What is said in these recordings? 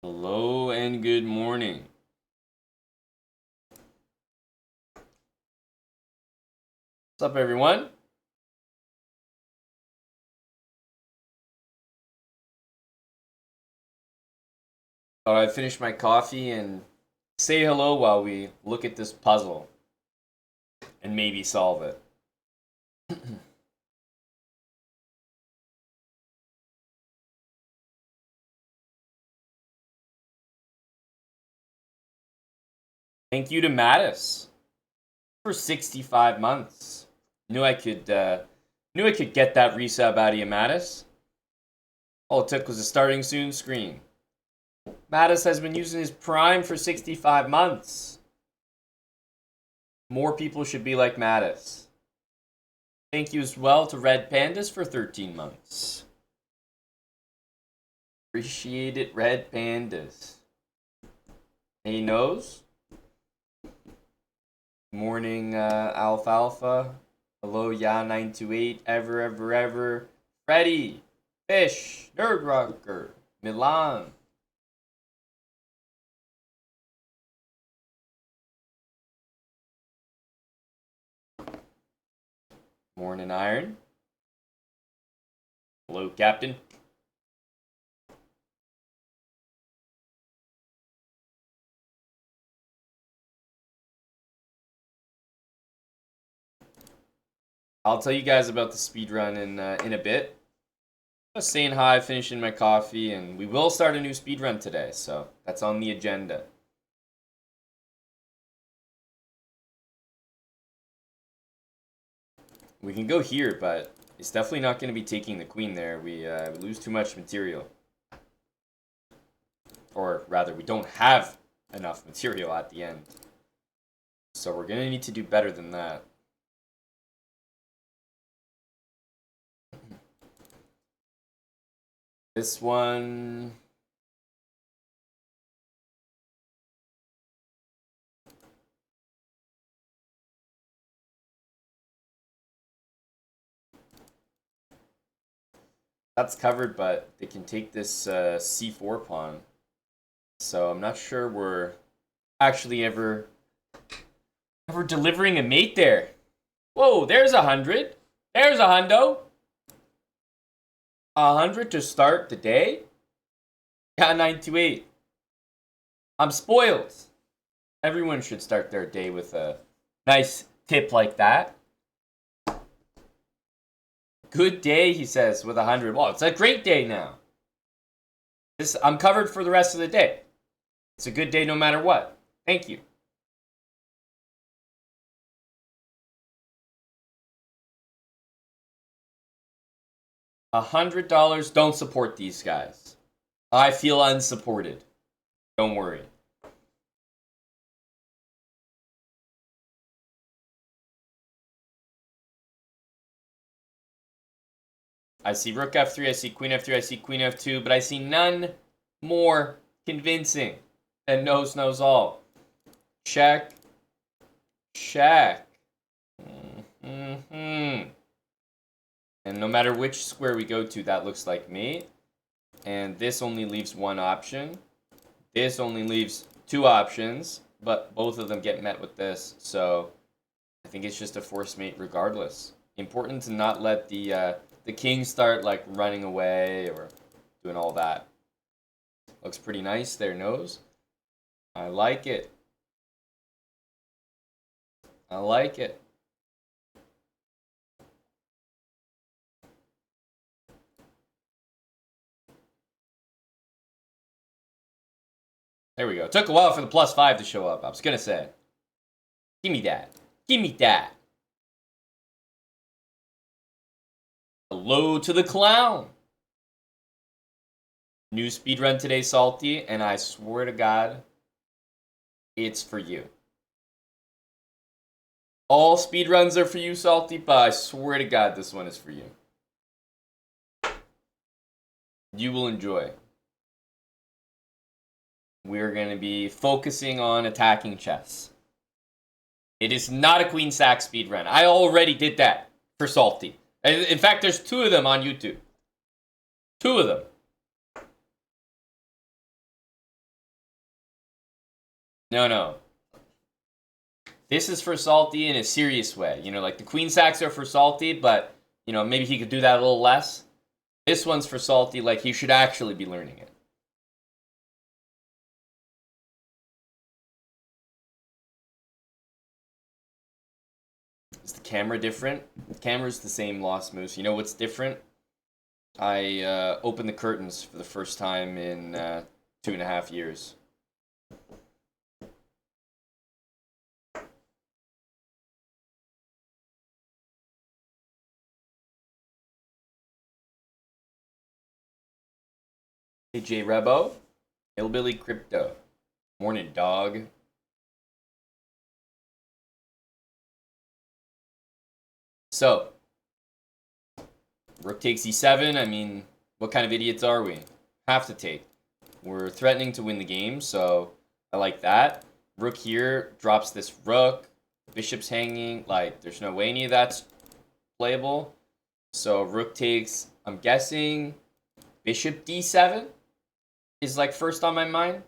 Hello and good morning. What's up, everyone? Thought I'd finish my coffee and say hello while we look at this puzzle and maybe solve it. Thank you to Mattis for 65 months. Knew I could get that resub out of you, Mattis. All it took was a starting soon screen. Mattis has been using his Prime for 65 months. More people should be like Mattis. Thank you as well to Red Pandas for 13 months. Appreciate it, Red Pandas. Hey, Nose. Morning, Alfalfa. Hello, Ya928. Ever. Freddy. Fish. Nerdrocker. Milan. Morning, Iron. Hello, Captain. I'll tell you guys about the speedrun in a bit. Just saying hi, finishing my coffee, and we will start a new speedrun today, so that's on the agenda. We can go here, but it's definitely not going to be taking the queen there. We lose too much material. Or rather, we don't have enough material at the end. So we're going to need to do better than that. This one... That's covered, but they can take this c4 pawn. So I'm not sure we're actually ever delivering a mate there. Whoa, there's 100. There's a hundo. 100 to start the day? Yeah, 928. I'm spoiled. Everyone should start their day with a nice tip like that. Good day, he says, with 100. Well, it's a great day now. I'm covered for the rest of the day. It's a good day no matter what. Thank you. $100. Don't support these guys. I feel unsupported. Don't worry. I see rook f3, I see queen f3, I see queen f2, but I see none more convincing than knows all. Check. Check. And no matter which square we go to, that looks like me. And this only leaves one option. This only leaves two options, but both of them get met with this. So I think it's just a force mate regardless. Important to not let the king start like running away or doing all that. Looks pretty nice there, Nose. I like it. I like it. There we go. It took a while for the +5 to show up. I was going to say. Give me that. Give me that. Hello to the clown. New speedrun today, Salty, and I swear to God, it's for you. All speedruns are for you, Salty, but I swear to God, this one is for you. You will enjoy. We're going to be focusing on attacking chess. It is not a queen sack speedrun. I already did that for Salty. In fact, there's 2 of them on YouTube. 2 of them. No, no. This is for Salty in a serious way. You know, like the queen sacks are for Salty, but, you know, maybe he could do that a little less. This one's for Salty, like he should actually be learning it. Is the camera different? The camera's the same, Lost Moose. You know what's different? I opened the curtains for the first time in 2.5 years. Hey, J Rebo. Hillbilly Crypto. Morning, dog. So, rook takes e7. I mean, what kind of idiots are we? Have to take. We're threatening to win the game, so I like that. Rook here drops this rook. Bishop's hanging. Like, there's no way any of that's playable. So rook takes, I'm guessing, bishop d7 is like first on my mind.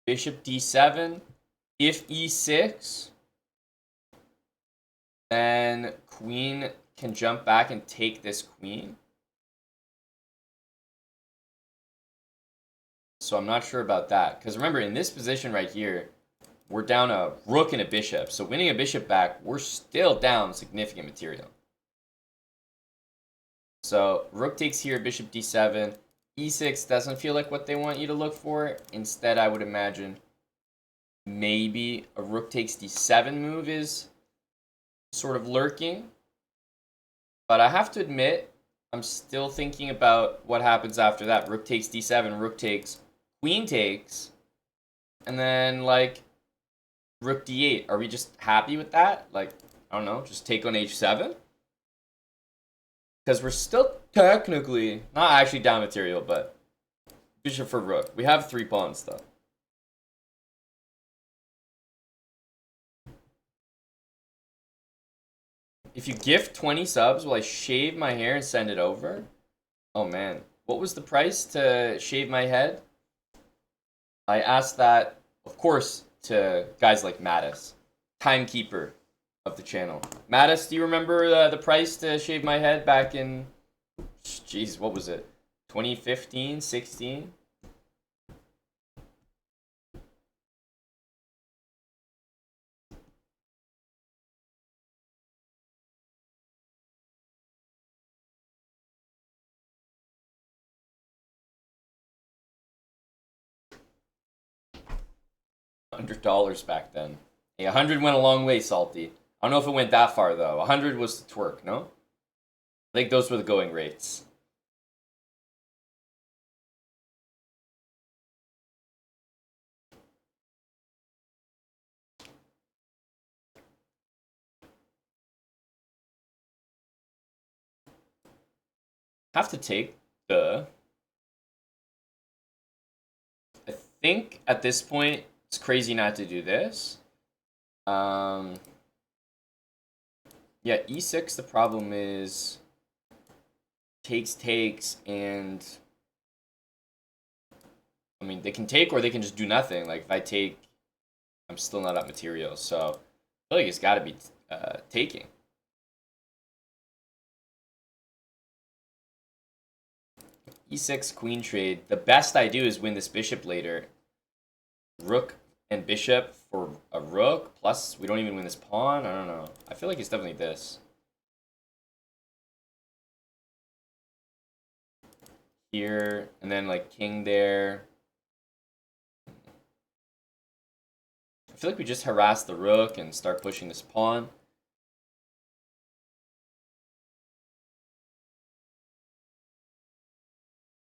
Bishop d7. If e6, then queen can jump back and take this queen. So I'm not sure about that. Because remember, in this position right here, we're down a rook and a bishop. So winning a bishop back, we're still down significant material. So rook takes here, bishop d7. e6 doesn't feel like what they want you to look for. Instead, I would imagine maybe a rook takes d7 move is sort of lurking. But I have to admit, I'm still thinking about what happens after that. Rook takes d7, rook takes, queen takes, and then like rook d8. Are we just happy with that? Like, I don't know, just take on h7? Because we're still technically, not actually down material, but bishop for rook. We have 3 pawns though. If you gift 20 subs, will I shave my hair and send it over? Oh man. What was the price to shave my head? I asked that, of course, to guys like Mattis, timekeeper of the channel. Mattis, do you remember the price to shave my head back in, jeez, what was it? 2015, 16? $100 back then. Hey, 100 went a long way, Salty. I don't know if it went that far though. 100 was the twerk, no? I think those were the going rates. Have to take the. I think at this point it's crazy not to do this. Yeah, e6. The problem is takes, and I mean they can take or they can just do nothing. Like if I take, I'm still not up material, so I feel like it's got to be taking. E6 queen trade. The best I do is win this bishop later. Rook and bishop for a rook, plus we don't even win this pawn. I don't know. I feel like it's definitely this. Here, and then like king there. I feel like we just harass the rook and start pushing this pawn.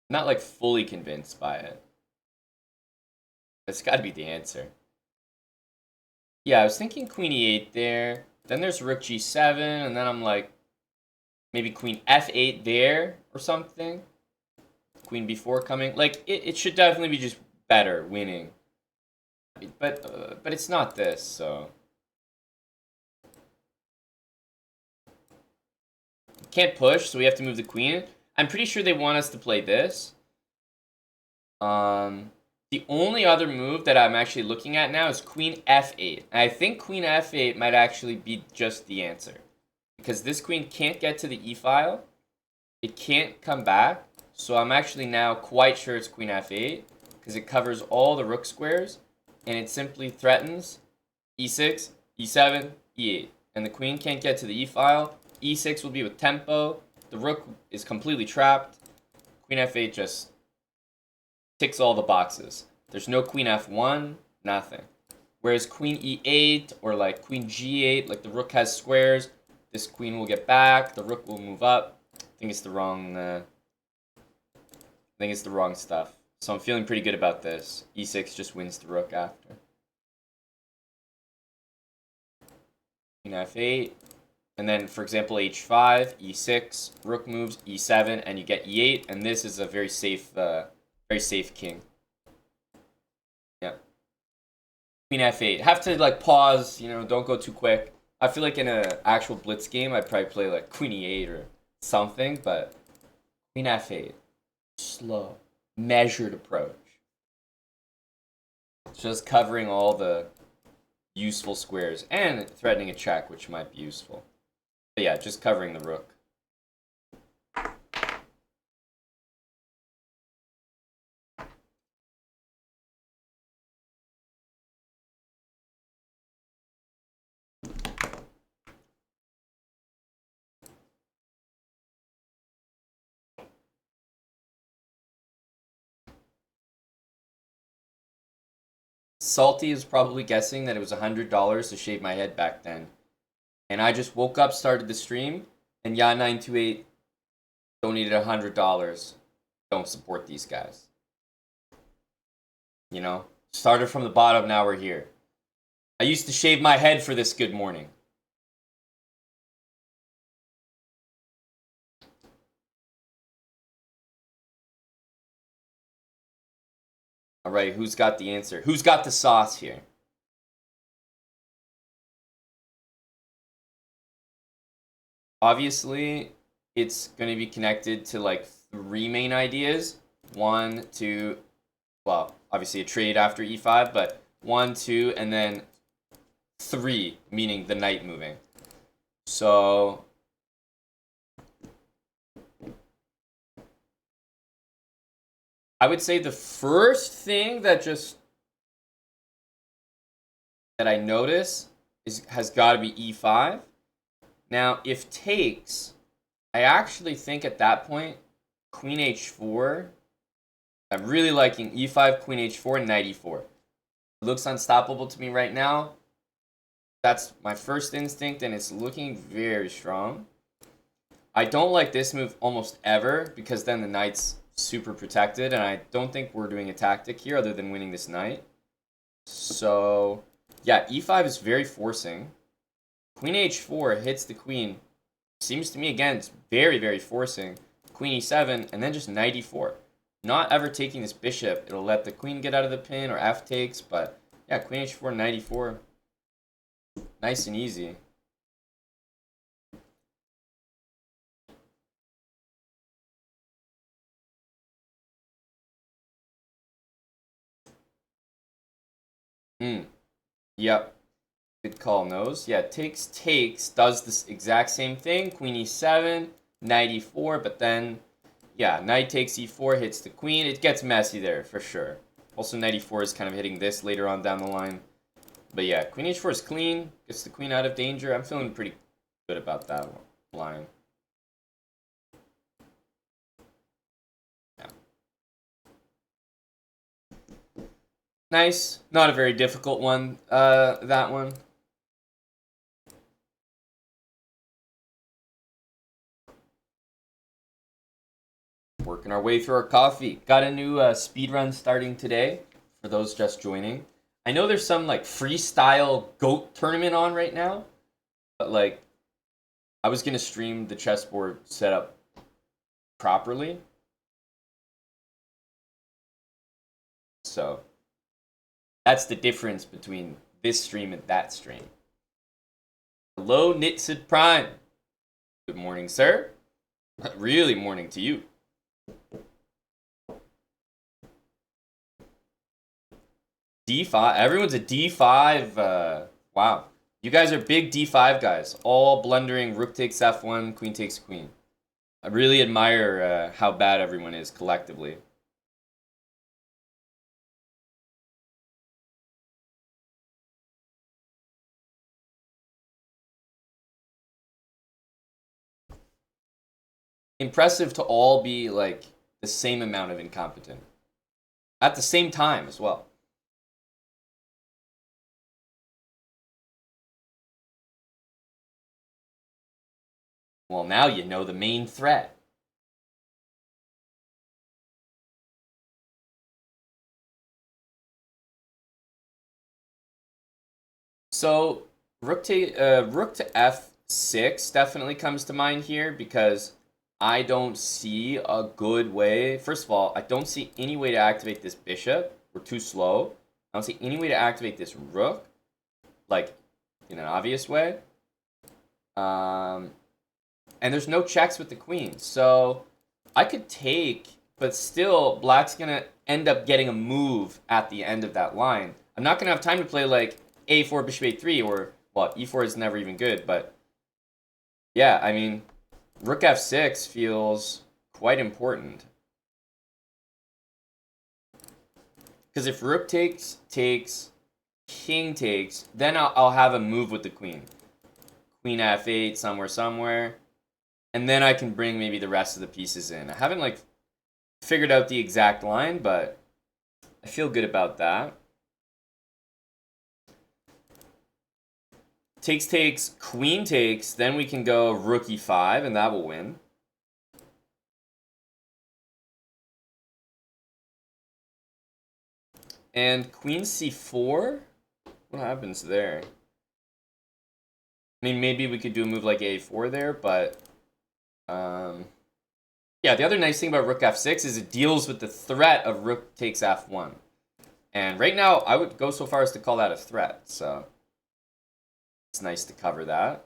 Not like fully convinced by it. That's got to be the answer. Yeah, I was thinking queen e8 there. Then there's rook g7, and then I'm like, maybe queen f8 there or something. Queen b4 coming. Like, it should definitely be just better winning. But it's not this, so. Can't push, so we have to move the queen. I'm pretty sure they want us to play this. The only other move that I'm actually looking at now is queen f8. And I think queen f8 might actually be just the answer. Because this queen can't get to the e-file. It can't come back. So I'm actually now quite sure it's queen f8. Because it covers all the rook squares. And it simply threatens e6, e7, e8. And the queen can't get to the e-file. e6 will be with tempo. The rook is completely trapped. Queen f8 just ticks all the boxes. There's no queen f1, nothing. Whereas queen e8 or like queen g8, like the rook has squares, this queen will get back, the rook will move up. I think it's the wrong stuff. So I'm feeling pretty good about this. e6 just wins the rook after. Queen f8. And then, for example, h5, e6, rook moves, e7, and you get e8. And this is a very safe king. Yeah. Queen f8. Have to like pause, you know, don't go too quick. I feel like in an actual blitz game, I'd probably play like queen e8 or something, but queen f8. Slow, measured approach. Just covering all the useful squares and threatening a check, which might be useful. But yeah, just covering the rook. Salty is probably guessing that it was $100 to shave my head back then. And I just woke up, started the stream, and Ya928 donated $100. Don't support these guys. You know? Started from the bottom, now we're here. I used to shave my head for this good morning. Alright, who's got the answer? Who's got the sauce here? Obviously, it's going to be connected to like 3 main ideas. 1, 2, well, obviously a trade after e5, but 1, 2, and then 3, meaning the knight moving. So I would say the first thing that I notice has got to be e5. Now, if takes, I actually think at that point, queen h4. I'm really liking e5, queen h4, knight e4. It looks unstoppable to me right now. That's my first instinct, and it's looking very strong. I don't like this move almost ever, because then the knight's super protected, and I don't think we're doing a tactic here other than winning this knight. So, yeah, e5 is very forcing. Queen h4 hits the queen. Seems to me, again, it's very, very forcing. Queen e7, and then just knight e4. Not ever taking this bishop. It'll let the queen get out of the pin, or f takes, but yeah, queen h4, knight e4. Nice and easy. Yep. Good call, Nose. Yeah, takes, does this exact same thing. Queen e7, knight e4, but then, yeah, knight takes e4, hits the queen. It gets messy there, for sure. Also, knight e4 is kind of hitting this later on down the line. But yeah, queen h4 is clean. Gets the queen out of danger. I'm feeling pretty good about that line. Yeah. Nice. Not a very difficult one, that one. Working our way through our coffee. Got a new speed run starting today for those just joining. I know there's some like freestyle GOAT tournament on right now, but like I was gonna stream the chessboard setup properly. So that's the difference between this stream and that stream. Hello, Nitsid Prime. Good morning, sir. Really morning to you. D5. Everyone's a D5. Wow. You guys are big D5 guys. All blundering. Rook takes F1. Queen takes queen. I really admire how bad everyone is collectively. Impressive to all be like the same amount of incompetent at the same time as well. Well, now you know the main threat. So rook to f6 definitely comes to mind here because I don't see a good way. First of all, I don't see any way to activate this bishop. We're too slow. I don't see any way to activate this rook, like in an obvious way. And there's no checks with the queen, so I could take, but still, black's gonna end up getting a move at the end of that line. I'm not gonna have time to play like a4, bishop a3, or, well, e4 is never even good, but yeah, I mean, rook f6 feels quite important. Because if rook takes, king takes, then I'll have a move with the queen. Queen f8, somewhere. And then I can bring maybe the rest of the pieces in. I haven't, like, figured out the exact line, but I feel good about that. Takes, queen takes, then we can go rook e5, and that will win. And queen c4? What happens there? I mean, maybe we could do a move like a4 there, but... yeah, the other nice thing about rook f6 is it deals with the threat of rook takes f1. And right now, I would go so far as to call that a threat, so... it's nice to cover that.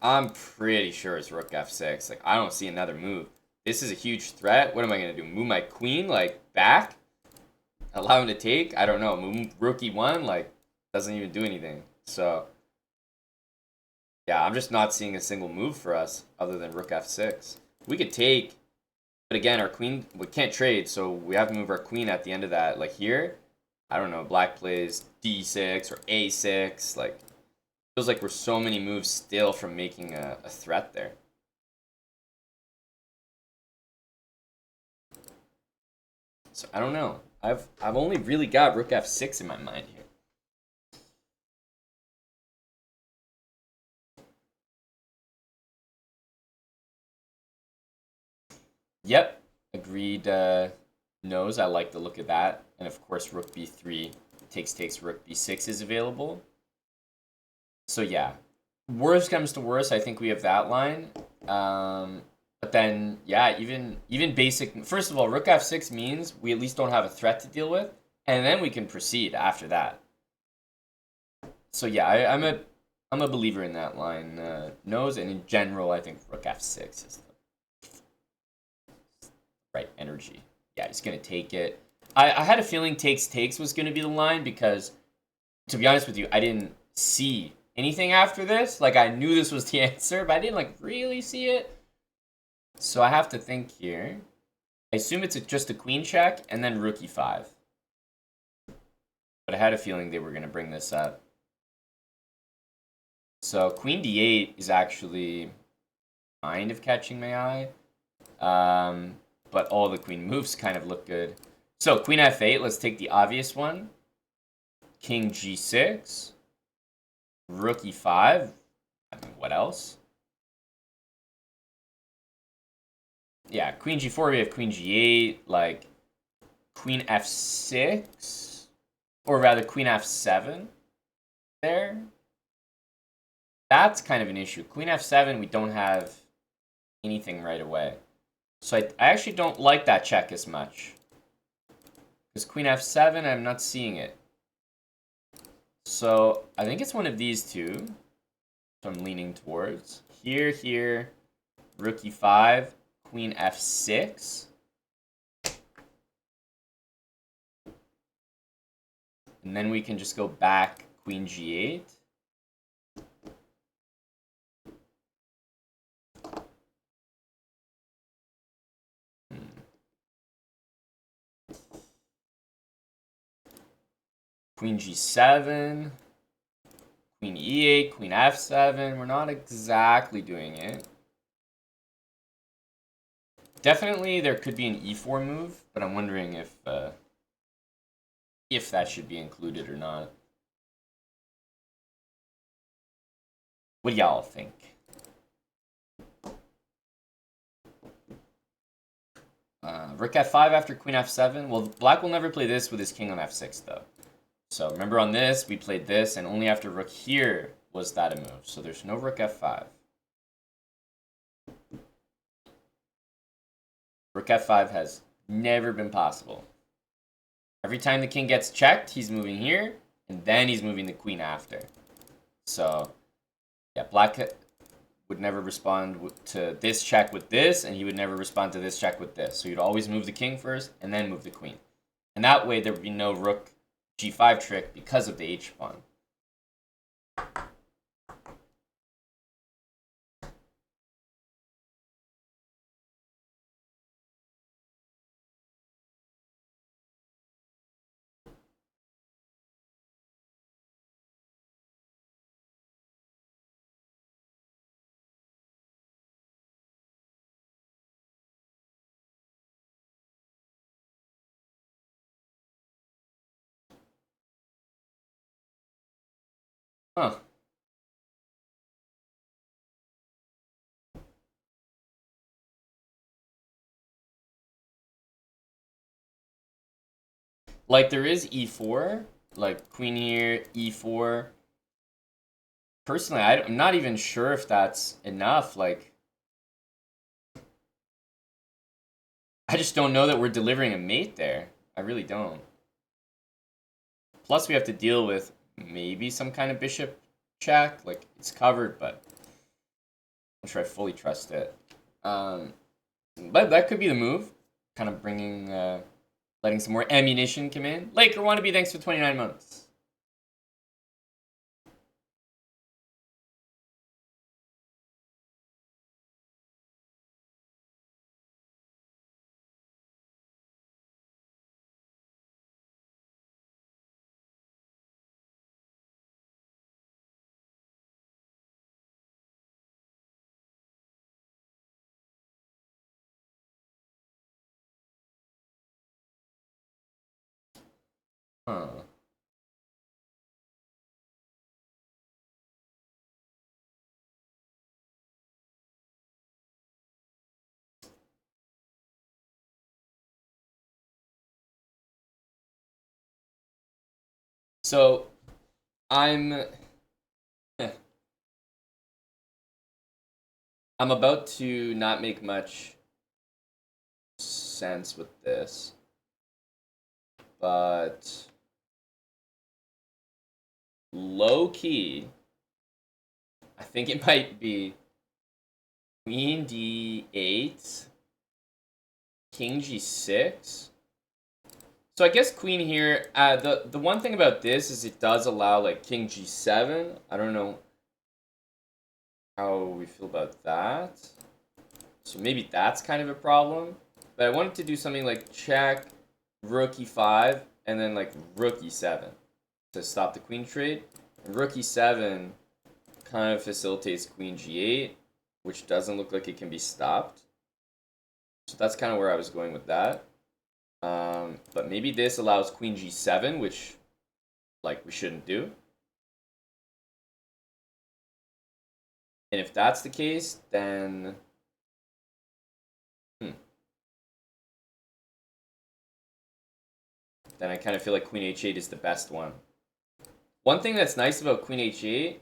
I'm pretty sure it's rook f6. Like, I don't see another move. This is a huge threat. What am I going to do? Move my queen, like, back? Allow him to take? I don't know. Move rook e1? Like, doesn't even do anything. So, yeah, I'm just not seeing a single move for us other than rook f6. We could take, but again, our queen, we can't trade, so we have to move our queen at the end of that. Like here, I don't know, black plays d6 or a6. Like, feels like we're so many moves still from making a threat there. So I don't know. I've only really got rook f6 in my mind here. Yep, agreed. Knows I like the look of that, and of course rook b3 takes rook b6 is available. So yeah, worst comes to worst, I think we have that line. But then yeah, even basic. First of all, rook f6 means we at least don't have a threat to deal with, and then we can proceed after that. So yeah, I'm a believer in that line. Knows, and in general, I think rook f6 is the right energy. Yeah, he's gonna take it. I had a feeling takes was gonna be the line because, to be honest with you, I didn't see anything after this. Like, I knew this was the answer, but I didn't like really see it. So I have to think here. I assume it's just a queen check and then rook e5. But I had a feeling they were gonna bring this up. So queen d8 is actually kind of catching my eye. But all the queen moves kind of look good. So queen f8, let's take the obvious one. King g6. Rook e5. I mean, what else? Yeah, queen g4, we have queen g8, like queen f6, or rather queen f7 there. That's kind of an issue. Queen f7, we don't have anything right away. So I actually don't like that check as much. Because queen f7, I'm not seeing it. So I think it's one of these two. So I'm leaning towards. Here, rook e5, queen f6. And then we can just go back queen g8. Queen g7, queen e8, queen f7. We're not exactly doing it. Definitely there could be an e4 move, but I'm wondering if that should be included or not. What do y'all think? Rook f5 after queen f7. Well, black will never play this with his king on f6, though. So remember on this, we played this, and only after rook here was that a move. So there's no rook f5. Rook f5 has never been possible. Every time the king gets checked, he's moving here, and then he's moving the queen after. So, yeah, black would never respond to this check with this, and he would never respond to this check with this. So you'd always move the king first, and then move the queen. And that way, there would be no rook g5 trick because of the h-pawn. Huh. Like, there is e4, like queen here, e4. Personally, I'm not even sure if that's enough. Like, I just don't know that we're delivering a mate there. I really don't. Plus, we have to deal with maybe some kind of bishop check. Like, it's covered, but I'm sure I fully trust it. But that could be the move. Kind of bringing, letting some more ammunition come in. Laker Wannabe, thanks for 29 months. Huh. So, I'm about to not make much sense with this, but low key, I think it might be queen d8, king g6. So I guess queen here. The one thing about this is it does allow like king g7. I don't know how we feel about that. So maybe that's kind of a problem. But I wanted to do something like check, rook e5, and then like rook e7 to stop the queen trade. And rook e7 kind of facilitates queen g8, which doesn't look like it can be stopped. So that's kind of where I was going with that. But maybe this allows queen g7, which like we shouldn't do. And if that's the case, then then I kind of feel like queen h8 is the best one. One thing that's nice about queen h8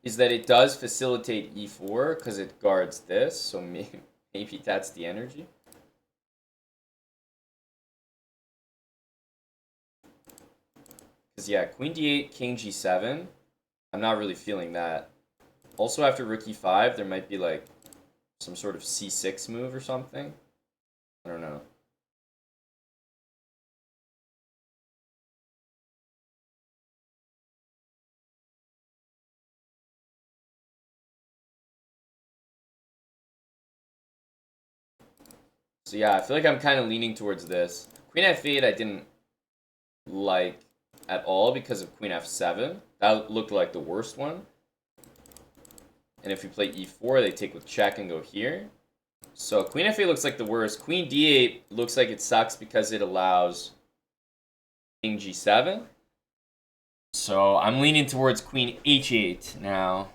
is that it does facilitate e4 because it guards this, so maybe that's the energy. Because yeah, queen d8, king g7, I'm not really feeling that. Also after rook e5, there might be like some sort of c6 move or something. I don't know. So yeah, I feel like I'm kind of leaning towards this. Queen f8 I didn't like at all because of queen f7. That looked like the worst one. And if we play e4, they take with check and go here. So queen f8 looks like the worst. Queen d8 looks like it sucks because it allows king g7. So I'm leaning towards queen h8 now.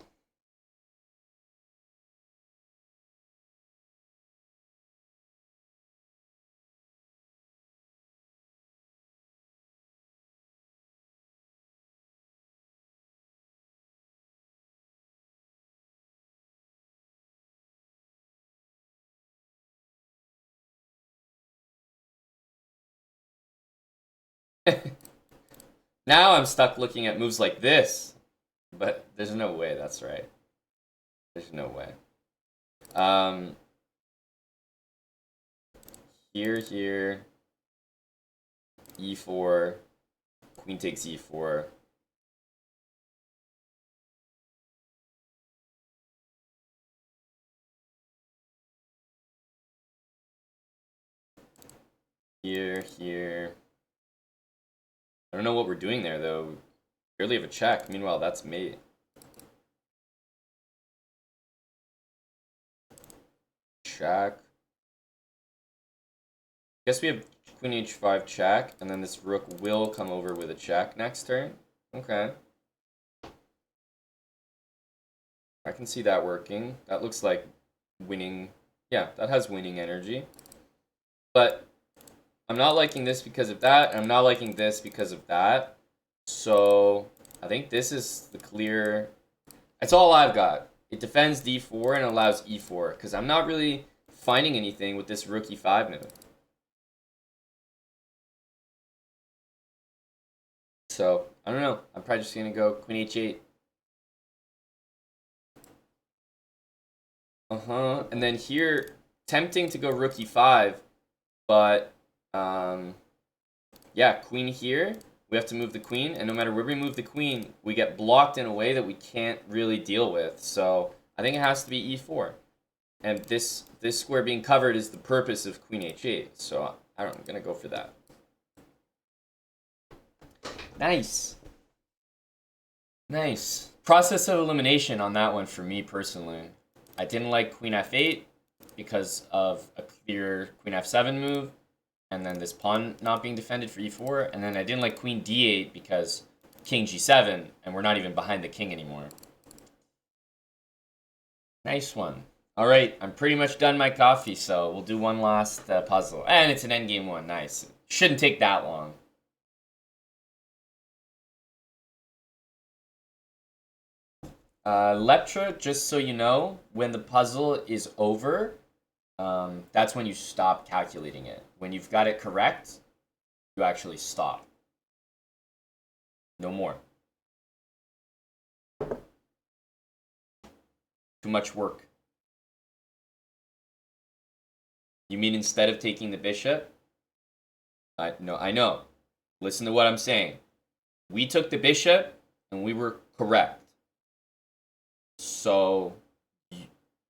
Now I'm stuck looking at moves like this. But there's no way that's right. There's no way. Here, e4, queen takes e4. Here. I don't know what we're doing there, though. Barely have a check. Meanwhile, that's mate. Check. Guess we have queen h5 check, and then this rook will come over with a check next turn. Okay. I can see that working. That looks like winning. Yeah, that has winning energy. But I'm not liking this because of that, and I'm not liking this because of that. So I think this is the clear... That's all I've got. It defends d4 and allows e4, because I'm not really finding anything with this rook e5 move. So, I don't know. I'm probably just going to go queen h8. And then here, tempting to go rook e5, but, yeah, queen here. We have to move the queen, and no matter where we move the queen, we get blocked in a way that we can't really deal with. So, I think it has to be e4. And this square being covered is the purpose of queen h8. So, I don't know, I'm going to go for that. Nice. Nice. Process of elimination on that one for me personally. I didn't like queen f8 because of a clear queen f7 move, and then this pawn not being defended for e4, and then I didn't like queen d8 because king g7, and we're not even behind the king anymore. Nice one. All right, I'm pretty much done my coffee, so we'll do one last puzzle. And it's an endgame one. Nice. Shouldn't take that long. Leptra, just so you know, when the puzzle is over, that's when you stop calculating it. When you've got it correct, you actually stop. No more. Too much work. You mean instead of taking the bishop? No, I know. Listen to what I'm saying. We took the bishop, and we were correct. So,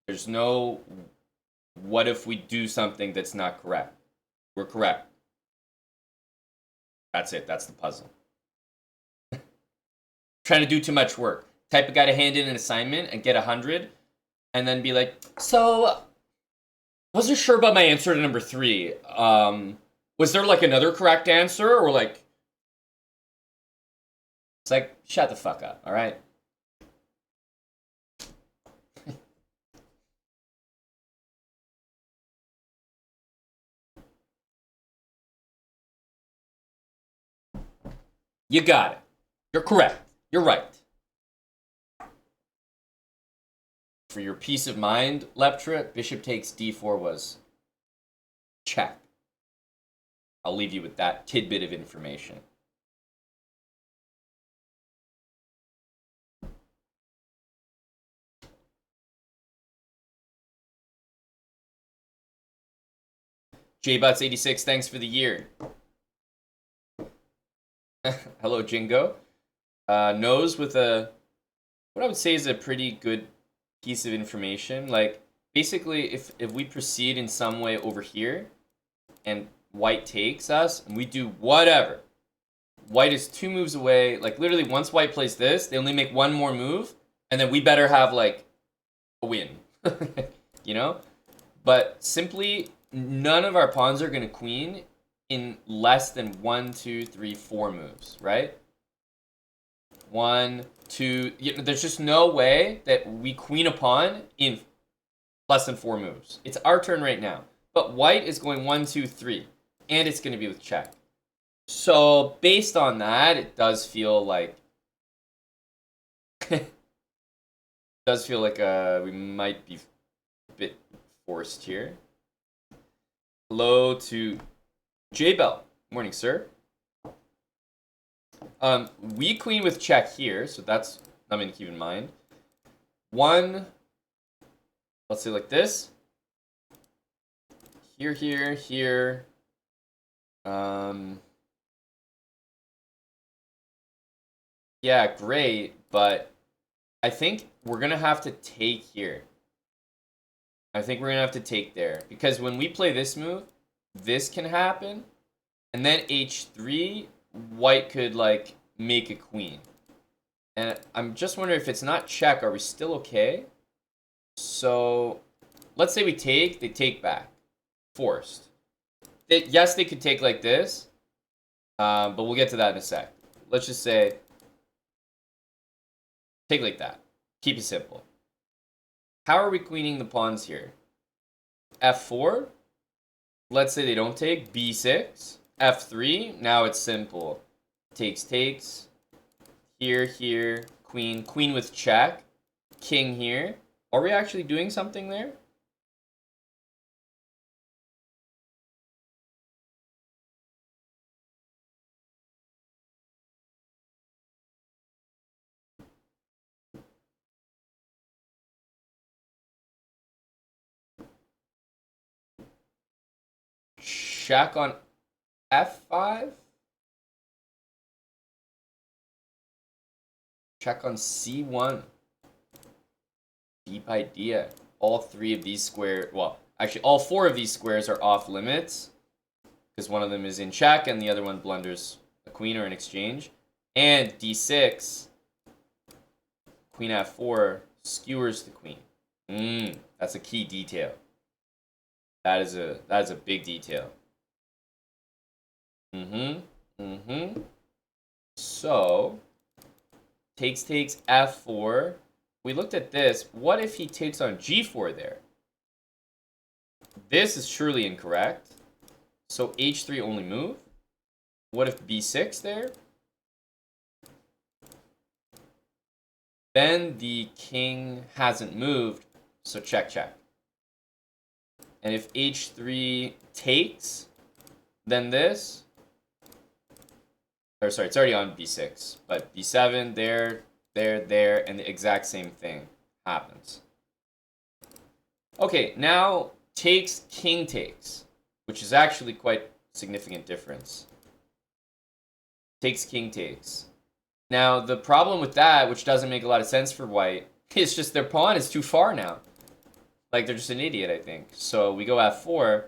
there's no, what if we do something that's not correct? We're correct. That's it. That's the puzzle. Trying to do too much work. Type of guy to hand in an assignment and get 100, and then be like, so, wasn't sure about my answer to number 3. Was there like another correct answer, or like... It's like, shut the fuck up, all right? You got it. You're correct. You're right. For your peace of mind, Leptra, bishop takes d4 was check. I'll leave you with that tidbit of information. JButts86, thanks for the year. Hello, Jingo. Nose with what I would say is a pretty good piece of information. Like, basically, if we proceed in some way over here, and white takes us, and we do whatever. White is 2 moves away. Like, literally, once white plays this, they only make 1 more move, and then we better have, like, a win. You know? But simply, none of our pawns are going to queen in less than 1, 2, 3, 4 moves, right? 1, 2... there's just no way that we queen a pawn in less than 4 moves. It's our turn right now. But white is going 1, 2, 3. And it's going to be with check. So, based on that, it does feel like... we might be a bit forced here. Hello to J-Bell. Morning, sir. We queen with check here, so that's something to keep in mind. 1, let's say like this. Here, here, here. Yeah, great, but I think we're gonna have to take here. I think we're gonna have to take there. Because when we play this move, this can happen. And then h3, white could, like, make a queen. And I'm just wondering if it's not check, are we still okay? So, let's say we take, they take back. Forced. Yes, they could take like this. But we'll get to that in a sec. Let's just say, take like that. Keep it simple. How are we queening the pawns here? f4. Let's say they don't take. b6. f3. Now it's simple. Takes, takes. Here, here. Queen. Queen with check. King here. Are we actually doing something there? Check on f5. Check on c1. Deep idea. All 3 of these squares, well, actually all 4 of these squares are off limits. Because one of them is in check and the other one blunders a queen or an exchange. And d6, queen f4, skewers the queen. That's a key detail. That is a big detail. So, takes, f4. We looked at this. What if he takes on g4 there? This is surely incorrect. So h3 only move. What if b6 there? Then the king hasn't moved, so check, check. And if h3 takes, then this... Or sorry, it's already on b6. But b7, there, and the exact same thing happens. Okay, now takes, king takes, which is actually quite a significant difference. Takes, king takes. Now, the problem with that, which doesn't make a lot of sense for white, is just their pawn is too far now. Like, they're just an idiot, I think. So we go f4.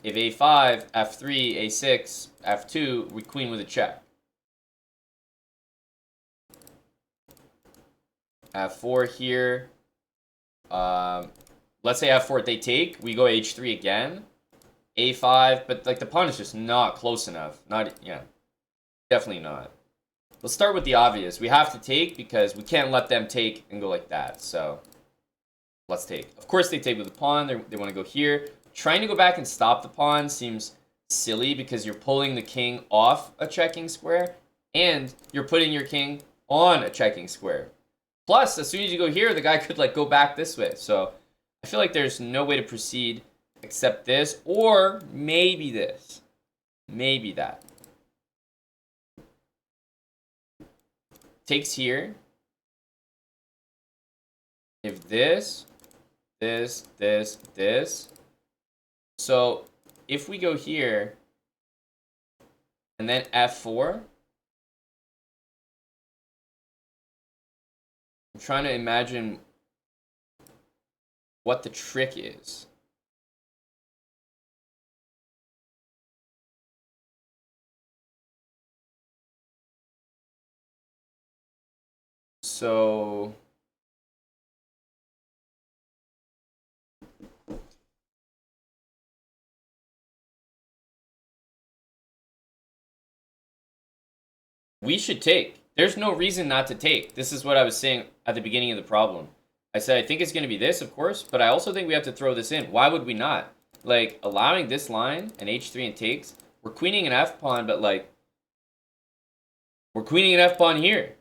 If a5, f3, a6, f2, we queen with a check. f4 here. Let's say f4, they take. We go h3 again. a5, but like the pawn is just not close enough. Yeah, definitely not. Let's start with the obvious. We have to take because we can't let them take and go like that. So let's take. Of course, they take with the pawn. They want to go here. Trying to go back and stop the pawn seems silly because you're pulling the king off a checking square and you're putting your king on a checking square. Plus, as soon as you go here, the guy could like go back this way. So I feel like there's no way to proceed except this, or maybe this. Maybe that. Takes here. If this. So if we go here and then f4, I'm trying to imagine what the trick is. So we should take. There's no reason not to take. This is what I was saying at the beginning of the problem. I said I think it's going to be this, of course, but I also think we have to throw this in. Why would we not? Like, allowing this line and h3 and takes, we're queening an f-pawn, but like, we're queening an f-pawn here.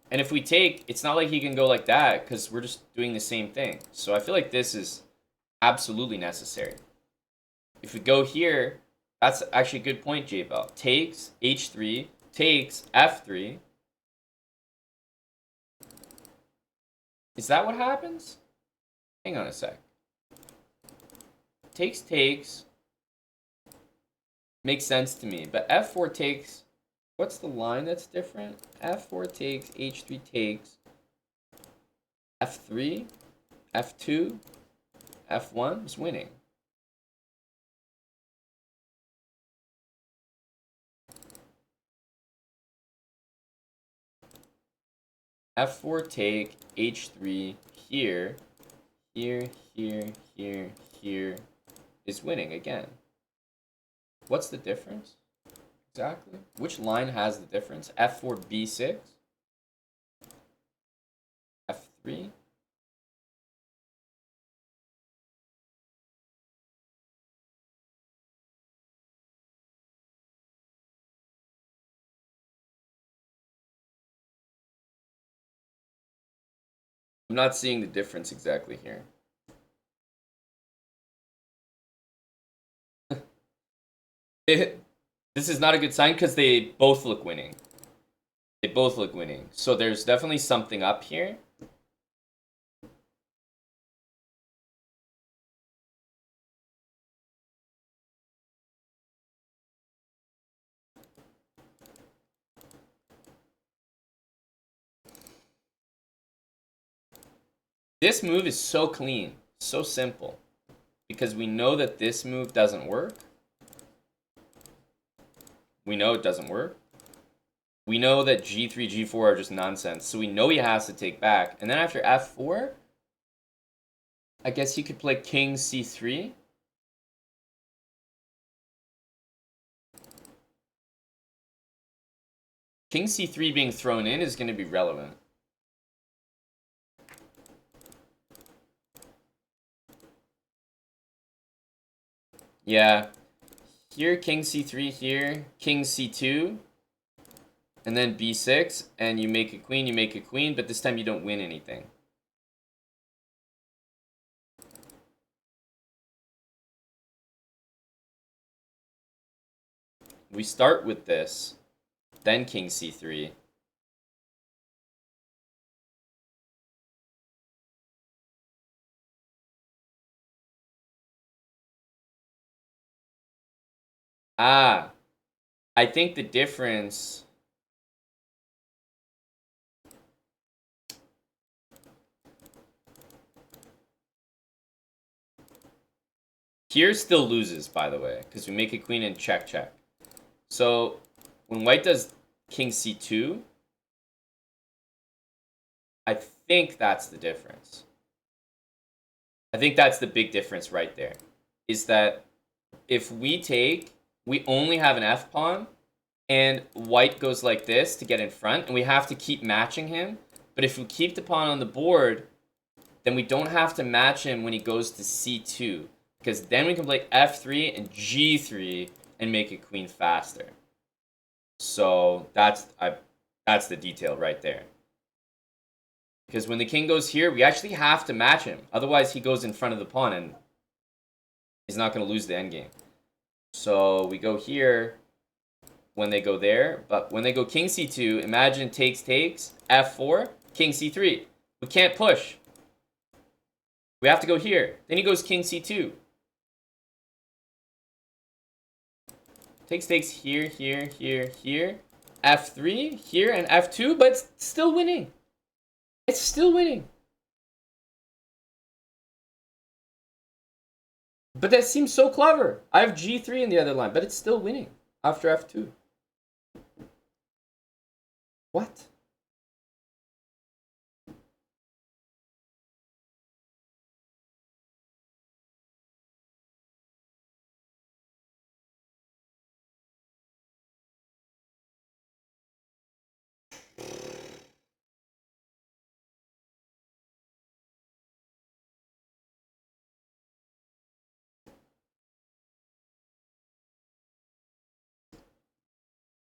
And if we take, it's not like he can go like that, because we're just doing the same thing. So I feel like this is absolutely necessary. If we go here, that's actually a good point, J-Bell. Takes, h3, takes, f3. Is that what happens? Hang on a sec. Takes, takes. Makes sense to me. But f4 takes. What's the line that's different? f4 takes, h3 takes. f3, f2, f1 is winning. f4 take, h3 here, here, here, here, here is winning again. What's the difference? Exactly. Which line has the difference? f4, b6, f3. I'm not seeing the difference exactly here. This is not a good sign because they both look winning. They both look winning. So there's definitely something up here. This move is so clean, so simple. Because we know that this move doesn't work. We know it doesn't work. We know that g3, g4 are just nonsense. So we know he has to take back. And then after f4, I guess he could play king c3. King c3 being thrown in is going to be relevant. Yeah. Here, king c3, here, king c2. And then b6, and you make a queen, but this time you don't win anything. We start with this, then king c3. Ah, I think the difference... Here still loses, by the way, because we make a queen and check, check. So, when white does king c2, I think that's the difference. I think that's the big difference right there. Is that if we take, we only have an f-pawn, and white goes like this to get in front, and we have to keep matching him. But if we keep the pawn on the board, then we don't have to match him when he goes to c2. Because then we can play f3 and g3 and make a queen faster. So that's the detail right there. Because when the king goes here, we actually have to match him. Otherwise, he goes in front of the pawn and he's not going to lose the endgame. So we go here when they go there. But when they go king c2, imagine takes, takes, f4, king c3. We can't push. We have to go here. Then he goes king c2. takes here, here, here, here. F3 here and F2, but it's still winning. It's still winning. But that seems so clever. I have G3 in the other line, but it's still winning after F2. What?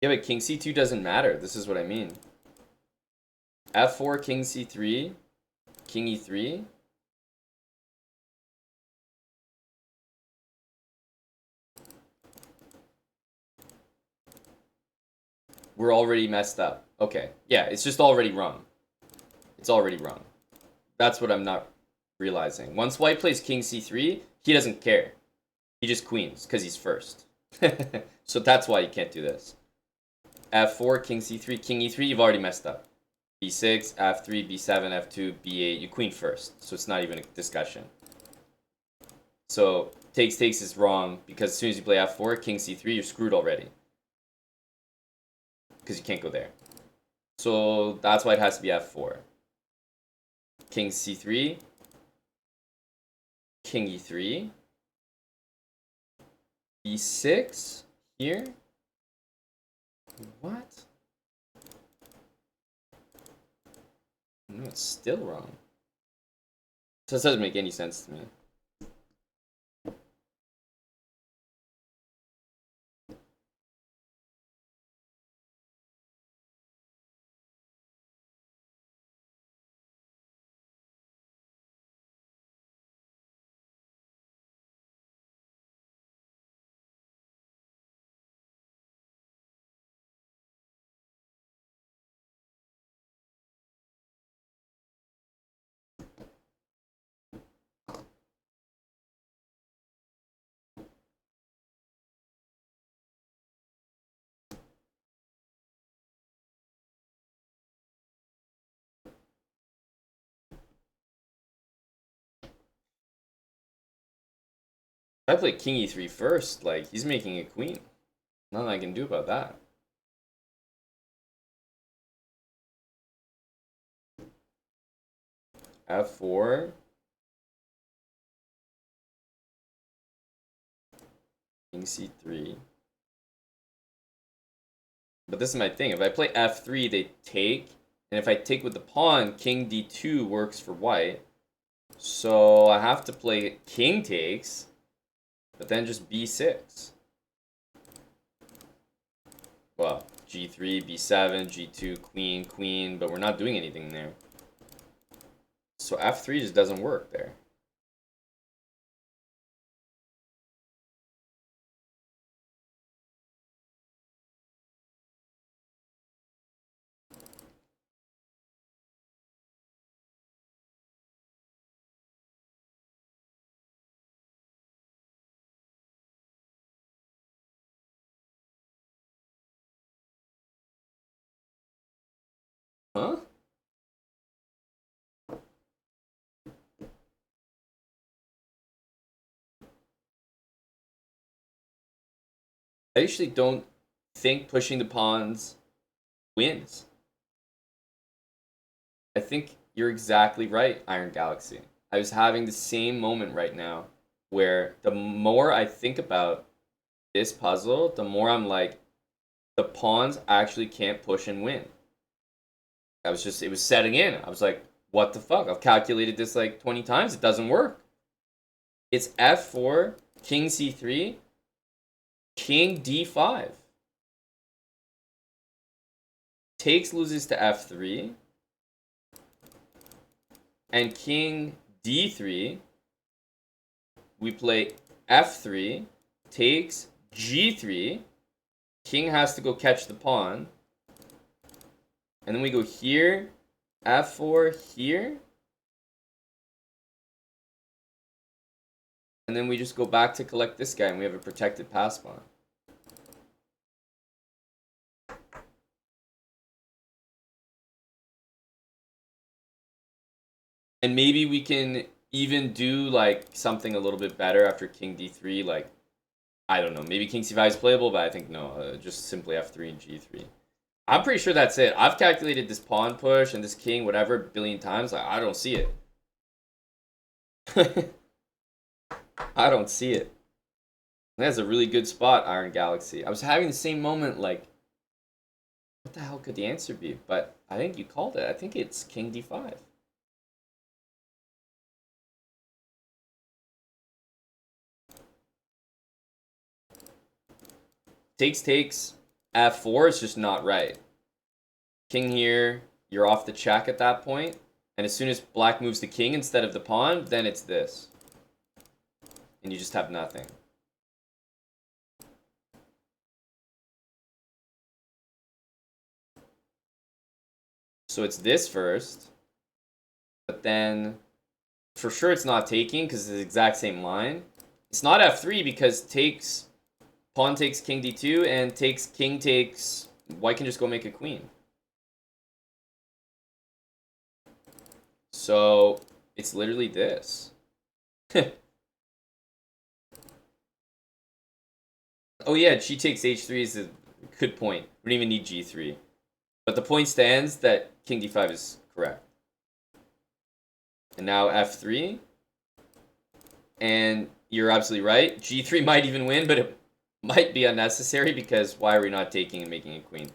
Yeah, but King C2 doesn't matter. This is what I mean. F4, King C3, King E3. We're already messed up. Okay. Yeah, it's just already wrong. It's already wrong. That's what I'm not realizing. Once white plays King C3, he doesn't care. He just queens, because he's first. So that's why you can't do this. F4, King C3, King E3, you've already messed up. B6, F3, B7, F2, B8, you queen first. So it's not even a discussion. So takes is wrong, because as soon as you play F4, King C3, you're screwed already. Because you can't go there. So that's why it has to be F4. King C3, King E3, B6 here. What? No, it's still wrong. So this doesn't make any sense to me. If I play King E3 first, like, he's making a queen. Nothing I can do about that. F4. King C3. But this is my thing. If I play F3, they take. And if I take with the pawn, King D2 works for white. So I have to play King takes. But then just B6. Well, G3, B7, G2, Queen, Queen. But we're not doing anything there. So F3 just doesn't work there. Huh? I usually don't think pushing the pawns wins. I think you're exactly right, Iron Galaxy. I was having the same moment right now where the more I think about this puzzle, the more I'm like, the pawns actually can't push and win. It was setting in. I was like, what the fuck? I've calculated this like 20 times. It doesn't work. It's F4, King C3, King D5. Takes loses to F3. And King D3. We play F3. Takes G3. King has to go catch the pawn. And then we go here. F4 here. And then we just go back to collect this guy and we have a protected pass pawn. And maybe we can even do like something a little bit better after king d3. Like, I don't know. Maybe king c5 is playable, but I think no. Just simply f3 and g3. I'm pretty sure that's it. I've calculated this pawn push and this king, whatever, a billion times. Like, I don't see it. I don't see it. That's a really good spot, Iron Galaxy. I was having the same moment, like, what the hell could the answer be? But I think you called it. I think it's king d5. Takes, f4 is just not right. King here, you're off the check at that point. And as soon as black moves the king instead of the pawn, then it's this. And you just have nothing. So it's this first. But then, for sure it's not taking because it's the exact same line. It's not f3 because takes, pawn takes king d2, and takes king takes, white can just go make a queen. So it's literally this. Oh yeah, g takes h3 is a good point. We don't even need g3. But the point stands that king d5 is correct. And now f3. And you're absolutely right. g3 might even win, but it might be unnecessary because why are we not taking and making a queen?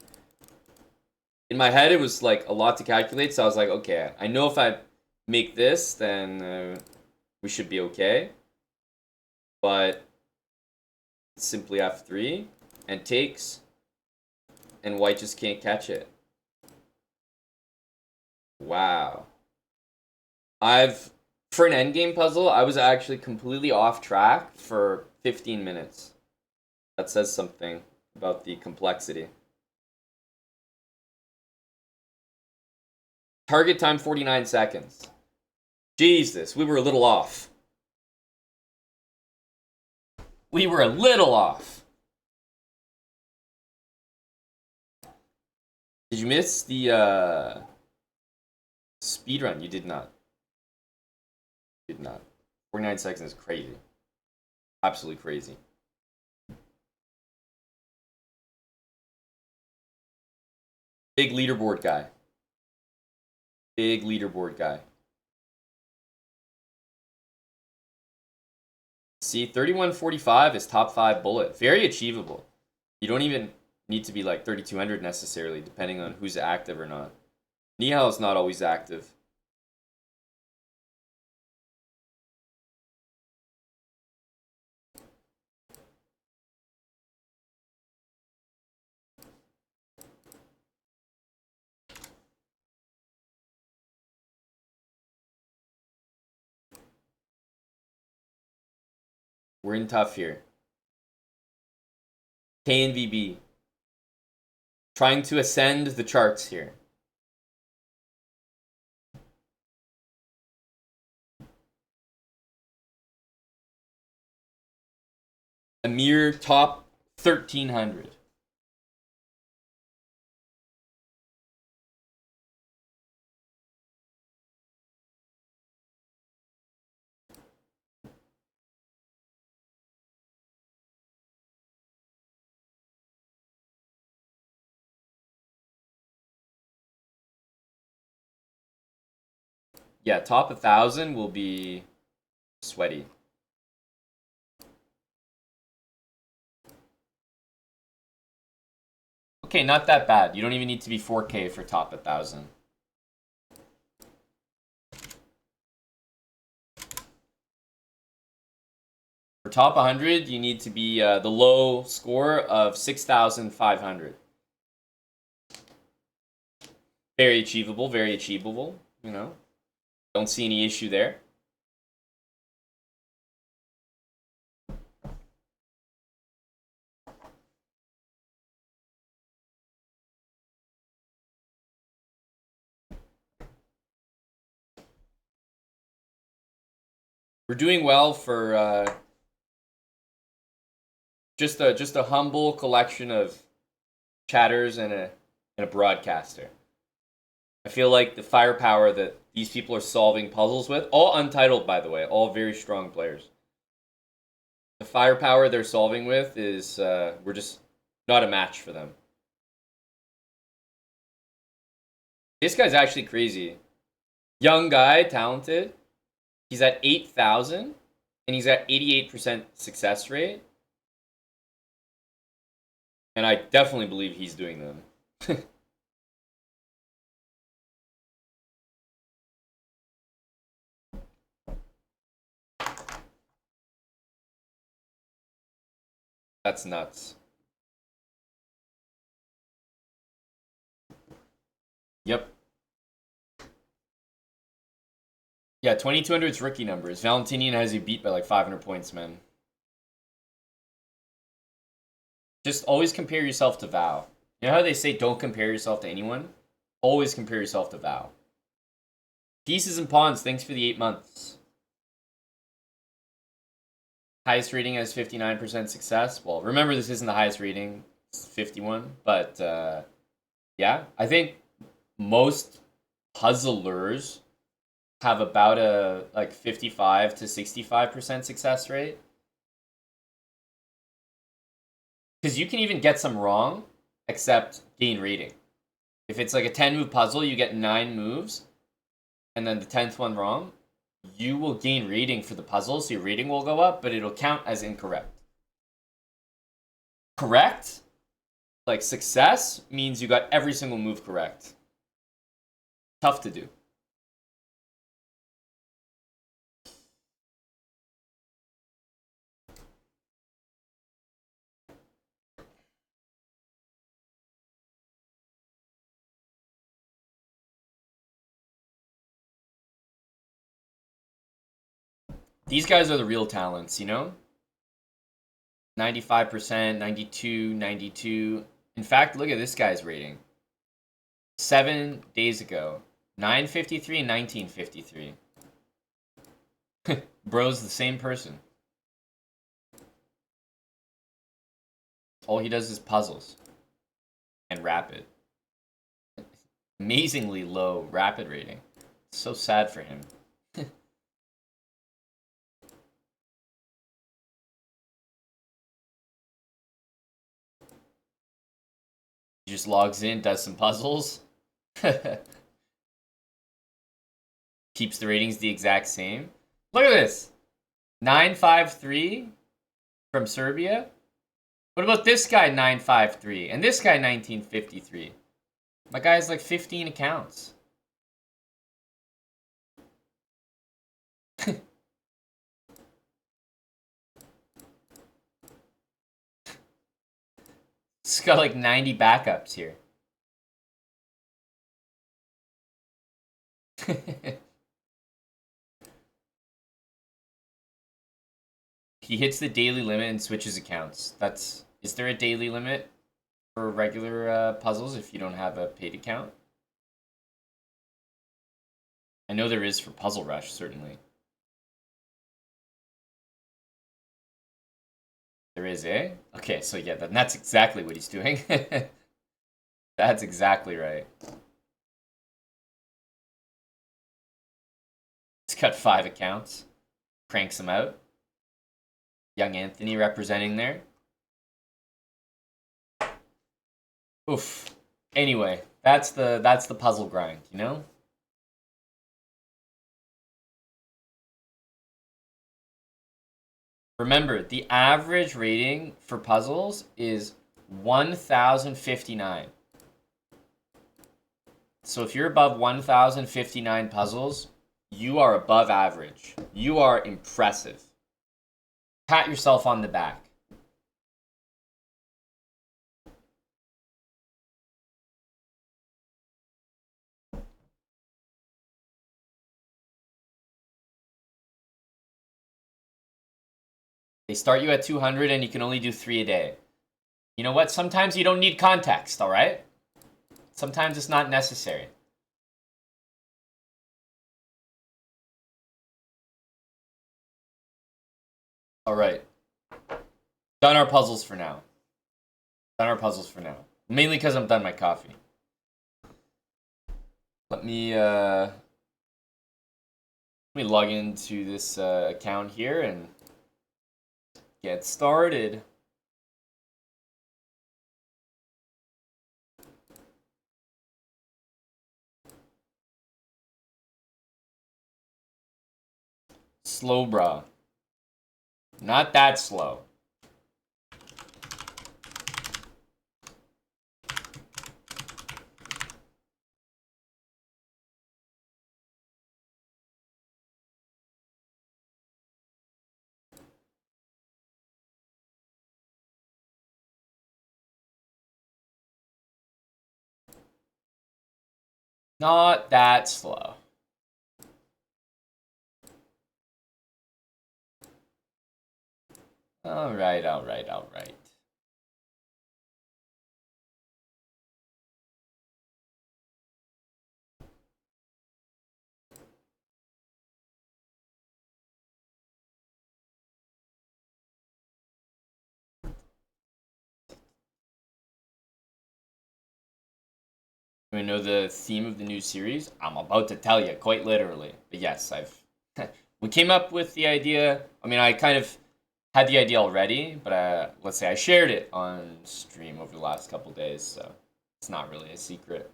In my head, it was like a lot to calculate, so I was like, okay, I know if I make this, then we should be okay. But simply f3 and takes, and white just can't catch it. Wow. For an endgame puzzle, I was actually completely off track for 15 minutes. That says something about the complexity. Target time 49 seconds. Jesus, we were a little off. We were a little off. Did you miss the speedrun? You did not. You did not. 49 seconds is crazy. Absolutely crazy. Big leaderboard guy. Big leaderboard guy. See, 3145 is top 5 bullet. Very achievable. You don't even need to be like 3200 necessarily, depending on who's active or not. Nihal is not always active. We're in tough here. KNVB. Trying to ascend the charts here. A mere top 1300. Yeah, top 1000 will be sweaty. Okay, not that bad. You don't even need to be 4K for top 1000. For top 100, you need to be the low score of 6,500. Very achievable, you know. Don't see any issue there. We're doing well for just a humble collection of chatters and a broadcaster. I feel like the firepower that these people are solving puzzles with. All untitled, by the way. All very strong players. The firepower they're solving with is, we're just not a match for them. This guy's actually crazy. Young guy, talented. He's at 8,000, and he's at 88% success rate. And I definitely believe he's doing them. That's nuts. Yep. Yeah, 2,200's rookie numbers. Valentinian has you beat by like 500 points, man. Just always compare yourself to Val. You know how they say don't compare yourself to anyone? Always compare yourself to Val. Pieces and Pawns, thanks for the 8 months. Highest rating has 59% success. Well, remember this isn't the highest rating. It's 51. But, yeah. I think most puzzlers have about a, like, 55 to 65% success rate. Because you can even get some wrong, except gain rating. If it's like a 10-move puzzle, you get 9 moves, and then the 10th one wrong, you will gain rating for the puzzle, so your rating will go up, but it'll count as incorrect. Correct? Like, success means you got every single move correct. Tough to do. These guys are the real talents, you know? 95%, 92, 92. In fact, look at this guy's rating. 7 days ago. 953 and 1953. Bro's the same person. All he does is puzzles. And rapid. Amazingly low rapid rating. So sad for him. He just logs in, does some puzzles. Keeps the ratings the exact same. Look at this. 953 from Serbia. What about this guy, 953? And this guy, 1953. My guy has like 15 accounts. It's got like 90 backups here. He hits the daily limit and switches accounts. Is there a daily limit for regular puzzles if you don't have a paid account? I know there is for Puzzle Rush, certainly. There is, eh? Okay, so yeah, that's exactly what he's doing. That's exactly right. He's got 5 accounts. Cranks them out. Young Anthony representing there. Oof. Anyway, that's the puzzle grind, you know? Remember, the average rating for puzzles is 1,059. So if you're above 1,059 puzzles, you are above average. You are impressive. Pat yourself on the back. They start you at 200 and you can only do 3 a day. You know what? Sometimes you don't need context, all right? Sometimes it's not necessary. All right. Done our puzzles for now. Done our puzzles for now. Mainly because I'm done my coffee. Let me Let me log into this account here and get started. Slow, brah. Not that slow. Not that slow. All right, all right, all right. We know the theme of the new series. I'm about to tell you, quite literally. But yes, we came up with the idea. I mean, I kind of had the idea already, but let's say I shared it on stream over the last couple days, so it's not really a secret.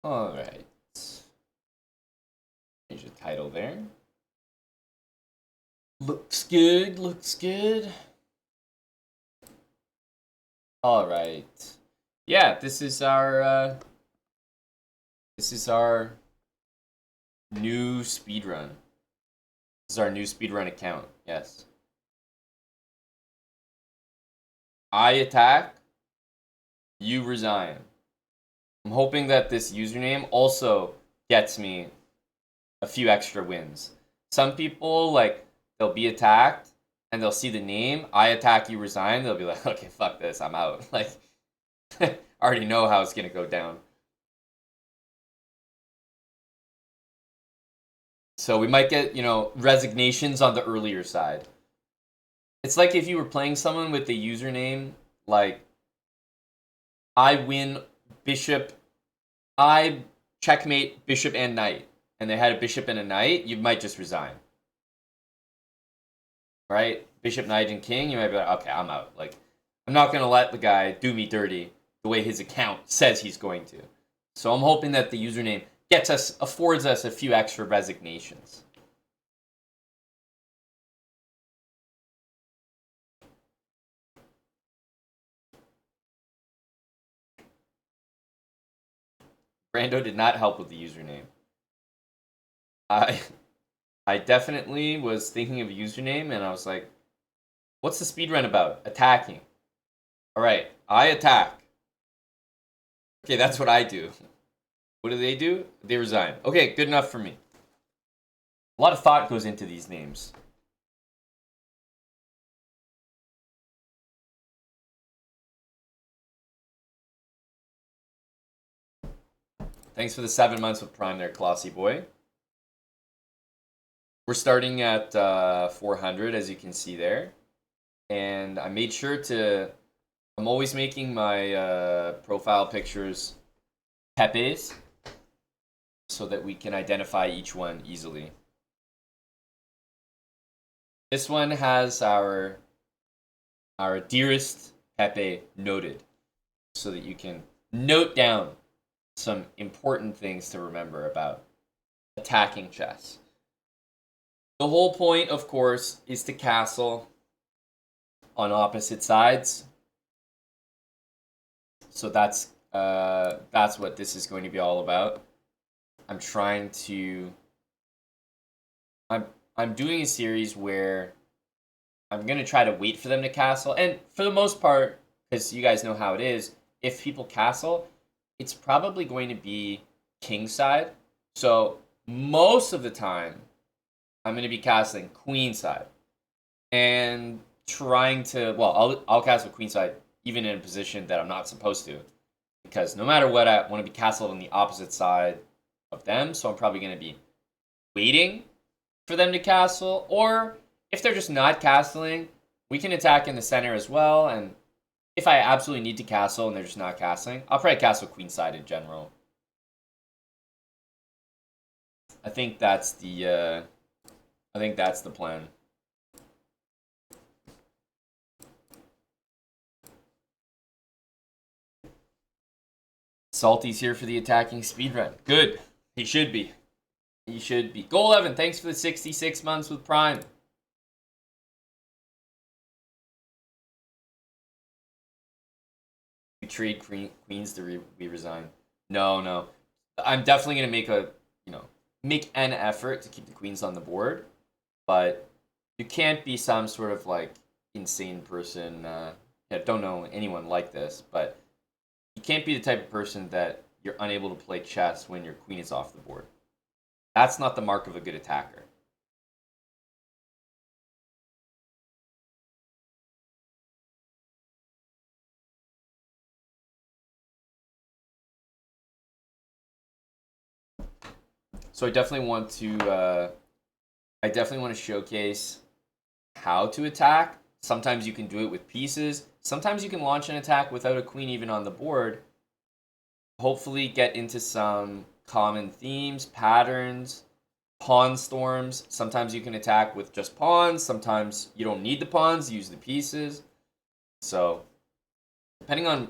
All right. Change the title there. Looks good, looks good. All right. Yeah, this is our new speedrun. This is our new speedrun account. Yes. I attack, you resign. I'm hoping that this username also gets me a few extra wins. Some people, like, they'll be attacked and they'll see the name, I attack, you resign. They'll be like, okay, fuck this, I'm out. Like, I already know how it's gonna go down. So we might get, resignations on the earlier side. It's like if you were playing someone with the username, like, I win bishop, I checkmate bishop and knight, and they had a bishop and a knight, you might just resign. Right? Bishop, knight, and king, you might be like, okay, I'm out. Like, I'm not going to let the guy do me dirty the way his account says he's going to. So I'm hoping that the username affords us a few extra resignations. Brando did not help with the username. I definitely was thinking of a username, and I was like, what's the speedrun about? Attacking. All right, I attack. Okay, that's what I do. What do? They resign. Okay, good enough for me. A lot of thought goes into these names. Thanks for the 7 months of Prime there, Classy Boy. We're starting at 400, as you can see there. And I made sure to... I'm always making my profile pictures Pepe's so that we can identify each one easily. This one has our dearest Pepe noted so that you can note down some important things to remember about attacking chess. The whole point, of course, is to castle on opposite sides. So that's what this is going to be all about. I'm doing a series where I'm going to try to wait for them to castle. And for the most part, because you guys know how it is, if people castle, it's probably going to be king side. So most of the time, I'm going to be castling queen side. And trying to, well, I'll castle queenside even in a position that I'm not supposed to, because no matter what, I want to be castled on the opposite side of them, so I'm probably going to be waiting for them to castle, or if they're just not castling, we can attack in the center as well, and if I absolutely need to castle and they're just not castling, I'll probably castle queenside in general. I think that's the plan. Salty's here for the attacking speedrun. Good. He should be. He should be. Goal 11, thanks for the 66 months with Prime. We trade queens to we resign. No. I'm definitely going to make make an effort to keep the queens on the board, but you can't be some sort of like insane person. I don't know anyone like this, but you can't be the type of person that you're unable to play chess when your queen is off the board. That's not the mark of a good attacker. So I definitely want to showcase how to attack. Sometimes you can do it with pieces. Sometimes you can launch an attack without a queen even on the board. Hopefully get into some common themes, patterns, pawn storms. Sometimes you can attack with just pawns. Sometimes you don't need the pawns, use the pieces. So depending on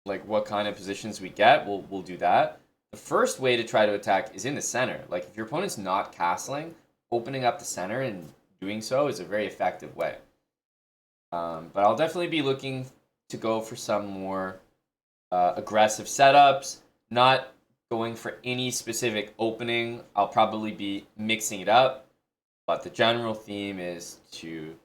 like what kind of positions we get, we'll do that. The first way to try to attack is in the center. Like if your opponent's not castling, opening up the center and doing so is a very effective way. But I'll definitely be looking to go for some more aggressive setups, not going for any specific opening. I'll probably be mixing it up, but the general theme is to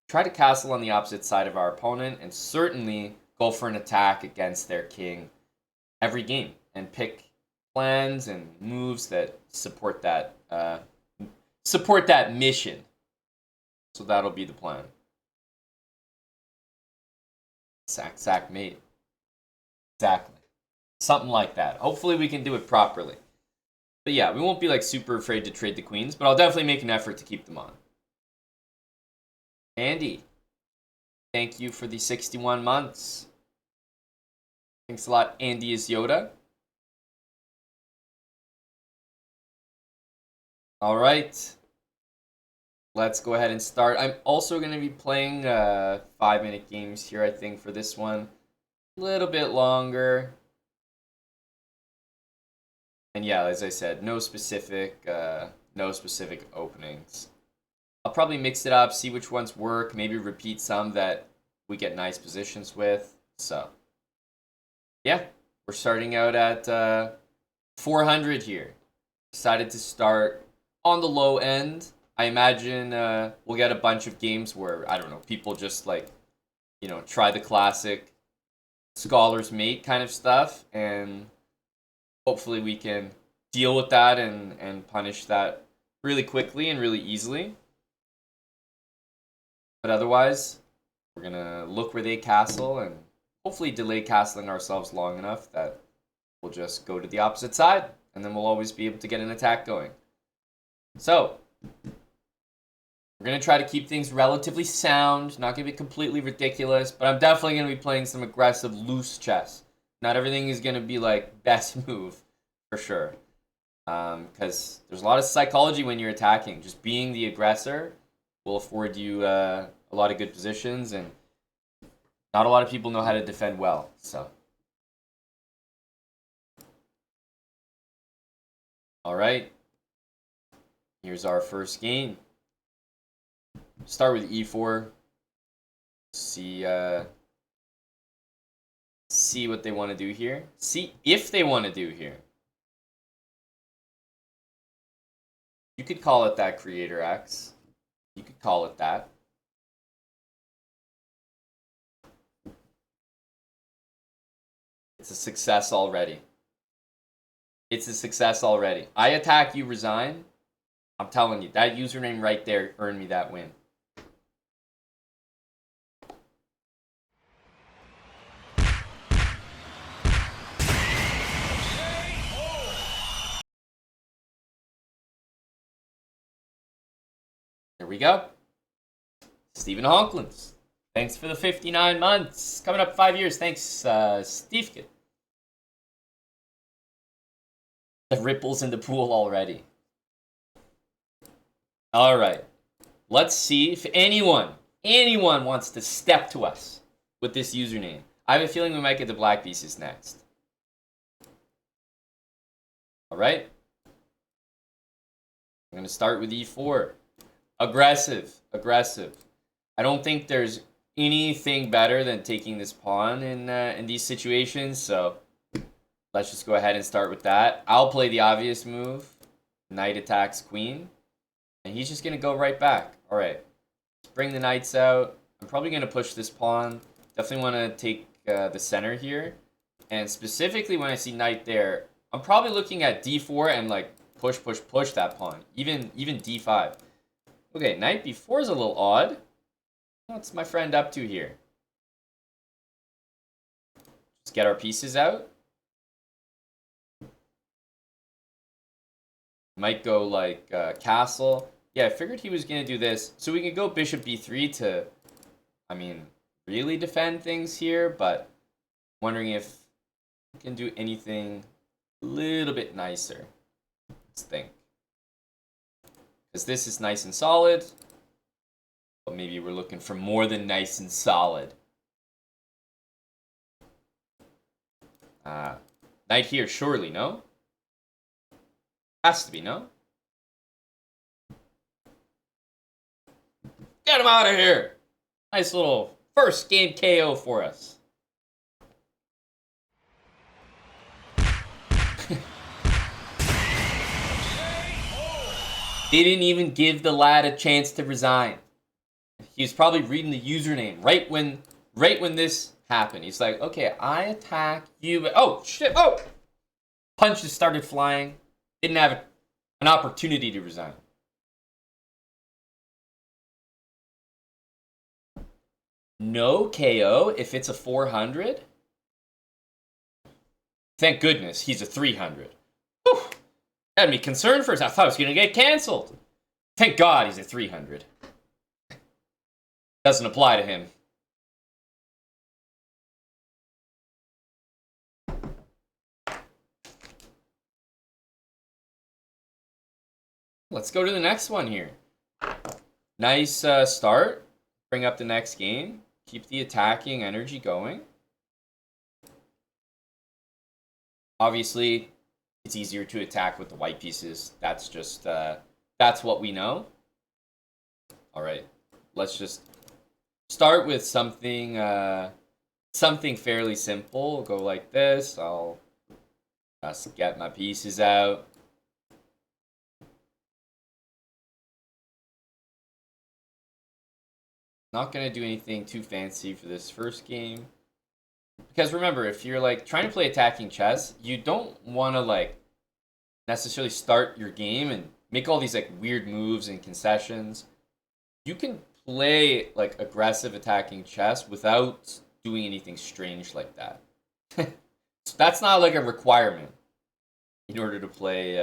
try to castle on the opposite side of our opponent and certainly go for an attack against their king every game and pick plans and moves that support that mission. So that'll be the plan. Sack, mate. Exactly. Something like that. Hopefully we can do it properly. But yeah, we won't be like super afraid to trade the queens, but I'll definitely make an effort to keep them on. Andy, thank you for the 61 months. Thanks a lot, Andy is Yoda. All right. Let's go ahead and start. I'm also going to be playing 5-minute games here, I think, for this one. A little bit longer. And yeah, as I said, no specific openings. I'll probably mix it up, see which ones work, maybe repeat some that we get nice positions with. So, yeah, we're starting out at 400 here. Decided to start on the low end. I imagine we'll get a bunch of games where, I don't know, people just like, try the classic Scholar's Mate kind of stuff, and hopefully we can deal with that and punish that really quickly and really easily. But otherwise, we're going to look where they castle and hopefully delay castling ourselves long enough that we'll just go to the opposite side, and then we'll always be able to get an attack going. So, we're going to try to keep things relatively sound, not going to be completely ridiculous, but I'm definitely going to be playing some aggressive, loose chess. Not everything is going to be like best move, for sure. Because there's a lot of psychology when you're attacking. Just being the aggressor will afford you a lot of good positions, and not a lot of people know how to defend well, so. All right. Here's our first game. Start with e4. See what they want to do here. See if they want to do here. You could call it that, Creator X. You could call it that. It's a success already. It's a success already. I attack, you resign. I'm telling you, that username right there earned me that win. Here we go. Stephen Honklands. Thanks for the 59 months. Coming up 5 years. Thanks, Steve. The ripples in the pool already. All right. Let's see if anyone wants to step to us with this username. I have a feeling we might get the black pieces next. All right. I'm going to start with e4. Aggressive. I don't think there's anything better than taking this pawn in these situations, so let's just go ahead and start with that. I'll play the obvious move. Knight attacks queen, and he's just going to go right back. All right. Let's bring the knights out. I'm probably going to push this pawn. Definitely want to take the center here, and specifically when I see knight there, I'm probably looking at d4 and like push that pawn. Even d5. Okay, knight b4 is a little odd. What's my friend up to here? Just get our pieces out. Might go like castle. Yeah, I figured he was going to do this. So we can go bishop b3 to, I mean, really defend things here, but wondering if we can do anything a little bit nicer. Let's think. Because this is nice and solid. But maybe we're looking for more than nice and solid. Knight here, surely, no? Has to be, no? Get him out of here! Nice little first game KO for us. Didn't even give the lad a chance to resign. He was probably reading the username right when this happened. He's like, okay, I attack you. Oh, shit. Oh! Punches started flying. Didn't have an opportunity to resign. No KO if it's a 400? Thank goodness he's a 300. Whew. Had me concerned first. I thought it was going to get canceled. Thank God he's a 300. Doesn't apply to him. Let's go to the next one here. Nice start. Bring up the next game. Keep the attacking energy going. Obviously, it's easier to attack with the white pieces. That's just, that's what we know. All right, let's just start with something, something fairly simple. We'll go like this. I'll just get my pieces out. Not going to do anything too fancy for this first game. Because remember, if you're like trying to play attacking chess, you don't want to like necessarily start your game and make all these like weird moves and concessions. You can play like aggressive attacking chess without doing anything strange like that. So that's not like a requirement in order to play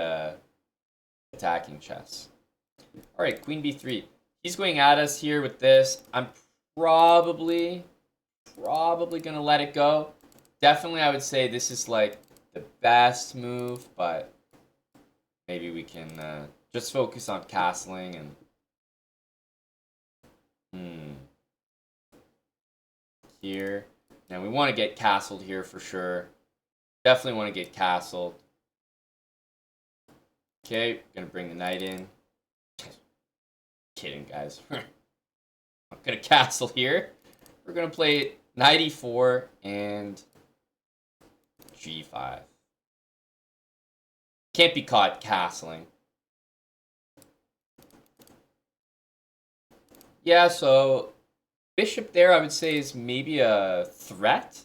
attacking chess. All right, queen b3. He's going at us here with this. I'm probably gonna let it go. Definitely, I would say this is like the best move, but maybe we can just focus on castling and here. Now we want to get castled here for sure. Definitely want to get castled. Okay, gonna bring the knight in. Kidding, guys. I'm gonna castle here. We're gonna play knight e4 and g5. Can't be caught castling. Yeah, so bishop there, I would say, is maybe a threat.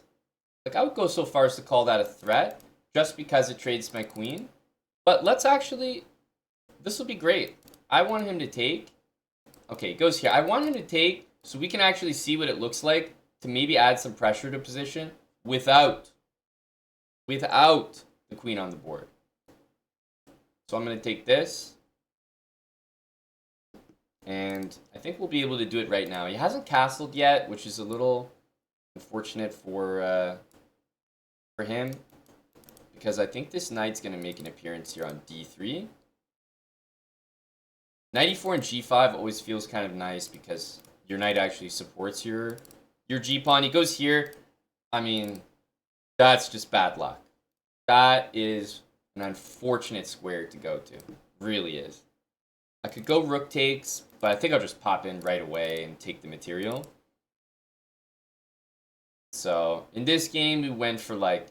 Like, I would go so far as to call that a threat, just because it trades my queen. But let's actually, this will be great. I want him to take. Okay, it goes here. I want him to take so we can actually see what it looks like to maybe add some pressure to position without the queen on the board. So I'm going to take this. And I think we'll be able to do it right now. He hasn't castled yet, which is a little unfortunate for him. Because I think this knight's going to make an appearance here on d3. Knight e4 and g5 always feels kind of nice because your knight actually supports your g-pawn. He goes here. I mean, that's just bad luck. That is an unfortunate square to go to. Really is. I could go rook takes, but I think I'll just pop in right away and take the material. So, in this game, we went for like...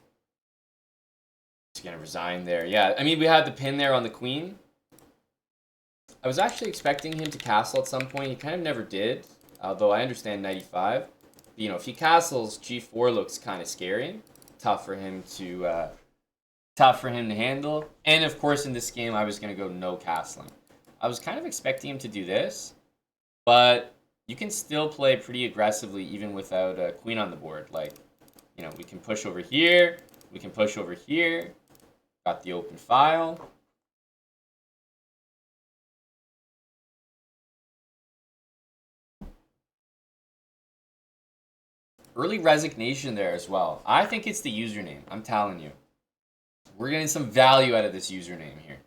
He's going to resign there. Yeah, I mean, we had the pin there on the queen. I was actually expecting him to castle at some point. He kind of never did, although I understand knight e5. But, you know, if he castles, g4 looks kind of scary. Tough for him to handle. And, of course, in this game, I was going to go no castling. I was kind of expecting him to do this, but you can still play pretty aggressively even without a queen on the board. Like, you know, we can push over here. We can push over here. Got the open file. Early resignation there as well. I think it's the username. I'm telling you. We're getting some value out of this username here.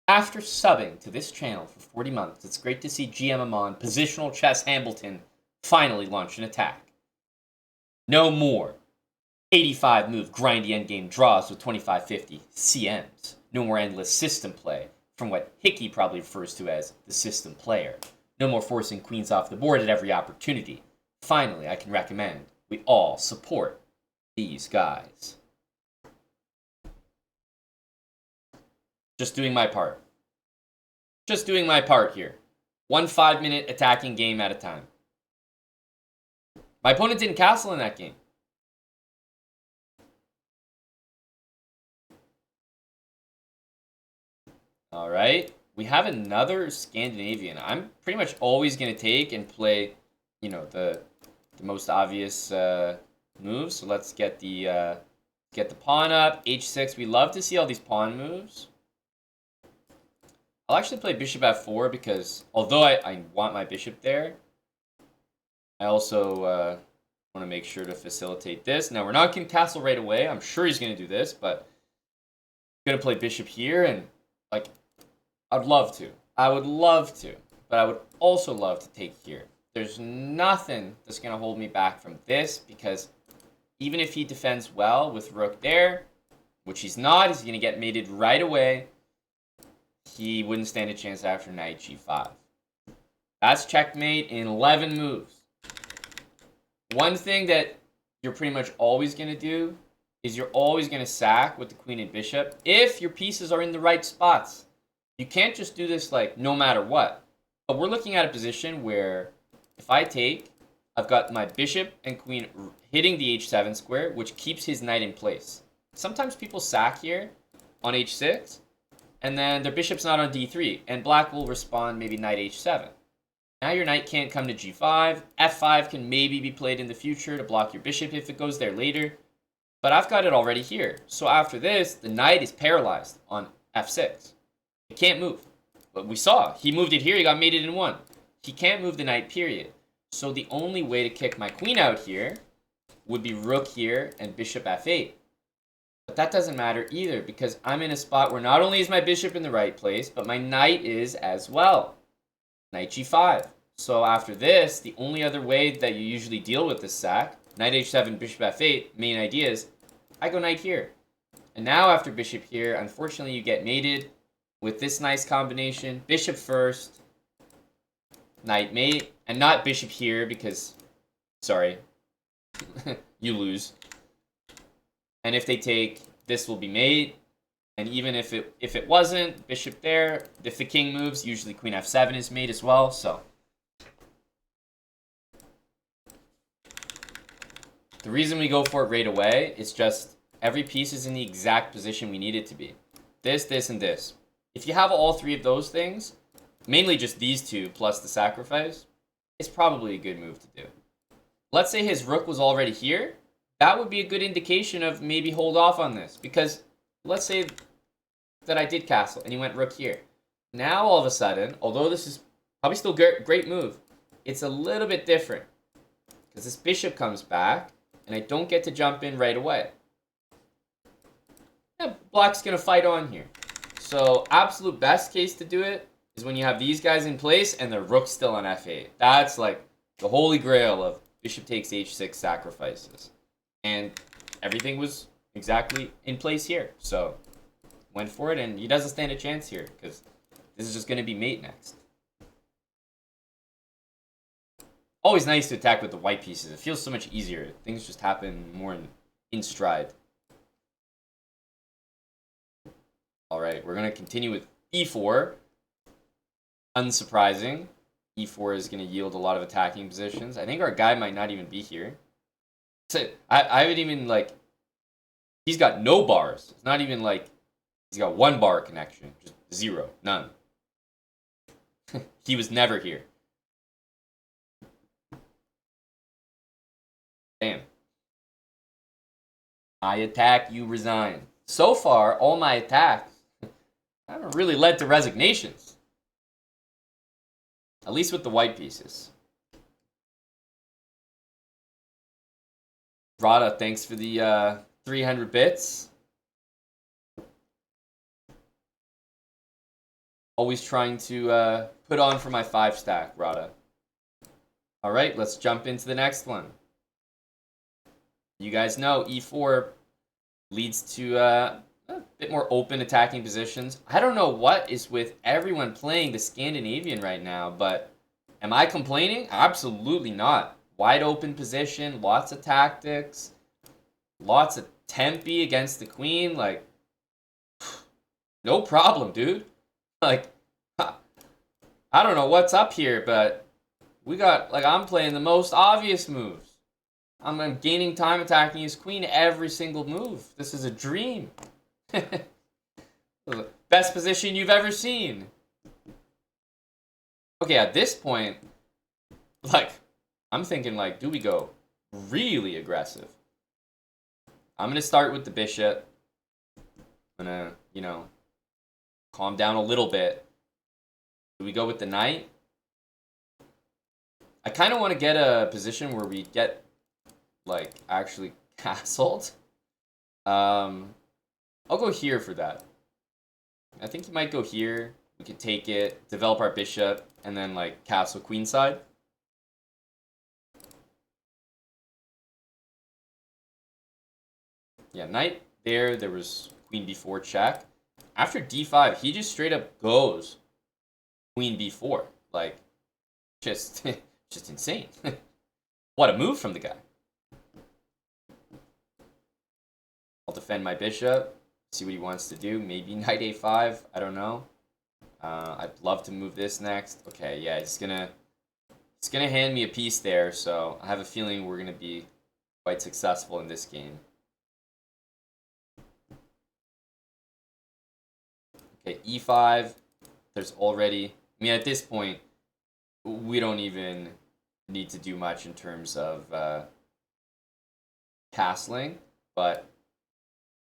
After subbing to this channel for 40 months, it's great to see GM Aman, Positional Chess Hambleton, finally launch an attack. No more 85 move grindy endgame draws with 25-50 CMs. No more endless system play, from what Hickey probably refers to as the system player. No more forcing queens off the board at every opportunity. Finally, I can recommend we all support these guys. Just doing my part. Just doing my part here. 1 5-minute attacking game at a time. My opponent didn't castle in that game. All right. We have another Scandinavian. I'm pretty much always going to take and play, you know, the most obvious moves. So let's get the pawn up. h6. We love to see all these pawn moves. I'll actually play bishop f4 because although I want my bishop there, I also want to make sure to facilitate this. Now, we're not going to castle right away. I'm sure he's going to do this, but I'm going to play bishop here. And, like, I'd love to. I would love to. But I would also love to take here. There's nothing that's going to hold me back from this because even if he defends well with rook there, which he's not, he's going to get mated right away. He wouldn't stand a chance after knight g5. That's checkmate in 11 moves. One thing that you're pretty much always going to do is you're always going to sack with the queen and bishop if your pieces are in the right spots. You can't just do this like no matter what. But we're looking at a position where if I take, I've got my bishop and queen hitting the h7 square, which keeps his knight in place. Sometimes people sack here on h6, and then their bishop's not on d3, and black will respond maybe knight h7. Now your knight can't come to g5. f5 can maybe be played in the future to block your bishop if it goes there later. But I've got it already here. So after this, the knight is paralyzed on f6. It can't move. But we saw, he moved it here, he got mated in 1. He can't move the knight, period. So the only way to kick my queen out here would be rook here and bishop f8. But that doesn't matter either because I'm in a spot where not only is my bishop in the right place, but my knight is as well. Knight g5. So after this, the only other way that you usually deal with this sack, knight h7, bishop f8, main idea is I go knight here. And now after bishop here, unfortunately you get mated with this nice combination. Bishop first, knight mate, and not bishop here because, sorry, you lose. And if they take, this will be mate. And even if it wasn't, bishop there, if the king moves, usually queen f7 is mate as well, so. The reason we go for it right away is just every piece is in the exact position we need it to be. This, this, and this. If you have all three of those things, mainly just these two plus the sacrifice, it's probably a good move to do. Let's say his rook was already here. That would be a good indication of maybe hold off on this. Because let's say that I did castle and he went rook here. Now, all of a sudden, although this is probably still great move, it's a little bit different. Because this bishop comes back, and I don't get to jump in right away. Yeah, black's going to fight on here. So, absolute best case to do it is when you have these guys in place and the rook's still on f8. That's like the holy grail of bishop takes h6 sacrifices. And everything was exactly in place here. So, went for it, and he doesn't stand a chance here, because this is just going to be mate next. Always nice to attack with the white pieces. It feels so much easier. Things just happen more in stride. Alright, we're going to continue with e4. Unsurprising. e4 is going to yield a lot of attacking positions. I think our guy might not even be here. So I would even, like... He's got no bars. It's not even like... He's got 1 bar connection. Just 0. None. He was never here. Damn. I attack, you resign. So far, all my attacks haven't really led to resignations. At least with the white pieces. Rada, thanks for the 300 bits. Always trying to put on for my 5 stack, Rada. Alright, let's jump into the next one. You guys know e4 leads to a bit more open attacking positions. I don't know what is with everyone playing the Scandinavian right now, but am I complaining? Absolutely not. Wide open position, lots of tactics, lots of tempi against the queen. Like, no problem, dude. Like, I don't know what's up here, but we got, like, I'm playing the most obvious moves. I'm gaining time attacking his queen every single move. This is a dream. Best position you've ever seen. Okay, at this point, like, I'm thinking, like, do we go really aggressive? I'm going to start with the bishop. I'm going to, you know, calm down a little bit. Do we go with the knight? I kind of want to get a position where we get, like, actually castled. I'll go here for that. I think he might go here. We could take it, develop our bishop, and then, like, castle queenside. Yeah, knight there. There was queen b4 check. After d5, he just straight up goes queen b4. Like, just insane. What a move from the guy. I'll defend my bishop, see what he wants to do. Maybe knight a5, I don't know. I'd love to move this next. Okay, yeah, he's gonna hand me a piece there, so I have a feeling we're gonna be quite successful in this game. Okay, e5. There's already... I mean, at this point, we don't even need to do much in terms of castling, but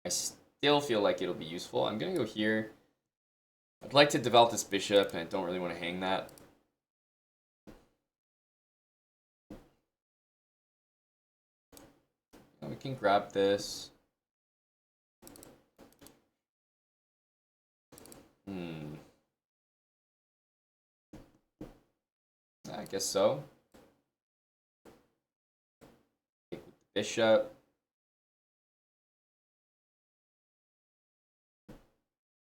I still feel like it'll be useful. I'm going to go here. I'd like to develop this bishop, and I don't really want to hang that. We can grab this. I guess so. Take with the bishop.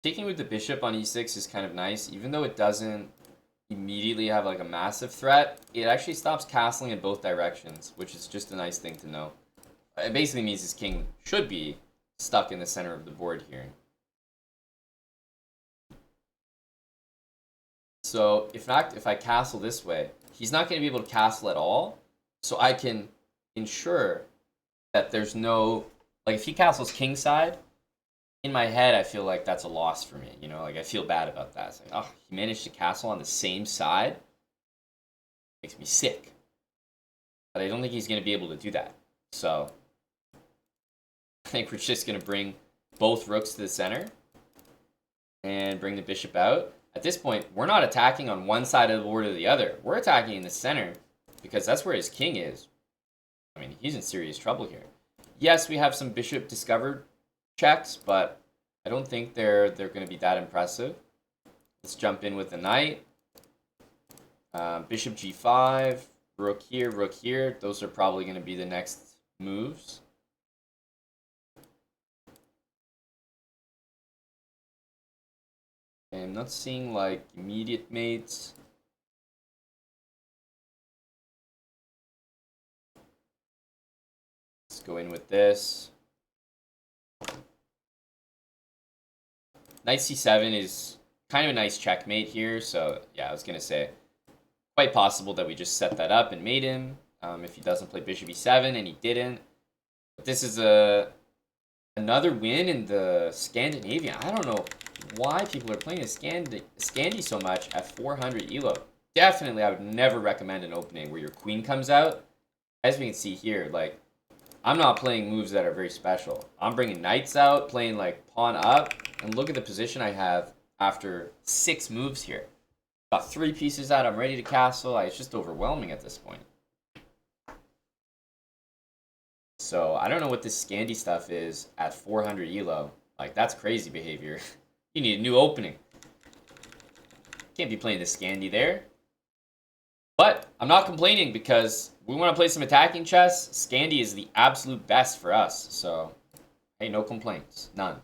Taking with the bishop on e6 is kind of nice, even though it doesn't immediately have like a massive threat. It actually stops castling in both directions, which is just a nice thing to know. It basically means his king should be stuck in the center of the board here. So if I castle this way, he's not going to be able to castle at all. So I can ensure that there's no... Like, if he castles kingside, in my head, I feel like that's a loss for me. You know, like, I feel bad about that. It's like, oh, he managed to castle on the same side? Makes me sick. But I don't think he's going to be able to do that. So I think we're just going to bring both rooks to the center and bring the bishop out. At this point, we're not attacking on one side of the board or the other. We're attacking in the center because that's where his king is. I mean, he's in serious trouble here. Yes, we have some bishop discovered checks, but I don't think they're going to be that impressive. Let's jump in with the knight. Bishop g5, rook here. Those are probably going to be the next moves. Okay, I'm not seeing like immediate mates. Let's go in with this. Knight c7 is kind of a nice checkmate here. So yeah, I was going to say quite possible that we just set that up and mate him if he doesn't play bishop e7, and he didn't. But this is another win in the Scandinavian. I don't know why people are playing a Scandi so much at 400 elo. Definitely, I would never recommend an opening where your queen comes out. As we can see here, like, I'm not playing moves that are very special. I'm bringing knights out, playing like pawn up, and look at the position I have after 6 moves here. Got 3 pieces out, I'm ready to castle. It's just overwhelming at this point. So, I don't know what this Scandi stuff is at 400 elo. Like, that's crazy behavior. You need a new opening. Can't be playing the Scandi there. But I'm not complaining because we want to play some attacking chess. Scandi is the absolute best for us. So, hey, no complaints. None.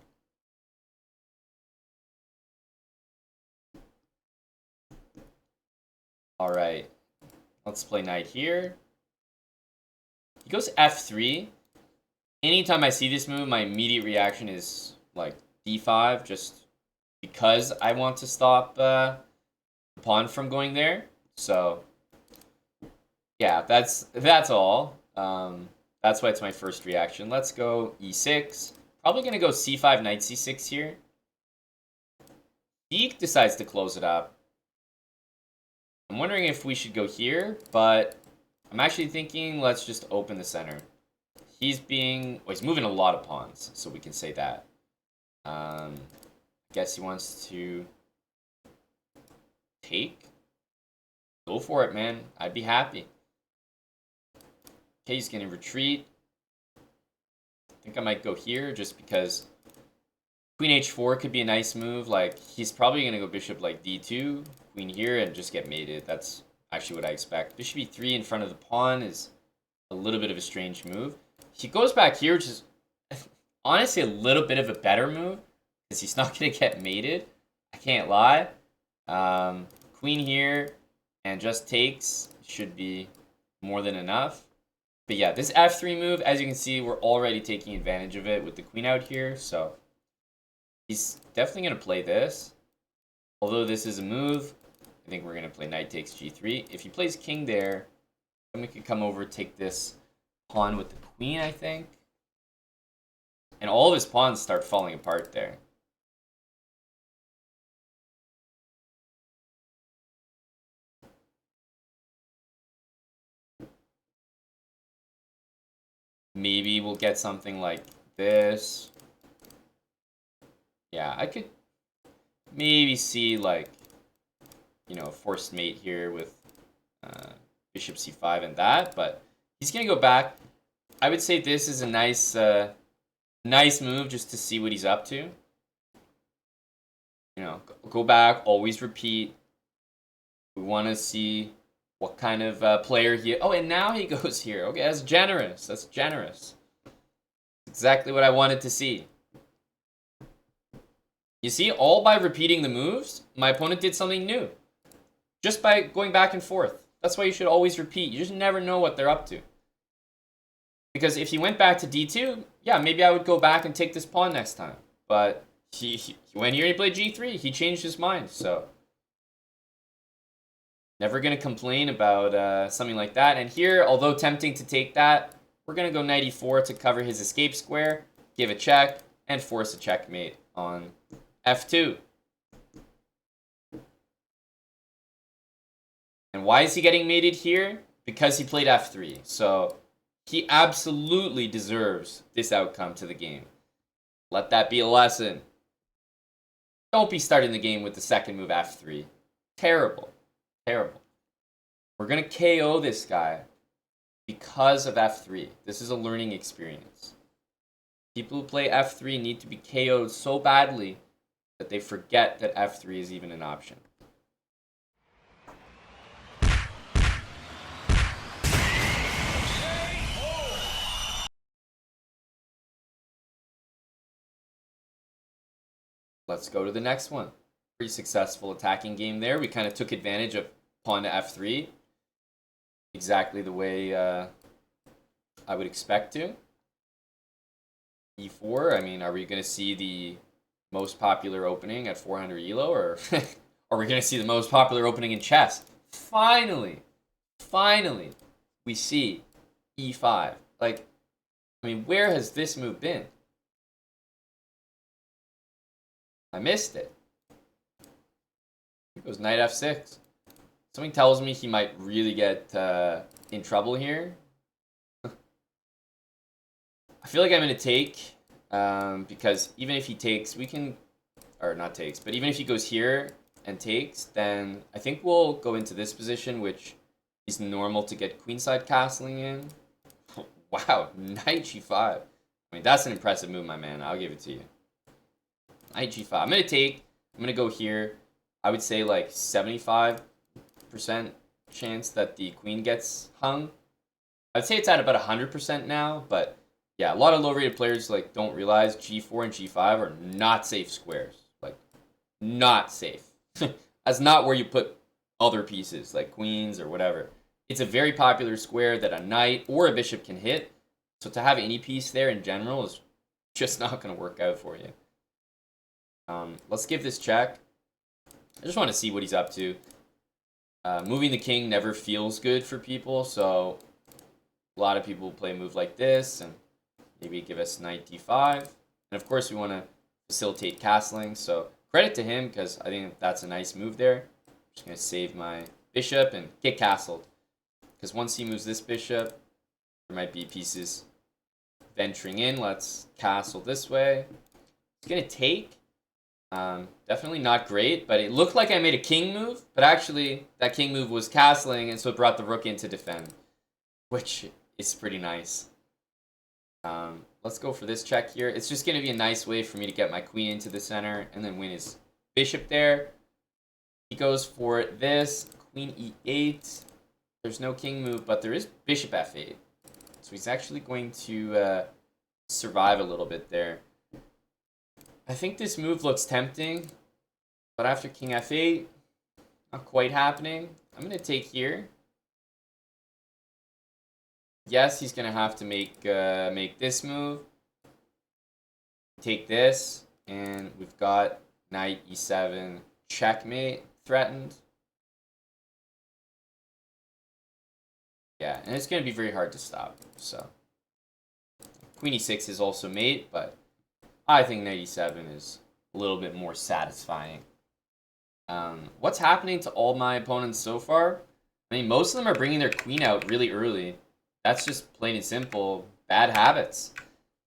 All right. Let's play knight here. He goes f3. Anytime I see this move, my immediate reaction is like d5, just because I want to stop the pawn from going there. So yeah, that's all. That's why it's my first reaction. Let's go e6. Probably gonna go c5, knight c6 here. He decides to close it up. I'm wondering if we should go here, but I'm actually thinking let's just open the center. He's moving a lot of pawns, so we can say that. I guess he wants to take. Go for it, man. I'd be happy. Okay, he's gonna retreat. I think I might go here just because queen h4 could be a nice move. Like, he's probably gonna go bishop like d2, queen here, and just get mated. That's actually what I expect. Bishop e3 in front of the pawn is a little bit of a strange move. He goes back here, which is honestly a little bit of a better move because he's not going to get mated. I can't lie. Queen here and just takes should be more than enough. But yeah, this f3 move, as you can see, we're already taking advantage of it with the queen out here. So he's definitely going to play this. Although this is a move, I think we're going to play knight takes g3. If he plays king there, then we could come over, take this pawn with the queen, I think. And all of his pawns start falling apart there. Maybe we'll get something like this. Yeah, I could maybe see like, you know, forced mate here with bishop c5 and that, but he's gonna go back. I would say this is a nice nice move just to see what he's up to. You know, go back, always repeat. We want to see what kind of player he... Oh, and now he goes here. Okay, that's generous. That's generous. Exactly what I wanted to see. You see, all by repeating the moves, my opponent did something new. Just by going back and forth. That's why you should always repeat. You just never know what they're up to. Because if he went back to d2, yeah, maybe I would go back and take this pawn next time. But he went here and he played g3. He changed his mind, so... Never going to complain about something like that. And here, although tempting to take that, we're going to go knight e4 to cover his escape square, give a check, and force a checkmate on f2. And why is he getting mated here? Because he played f3. So he absolutely deserves this outcome to the game. Let that be a lesson. Don't be starting the game with the second move f3. Terrible. Terrible. We're going to KO this guy because of f3. This is a learning experience. People who play f3 need to be KO'd so badly that they forget that f3 is even an option. Let's go to the next one. Pretty successful attacking game there. We kind of took advantage of pawn to f3. Exactly the way I would expect to. e4, I mean, are we going to see the most popular opening at 400 elo, or are we going to see the most popular opening in chess? Finally, we see e5. Like, I mean, where has this move been? I missed it. It goes knight f6. Something tells me he might really get in trouble here. I feel like I'm going to take, because even if he takes, we can, or not takes, but even if he goes here and takes, then I think we'll go into this position, which is normal to get queenside castling in. Wow, knight g5. I mean, that's an impressive move, my man. I'll give it to you. Knight g5. I'm going to take, I'm going to go here. I would say like 75% chance that the queen gets hung. I'd say it's at about 100% now, but yeah, a lot of low-rated players like don't realize g4 and g5 are not safe squares. Like, not safe. That's not where you put other pieces, like queens or whatever. It's a very popular square that a knight or a bishop can hit, so to have any piece there in general is just not going to work out for you. Let's give this check. I just want to see what he's up to. Moving the king never feels good for people, so a lot of people play a move like this, and maybe give us knight d5. And of course, we want to facilitate castling, so credit to him, because I think that's a nice move there. I'm just going to save my bishop and get castled. Because once he moves this bishop, there might be pieces venturing in. Let's castle this way. He's going to take. Definitely not great, but it looked like I made a king move, but actually that king move was castling, and so it brought the rook in to defend, which is pretty nice. Let's go for this check here. It's just going to be a nice way for me to get my queen into the center and then win his bishop there. He goes for this, queen e8. There's no king move, but there is bishop f8. So he's actually going to survive a little bit there. I think this move looks tempting, but after king f8, not quite happening. I'm going to take here. Yes, he's going to have to make this move. Take this, and we've got knight e7 checkmate threatened. Yeah, and it's going to be very hard to stop. So queen e6 is also mate, but I think knight e7 is a little bit more satisfying. What's happening to all my opponents so far? I mean, most of them are bringing their queen out really early. That's just plain and simple bad habits.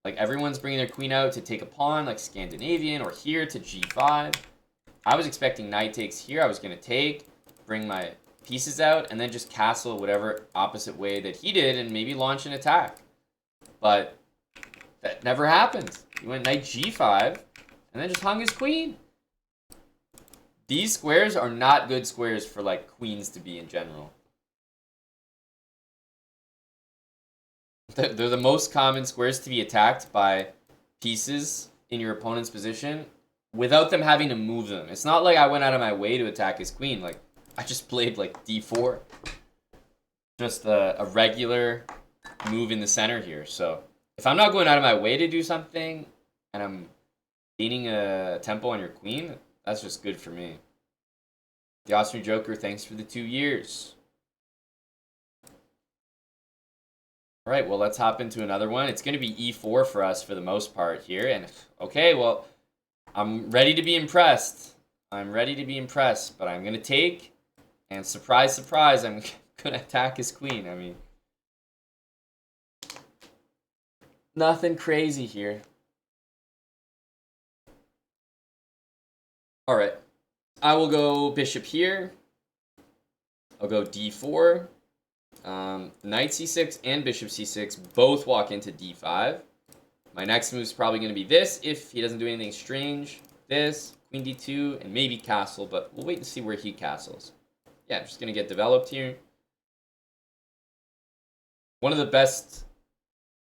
Like, everyone's bringing their queen out to take a pawn, like Scandinavian, or here to g5. I was expecting knight takes here. I was going to take, bring my pieces out, and then just castle whatever opposite way that he did and maybe launch an attack. But that never happened. He went knight g5 and then just hung his queen. These squares are not good squares for, like, queens to be in general. They're the most common squares to be attacked by pieces in your opponent's position without them having to move them. It's not like I went out of my way to attack his queen. Like, I just played like d4. Just a regular move in the center here. So if I'm not going out of my way to do something and I'm gaining a tempo on your queen, that's just good for me. The Austrian Joker, thanks for the 2 years. All right, well, let's hop into another one. It's going to be e4 for us for the most part here. And, okay, well, I'm ready to be impressed. I'm ready to be impressed, but I'm going to take, and surprise, surprise, I'm going to attack his queen. I mean, nothing crazy here. All right. I will go bishop here. I'll go d4. Knight c6 and bishop c6 both walk into d5. My next move is probably going to be this if he doesn't do anything strange. This, queen d2, and maybe castle, but we'll wait and see where he castles. Yeah, I'm just going to get developed here. One of the best,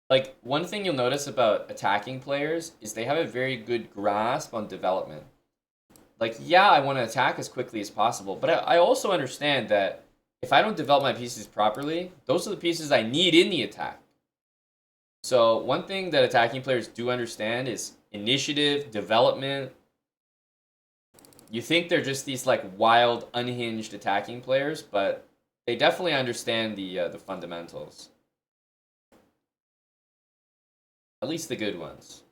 like, one thing you'll notice about attacking players is they have a very good grasp on development. Like, yeah, I want to attack as quickly as possible, but I also understand that if I don't develop my pieces properly, those are the pieces I need in the attack. So one thing that attacking players do understand is initiative, development. You think they're just these like wild, unhinged attacking players, but they definitely understand the fundamentals. At least the good ones.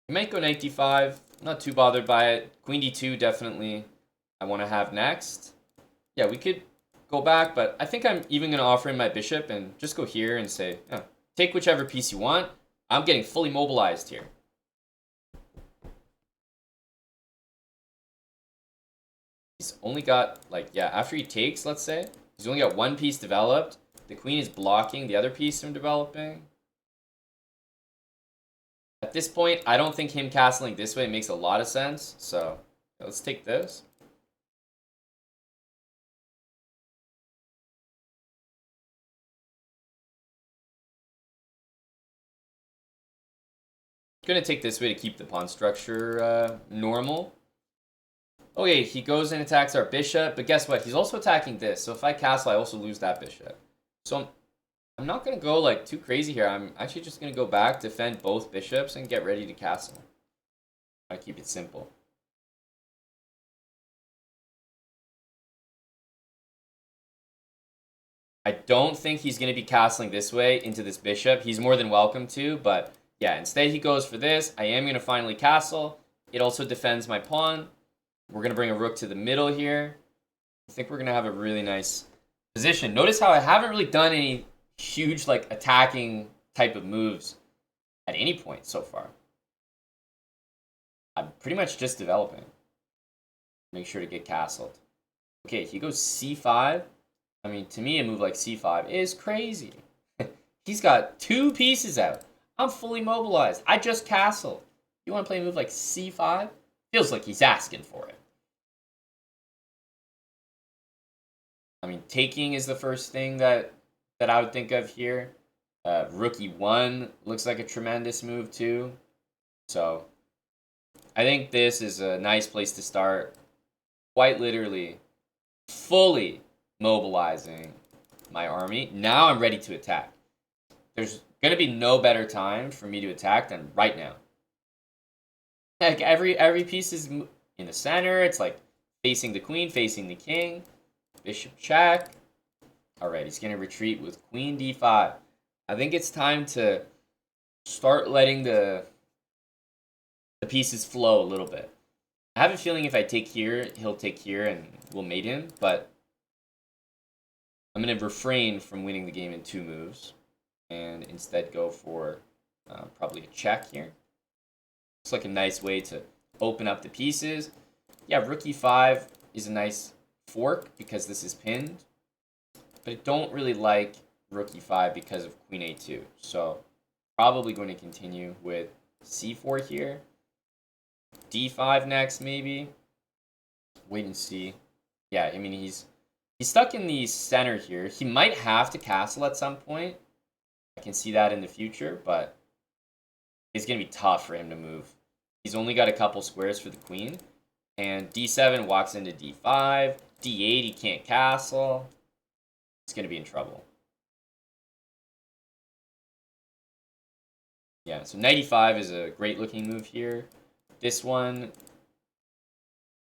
You might go knight d5. I'm not too bothered by it. Queen d2 definitely I want to have next. Yeah, we could go back, but I think I'm even going to offer him my bishop and just go here and say, yeah, take whichever piece you want. I'm getting fully mobilized here. He's only got, like, yeah, after he takes, let's say, he's only got one piece developed. The queen is blocking the other piece from developing. At this point, I don't think him castling this way makes a lot of sense. So let's take this. Gonna take this way to keep the pawn structure normal. Okay, he goes and attacks our bishop, but guess what? He's also attacking this. So if I castle, I also lose that bishop. So I'm not gonna go like too crazy here. I'm actually just gonna go back, defend both bishops, and get ready to castle. I keep it simple. I don't think he's going to be castling this way into this bishop. He's more than welcome to, but yeah, instead he goes for this. I am going to finally castle. It also defends my pawn. We're going to bring a rook to the middle here. I think we're going to have a really nice position. Notice how I haven't really done any huge like attacking type of moves at any point so far. I'm pretty much just developing. Make sure to get castled. Okay, he goes c5. I mean, to me, a move like c5 is crazy. He's got two pieces out. I'm fully mobilized. I just castled. You want to play a move like c5? Feels like he's asking for it. I mean, taking is the first thing that I would think of here. Rook e1 looks like a tremendous move too. So I think this is a nice place to start. Quite literally, fully mobilizing my army. Now I'm ready to attack. There's going to be no better time for me to attack than right now. Like every piece is in the center. It's like facing the queen, facing the king. Bishop check. All right, he's going to retreat with queen d5. I think it's time to start letting the pieces flow a little bit. I have a feeling if I take here, he'll take here and we'll mate him, but I'm going to refrain from winning the game in two moves and instead go for probably a check here. Looks like a nice way to open up the pieces. Yeah, rook e5 is a nice fork because this is pinned, but I don't really like rook e5 because of queen a2. So probably going to continue with c4 here. d5 next, maybe. Wait and see. Yeah, I mean, he's stuck in the center here. He might have to castle at some point. I can see that in the future, but it's going to be tough for him to move. He's only got a couple squares for the queen. And d7 walks into d5. d8, he can't castle. He's going to be in trouble. Yeah, so knight e5 is a great looking move here. This one,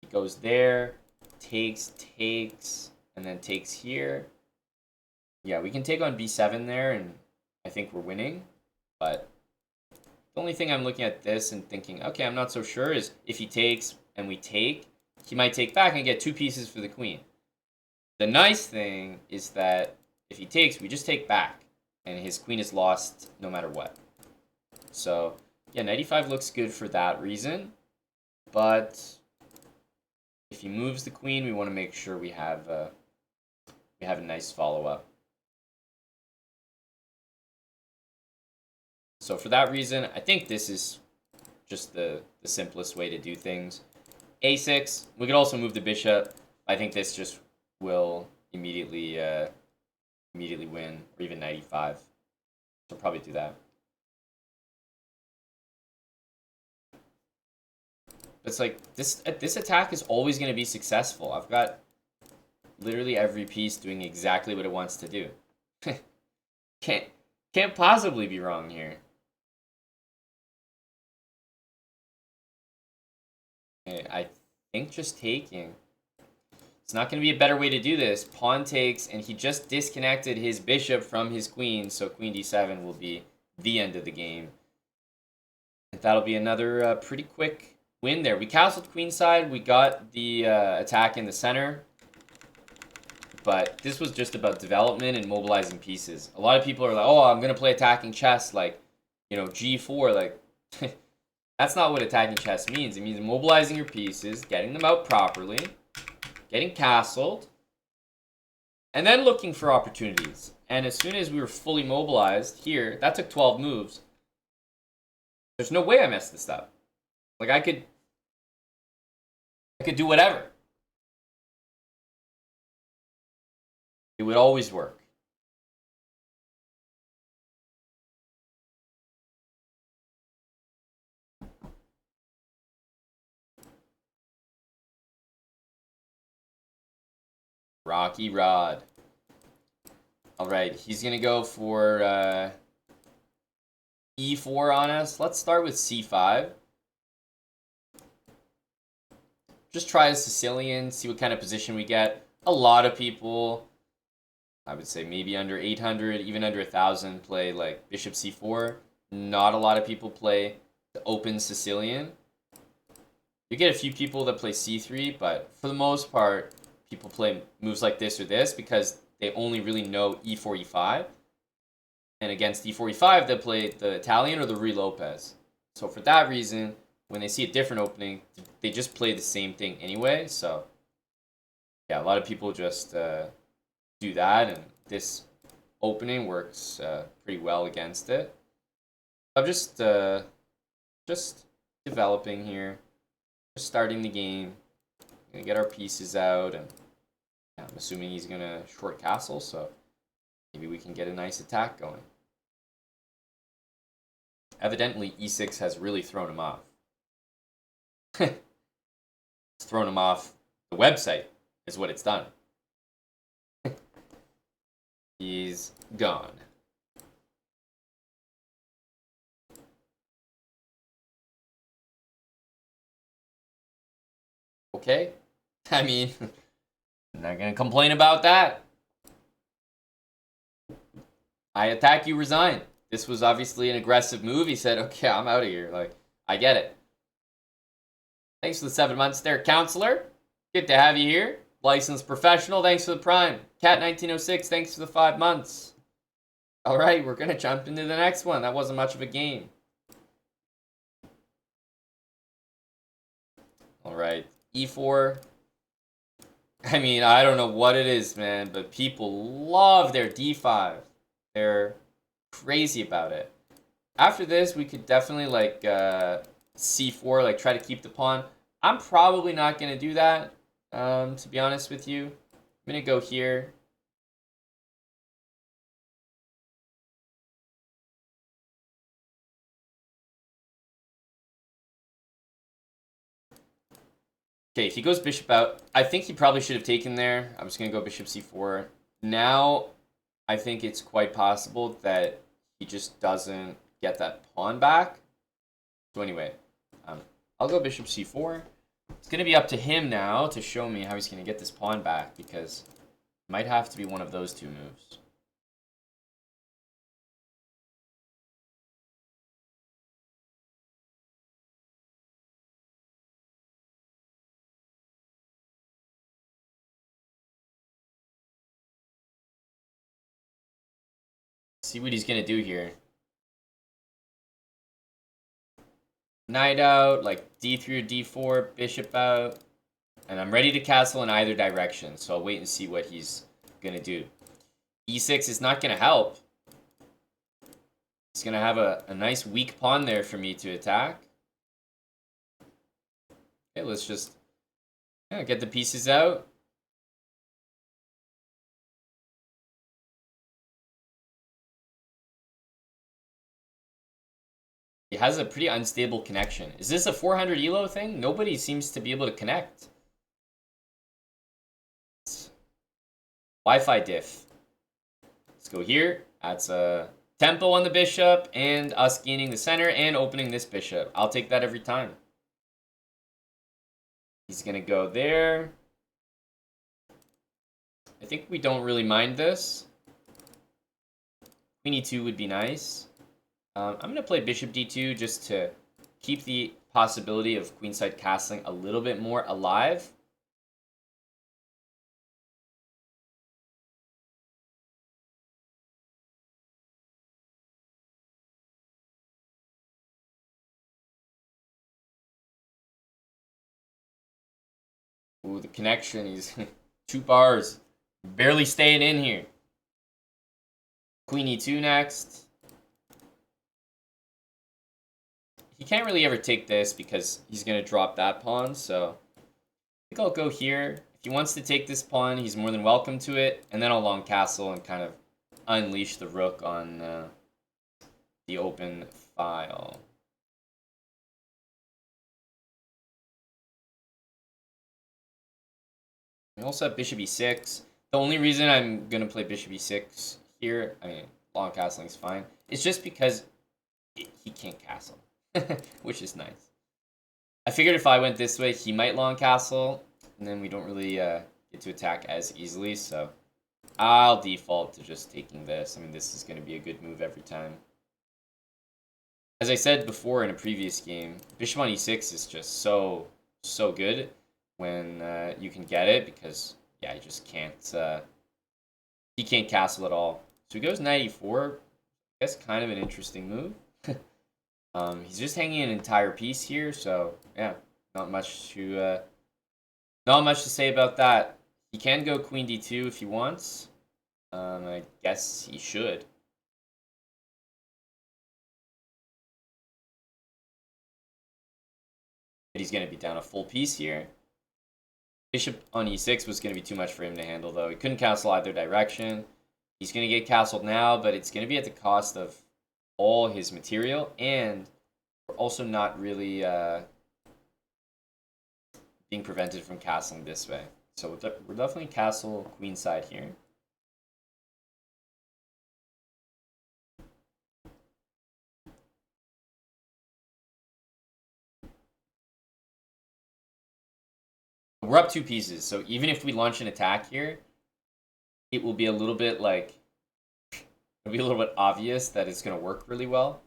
he goes there, takes, and then takes here. Yeah, we can take on b7 there, and I think we're winning. But the only thing I'm looking at this and thinking, okay, I'm not so sure, is if he takes and we take, he might take back and get two pieces for the queen. The nice thing is that if he takes, we just take back, and his queen is lost no matter what. So, yeah, knight e5 looks good for that reason, but if he moves the queen, we want to make sure we have a nice follow-up. So for that reason, I think this is just the simplest way to do things. A6, we could also move the bishop. I think this just will immediately win, or even knight e5. So probably do that. It's like this attack is always going to be successful. I've got literally every piece doing exactly what it wants to do. Can't possibly be wrong here. Okay, I think just taking. It's not going to be a better way to do this. Pawn takes, and he just disconnected his bishop from his queen, so queen d7 will be the end of the game. That'll be another pretty quick win there. We castled queenside. We got the attack in the center. But this was just about development and mobilizing pieces. A lot of people are like, oh, I'm going to play attacking chess, like, you know, g4. Like, that's not what attacking chess means. It means mobilizing your pieces, getting them out properly, getting castled, and then looking for opportunities. And as soon as we were fully mobilized here, that took 12 moves. There's no way I messed this up. Like, I could do whatever. It would always work. Rocky Rod. All right, he's going to go for e4 on us. Let's start with c5. Just try a Sicilian, see what kind of position we get. A lot of people, I would say maybe under 800, even under 1,000, play like bishop c4. Not a lot of people play the open Sicilian. You get a few people that play c3, but for the most part, people play moves like this or this because they only really know e4, e5. And against e4, e5, they play the Italian or the Ruy Lopez. So for that reason, when they see a different opening, they just play the same thing anyway. So yeah, a lot of people just do that, and this opening works pretty well against it. I'm just developing here, just starting the game. Gonna get our pieces out, and yeah, I'm assuming he's gonna short castle, so maybe we can get a nice attack going. Evidently, e6 has really thrown him off. It's thrown him off the website, is what it's done. He's gone. Okay? I mean, I'm not gonna complain about that. I attack, you resign. This was obviously an aggressive move. He said, okay, I'm out of here. Like, I get it. Thanks for the 7 months there, counselor. Good to have you here. Licensed professional, thanks for the prime. Cat1906, thanks for the 5 months. All right, we're going to jump into the next one. That wasn't much of a game. All right, e4. I mean, I don't know what it is, man, but people love their d5. They're crazy about it. After this, we could definitely, like, c4, like, try to keep the pawn. I'm probably not going to do that, to be honest with you. I'm going to go here. Okay, if he goes bishop out, I think he probably should have taken there. I'm just going to go bishop c4. Now, I think it's quite possible that he just doesn't get that pawn back. So anyway, I'll go bishop c4. It's going to be up to him now to show me how he's going to get this pawn back, because it might have to be one of those two moves. See what he's going to do here. Knight out, like d3 or d4, bishop out. And I'm ready to castle in either direction, so I'll wait and see what he's going to do. E6 is not going to help. He's going to have a nice weak pawn there for me to attack. Okay, let's just get the pieces out. He has a pretty unstable connection. Is this a 400 elo thing? Nobody seems to be able to connect. Wi-Fi diff. Let's go here. That's a tempo on the bishop and us gaining the center and opening this bishop. I'll take that every time. He's going to go there. I think we don't really mind this. Queen e2 would be nice. I'm going to play bishop d2 just to keep the possibility of queenside castling a little bit more alive. Ooh, the connection is 2 bars. Barely staying in here. Queen e2 next. He can't really ever take this because he's going to drop that pawn, so I think I'll go here. If he wants to take this pawn, he's more than welcome to it, and then I'll long castle and kind of unleash the rook on the open file. We also have bishop e6. The only reason I'm going to play bishop e6 here, I mean, long castling is fine, it's just because he can't castle, which is nice. I figured if I went this way, he might long castle, and then we don't really get to attack as easily, so I'll default to just taking this. I mean, this is going to be a good move every time. As I said before in a previous game, bishop on e6 is just so good when you can get it, because, yeah, he just can't, he can't castle at all. So he goes knight e4. That's kind of an interesting move. He's just hanging an entire piece here, so yeah, not much to say about that. He can go queen d2 if he wants. I guess he should. But he's going to be down a full piece here. Bishop on e6 was going to be too much for him to handle, though. He couldn't castle either direction. He's going to get castled now, but it's going to be at the cost of all his material, and we're also not really being prevented from castling this way. So we're definitely castle queenside here. We're up 2 pieces, so even if we launch an attack here, it will be a little bit like, it'll be a little bit obvious that it's going to work really well.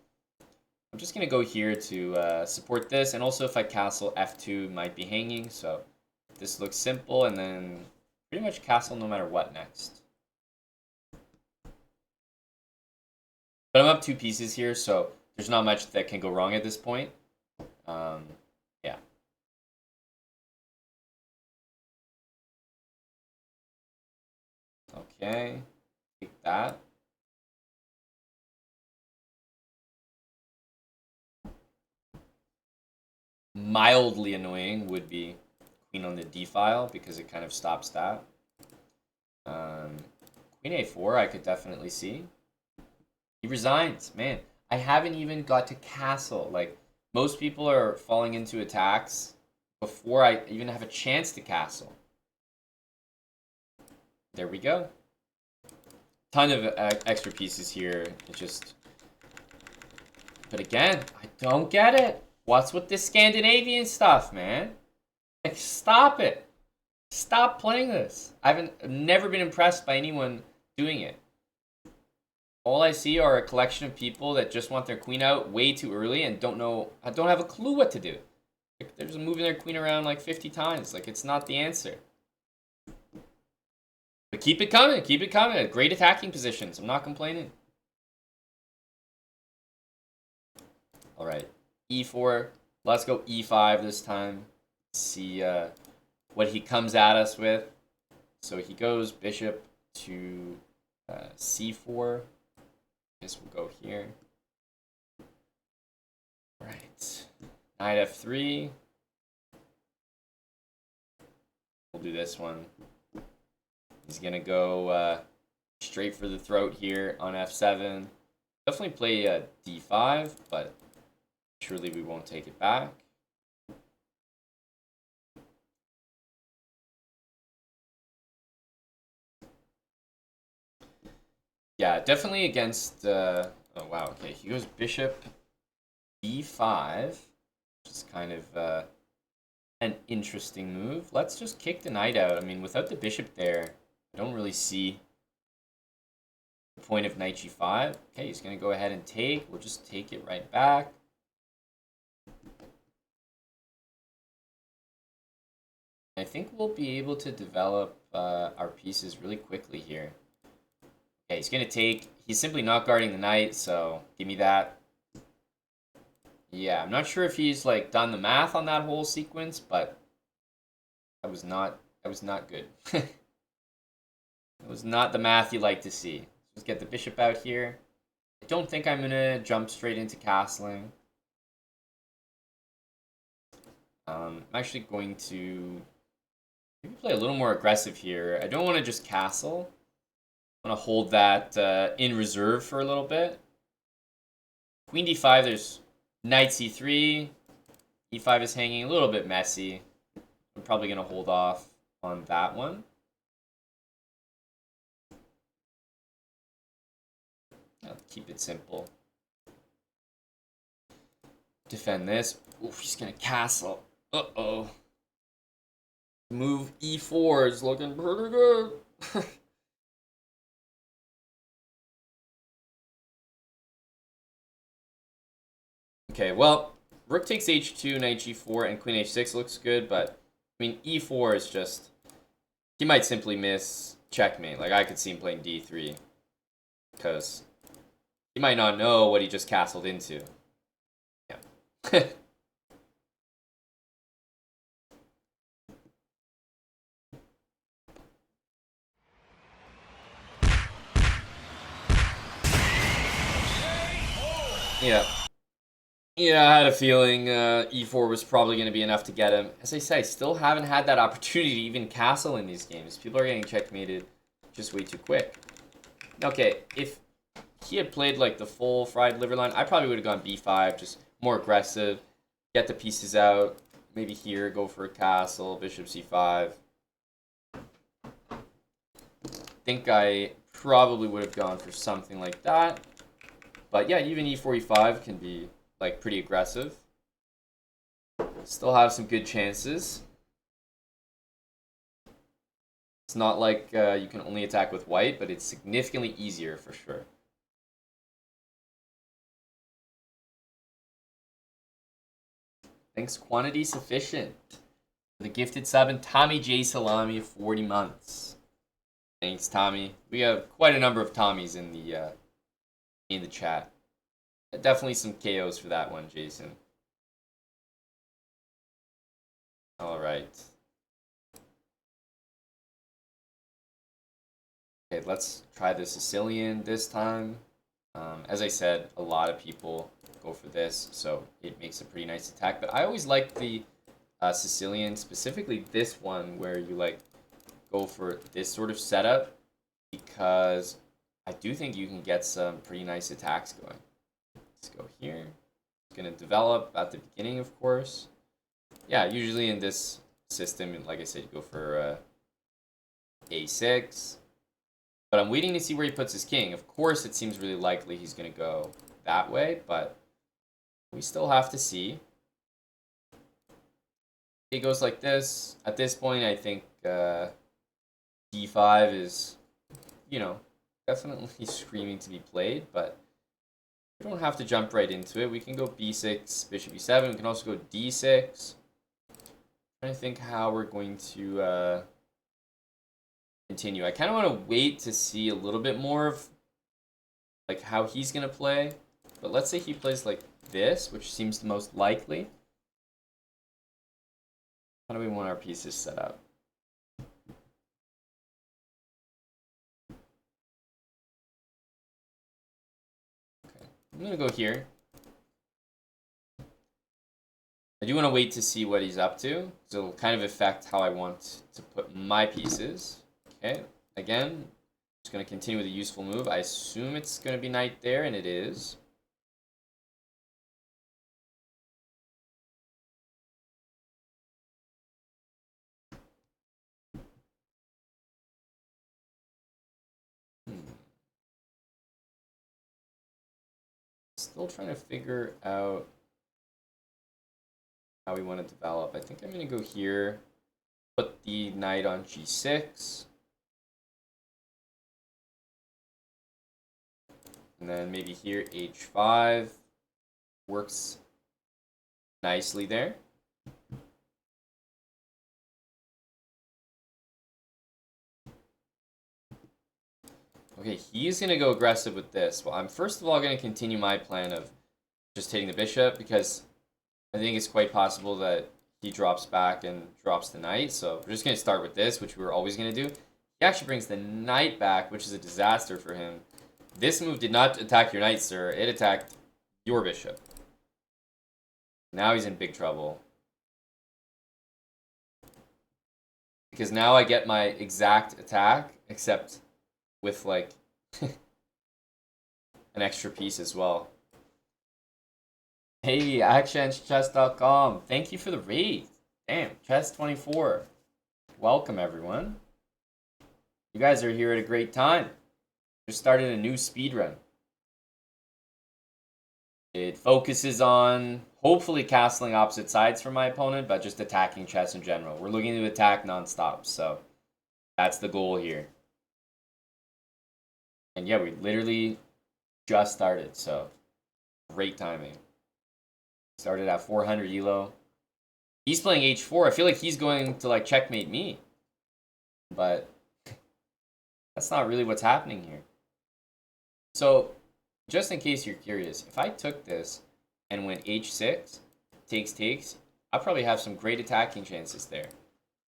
I'm just going to go here to support this, and also if I castle f2 might be hanging, so this looks simple, and then pretty much castle no matter what next. But I'm up 2 pieces here, so there's not much that can go wrong at this point. Yeah. Okay, take that. Mildly annoying would be queen on the d file, because it kind of stops that. Queen a4 I could definitely see. He resigns. Man, I haven't even got to castle. Like, most people are falling into attacks before I even have a chance to castle. There we go. Ton of extra pieces here. It just... But again, I don't get it. What's with this Scandinavian stuff, man? Like, stop it. Stop playing this. I've never been impressed by anyone doing it. All I see are a collection of people that just want their queen out way too early and don't have a clue what to do. Like, they're just moving their queen around like 50 times. Like, it's not the answer. But keep it coming. Keep it coming. Great attacking positions. I'm not complaining. All right. E4. Let's go E5 this time. See what he comes at us with. So he goes bishop to c4. I guess we'll go here. Right. Knight f3. We'll do this one. He's going to go straight for the throat here on f7. Definitely play d5, but surely we won't take it back. Yeah, definitely against... oh, wow, okay. He goes bishop b5, which is kind of an interesting move. Let's just kick the knight out. I mean, without the bishop there, I don't really see the point of knight g5. Okay, he's going to go ahead and take. We'll just take it right back. I think we'll be able to develop our pieces really quickly here. Okay, he's going to take. He's simply not guarding the knight, so give me that. Yeah, I'm not sure if he's like done the math on that whole sequence, but that was not good. It was not the math you like to see. Let's get the bishop out here. I don't think I'm gonna jump straight into castling. I'm actually going to maybe play a little more aggressive here. I don't want to just castle. I want to hold that in reserve for a little bit. Queen d5, there's knight c3. e5 is hanging a little bit messy. I'm probably going to hold off on that one. I'll keep it simple. Defend this. Oof, he's going to castle. Uh-oh. Move e4 is looking pretty good. Okay, well, rook takes h2, knight g4, and queen h6 looks good, but, I mean, e4 is just... He might simply miss checkmate. Like, I could see him playing d3. Because he might not know what he just castled into. Yeah. Yeah. Yeah, I had a feeling e4 was probably going to be enough to get him. As I say, I still haven't had that opportunity to even castle in these games. People are getting checkmated just way too quick. Okay, if he had played like the full fried liver line, I probably would have gone b5, just more aggressive, get the pieces out. Maybe here, go for a castle, bishop c5. I think I probably would have gone for something like that. But yeah, even e4, e5 can be like pretty aggressive. Still have some good chances. It's not like you can only attack with white, but it's significantly easier for sure. Thanks, Quantity Sufficient. The gifted sub and Tommy J Salami of 40 months. Thanks, Tommy. We have quite a number of Tommies in the chat. Definitely some KOs for that one, Jason. All right. Okay, let's try the Sicilian this time. As I said, a lot of people go for this, so it makes a pretty nice attack. But I always like the Sicilian, specifically this one, where you like go for this sort of setup, because I do think you can get some pretty nice attacks going. Let's go here. It's going to develop at the beginning, of course. Yeah, usually in this system, like I said, you go for a6. But I'm waiting to see where he puts his king. Of course, it seems really likely he's going to go that way, but we still have to see. He goes like this. At this point, I think d5 is, you know, definitely screaming to be played, but we don't have to jump right into it. We can go b6, bishop e7. We can also go d6. I'm trying to think how we're going to continue. I kind of want to wait to see a little bit more of like how he's going to play. But let's say he plays like this, which seems the most likely. How do we want our pieces set up? I'm gonna go here. I do want to wait to see what he's up to, so it'll kind of affect how I want to put my pieces. Okay, again, just gonna continue with a useful move. I assume it's gonna be knight there, and it is. Still trying to figure out how we want to develop. I think I'm going to go here, put the knight on g6. And then maybe here h5 works nicely there. Okay, he's going to go aggressive with this. Well, I'm first of all going to continue my plan of just hitting the bishop, because I think it's quite possible that he drops back and drops the knight. So we're just going to start with this, which we were always going to do. He actually brings the knight back, which is a disaster for him. This move did not attack your knight, sir. It attacked your bishop. Now he's in big trouble. Because now I get my exact attack, except with, like, an extra piece as well. Hey, actionchess.com. Thank you for the raid. Damn, chess24. Welcome, everyone. You guys are here at a great time. Just started a new speedrun. It focuses on hopefully castling opposite sides from my opponent, but just attacking chess in general. We're looking to attack nonstop, so that's the goal here. And yeah, we literally just started, so great timing. Started at 400 elo. He's playing h4. I feel like he's going to, like, checkmate me. But that's not really what's happening here. So, just in case you're curious, if I took this and went h6, takes, I'll probably have some great attacking chances there.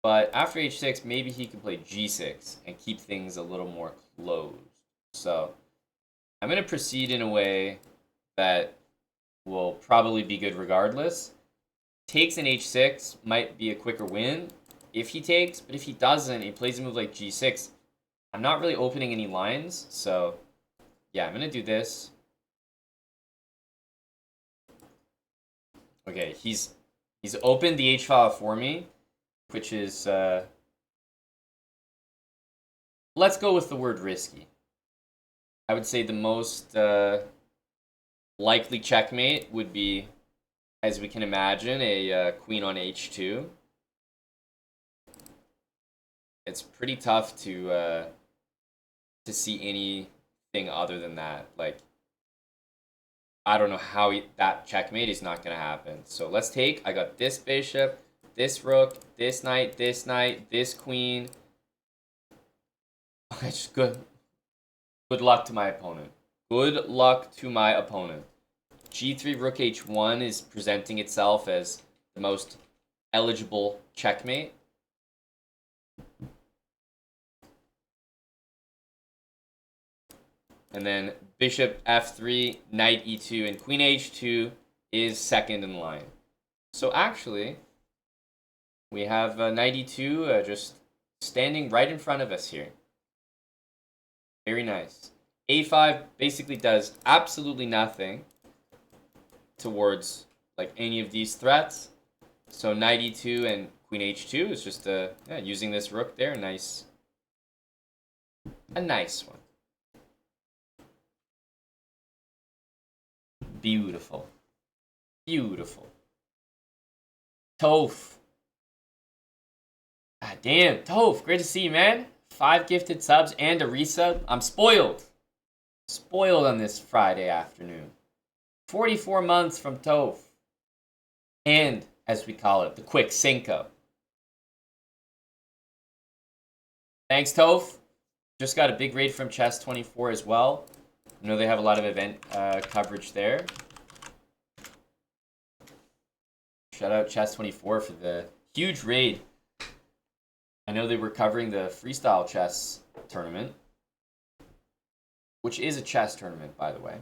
But after h6, maybe he can play g6 and keep things a little more closed. So, I'm going to proceed in a way that will probably be good regardless. Takes an h6 might be a quicker win if he takes, but if he doesn't, he plays a move like g6. I'm not really opening any lines, so yeah, I'm gonna do this. Okay, he's opened the h file for me, which is let's go with the word risky. I would say the most likely checkmate would be, as we can imagine, a queen on h2. It's pretty tough to see anything other than that. Like, I don't know how that checkmate is not going to happen. So let's take, I got this bishop, this rook, this knight, this queen. Okay, just good. Good luck to my opponent. Good luck to my opponent. G3 rook h1 is presenting itself as the most eligible checkmate. And then bishop f3, knight e2, and queen h2 is second in line. So actually, we have knight e2 just standing right in front of us here. Very nice. a5 basically does absolutely nothing towards, like, any of these threats. So knight e2 and queen h2 is just using this rook there. A nice one. Beautiful. Beautiful. Toph. God damn, Toph, great to see you, man. 5 gifted subs and a resub. I'm spoiled. Spoiled on this Friday afternoon. 44 months from Toph. And, as we call it, the quick Cinco. Thanks, Toph. Just got a big raid from Chess24 as well. I know they have a lot of event coverage there. Shout out Chess24 for the huge raid. I know they were covering the freestyle chess tournament, which is a chess tournament, by the way.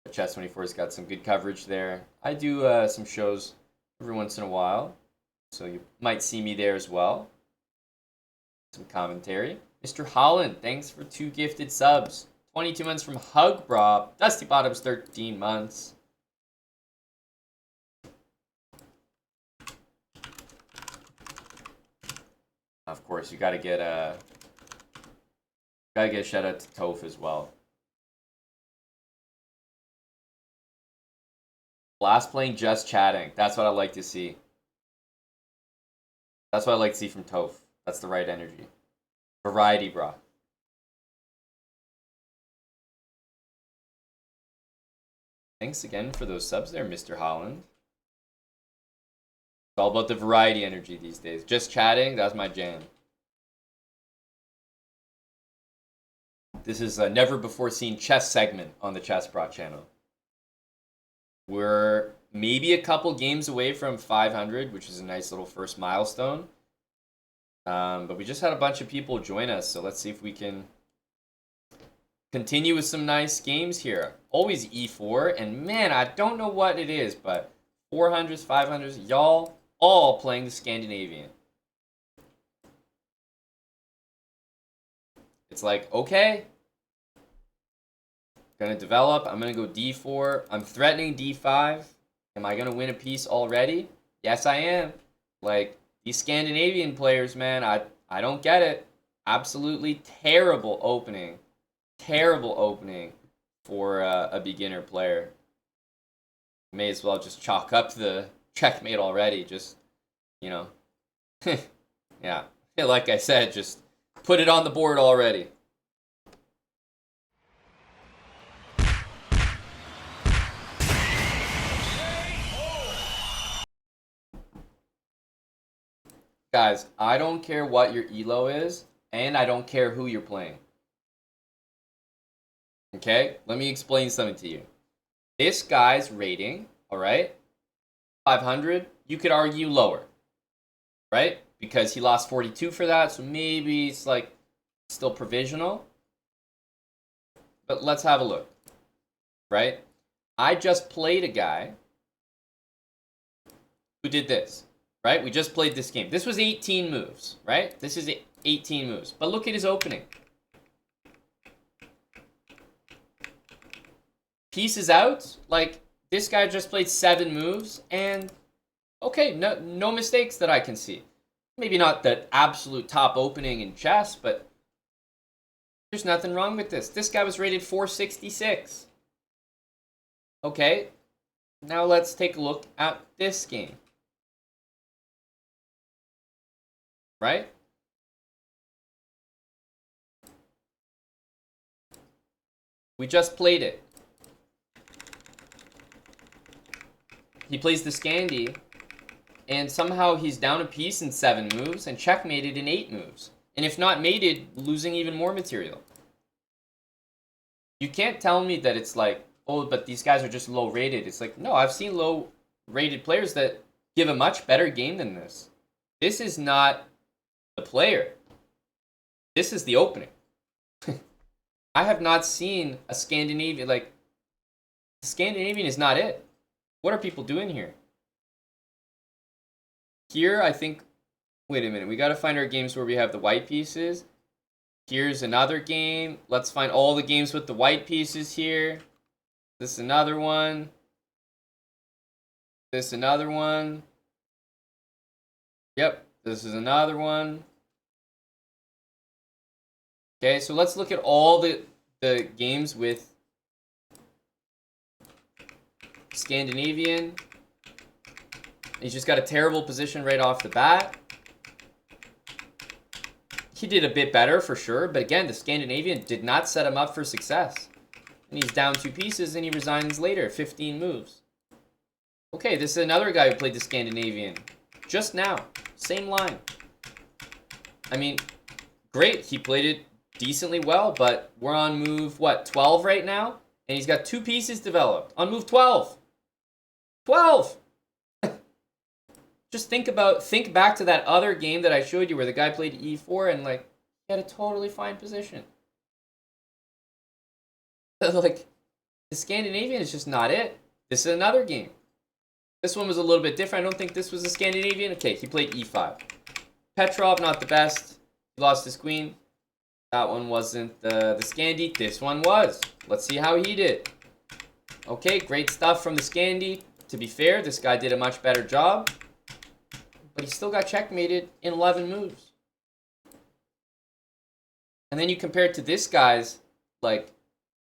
Chess24's got some good coverage there. I do some shows every once in a while, so you might see me there as well. Some commentary. Mr. Holland, thanks for 2 gifted subs. 22 months from Hug Rob. Dusty Bottoms, 13 months. Of course, you gotta get a shout out to Toph as well. Last playing, just chatting. That's what I like to see. That's what I like to see from Toph. That's the right energy. Variety, bro. Thanks again for those subs there, Mr. Holland. It's all about the variety energy these days. Just chatting, that's my jam. This is a never-before-seen chess segment on the Chess Bot channel. We're maybe a couple games away from 500, which is a nice little first milestone. But we just had a bunch of people join us, so let's see if we can continue with some nice games here. Always E4, and man, I don't know what it is, but 400s, 500s, y'all all playing the Scandinavian. It's like, okay, gonna develop. I'm gonna go D4. I'm threatening D5. Am I gonna win a piece already? Yes, I am. Like, these Scandinavian players, man, I don't get it. Absolutely terrible opening. Terrible opening for a beginner player. May as well just chalk up the checkmate already. Just, you know. Yeah. Like I said, just put it on the board already. Guys, I don't care what your elo is, and I don't care who you're playing. Okay? Let me explain something to you. This guy's rating, alright? 500, you could argue lower. Right? Because he lost 42 for that, so maybe it's like still provisional. But let's have a look. Right? I just played a guy who did this. Right? We just played this game. This was 18 moves, right? This is 18 moves. But look at his opening. Pieces out. Like, this guy just played 7 moves, and okay, no mistakes that I can see. Maybe not the absolute top opening in chess, but there's nothing wrong with this. This guy was rated 466. Okay, now let's take a look at this game. Right? We just played it. He plays the Scandi, and somehow he's down a piece in 7 moves and checkmated in 8 moves. And if not mated, losing even more material. You can't tell me that it's like, oh, but these guys are just low rated. It's like, no, I've seen low rated players that give a much better game than this. This is not the player. This is the opening. I have not seen a Scandinavian, like, the Scandinavian is not it. What are people doing here? Here, I think, wait a minute, we gotta find our games where we have the white pieces. Here's another game. Let's find all the games with the white pieces here. This is another one. This is another one. Yep, this is another one. Okay, so let's look at all the games with Scandinavian. He's just got a terrible position right off the bat. He did a bit better for sure, but again, the Scandinavian did not set him up for success. And he's down 2 pieces and he resigns later, 15 moves. Okay, this is another guy who played the Scandinavian. Just now, same line. I mean, great, he played it decently well, but we're on move, what, 12 right now? And he's got 2 pieces developed on move 12. 12! Just think back to that other game that I showed you where the guy played e4 and, like, he had a totally fine position. Like, The Scandinavian is just not it. This is another game. This one was a little bit different. I don't think this was a Scandinavian. Okay, he played e5. Petrov, not the best. He lost his queen. That one wasn't the Scandi. This one was. Let's see how he did. Okay, great stuff from the Scandi. To be fair, this guy did a much better job. But he still got checkmated in 11 moves. And then you compare it to this guy's, like,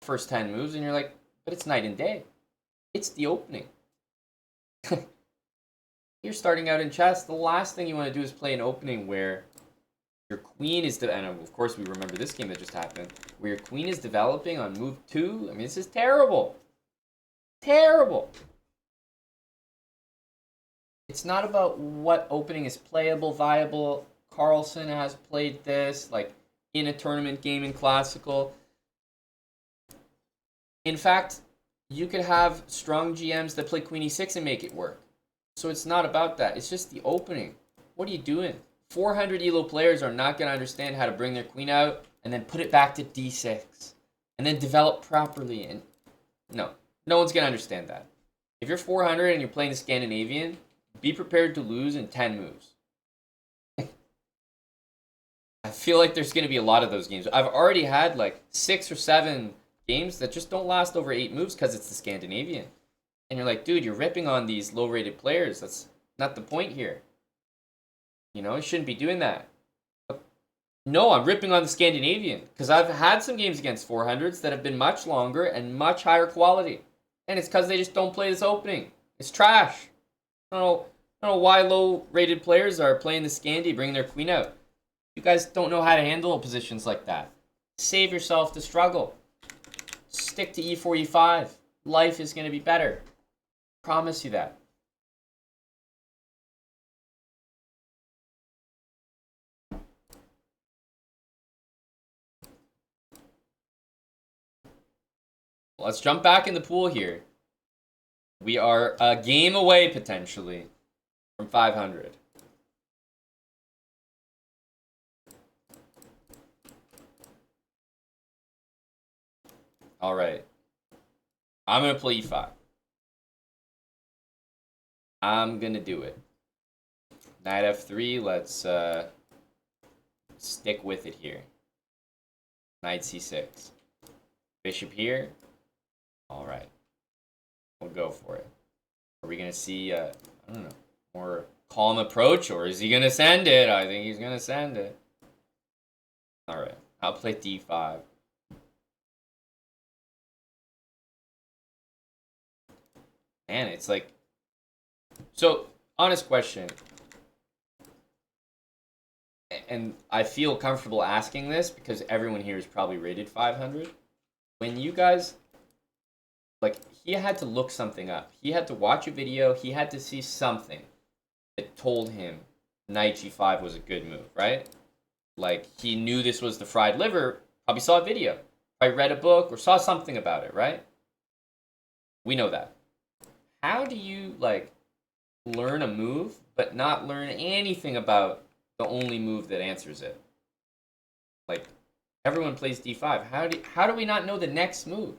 first 10 moves, and you're like, but it's night and day. It's the opening. You're starting out in chess. The last thing you want to do is play an opening where your queen is, and of course we remember this game that just happened, where your queen is developing on move 2. I mean, this is terrible. Terrible. It's not about what opening is playable, viable. Carlsen has played this, like, in a tournament game in Classical. In fact, you could have strong GMs that play queen e6 and make it work. So it's not about that. It's just the opening. What are you doing? 400 ELO players are not going to understand how to bring their queen out and then put it back to d6 and then develop properly. And no one's going to understand that. If you're 400 and you're playing the Scandinavian, be prepared to lose in 10 moves. I feel like there's going to be a lot of those games. I've already had like 6 or 7 games that just don't last over 8 moves because it's the Scandinavian. And you're like, dude, you're ripping on these low-rated players. That's not the point here. You know, you shouldn't be doing that. But no, I'm ripping on the Scandinavian because I've had some games against 400s that have been much longer and much higher quality. And it's because they just don't play this opening. It's trash. I don't know why low-rated players are playing the Scandi, bringing their queen out. You guys don't know how to handle positions like that. Save yourself the struggle. Stick to e4, e5. Life is going to be better. Promise you that. Let's jump back in the pool here. We are a game away, potentially, from 500. All right. I'm going to play e5. I'm going to do it. Knight f3, let's stick with it here. Knight c6. Bishop here. All right. We'll go for it. Are we going to see, I don't know, more calm approach, or is he going to send it? I think he's going to send it. All right. I'll play d5. Man, it's like... So, honest question. And I feel comfortable asking this because everyone here is probably rated 500. When you guys... Like, he had to look something up. He had to watch a video. He had to see something that told him knight g5 was a good move, right? Like, he knew this was the fried liver. Probably saw a video. Probably read a book or saw something about it, right? We know that. How do you, like, learn a move, but not learn anything about the only move that answers it? Like, everyone plays d5. How do we not know the next move?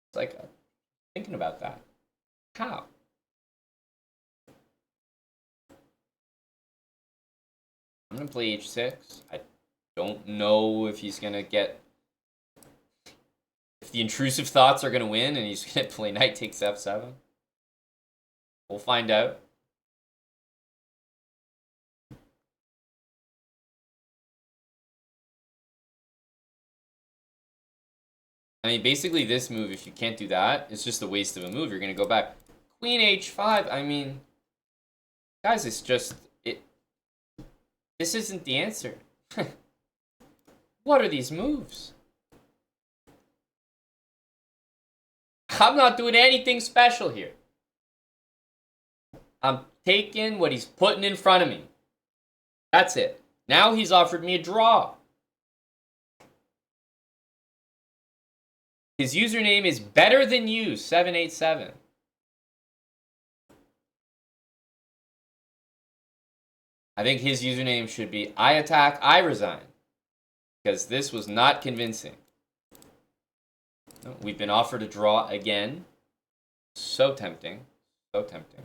It's like, thinking about that. How? I'm going to play h6. I don't know if he's going to get... If the intrusive thoughts are going to win and he's going to play knight takes f7. We'll find out. I mean, basically this move, if you can't do that, it's just a waste of a move. You're going to go back. Queen h5, I mean... Guys, it's just... This isn't the answer. What are these moves? I'm not doing anything special here. I'm taking what he's putting in front of me. That's it. Now he's offered me a draw. His username is better than you, 787. I think his username should be I attack, I resign. Because this was not convincing. We've been offered a draw again. So tempting. So tempting.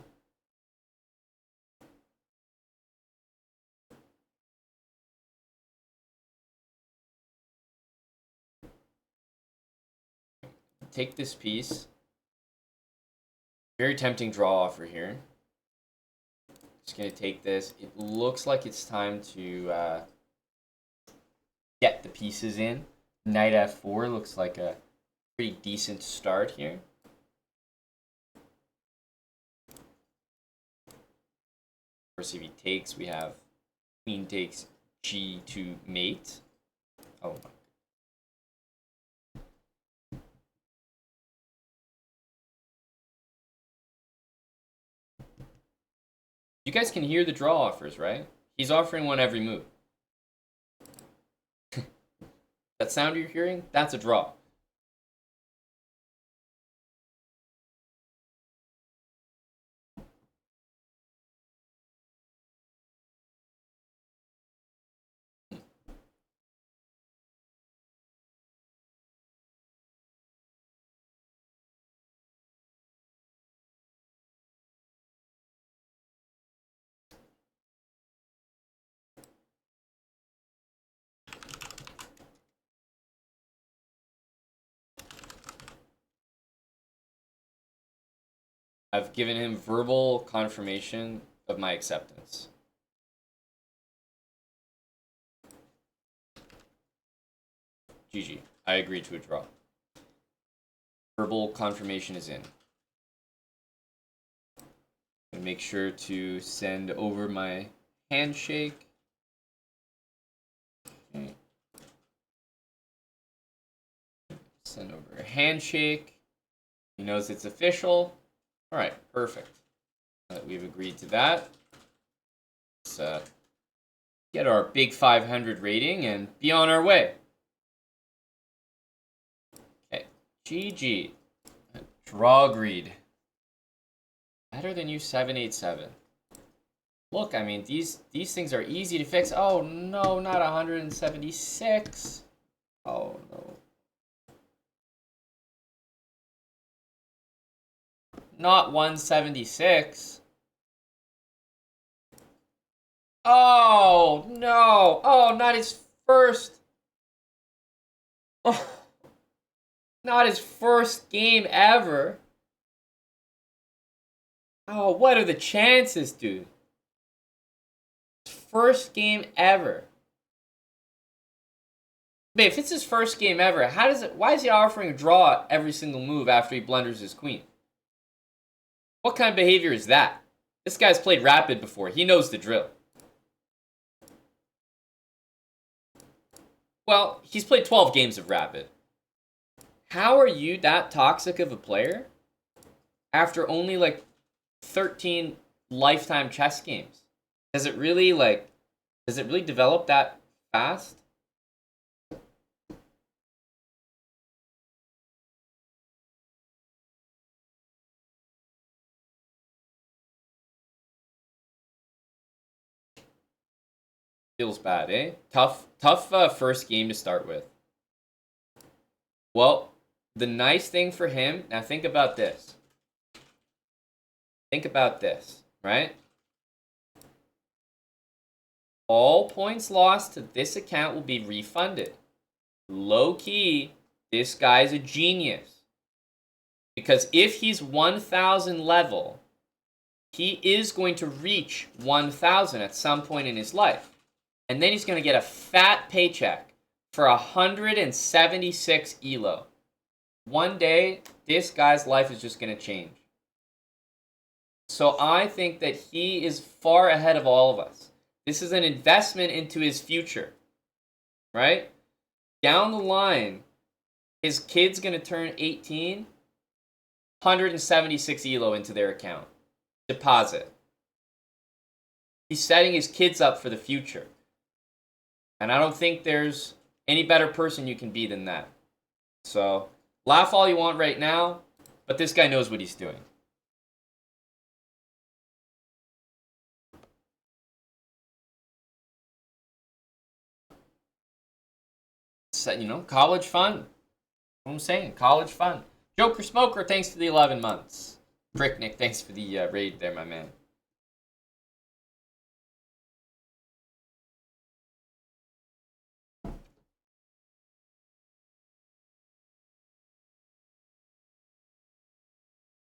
Take this piece. Very tempting draw offer here. Just going to take this. It looks like it's time to get the pieces in. Knight f4 looks like a pretty decent start here. Of course, if he takes, we have queen takes g2 mate. Oh my. You guys can hear the draw offers, right? He's offering one every move. That sound you're hearing? That's a draw. I've given him verbal confirmation of my acceptance. GG. I agree to a draw. Verbal confirmation is in. And make sure to send over my handshake. Okay. Send over a handshake. He knows it's official. All right, perfect. We've agreed to that. Let's get our big 500 rating and be on our way. Okay, GG. Draw agreed. Better than you 787. Look, I mean, these things are easy to fix. Oh no, not 176. Oh no. Not 176. Oh no. Oh, not his first. Oh, not his first game ever. Oh, what are the chances, dude? First game ever. But if it's his first game ever, why is he offering a draw every single move after he blunders his queen? What kind of behavior is that? This guy's played Rapid before. He knows the drill. Well, he's played 12 games of Rapid. How are you that toxic of a player after only like 13 lifetime chess games? Does it really develop that fast? Feels bad, eh? Tough first game to start with. Well, the nice thing for him, now think about this. Think about this, right? All points lost to this account will be refunded. Low key, this guy's a genius. Because if he's 1,000 level, he is going to reach 1,000 at some point in his life. And then he's going to get a fat paycheck for 176 ELO. One day, this guy's life is just going to change. So I think that he is far ahead of all of us. This is an investment into his future, right? Down the line, his kid's going to turn 18, 176 ELO into their account. Deposit. He's setting his kids up for the future. And I don't think there's any better person you can be than that. So, laugh all you want right now, but this guy knows what he's doing. So, college fun. I'm saying, college fun. Joker Smoker, thanks for the 11 months. Pricknick, thanks for the raid there, my man.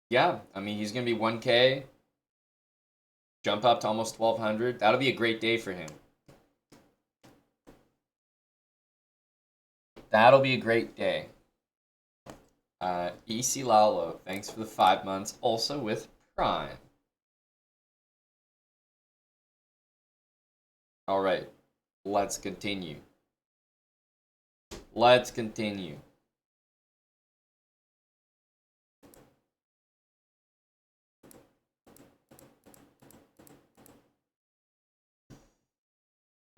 Yeah, I mean, he's going to be 1K. Jump up to almost 1,200. That'll be a great day for him. That'll be a great day. EC Lalo, thanks for the 5 months. Also with Prime. Alright, let's continue. Let's continue.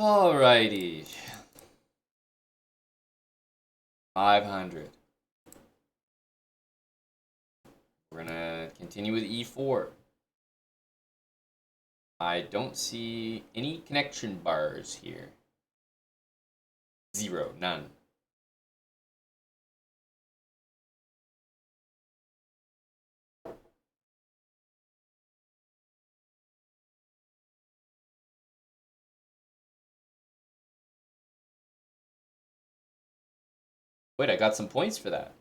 Alrighty. 500. We're gonna continue with E4. I don't see any connection bars here. 0, none. Wait, I got some points for that.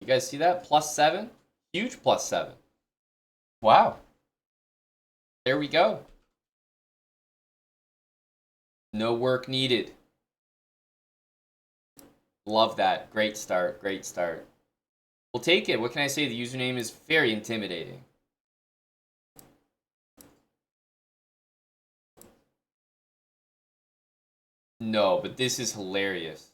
You guys see that? +7? Huge +7. Wow. There we go. No work needed. Love that. Great start. Great start. We'll take it. What can I say? The username is very intimidating. No, but this is hilarious.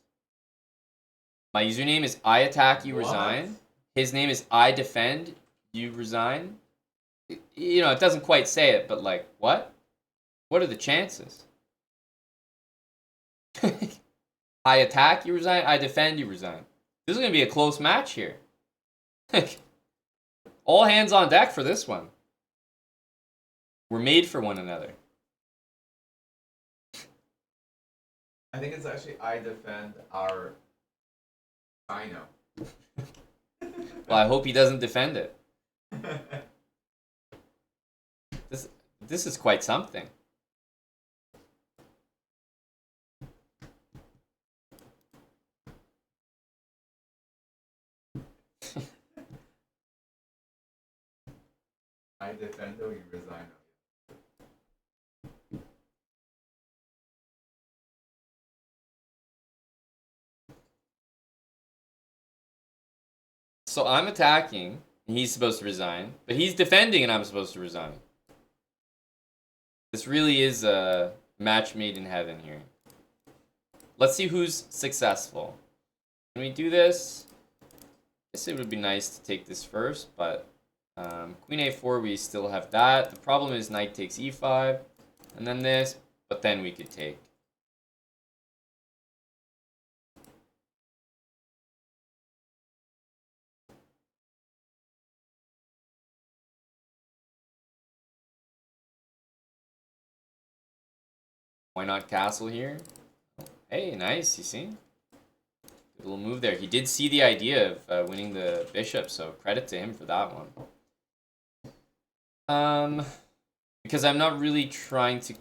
My username is I attack, you resign. His name is I defend, you resign. You know, it doesn't quite say it, but like, what? What are the chances? I attack, you resign. I defend, you resign. This is going to be a close match here. All hands on deck for this one. We're made for one another. I think it's actually I defend our Dino. Well, I hope he doesn't defend it. This is quite something. I defend or you resign. So I'm attacking, and he's supposed to resign, but he's defending, and I'm supposed to resign. This really is a match made in heaven here. Let's see who's successful. Can we do this? I guess it would be nice to take this first, but Queen A4, we still have that. The problem is knight takes E5, and then this, but then we could take. Why not castle here? Hey, nice, you see? Good little move there. He did see the idea of winning the bishop, so credit to him for that one. Because I'm not really trying to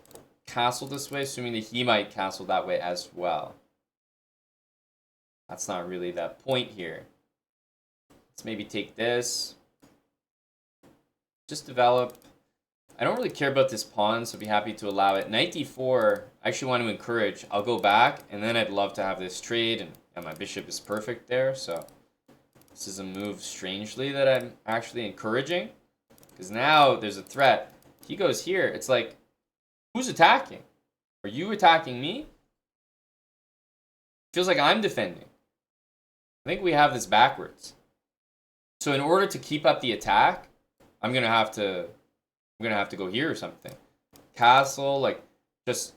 castle this way, assuming that he might castle that way as well. That's not really the point here. Let's maybe take this. Just develop. I don't really care about this pawn, so I'd be happy to allow it. Knight d4, I actually want to encourage. I'll go back, and then I'd love to have this trade, and my bishop is perfect there, so this is a move, strangely, that I'm actually encouraging. Because now there's a threat. He goes here. It's like, who's attacking? Are you attacking me? Feels like I'm defending. I think we have this backwards. So in order to keep up the attack, I'm gonna have to go here or something. Castle, like, just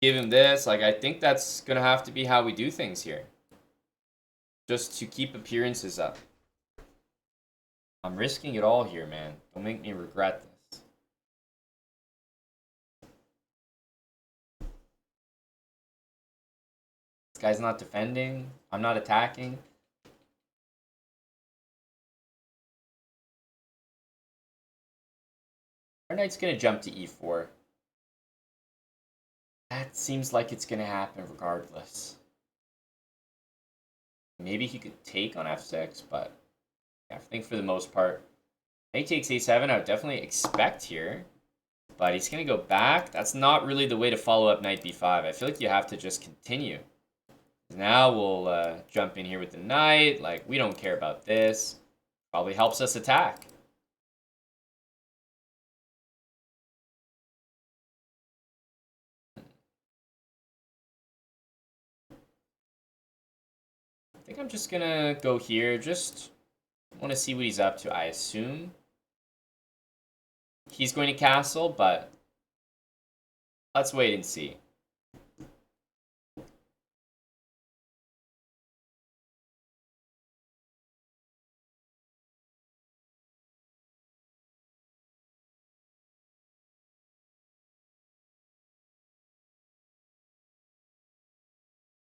give him this. Like, I think that's gonna have to be how we do things here. Just to keep appearances up. I'm risking it all here, man. Don't make me regret this. This guy's not defending. I'm not attacking. Our knight's going to jump to e4. That seems like it's going to happen regardless. Maybe he could take on f6, but yeah, I think for the most part, knight takes a7, I would definitely expect here. But he's going to go back. That's not really the way to follow up knight b5. I feel like you have to just continue. Now we'll jump in here with the knight. Like, we don't care about this. Probably helps us attack. I think I'm just going to go here. Just want to see what he's up to. I assume he's going to castle, but let's wait and see.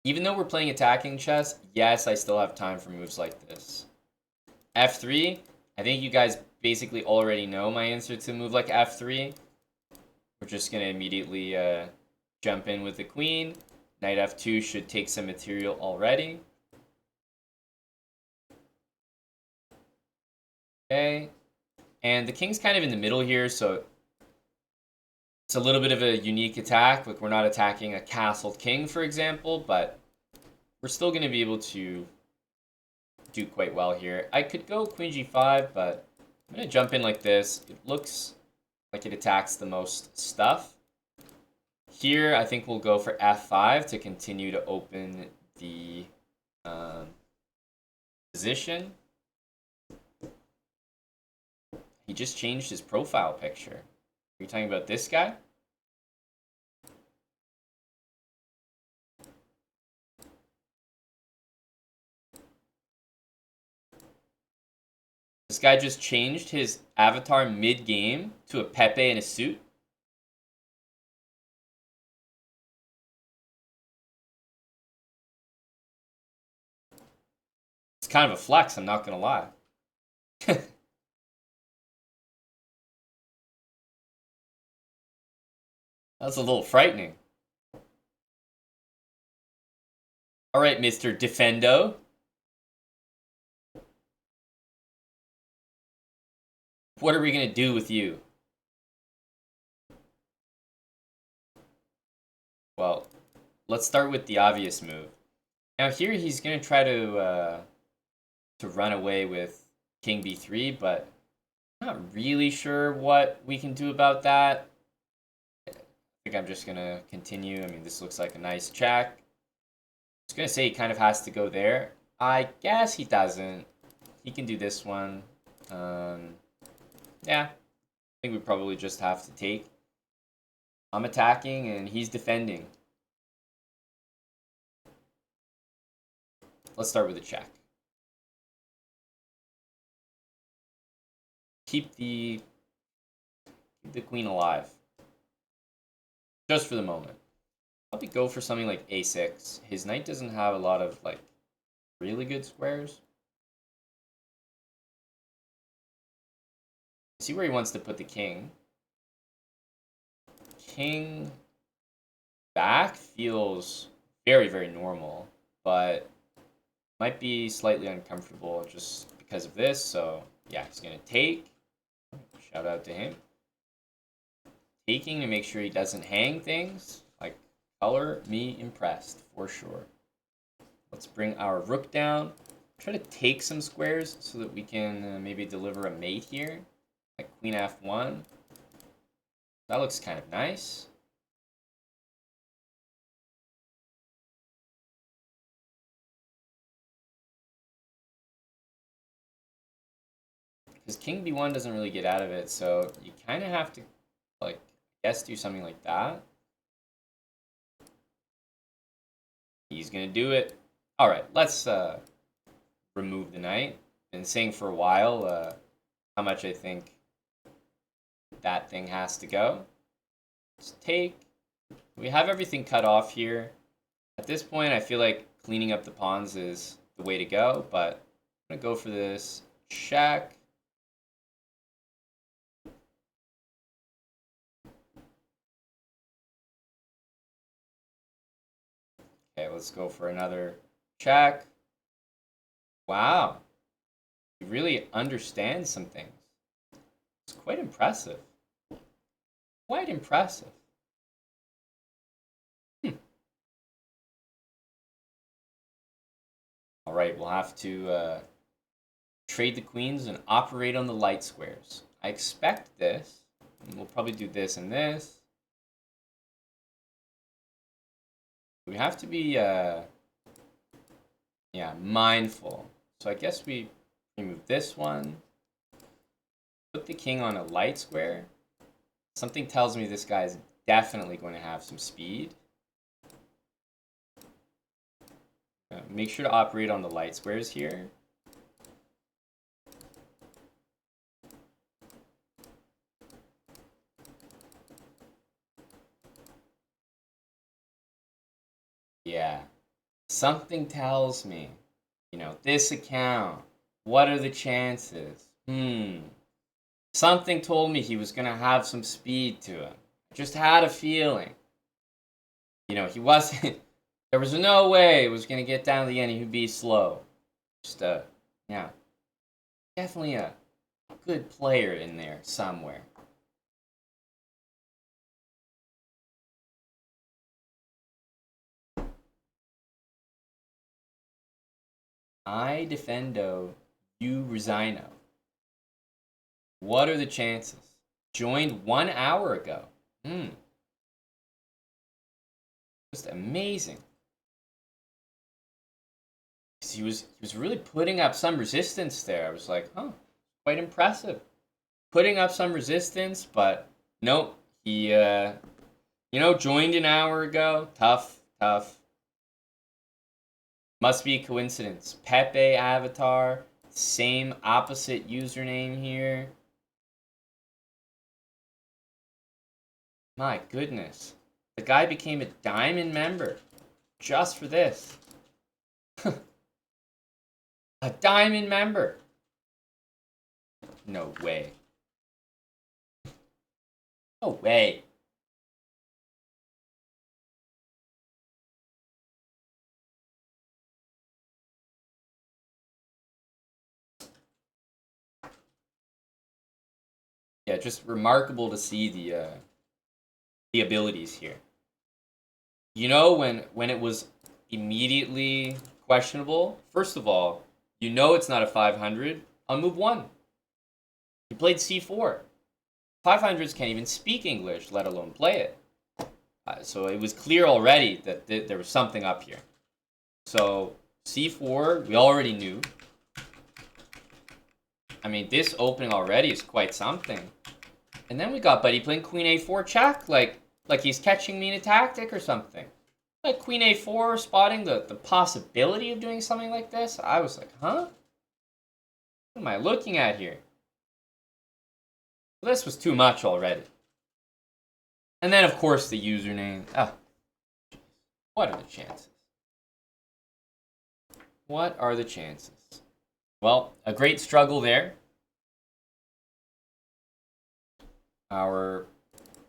Even though we're playing attacking chess, yes, I still have time for moves like this. f3, I think you guys basically already know my answer to a move like f3. We're just going to immediately jump in with the queen. Knight f2 should take some material already. Okay. And the king's kind of in the middle here, so it's a little bit of a unique attack. Like, we're not attacking a castled king, for example, but we're still going to be able to do quite well here. I could go queen g5, but I'm going to jump in like this. It looks like it attacks the most stuff. Here, I think we'll go for f5 to continue to open the position. He just changed his profile picture. Are you talking about this guy? This guy just changed his avatar mid-game to a Pepe in a suit. It's kind of a flex, I'm not going to lie. That's a little frightening. All right, Mr. Defendo. What are we going to do with you? Well, let's start with the obvious move. Now here he's going to try to run away with king b3, but I'm not really sure what we can do about that. I think I'm just going to continue. I mean, this looks like a nice check. I was going to say he kind of has to go there. I guess he doesn't. He can do this one. Yeah, I think we probably just have to take. I'm attacking and he's defending. Let's start with a check. Keep the queen alive. Just for the moment. Probably go for something like a6. His knight doesn't have a lot of like really good squares. See where he wants to put the king. King back feels very, very normal, but might be slightly uncomfortable just because of this. So yeah, he's gonna take. Shout out to him. Taking to make sure he doesn't hang things. Like, color me impressed for sure. Let's bring our rook down. Try to take some squares so that we can maybe deliver a mate here. Like queen f1. That looks kind of nice. Because king b1 doesn't really get out of it, so you kind of have to, like, I guess do something like that. He's going to do it. All right, let's remove the knight. Been saying for a while how much I think that thing has to go. Let's take. We have everything cut off here. At this point, I feel like cleaning up the pawns is the way to go, but I'm gonna go for this check. Okay, let's go for another check. Wow. He really understands some things. It's quite impressive. Quite impressive. All right, we'll have to trade the queens and operate on the light squares. I expect this. We'll probably do this and this. We have to be, mindful. So I guess we remove this one. Put the king on a light square. Something tells me this guy is definitely going to have some speed. Make sure to operate on the light squares here. Yeah. Something tells me, this account, what are the chances? Something told me he was going to have some speed to him. I just had a feeling. He wasn't, there was no way it was going to get down to the end. He'd be slow. Just, definitely a good player in there somewhere. I defendo, you resigno. What are the chances? Joined 1 hour ago. Just amazing. He was really putting up some resistance there. I was like, quite impressive. Putting up some resistance, but nope. He joined an hour ago. Tough. Must be a coincidence. Pepe avatar, same opposite username here. My goodness. The guy became a diamond member just for this. A diamond member. No way. No way. Yeah, just remarkable to see the abilities here. When it was immediately questionable, first of all, it's not a 500 on move 1. He played c4. 500s can't even speak English, let alone play it. So it was clear already that there was something up here. So c4, we already knew. I mean, this opening already is quite something. And then we got Buddy playing queen a4 check, like he's catching me in a tactic or something. Like queen a4, spotting the possibility of doing something like this. I was like, huh? What am I looking at here? Well, this was too much already. And then, of course, the username. What are the chances? What are the chances? Well, a great struggle there. Our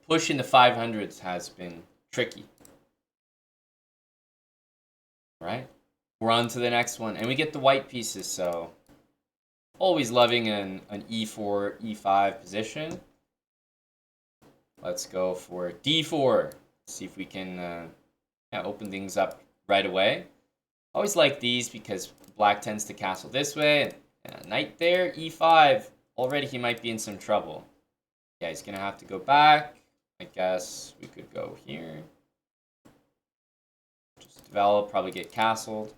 push in the 500s has been tricky. All right, we're on to the next one. And we get the white pieces, so always loving an e4, e5 position. Let's go for d4. See if we can open things up right away. Always like these because black tends to castle this way. And a knight there, e5. Already he might be in some trouble. Yeah, he's going to have to go back. I guess we could go here. Just develop, probably get castled.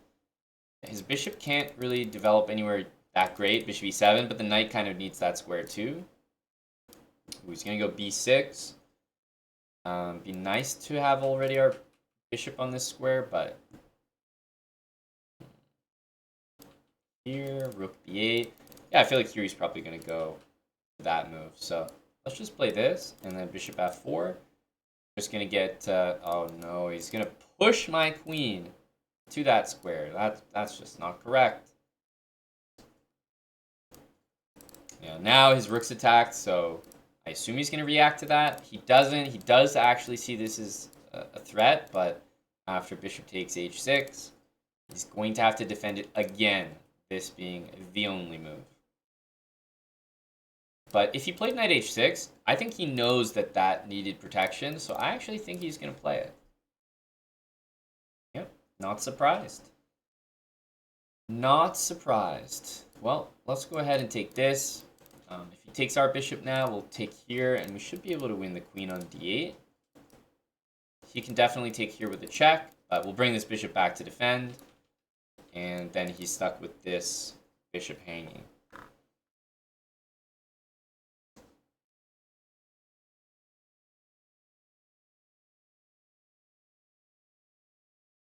His bishop can't really develop anywhere that great, bishop e7, but the knight kind of needs that square too. Ooh, he's going to go b6. Be nice to have already our bishop on this square, but here, rook b8. Yeah, I feel like here he's probably going to go for that move. So let's just play this, and then bishop f4. Just gonna get, oh no, he's gonna push my queen to that square. That's just not correct. Yeah, now his rook's attacked, so I assume he's gonna react to that. He doesn't. He does actually see this as a threat, but after bishop takes h6, he's going to have to defend it again, this being the only move. But if he played knight h6, I think he knows that that needed protection, so I actually think he's going to play it. Yep, not surprised. Not surprised. Well, let's go ahead and take this. If he takes our bishop now, we'll take here, and we should be able to win the queen on d8. He can definitely take here with a check, but we'll bring this bishop back to defend. And then he's stuck with this bishop hanging.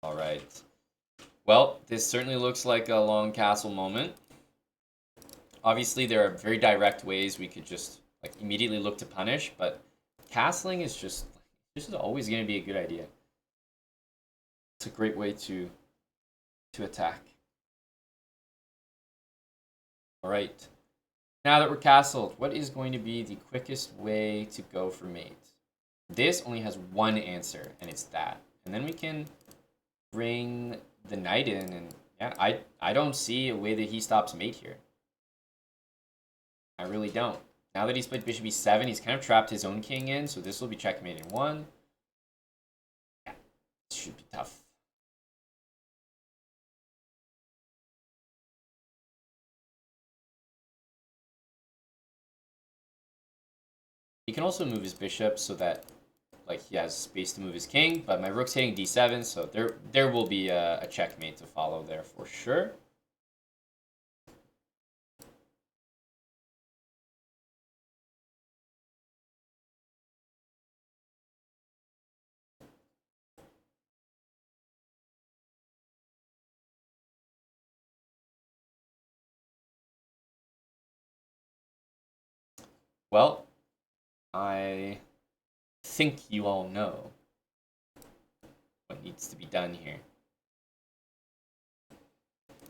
All right. Well, this certainly looks like a long castle moment. Obviously, there are very direct ways we could just like immediately look to punish, but castling is just this is always going to be a good idea. It's a great way to attack. All right. Now that we're castled, what is going to be the quickest way to go for mate? This only has one answer, and it's that. And then we can bring the knight in, and yeah, I don't see a way that he stops mate here. I really don't. Now that he's played bishop e7, he's kind of trapped his own king in, so this will be checkmate in one. Yeah, this should be tough. He can also move his bishop so that like he has space to move his king, but my rook's hitting d7, so there will be a checkmate to follow there for sure. Well, I think you all know what needs to be done here.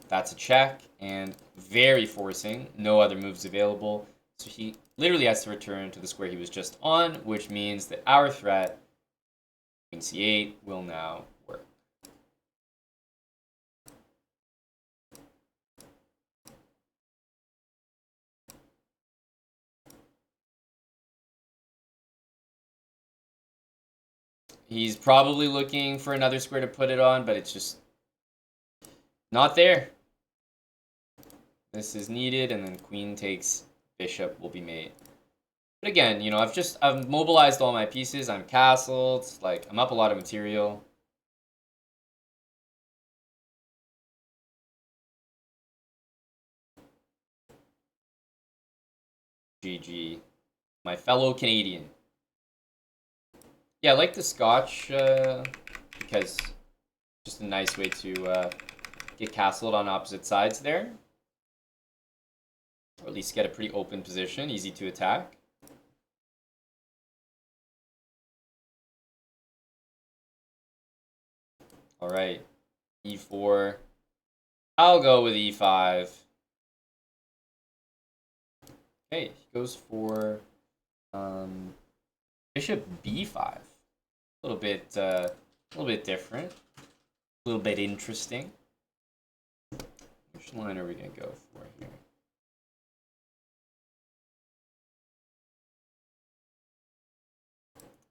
That's a check, and very forcing. No other moves available. So he literally has to return to the square he was just on, which means that our threat, queen c8, will now work. He's probably looking for another square to put it on, but it's just not there. This is needed, and then queen takes bishop will be made. But again, you know, I've mobilized all my pieces. I'm castled. Like I'm up a lot of material. GG, my fellow Canadian. Yeah, I like the Scotch because just a nice way to get castled on opposite sides there. Or at least get a pretty open position, easy to attack. All right, e4. I'll go with e5. Okay, he goes for bishop b5. A little bit different. A little bit interesting. Which line are we gonna go for here?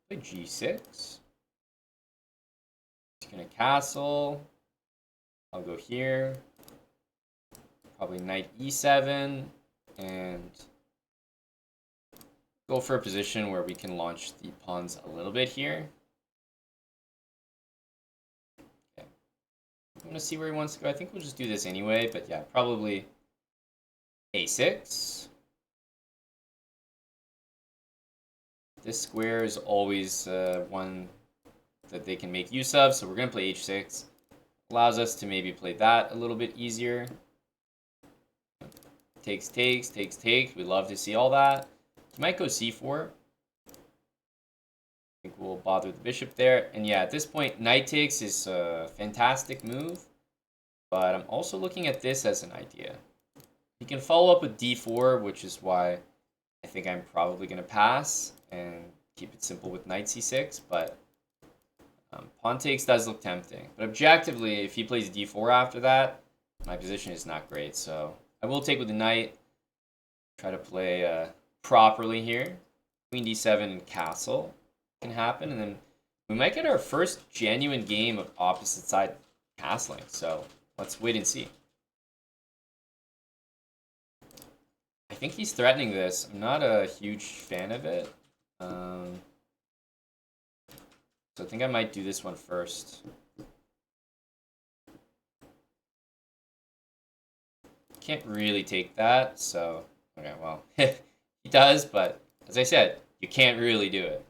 Play g6. He's gonna castle. I'll go here. Probably knight e7 and go for a position where we can launch the pawns a little bit here. Okay. I'm gonna see where he wants to go. I think we'll just do this anyway, but yeah, probably a6. This square is always one that they can make use of, so we're gonna play h6. Allows us to maybe play that a little bit easier. Takes, takes, takes, takes. We love to see all that. He might go c4. think we'll bother the bishop there. And yeah, at this point, knight takes is a fantastic move. But I'm also looking at this as an idea. He can follow up with d4, which is why I think I'm probably going to pass and keep it simple with knight c6. But pawn takes does look tempting. But objectively, if he plays d4 after that, my position is not great. So I will take with the knight. Try to play properly here. Queen d7 and castle can happen. And then we might get our first genuine game of opposite side castling. So let's wait and see. I think he's threatening this. I'm not a huge fan of it. So I think I might do this one first. Can't really take that, so... Okay, well, he does, but as I said, you can't really do it.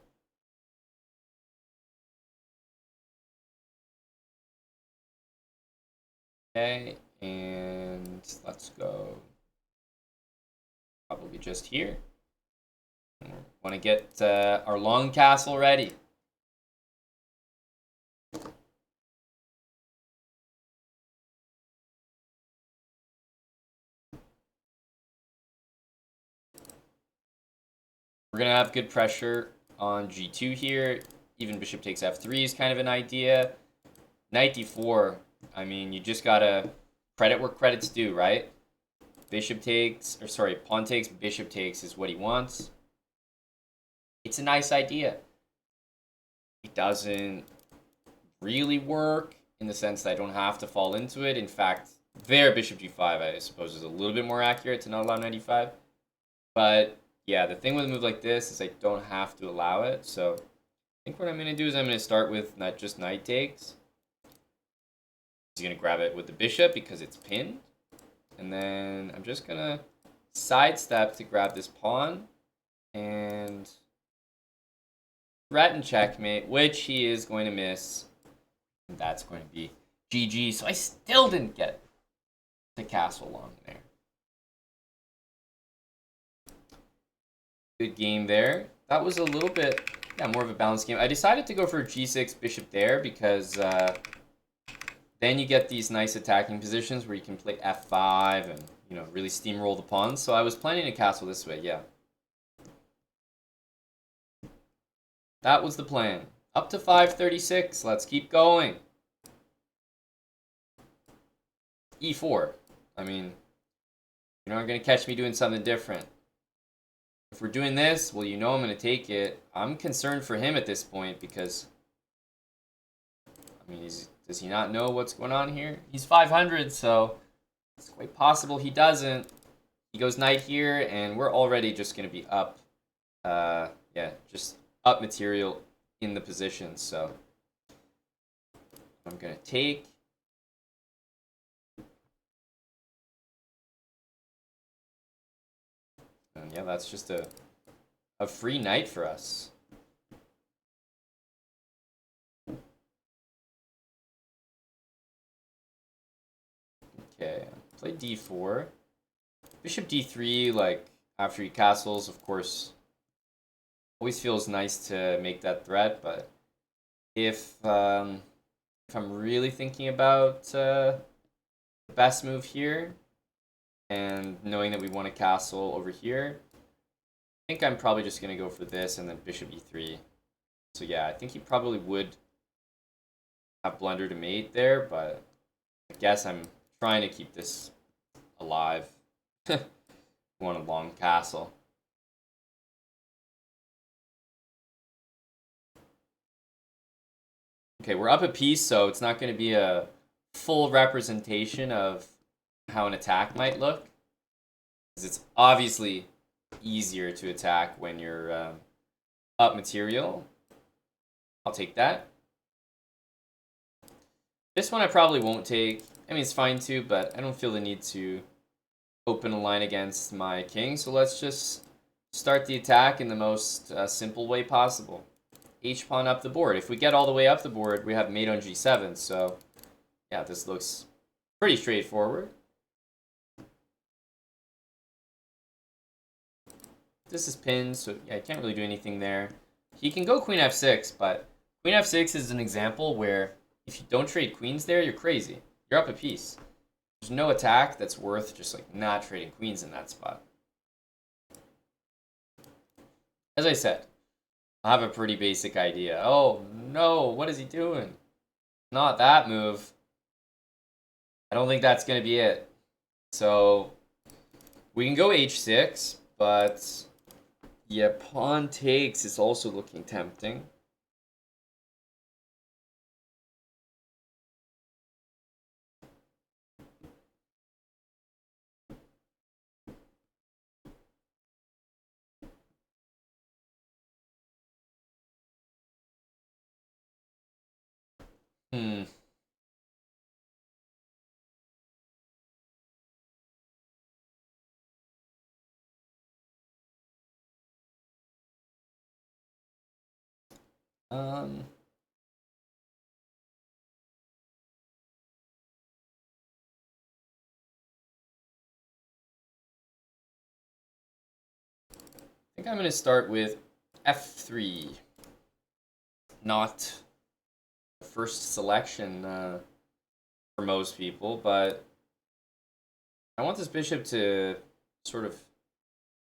Okay, and let's go probably just here. Want to get our long castle ready. We're going to have good pressure on g2 here. Even bishop takes f3 is kind of an idea. Knight d4, I mean, you just got to credit where credit's due, right? Bishop takes, or sorry, pawn takes, bishop takes is what he wants. It's a nice idea. It doesn't really work in the sense that I don't have to fall into it. In fact, there, bishop g5, I suppose, is a little bit more accurate to not allow knight e5. But yeah, the thing with a move like this is I don't have to allow it. So I think what I'm going to do is I'm going to start with not just knight takes. He's going to grab it with the bishop because it's pinned. And then I'm just going to sidestep to grab this pawn and threaten checkmate, which he is going to miss. And that's going to be GG. So I still didn't get the castle along there. Good game there. That was a little bit, yeah, more of a balanced game. I decided to go for g6 bishop there because then you get these nice attacking positions where you can play f5 and, you know, really steamroll the pawns. So I was planning to castle this way, yeah. That was the plan. Up to 536. Let's keep going. e4. I mean, you're not going to catch me doing something different. If we're doing this, well, you know I'm going to take it. I'm concerned for him at this point because, I mean, does he not know what's going on here? He's 500, so it's quite possible he doesn't. He goes knight here, and we're already just going to be up. Yeah, just up material in the position, so I'm going to take. And yeah, that's just a free knight for us. Okay, play d4. Bishop d3, like, after he castles, of course, always feels nice to make that threat, but if I'm really thinking about the best move here, and knowing that we want a castle over here, I think I'm probably just going to go for this and then bishop e3. So yeah, I think he probably would have blunder to mate there, but I guess I'm trying to keep this alive. Want a long castle. Okay, we're up a piece, so it's not going to be a full representation of how an attack might look. Because it's obviously easier to attack when you're up material. I'll take that. This one I probably won't take. I mean, it's fine too, but I don't feel the need to open a line against my king. So let's just start the attack in the most simple way possible. H-pawn up the board. If we get all the way up the board, we have mate on g7. So yeah, this looks pretty straightforward. This is pinned, so yeah, I can't really do anything there. He can go queen f6, but queen f6 is an example where if you don't trade queens there, you're crazy. You're up a piece. There's no attack that's worth just like not trading queens in that spot. As I said, I have a pretty basic idea. Oh no, what is he doing? Not that move. I don't think that's going to be it. So we can go h6, but yeah, pawn takes is also looking tempting. Hmm. Um. I think I'm going to start with f3. Not the first selection for most people, but I want this bishop to sort of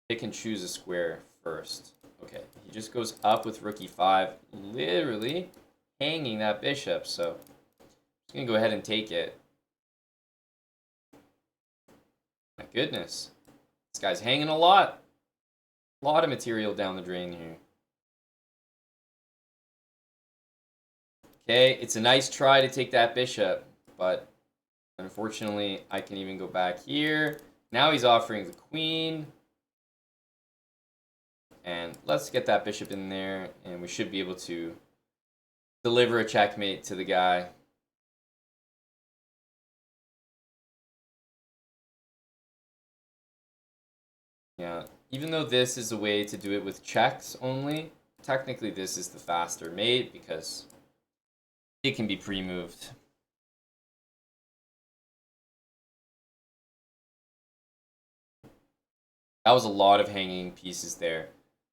pick and choose a square first. Okay, he just goes up with rook e5, literally hanging that bishop, so I'm just going to go ahead and take it. My goodness, this guy's hanging a lot. A lot of material down the drain here. Okay, it's a nice try to take that bishop, but unfortunately, I can even go back here. Now he's offering the queen. And let's get that bishop in there, and we should be able to deliver a checkmate to the guy. Yeah, even though this is a way to do it with checks only, technically this is the faster mate because it can be pre-moved. That was a lot of hanging pieces there.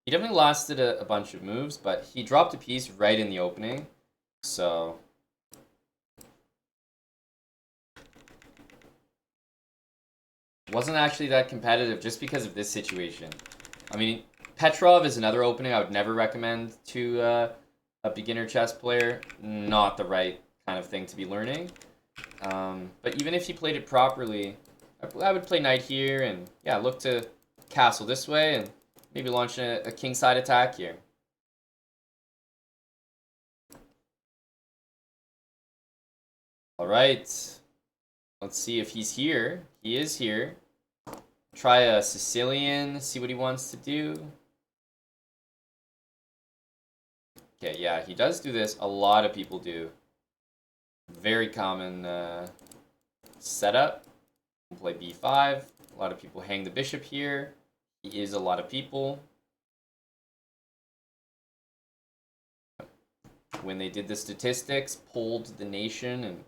He definitely lasted a bunch of moves, but he dropped a piece right in the opening, so wasn't actually that competitive just because of this situation. I mean, Petrov is another opening I would never recommend to a beginner chess player. Not the right kind of thing to be learning. But even if he played it properly, I would play knight here and yeah, look to castle this way and maybe launch a kingside attack here. All right, let's see if he's here. He is here. Try a Sicilian, see what he wants to do. Okay, yeah, he does do this. A lot of people do. Very common setup. Play b5. A lot of people hang the bishop here. He is a lot of people. When they did the statistics, polled the nation, and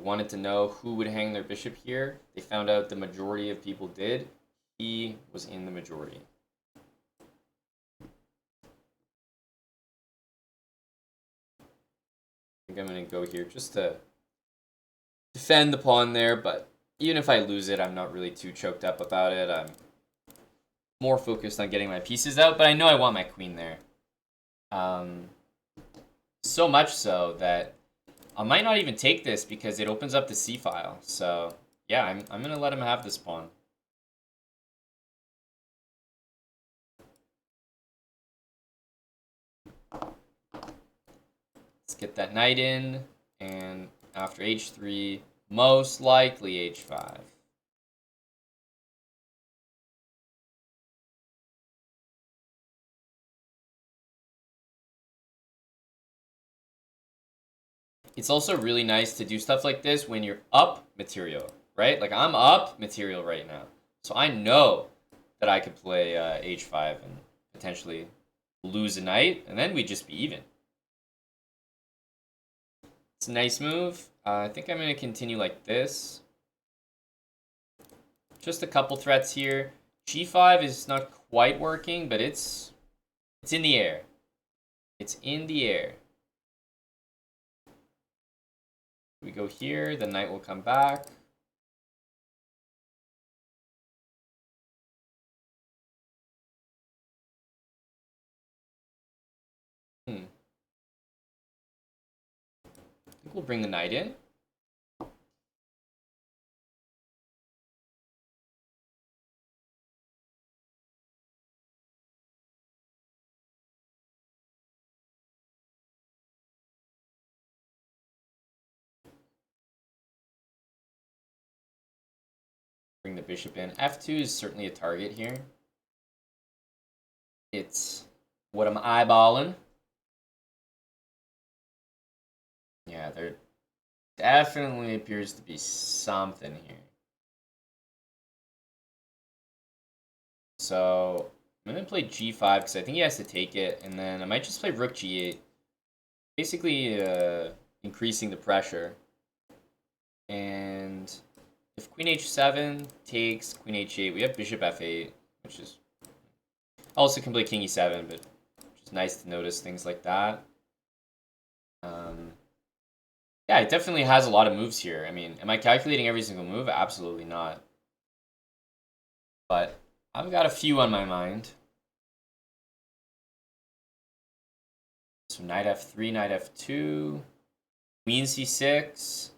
wanted to know who would hang their bishop here, they found out the majority of people did. He was in the majority. I think I'm going to go here just to defend the pawn there, but even if I lose it, I'm not really too choked up about it. I'm more focused on getting my pieces out, but I know I want my queen there. So much so that I might not even take this because it opens up the c file. So yeah, I'm going to let him have this pawn. Let's get that knight in, and after h3, most likely h5. It's also really nice to do stuff like this when you're up material, right? Like I'm up material right now. So I know that I could play h5 and potentially lose a knight, and then we'd just be even. It's a nice move. I think I'm going to continue like this. Just a couple threats here. g5 is not quite working, but it's It's in the air. It's in the air. We go here, the knight will come back. I think we'll bring the knight in. Bring the bishop in. F2 is certainly a target here. It's what I'm eyeballing. Yeah, there definitely appears to be something here. So I'm going to play g5 because I think he has to take it, and then I might just play rook g8. Basically increasing the pressure. And if queen h7 takes queen h8, we have bishop f8, which is... Also can play king e7, but it's nice to notice things like that. Yeah, it definitely has a lot of moves here. I mean, am I calculating every single move? Absolutely not. But I've got a few on my mind. So knight f3, knight f2, queen c6.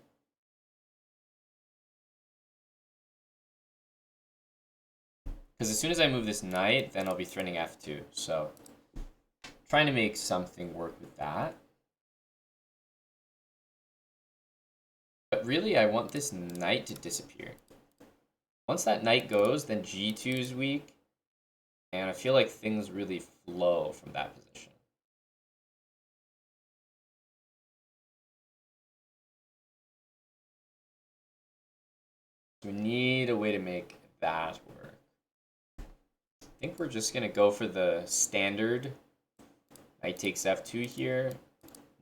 Because as soon as I move this knight, then I'll be threatening f2. So trying to make something work with that. But really, I want this knight to disappear. Once that knight goes, then g2 is weak. And I feel like things really flow from that position. We need a way to make that work. I think we're just going to go for the standard. Knight takes f2 here.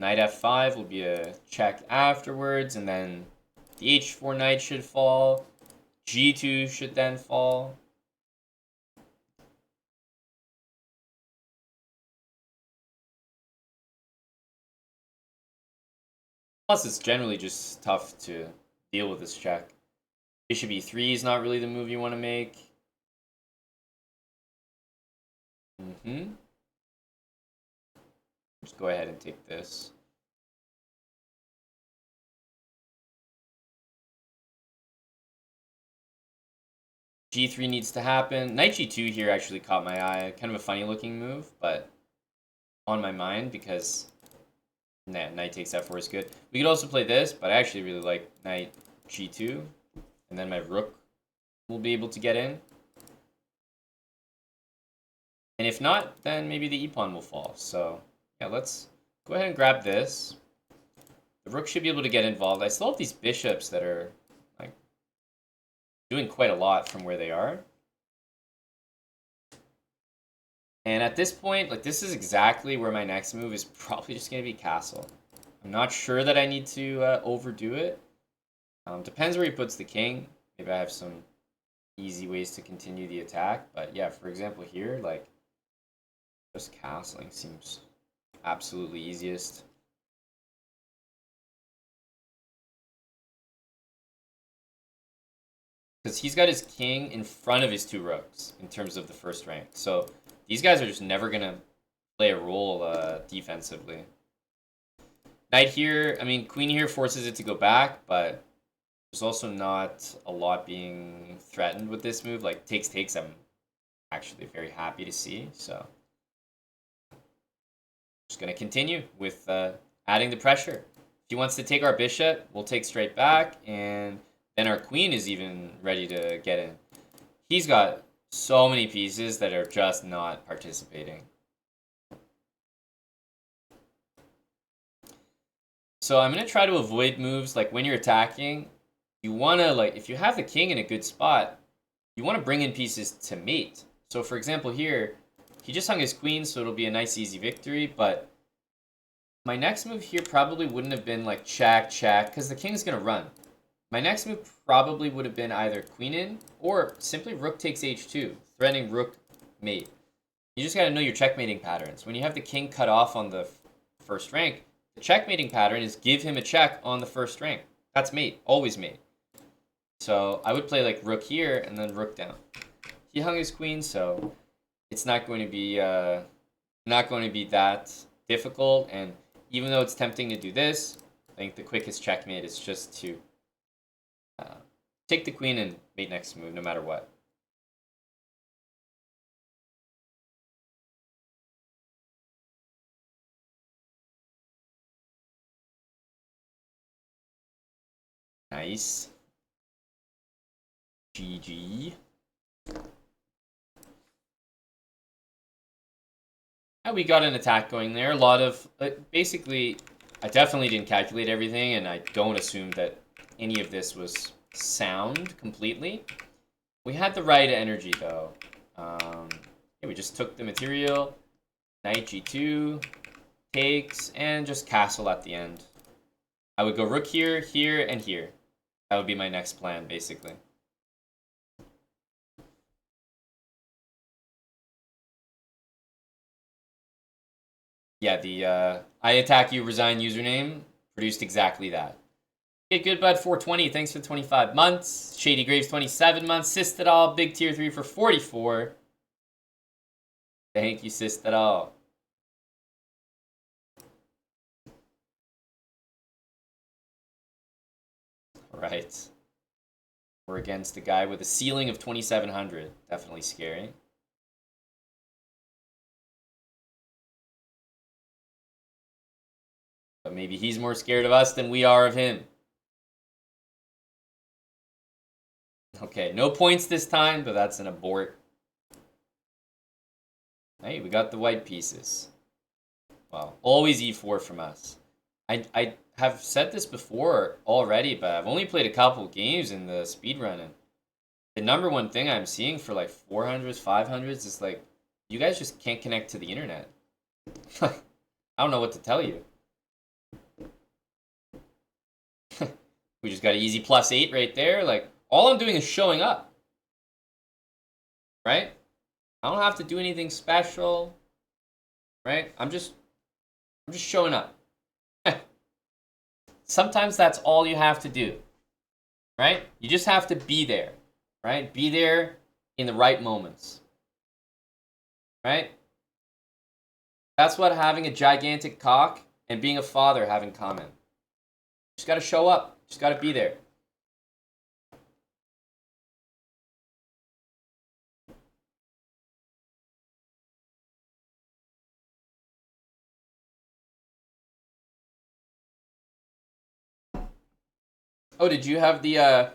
Knight f5 will be a check afterwards, and then the h4 knight should fall. g2 should then fall. Plus, it's generally just tough to deal with this check. Bishop e3 is not really the move you want to make. Just go ahead and take this. g3 needs to happen. Knight g2 here actually caught my eye. Kind of a funny looking move, but on my mind because knight takes f4 is good. We could also play this, but I actually really like knight g2. And then my rook will be able to get in. And if not, then maybe the e-pawn will fall. So yeah, let's go ahead and grab this. The rook should be able to get involved. I still have these bishops that are like doing quite a lot from where they are. And at this point, like this is exactly where my next move is probably just going to be castle. I'm not sure that I need to overdo it. Depends where he puts the king. Maybe I have some easy ways to continue the attack. But yeah, for example here, like just castling seems absolutely easiest. Because he's got his king in front of his two rooks in terms of the first rank. So these guys are just never going to play a role defensively. Knight here, I mean, queen here forces it to go back, but there's also not a lot being threatened with this move. Like, takes, I'm actually very happy to see. So just going to continue with adding the pressure. If he wants to take our bishop, we'll take straight back, and then our queen is even ready to get in. He's got so many pieces that are just not participating. So I'm going to try to avoid moves like when you're attacking, you want to, like, if you have the king in a good spot, you want to bring in pieces to mate. So for example here, he just hung his queen, so it'll be a nice easy victory, but my next move here probably wouldn't have been like check, because the king's going to run. My next move probably would have been either queen in or simply rook takes h2, threatening rook mate. You just got to know your checkmating patterns. When you have the king cut off on the first rank, the checkmating pattern is give him a check on the first rank. That's mate, always mate. So I would play like rook here and then rook down. He hung his queen, so it's not going to be that difficult. And even though it's tempting to do this, I think the quickest checkmate is just to take the queen and mate next move, no matter what. Nice. GG. And we got an attack going there. A lot of... basically, I definitely didn't calculate everything, and I don't assume that any of this was sound completely. We had the right energy, though. Yeah, we just took the material. Knight g2. Takes, and just castle at the end. I would go rook here, here, and here. That would be my next plan, basically. Yeah, the I attack you, resign username produced exactly that. Get good bud 420, thanks for 25 months. Shady Graves 27 months. Sistadal, big tier 3 for 44. Thank you, Sistadal. Right. We're against a guy with a ceiling of 2,700. Definitely scary. But maybe he's more scared of us than we are of him. Okay, no points this time, but that's an abort. Hey, we got the white pieces. Well, always e4 from us. I have said this before already, but I've only played a couple games in the speedrun, and the number one thing I'm seeing for like 400s, 500s is like, you guys just can't connect to the internet. I don't know what to tell you. We just got an easy +8 right there. Like, all I'm doing is showing up. Right? I don't have to do anything special. Right? I'm just showing up. Sometimes that's all you have to do. Right? You just have to be there. Right? Be there in the right moments. Right? That's what having a gigantic cock and being a father have in common. Just gotta show up. Just gotta be there. Oh, did you have the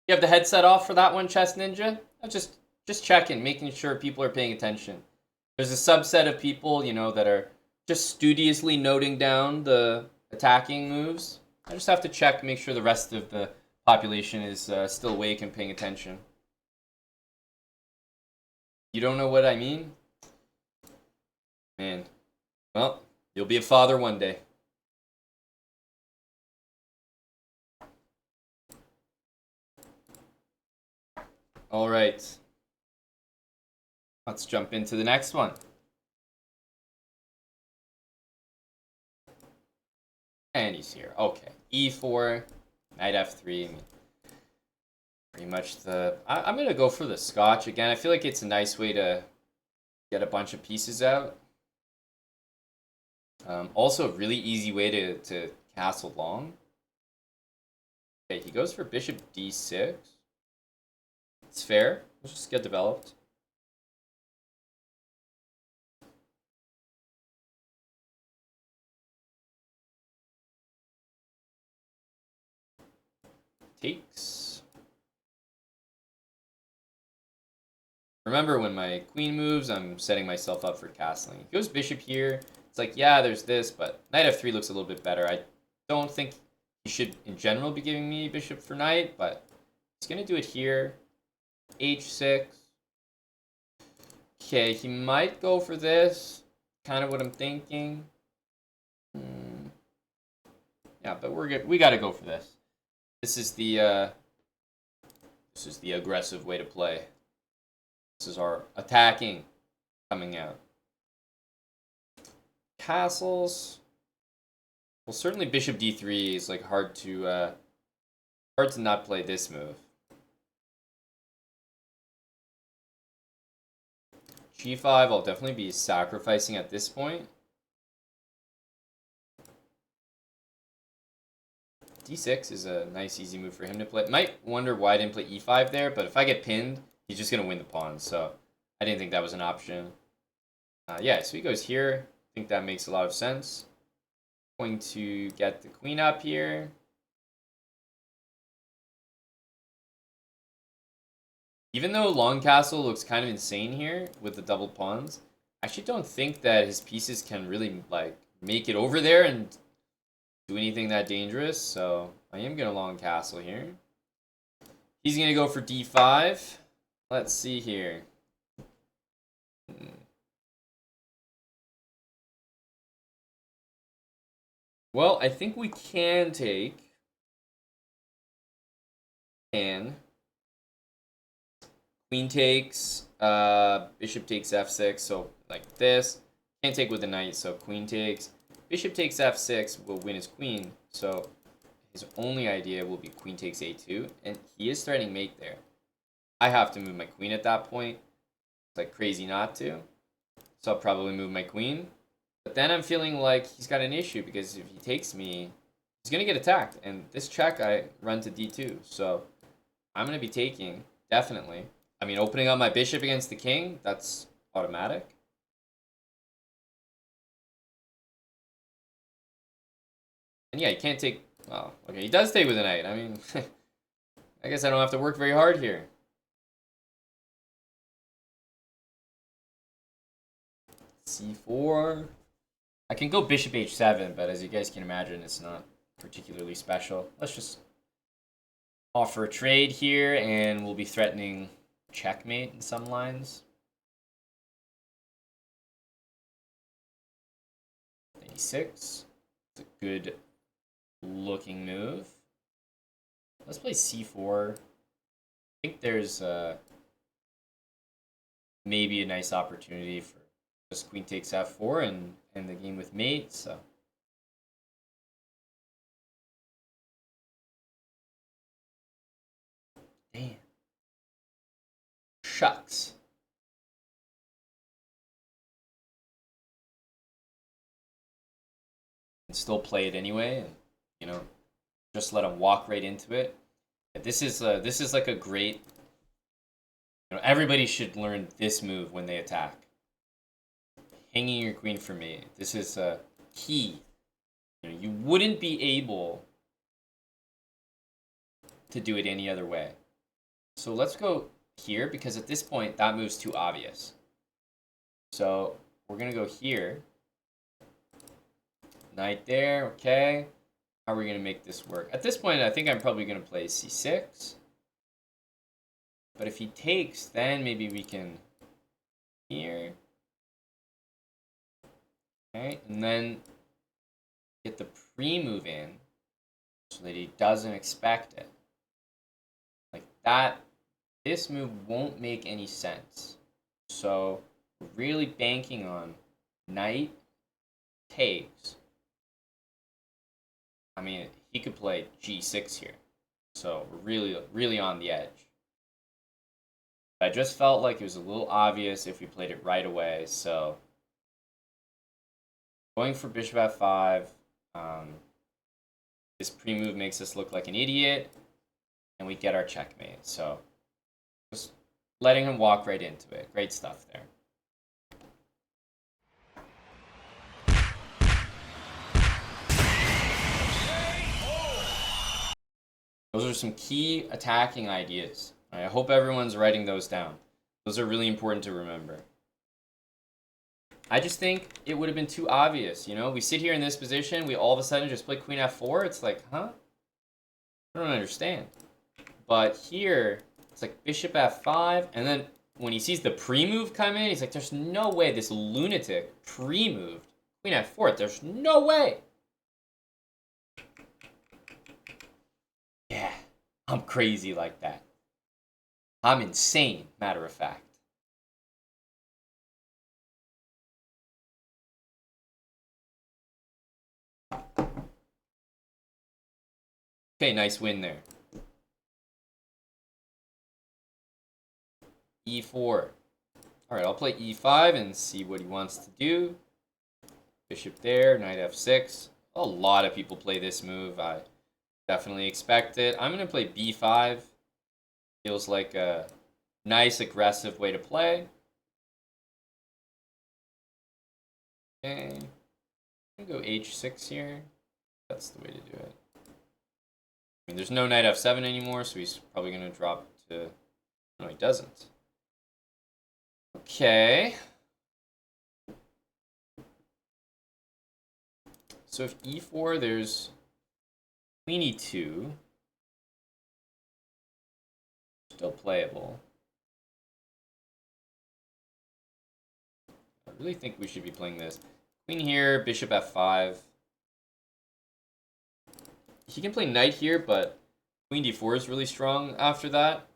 headset off for that one, Chess Ninja? I'm just checking, making sure people are paying attention. There's a subset of people, you know, that are just studiously noting down the attacking moves. I just have to check, make sure the rest of the population is still awake and paying attention. You don't know what I mean? Man. Well, you'll be a father one day. All right. Let's jump into the next one. And he's here. Okay. E4, knight f3. I mean, pretty much the... I'm going to go for the Scotch again. I feel like it's a nice way to get a bunch of pieces out. Also, a really easy way to castle long. Okay, he goes for bishop d6. It's fair. Let's just get developed. Takes. Remember, when my queen moves, I'm setting myself up for castling. He goes bishop here. It's like, yeah, there's this, but knight f3 looks a little bit better. I don't think he should, in general, be giving me bishop for knight, but he's going to do it here. h6. Okay, he might go for this. Kind of what I'm thinking. Yeah, but we're good. We got to go for this. This is the aggressive way to play. This is our attacking coming out. Castles. Well, certainly bishop d3 is like hard to not play this move. G5, I'll definitely be sacrificing at this point. D6 is a nice, easy move for him to play. Might wonder why I didn't play E5 there, but if I get pinned, he's just going to win the pawn, so I didn't think that was an option. Yeah, so he goes here. I think that makes a lot of sense. Going to get the queen up here. Even though long castle looks kind of insane here with the double pawns, I actually don't think that his pieces can really like make it over there and do anything that dangerous. So I am gonna long castle here. He's gonna go for d5. Let's see here. Well, I think we can take. Queen takes, bishop takes f6, so like this. Can't take with the knight, so queen takes. Bishop takes f6 will win his queen, so his only idea will be queen takes a2, and he is threatening mate there. I have to move my queen at that point. It's like crazy not to, so I'll probably move my queen. But then I'm feeling like he's got an issue, because if he takes me, he's going to get attacked, and this check I run to d2, so I'm going to be taking, definitely. I mean, opening up my bishop against the king, that's automatic. And yeah, he can't take... Oh, okay, he does take with a knight. I mean, I guess I don't have to work very hard here. C4. I can go bishop h7, but as you guys can imagine, it's not particularly special. Let's just offer a trade here, and we'll be threatening checkmate in some lines. 96. It's a good looking move. Let's play c4. I think there's maybe a nice opportunity for just queen takes f4 and end the game with mate. So damn. Shucks. And still play it anyway, and you know, just let him walk right into it. This is like a great. You know, everybody should learn this move when they attack. Hanging your queen for mate. This is key. You know, you wouldn't be able to do it any other way. So let's go here, because at this point that move's too obvious. So we're gonna go here. Knight there, okay. How are we gonna make this work? At this point, I think I'm probably gonna play c6. But if he takes, then maybe we can here. Okay, and then get the pre-move in so that he doesn't expect it. Like that, this move won't make any sense. So we're really banking on knight takes. I mean, he could play g6 here. So we're really on the edge. I just felt like it was a little obvious if we played it right away, so going for bishop f5. This pre-move makes us look like an idiot, and we get our checkmate. So just letting him walk right into it. Great stuff there. Those are some key attacking ideas. I hope everyone's writing those down. Those are really important to remember. I just think it would have been too obvious, you know? We sit here in this position, we all of a sudden just play queen f4. It's like, huh? I don't understand. But here, it's like bishop f5, and then when he sees the pre-move come in, he's like, there's no way this lunatic pre-moved queen f4. There's no way. Yeah, I'm crazy like that. I'm insane, matter of fact. Okay, nice win there. E4. Alright, I'll play E5 and see what he wants to do. Bishop there, knight F6. A lot of people play this move. I definitely expect it. I'm going to play B5. Feels like a nice, aggressive way to play. Okay. I'm going to go H6 here. That's the way to do it. I mean, there's no knight F7 anymore, so he's probably going to drop to... No, he doesn't. Okay. So if E4, there's Queen E2. Still playable. I really think we should be playing this. Queen here, bishop F5. He can play knight here, but Queen D4 is really strong after that.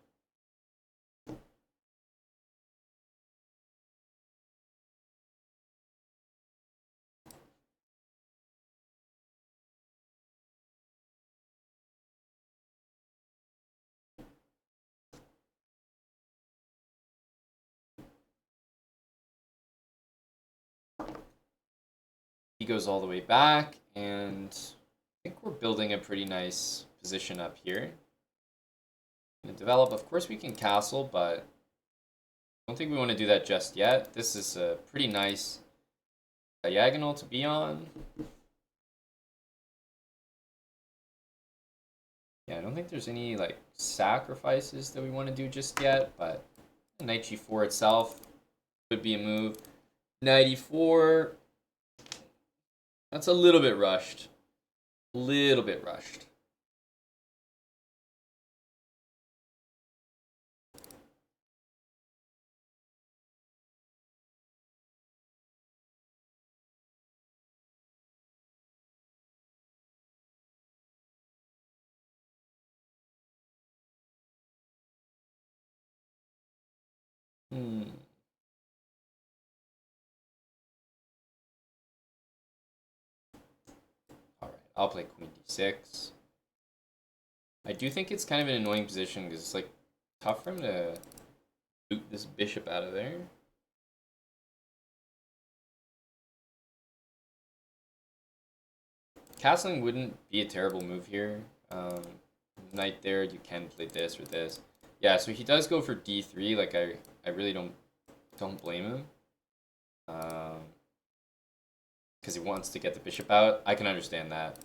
He goes all the way back, and I think we're building a pretty nice position up here. Gonna develop. Of course, we can castle, but I don't think we want to do that just yet. This is a pretty nice diagonal to be on. Yeah, I don't think there's any like sacrifices that we want to do just yet, but knight g4 itself could be a move. Knight e4. That's a little bit rushed. A little bit rushed. Hmm. Alright, I'll play queen d6. I do think it's kind of an annoying position because it's like tough for him to boot this bishop out of there. Castling wouldn't be a terrible move here. Knight there, you can play this or this. Yeah, so he does go for d3. Like I really don't blame him. Because he wants to get the bishop out. I can understand that.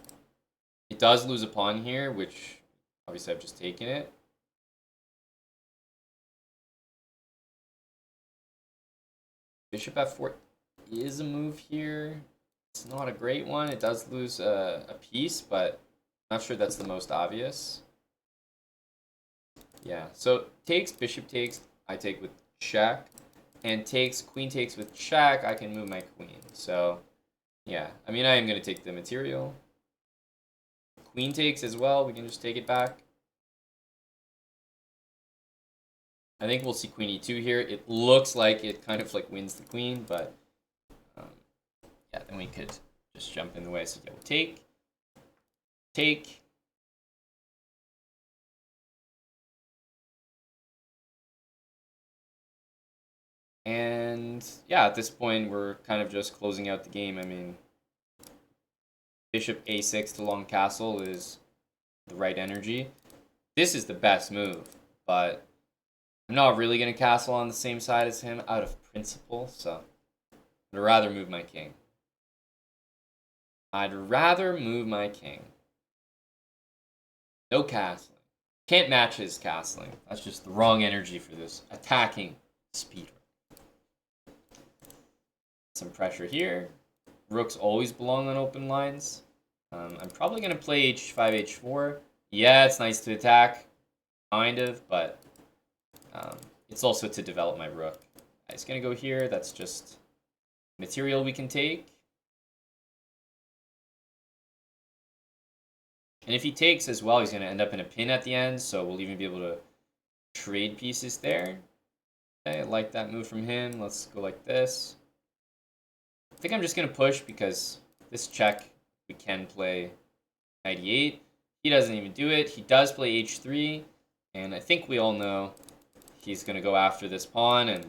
He does lose a pawn here, which obviously I've just taken it. Bishop f4 is a move here. It's not a great one. It does lose a piece, but I'm not sure that's the most obvious. Yeah, so takes, bishop takes, I take with check. And takes, queen takes with check, I can move my queen. So, yeah, I mean, I am going to take the material. Queen takes as well, we can just take it back. I think we'll see queen e2 here. It looks like it kind of like wins the queen, but yeah, then we could just jump in the way. So yeah, we'll take, take. And yeah, at this point, we're kind of just closing out the game. I mean, bishop a6 to long castle is the right energy. This is the best move, but I'm not really going to castle on the same side as him out of principle, so I'd rather move my king. I'd rather move my king. No castling. Can't match his castling. That's just the wrong energy for this attacking speedrun. Some pressure here. Rooks always belong on open lines. I'm probably going to play h5, h4. Yeah, it's nice to attack, kind of, but it's also to develop my rook. It's going to go here. That's just material we can take. And if he takes as well, he's going to end up in a pin at the end, so we'll even be able to trade pieces there. Okay, I like that move from him. Let's go like this. I think I'm just going to push because this check, we can play knight e8. He doesn't even do it. He does play h3, and I think we all know he's going to go after this pawn and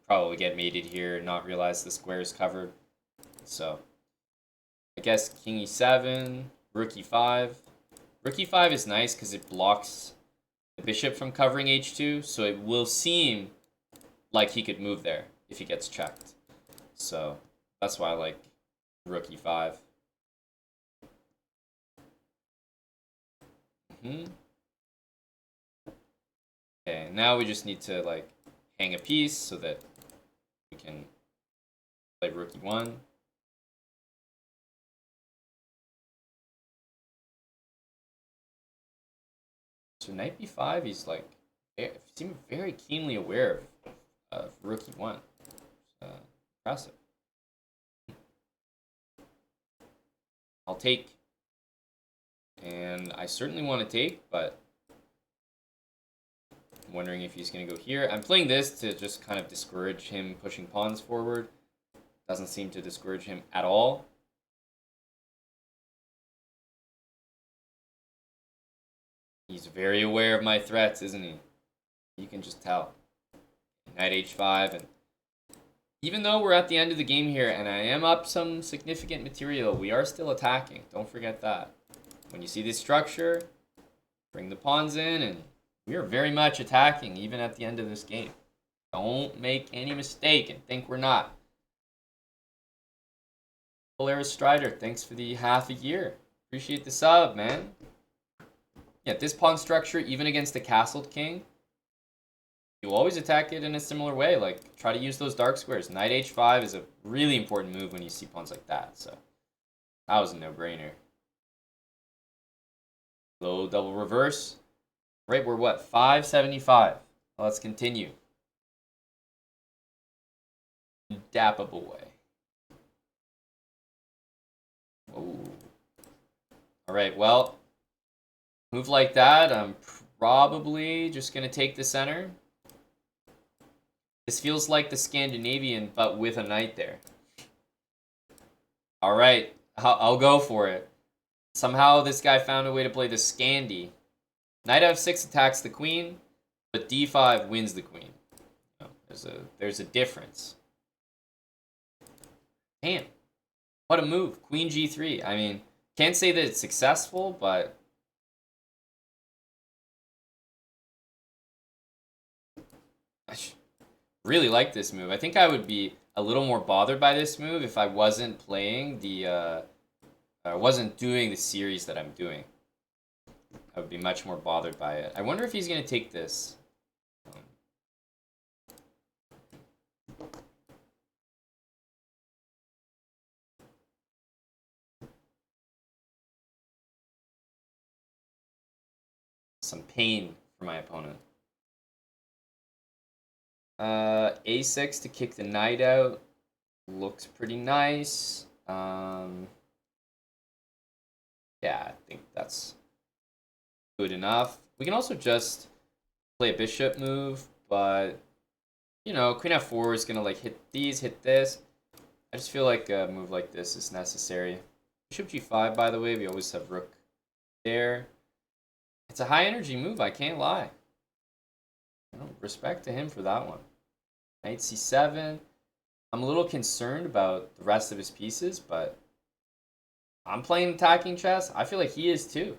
probably get mated here and not realize the square is covered. So I guess king e7, rook e5. Rook e5 is nice because it blocks the bishop from covering h2, so it will seem like he could move there if he gets checked. So that's why I like rook e5. Okay, now we just need to like hang a piece so that we can play rook e1. So knight b5, he's like seemed very keenly aware of rook e1. Impressive. I'll take. And I certainly want to take, but I'm wondering if he's going to go here. I'm playing this to just kind of discourage him pushing pawns forward. Doesn't seem to discourage him at all. He's very aware of my threats, isn't he? You can just tell. Knight h5, and even though we're at the end of the game here and I am up some significant material, we are still attacking. Don't forget that. When you see this structure, bring the pawns in, and we are very much attacking even at the end of this game. Don't make any mistake and think we're not. Polaris Strider, thanks for the half a year. Appreciate the sub, man. Yeah, this pawn structure, even against a castled king, you always attack it in a similar way. Like, try to use those dark squares. Knight h5 is a really important move when you see pawns like that. So, that was a no-brainer. Low double reverse. Right, we're what? 575. Let's continue. Dappa boy. Oh. Alright, well, move like that. I'm probably just going to take the center. This feels like the Scandinavian, but with a knight there. Alright, I'll go for it. Somehow this guy found a way to play the Scandi. Knight f6 attacks the queen, but d5 wins the queen. Oh, there's a difference. Damn. What a move. Queen g3. I mean, can't say that it's successful, but I really like this move. I think I would be a little more bothered by this move if I wasn't playing the I wasn't doing the series that I'm doing. I would be much more bothered by it. I wonder if he's going to take this. Some pain for my opponent. A6 to kick the knight out. Looks pretty nice. Yeah, I think that's good enough. We can also just play a bishop move, but you know, queen f4 is gonna like hit these, hit this. I just feel like a move like this is necessary. Bishop g5, by the way, we always have rook there. It's a high energy move, I can't lie. Respect to him for that one. Knight c7. I'm a little concerned about the rest of his pieces, but I'm playing attacking chess. I feel like he is too.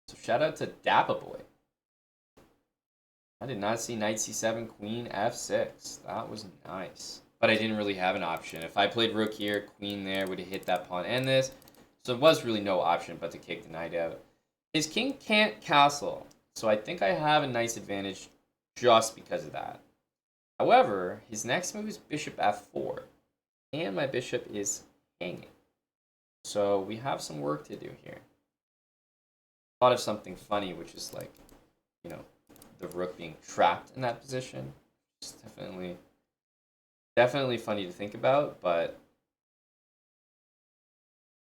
So shout out to Dappa Boy. I did not see knight c7, queen f6. That was nice. But I didn't really have an option. If I played rook here, queen there, would have hit that pawn and this. So it was really no option but to kick the knight out. His king can't castle. So I think I have a nice advantage just because of that. However, his next move is bishop f4. And my bishop is hanging. So we have some work to do here. Thought of something funny, which is like, you know, the rook being trapped in that position. It's definitely funny to think about, but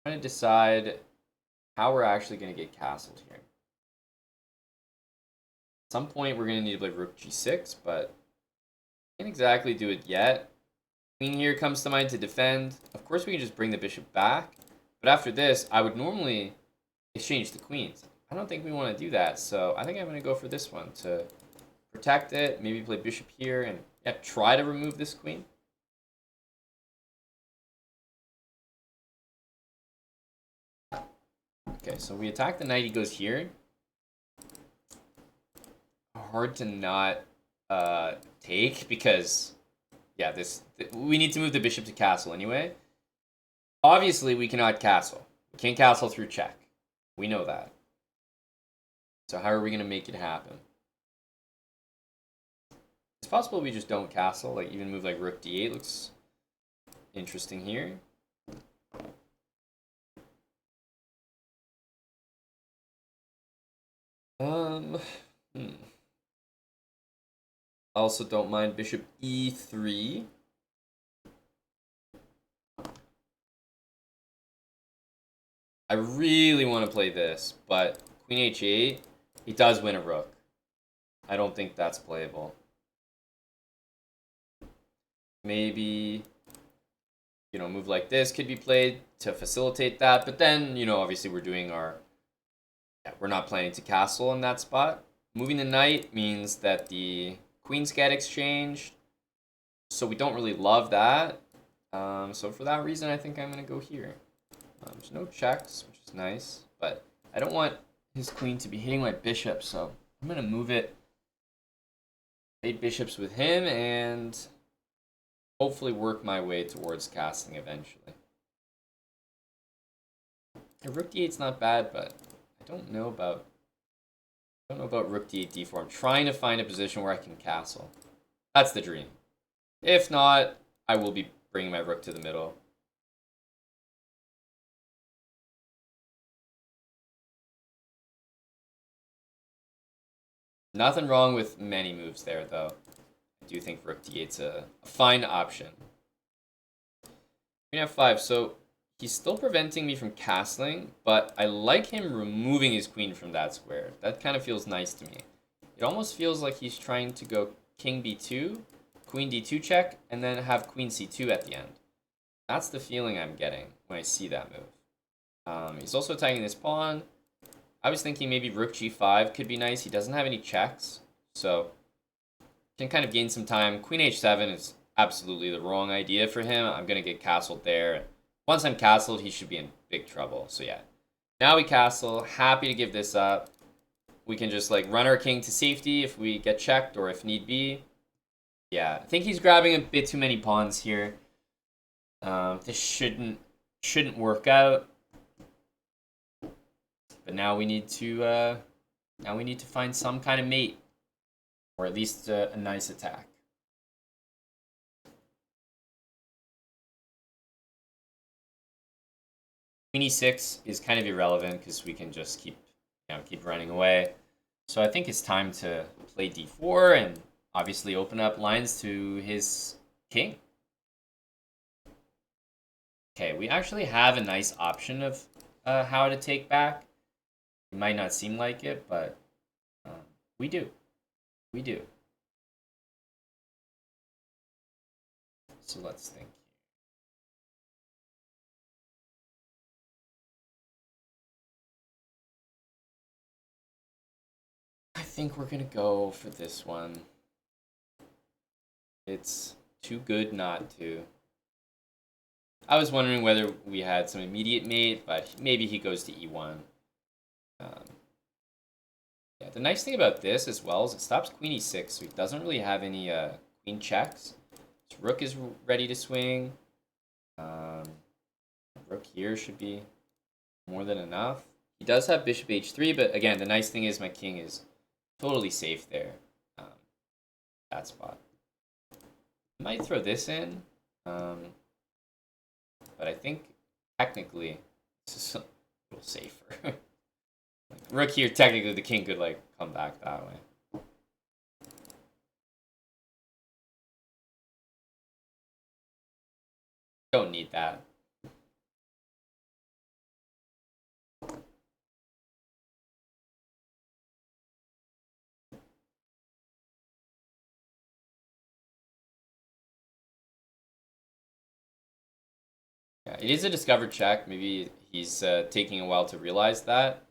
I'm trying to decide how we're actually going to get castled here. At some point, we're going to need to play rook g6, but can't exactly do it yet. Queen here comes to mind to defend. Of course, we can just bring the bishop back. But after this, I would normally exchange the queens. I don't think we want to do that, so I think I'm going to go for this one to protect it, maybe play bishop here, and yeah, try to remove this queen. Okay, so we attack the knight, he goes here. Hard to not take, because yeah, we need to move the bishop to castle anyway. Obviously, we cannot castle. We can't castle through check. We know that. So how are we going to make it happen? It's possible we just don't castle, like even move like rook d8 looks interesting here. I also don't mind bishop e3. I really want to play this, but queen h8, he does win a rook. I don't think that's playable. Maybe, you know, move like this could be played to facilitate that, but then, you know, obviously we're doing our, yeah, we're not planning to castle in that spot. Moving the knight means that the queens get exchanged, so we don't really love that. So for that reason, I think I'm going to go here. There's no checks, which is nice, but I don't want his queen to be hitting my bishop, so I'm going to move it. 8 bishops with him, and hopefully work my way towards casting eventually. Rook d8's not bad, but I don't know about rook d8 d4. I'm trying to find a position where I can castle. That's the dream. If not, I will be bringing my rook to the middle. Nothing wrong with many moves there, though. I do think rook d8's a fine option. Queen f5, so he's still preventing me from castling, but I like him removing his queen from that square. That kind of feels nice to me. It almost feels like he's trying to go king b2, queen d2 check, and then have queen c2 at the end. That's the feeling I'm getting when I see that move. He's also attacking this pawn. I was thinking maybe rook g5 could be nice. He doesn't have any checks, so can kind of gain some time. Queen h7 is absolutely the wrong idea for him. I'm going to get castled there. Once I'm castled, he should be in big trouble. So yeah, now we castle. Happy to give this up. We can just like run our king to safety if we get checked or if need be. Yeah, I think he's grabbing a bit too many pawns here. This shouldn't work out. But now we need to find some kind of mate, or at least a nice attack. Queen e6 is kind of irrelevant because we can just keep running away. So I think it's time to play d4 and obviously open up lines to his king. Okay, we actually have a nice option of how to take back. It might not seem like it, but we do. We do. So let's think. I think we're gonna go for this one. It's too good not to. I was wondering whether we had some immediate mate, but maybe he goes to e1. Yeah, the nice thing about this as well is it stops queen e6, so he doesn't really have any queen checks. His rook is ready to swing. Rook here should be more than enough. He does have bishop h3, but again, the nice thing is my king is totally safe there. That spot. I might throw this in, but I think technically this is a little safer. Like, rook here, technically the king could like come back that way. Don't need that. Yeah, It is a discovered check. Maybe he's taking a while to realize that.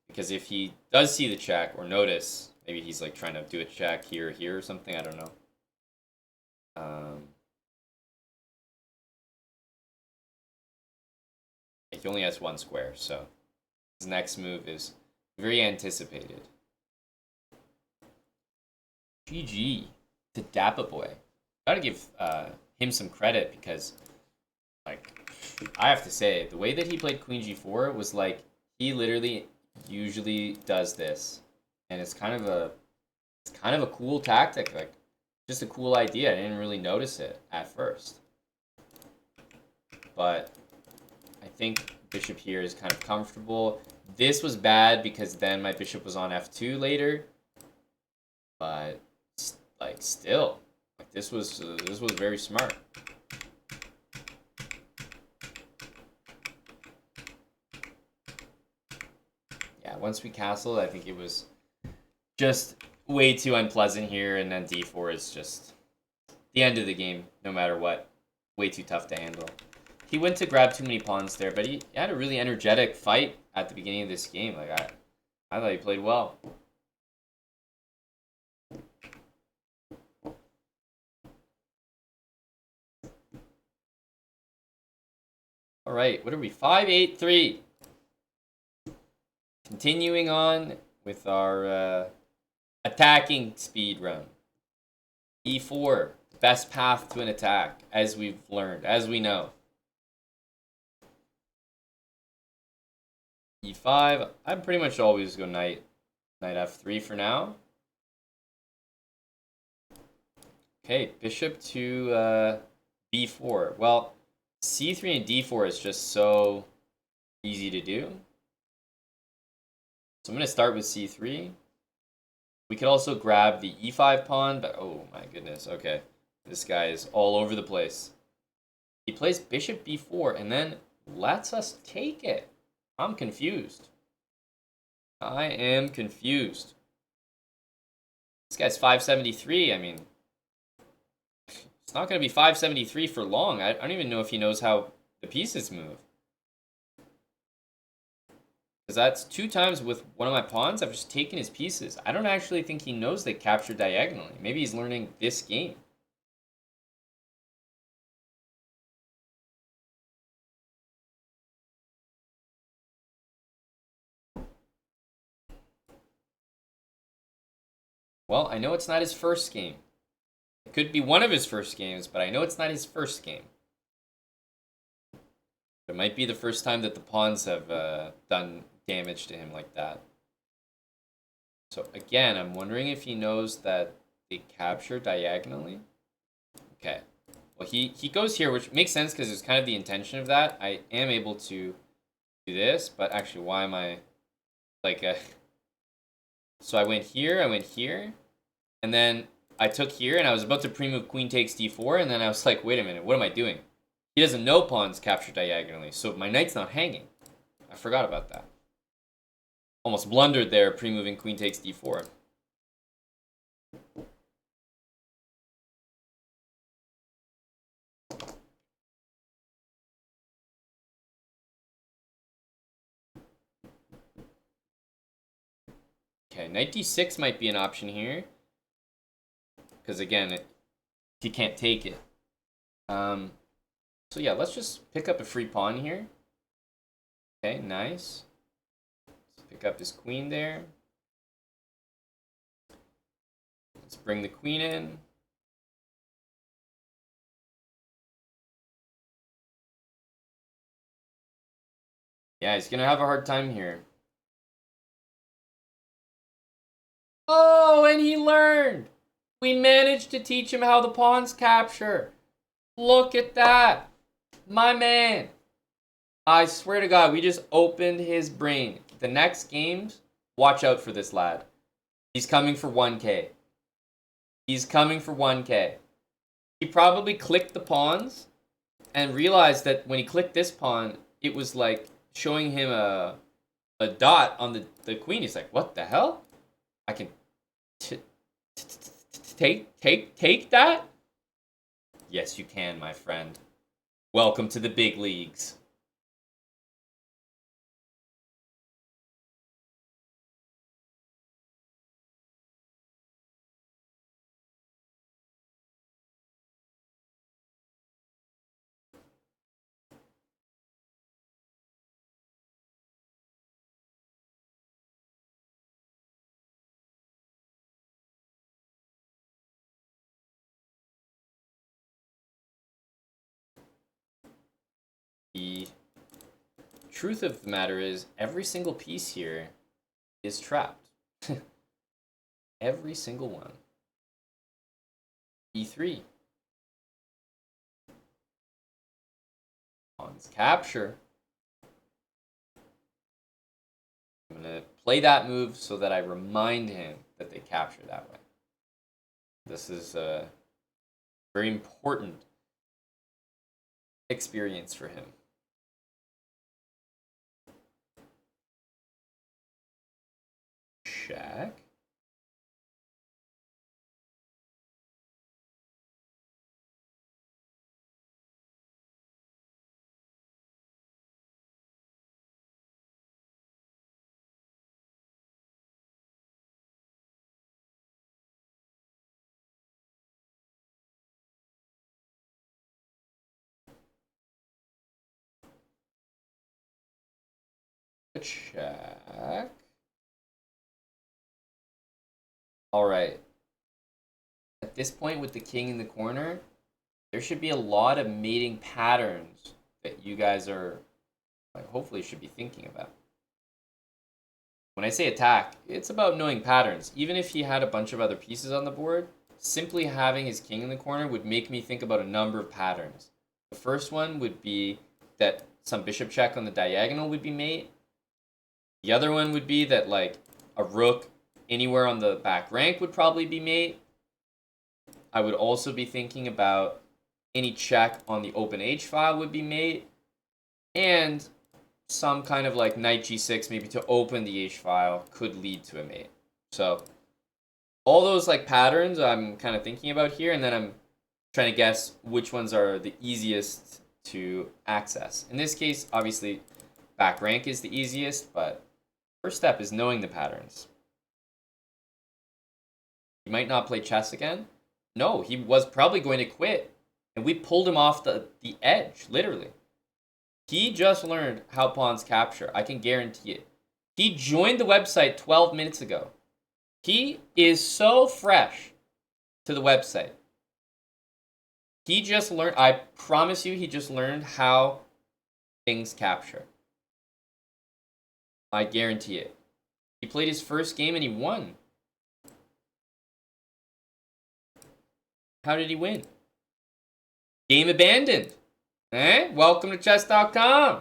Because if he does see the check or notice, maybe he's like trying to do a check here or something. I don't know. He only has one square, so his next move is very anticipated. GG to Dappa Boy. Gotta give him some credit because, like, I have to say, the way that he played Queen G4 was like, he literally usually does this. And it's kind of a cool tactic, like, just a cool idea. I didn't really notice it at first. But I think bishop here is kind of comfortable. This was bad because then my bishop was on f2 later. But like still, like this was very smart. Yeah, once we castled, I think it was just way too unpleasant here, and then d4 is just the end of the game, no matter what. Way too tough to handle. He went to grab too many pawns there, but he had a really energetic fight at the beginning of this game. Like I thought he played well. All right, what are we? 5-8-3. Continuing on with our attacking speed run. E4, best path to an attack, as we've learned, as we know. E5, I pretty much always go knight f3 for now. Okay, bishop to b4. Well, c3 and d4 is just so easy to do. So I'm going to start with c3. We could also grab the e5 pawn, but oh my goodness, okay. This guy is all over the place. He plays bishop b4 and then lets us take it. I'm confused. I am confused. This guy's 573. I mean, it's not going to be 573 for long. I don't even know if he knows how the pieces move. Because that's 2 times with one of my pawns, I've just taken his pieces. I don't actually think he knows they capture diagonally. Maybe he's learning this game. Well, I know it's not his first game. It could be one of his first games, but I know it's not his first game. It might be the first time that the pawns have done damage to him like that. So again, I'm wondering if he knows that they capture diagonally. Okay. Well, he goes here, which makes sense because it's kind of the intention of that. I am able to do this, but actually, why am I like So I went here, and then I took here, and I was about to pre-move queen takes d4, and then I was like, wait a minute, what am I doing? He doesn't know pawns capture diagonally, so my knight's not hanging. I forgot about that. Almost blundered there, pre-moving queen takes d4. Okay, knight d6 might be an option here. Because again, he can't take it. So yeah, let's just pick up a free pawn here. Okay, nice. Let's pick up this queen there. Let's bring the queen in. Yeah, he's gonna have a hard time here. Oh, and he learned! We managed to teach him how the pawns capture. Look at that. My man. I swear to God, we just opened his brain. The next games, watch out for this lad. He's coming for 1K. He's coming for 1K. He probably clicked the pawns and realized that when he clicked this pawn, it was like showing him a dot on the queen. He's like, what the hell? I can take that? Yes, you can, my friend. Welcome to the big leagues. The truth of the matter is, every single piece here is trapped. Every single one. E3. Pawns capture. I'm going to play that move so that I remind him that they capture that way. This is a very important experience for him. Check. Check. All right. At this point, with the king in the corner, there should be a lot of mating patterns that you guys are, hopefully, should be thinking about. When I say attack, it's about knowing patterns. Even if he had a bunch of other pieces on the board, simply having his king in the corner would make me think about a number of patterns. The first one would be that some bishop check on the diagonal would be mate. The other one would be that, like, a rook anywhere on the back rank would probably be mate. I would also be thinking about any check on the open H file would be mate. And some kind of like knight g6 maybe to open the H file could lead to a mate. So all those like patterns I'm kind of thinking about here, and then I'm trying to guess which ones are the easiest to access. In this case, obviously, back rank is the easiest, but first step is knowing the patterns. He might not play chess again. No, he was probably going to quit, and we pulled him off the edge, literally. He just learned how pawns capture. I can guarantee it. He joined the website 12 minutes ago. He is so fresh to the website. He just learned, I promise you, he just learned how things capture. I guarantee it. He played his first game and he won. How did he win? Game abandoned. Eh? Welcome to chess.com.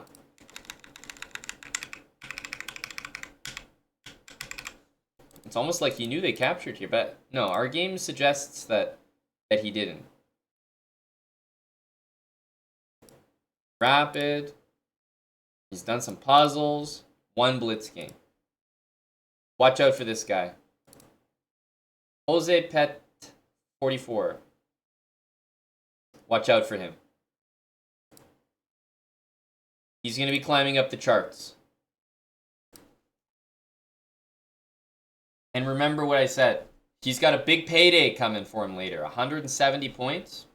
It's almost like he knew they captured here, but no, our game suggests that he didn't. Rapid. He's done some puzzles. One blitz game. Watch out for this guy. Jose Pet 44. Watch out for him. He's going to be climbing up the charts. And remember what I said. He's got a big payday coming for him later. 170 points.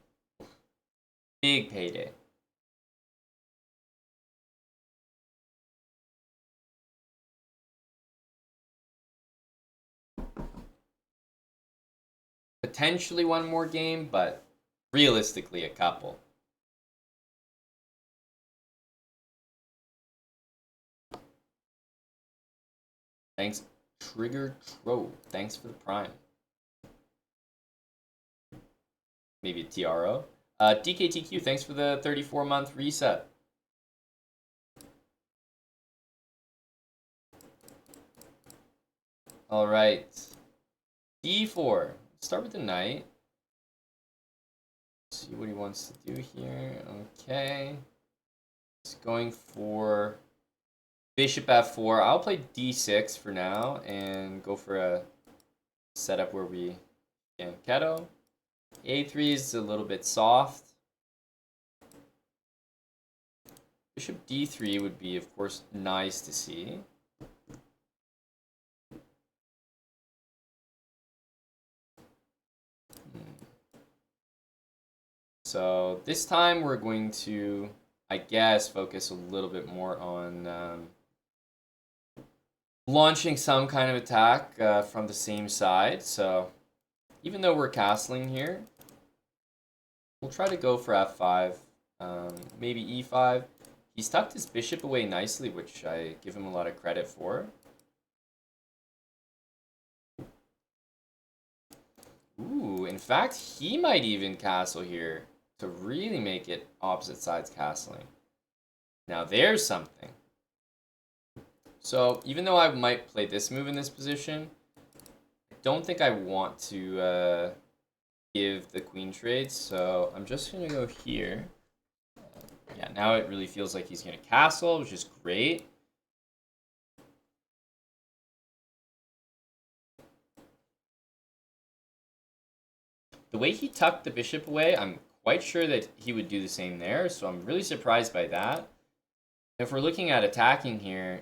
Big payday. Potentially one more game, but realistically a couple. Thanks, Trigger Trove. Thanks for the prime. Maybe a TRO. DKTQ, thanks for the 34-month reset. All right. D4. Start with the knight. See what he wants to do here. Okay. He's going for bishop f4. I'll play d6 for now and go for a setup where we can Keto. A3 is a little bit soft. Bishop d3 would be, of course, nice to see. So this time we're going to, I guess, focus a little bit more on launching some kind of attack from the same side. So even though we're castling here, we'll try to go for f5, maybe e5. He's tucked his bishop away nicely, which I give him a lot of credit for. Ooh, in fact, he might even castle here to really make it opposite sides castling. Now there's something. So even though I might play this move in this position, I don't think I want to give the queen trade. So I'm just going to go here. Yeah, now it really feels like he's going to castle, which is great. The way he tucked the bishop away, I'm quite sure that he would do the same there, so I'm really surprised by that. If we're looking at attacking here,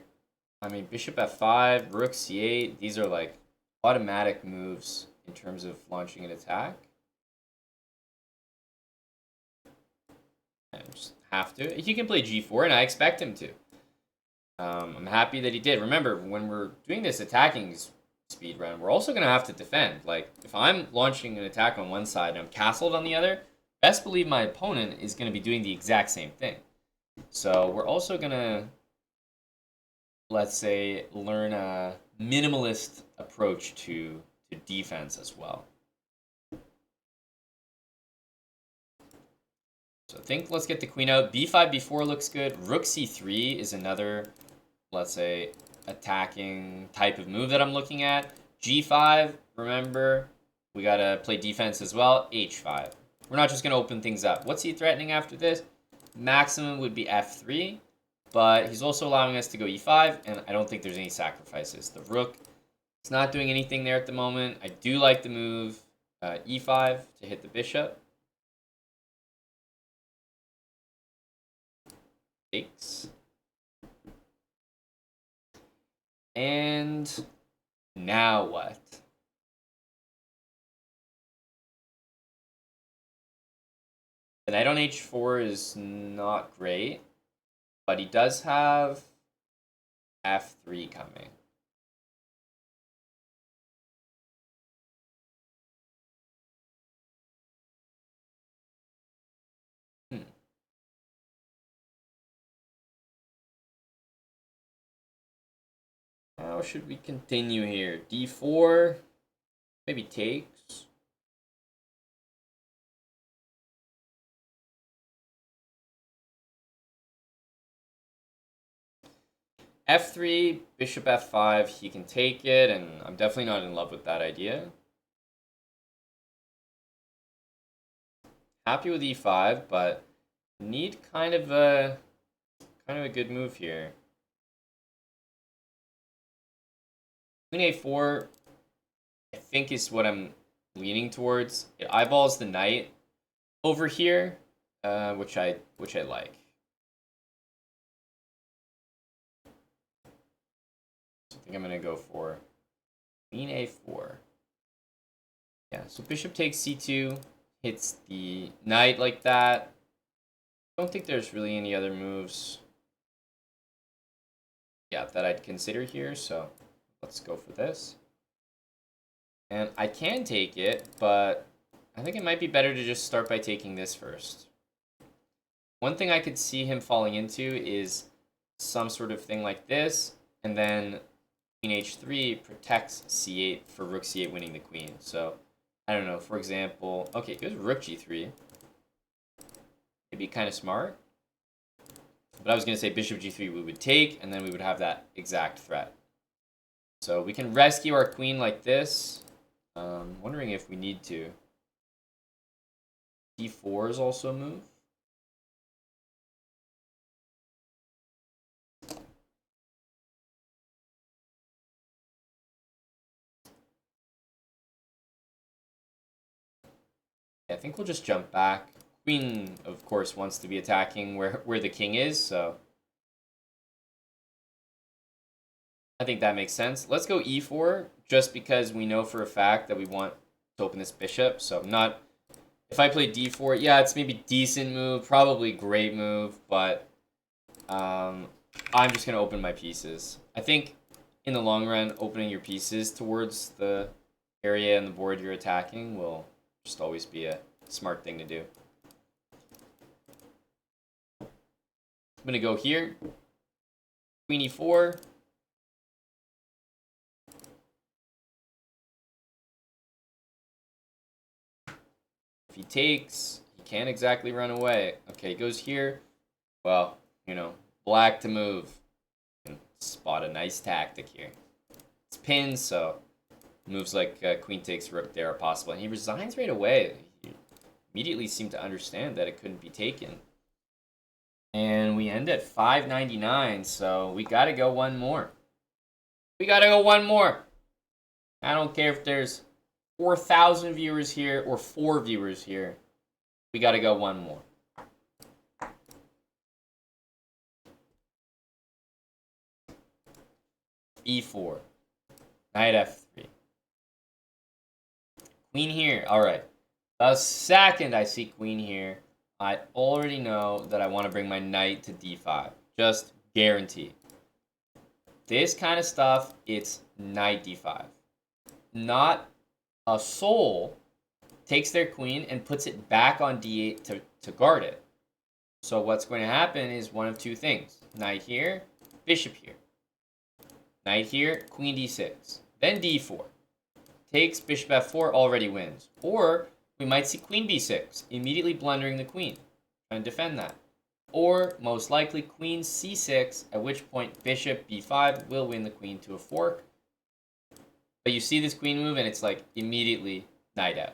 I mean, bishop f5, rook c8, these are like automatic moves in terms of launching an attack. I just have to. He can play g4, and I expect him to. I'm happy that he did. Remember, when we're doing this attacking speed run, we're also going to have to defend. Like, if I'm launching an attack on one side and I'm castled on the other, best believe my opponent is going to be doing the exact same thing. So we're also going to, let's say, learn a minimalist approach to defense as well. So I think let's get the queen out. b5, b4 looks good. Rook c3 is another, let's say, attacking type of move that I'm looking at. g5, remember, we got to play defense as well. h5. We're not just going to open things up. What's he threatening after this? Maximum would be f3, but he's also allowing us to go e5, and I don't think there's any sacrifices. The rook is not doing anything there at the moment. I do like the move e5 to hit the bishop. Takes. And now what? The knight on h4 is not great, but he does have f3 coming. How should we continue here? d4, maybe takes. f3, bishop f5, he can take it, and I'm definitely not in love with that idea. Happy with e5, but need kind of a good move here. Queen a4, I think, is what I'm leaning towards. It eyeballs the knight over here, which I like. So I think I'm gonna go for queen a4. Yeah, so bishop takes c2, hits the knight like that. Don't think there's really any other moves, yeah, that I'd consider here. So let's go for this. And I can take it, but I think it might be better to just start by taking this first. One thing I could see him falling into is some sort of thing like this, and then queen h3 protects c8 for rook c8 winning the queen. So, I don't know, for example, okay, goes rook g3. It'd be kind of smart. But I was going to say bishop g3 we would take, and then we would have that exact threat. So we can rescue our queen like this. Wondering if we need to. d4 is also a move. I think we'll just jump back. Queen, of course, wants to be attacking where the king is, so I think that makes sense. Let's go e4, just because we know for a fact that we want to open this bishop. So not... If I play d4, yeah, it's maybe decent move, probably great move, but I'm just going to open my pieces. I think in the long run, opening your pieces towards the area and the board you're attacking will just always be a smart thing to do. I'm going to go here. Queen e4. If he takes, he can't exactly run away. Okay, he goes here. Well, you know, black to move. You can spot a nice tactic here. It's pinned, so moves like queen takes, rook there are possible. And he resigns right away. He immediately seemed to understand that it couldn't be taken. And we end at 599, so we gotta go one more. We gotta go one more. I don't care if there's 4,000 viewers here or 4 viewers here. We gotta go one more. e4. Knight f3. Queen here. Alright. The second I see queen here, I already know that I want to bring my knight to d5. Just guaranteed. This kind of stuff, it's knight d5. Not a soul takes their queen and puts it back on d8 to guard it. So what's going to happen is one of two things. Knight here, bishop here. Knight here, queen d6. Then d4. Takes, bishop f4, already wins. Or we might see queen b6, immediately blundering the queen, trying to defend that. Or, most likely, queen c6, at which point bishop b5 will win the queen to a fork. But you see this queen move, and it's like immediately knight out.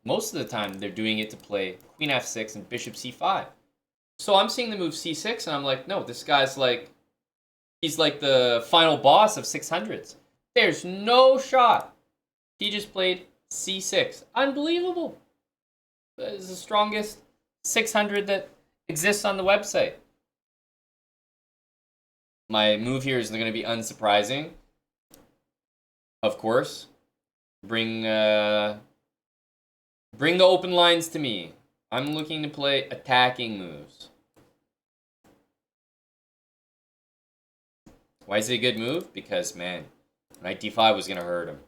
Most of the time, they're doing it to play queen f6 and bishop c5. So I'm seeing the move c6, and I'm like, no, this guy's like, he's like the final boss of 600s. There's no shot. He just played c6. Unbelievable. That is the strongest 600 that exists on the website. My move here is going to be unsurprising. Of course. Bring the open lines to me. I'm looking to play attacking moves. Why is it a good move? Because, man, knight d5 was going to hurt him.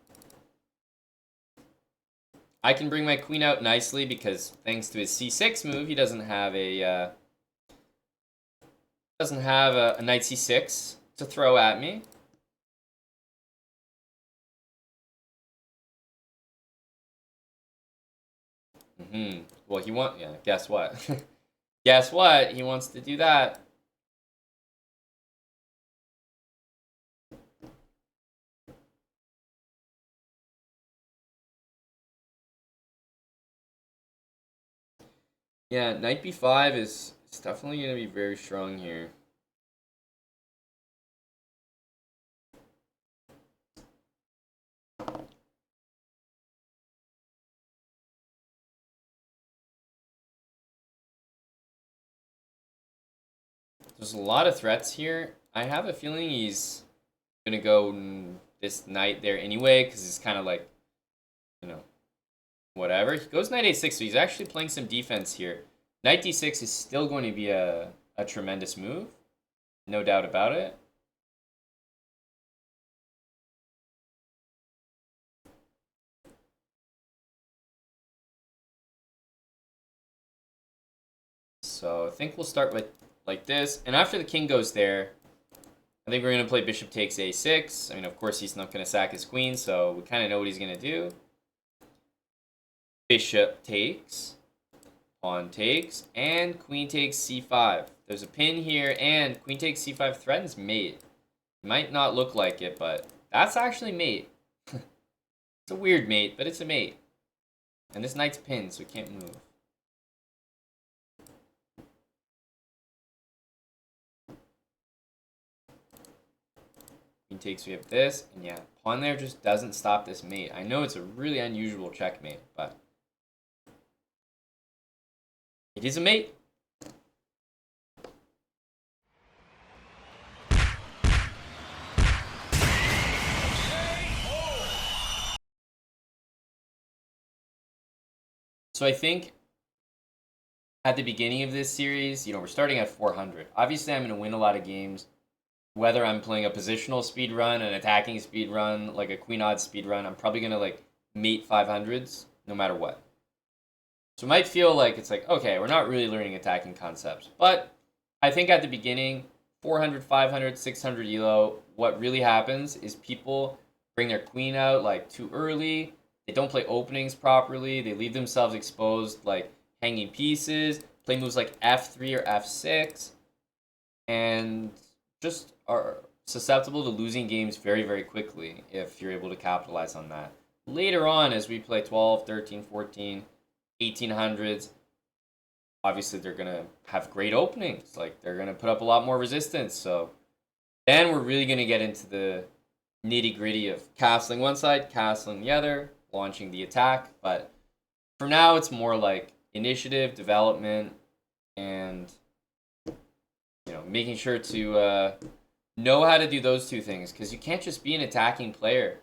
I can bring my queen out nicely because thanks to his c6 move, he doesn't have a knight c6 to throw at me. Well, guess what? Guess what? He wants to do that. Yeah, knight b5 is definitely going to be very strong here. There's a lot of threats here. I have a feeling he's going to go this knight there anyway, because he's kind of like, you know, whatever. He goes knight a6, so he's actually playing some defense here. Knight d6 is still going to be a tremendous move. No doubt about it. So I think we'll start with like this. And after the king goes there, I think we're going to play bishop takes a6. I mean, of course, he's not going to sack his queen, so we kind of know what he's going to do. Bishop takes. Pawn takes. And queen takes c5. There's a pin here, and queen takes c5 threatens mate. It might not look like it, but that's actually mate. It's a weird mate, but it's a mate. And this knight's pinned, so it can't move. Queen takes, we have this, and yeah, pawn there just doesn't stop this mate. I know it's a really unusual checkmate, but it is a mate. So I think at the beginning of this series, we're starting at 400. Obviously, I'm going to win a lot of games. Whether I'm playing a positional speed run, an attacking speed run, like a queen odd speed run, I'm probably going to mate 500s no matter what. So it might feel like it's okay, we're not really learning attacking concepts. But I think at the beginning, 400, 500, 600 elo, what really happens is people bring their queen out too early. They don't play openings properly. They leave themselves exposed hanging pieces, play moves like f3 or f6, and just are susceptible to losing games very, very quickly if you're able to capitalize on that. Later on, as we play 12, 13, 14, 1800s, obviously they're going to have great openings. They're going to put up a lot more resistance. So then we're really going to get into the nitty gritty of castling one side, castling the other, launching the attack. But for now, it's more like initiative, development, and making sure to know how to do those two things. Because you can't just be an attacking player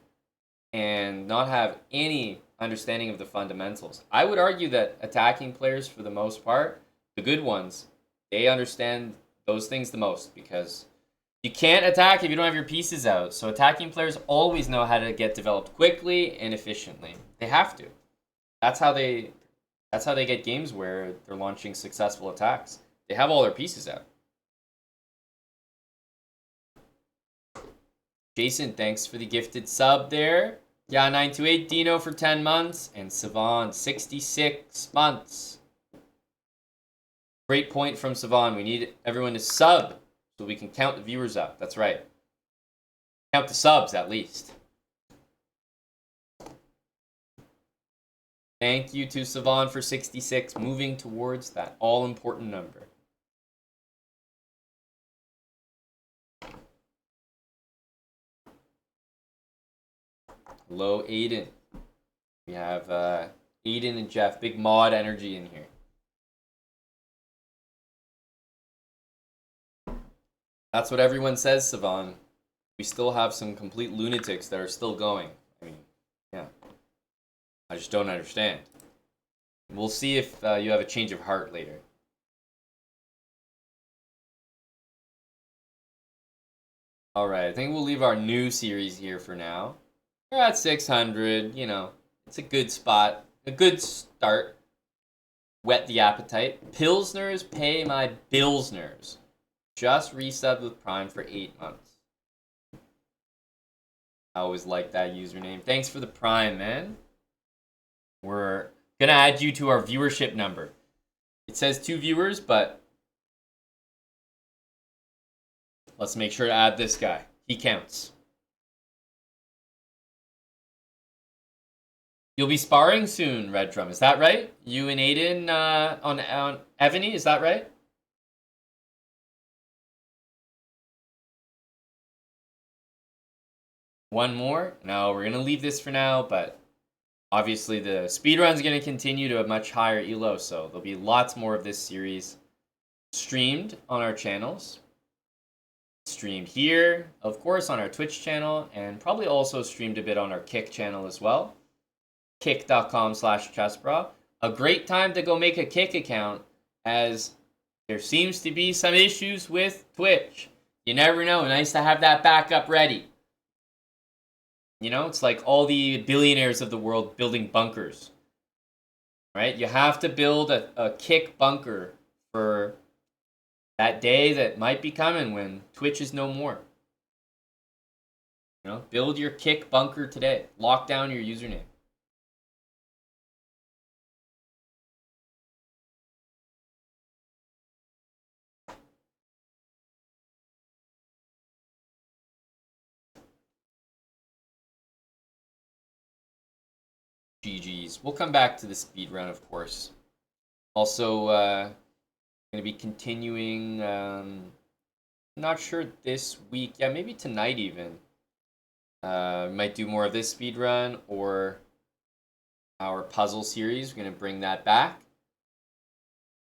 and not have any understanding of the fundamentals. I would argue that attacking players, for the most part, the good ones, they understand those things the most, because you can't attack if you don't have your pieces out. So attacking players always know how to get developed quickly and efficiently. They have to. That's how they get games where they're launching successful attacks. They have all their pieces out. Jason, thanks for the gifted sub there. Yeah, 928 Dino for 10 months, and Savan 66 months. Great point from Savan. We need everyone to sub so we can count the viewers up. That's right. Count the subs at least. Thank you to Savan for 66, moving towards that all-important number. Hello, Aiden. We have Aiden and Jeff. Big mod energy in here. That's what everyone says, Savan. We still have some complete lunatics that are still going. I mean, yeah. I just don't understand. We'll see if you have a change of heart later. Alright, I think we'll leave our new series here for now. We're at 600, it's a good spot. A good start. Whet the appetite. Pilsners pay my Billsners. Just resubbed with Prime for 8 months. I always like that username. Thanks for the Prime, man. We're gonna add you to our viewership number. It says 2 viewers, but let's make sure to add this guy. He counts. You'll be sparring soon, Red Drum. Is that right? You and Aiden on Evany, is that right? One more? No, we're going to leave this for now, but obviously the speedrun's going to continue to a much higher elo, so there'll be lots more of this series streamed on our channels. Streamed here, of course, on our Twitch channel, and probably also streamed a bit on our Kick channel as well. Kick.com/chessbra. A great time to go make a Kick account, as there seems to be some issues with Twitch. You never know. Nice to have that backup ready. It's like all the billionaires of the world building bunkers. Right? You have to build a Kick bunker for that day that might be coming when Twitch is no more. Build your Kick bunker today. Lock down your username. GG's. We'll come back to the speed run, of course. Also, going to be continuing. Not sure this week. Yeah, maybe tonight even. Might do more of this speed run or our puzzle series. We're going to bring that back.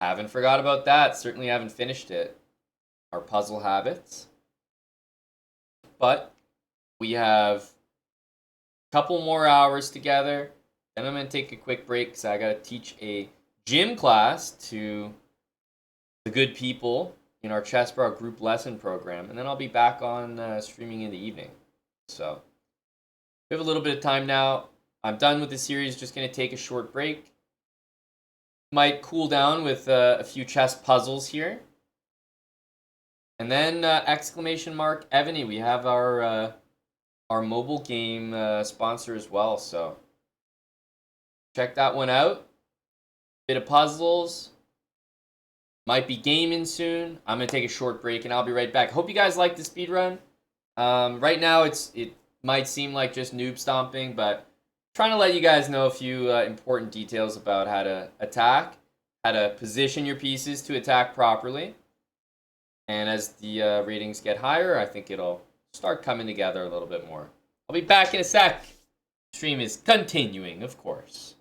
Haven't forgot about that. Certainly haven't finished it. Our puzzle habits. But we have a couple more hours together. Then I'm going to take a quick break because I got to teach a gym class to the good people in our Chessbrah group lesson program. And then I'll be back on streaming in the evening. So we have a little bit of time now. I'm done with the series. Just going to take a short break. Might cool down with a few chess puzzles here. And then exclamation mark Ebony. We have our mobile game sponsor as well. So check that one out. Bit of puzzles. Might be gaming soon. I'm gonna take a short break and I'll be right back. Hope you guys like the speed run. Right now it might seem like just noob stomping, but trying to let you guys know a few important details about how to attack, how to position your pieces to attack properly. And as the ratings get higher, I think it'll start coming together a little bit more. I'll be back in a sec. Stream is continuing, of course.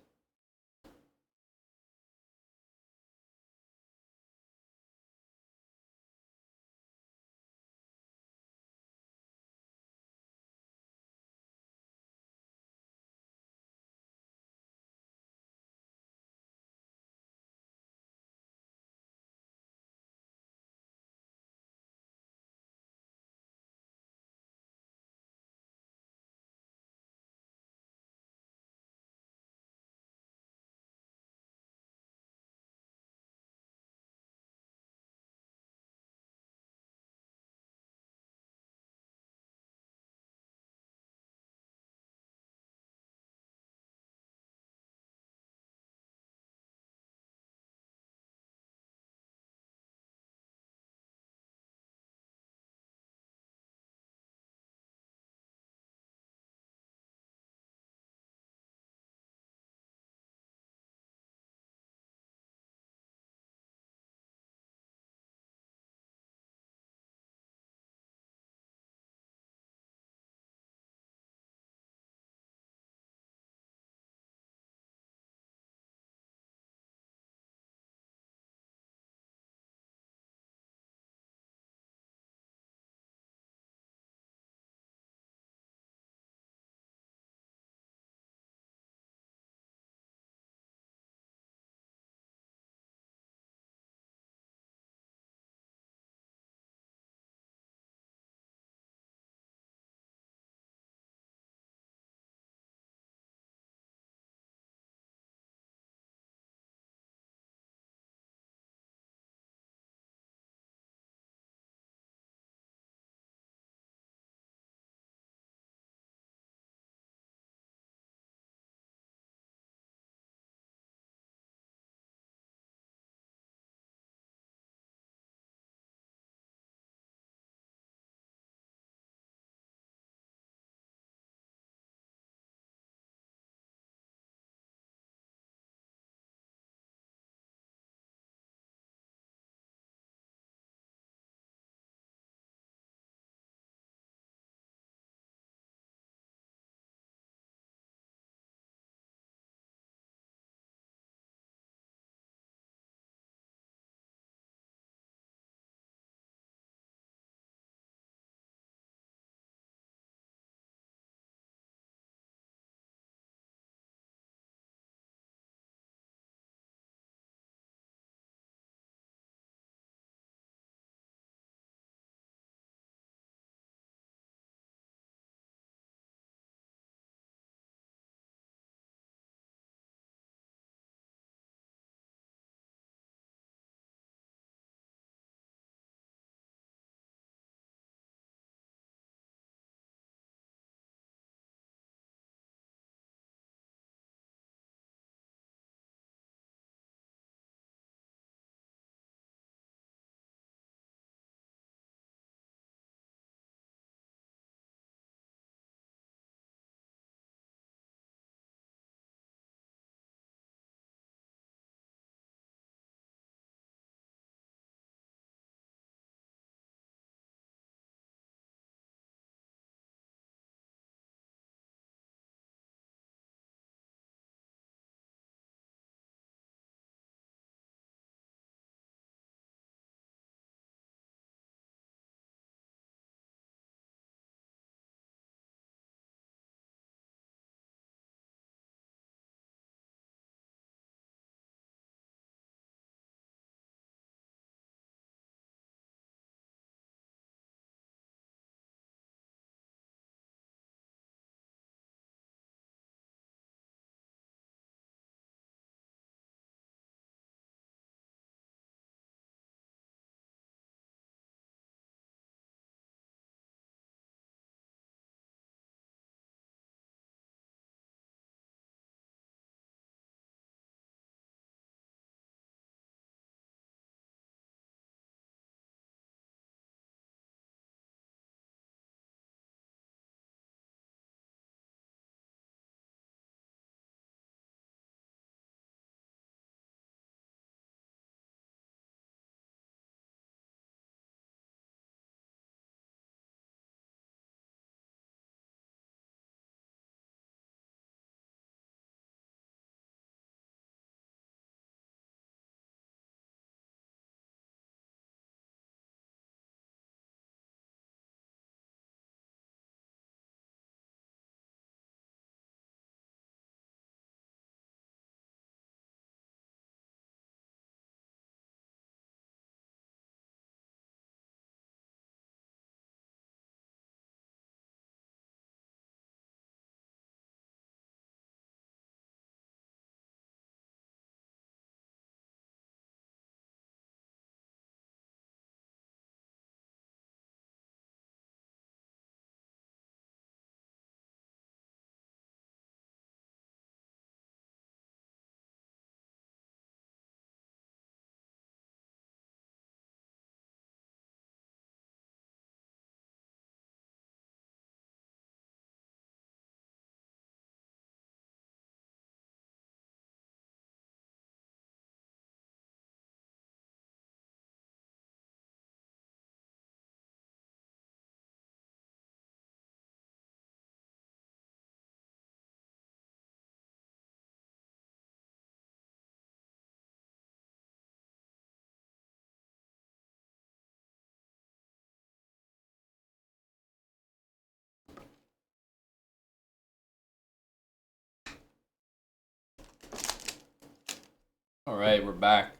All right, we're back.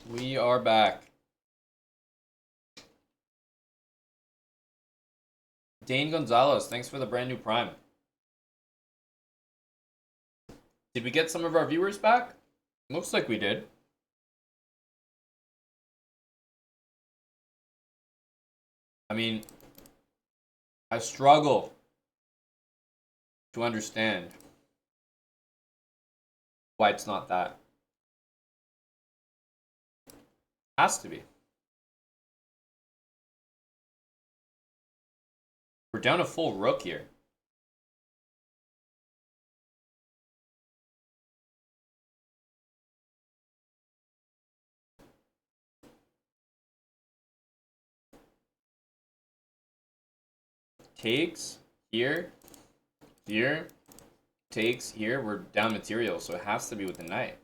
We are back. Dane Gonzalez, thanks for the brand new Prime. Did we get some of our viewers back? Looks like we did. I mean, I struggle to understand why it's not that. Has to be. We're down a full rook here. Takes here, here, takes here. We're down material, so it has to be with the knight.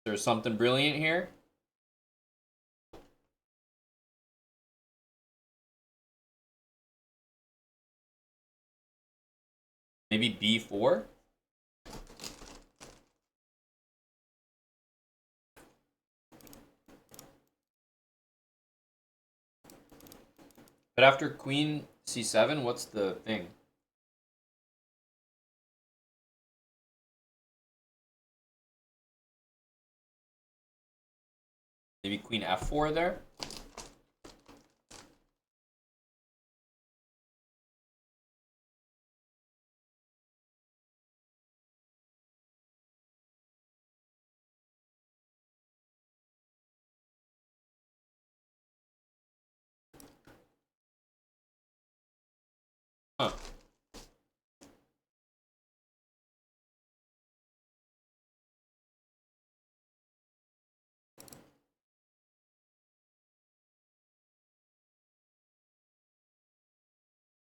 There's something brilliant here. Maybe b4. But after queen c7, what's the thing? Maybe queen f4 there? Huh.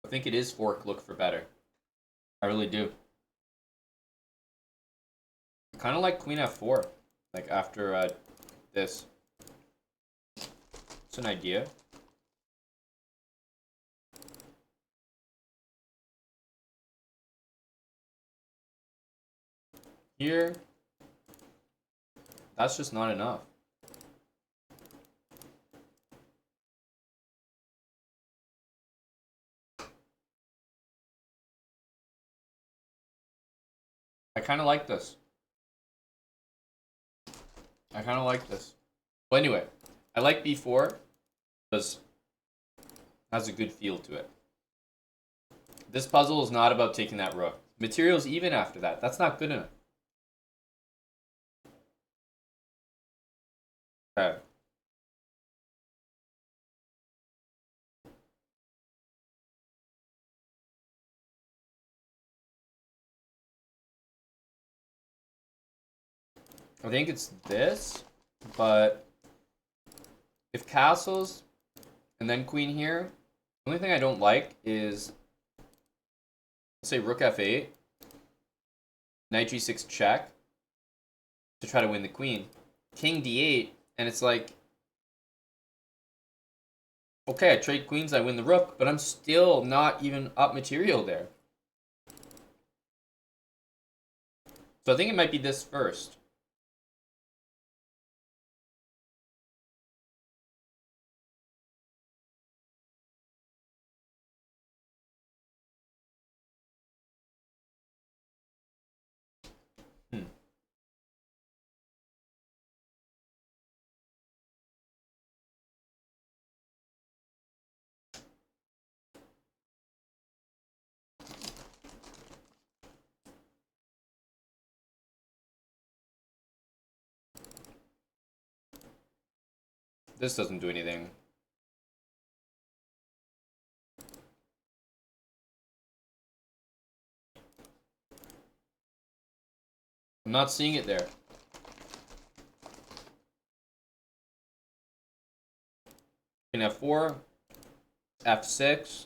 I think it is fork look for better. I really do. I kind of like queen f4. Like after this. It's an idea. Here. That's just not enough. I kind of like this. I kind of like this. Well, anyway, I like b4 because it has a good feel to it. This puzzle is not about taking that rook. Material's even after that. That's not good enough. Okay. I think it's this, but if castles and then queen here, the only thing I don't like is, let's say rook f8, knight g6 check to try to win the queen. King d8, and it's like, okay, I trade queens, I win the rook, but I'm still not even up material there. So I think it might be this first. This doesn't do anything. I'm not seeing it there. Queen f4, f6,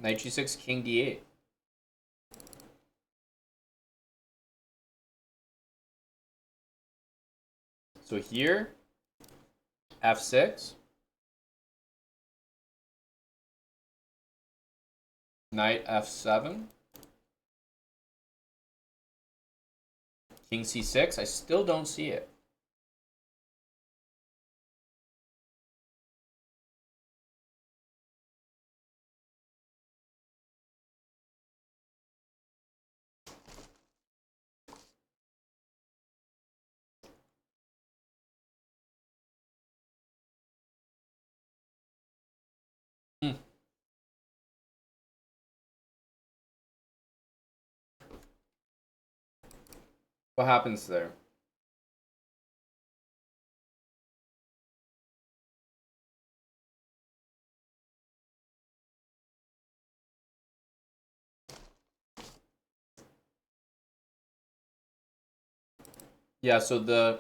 knight g6, king d8. So here, f6, knight f7, king c6. I still don't see it. Hmm. What happens there? Yeah, so the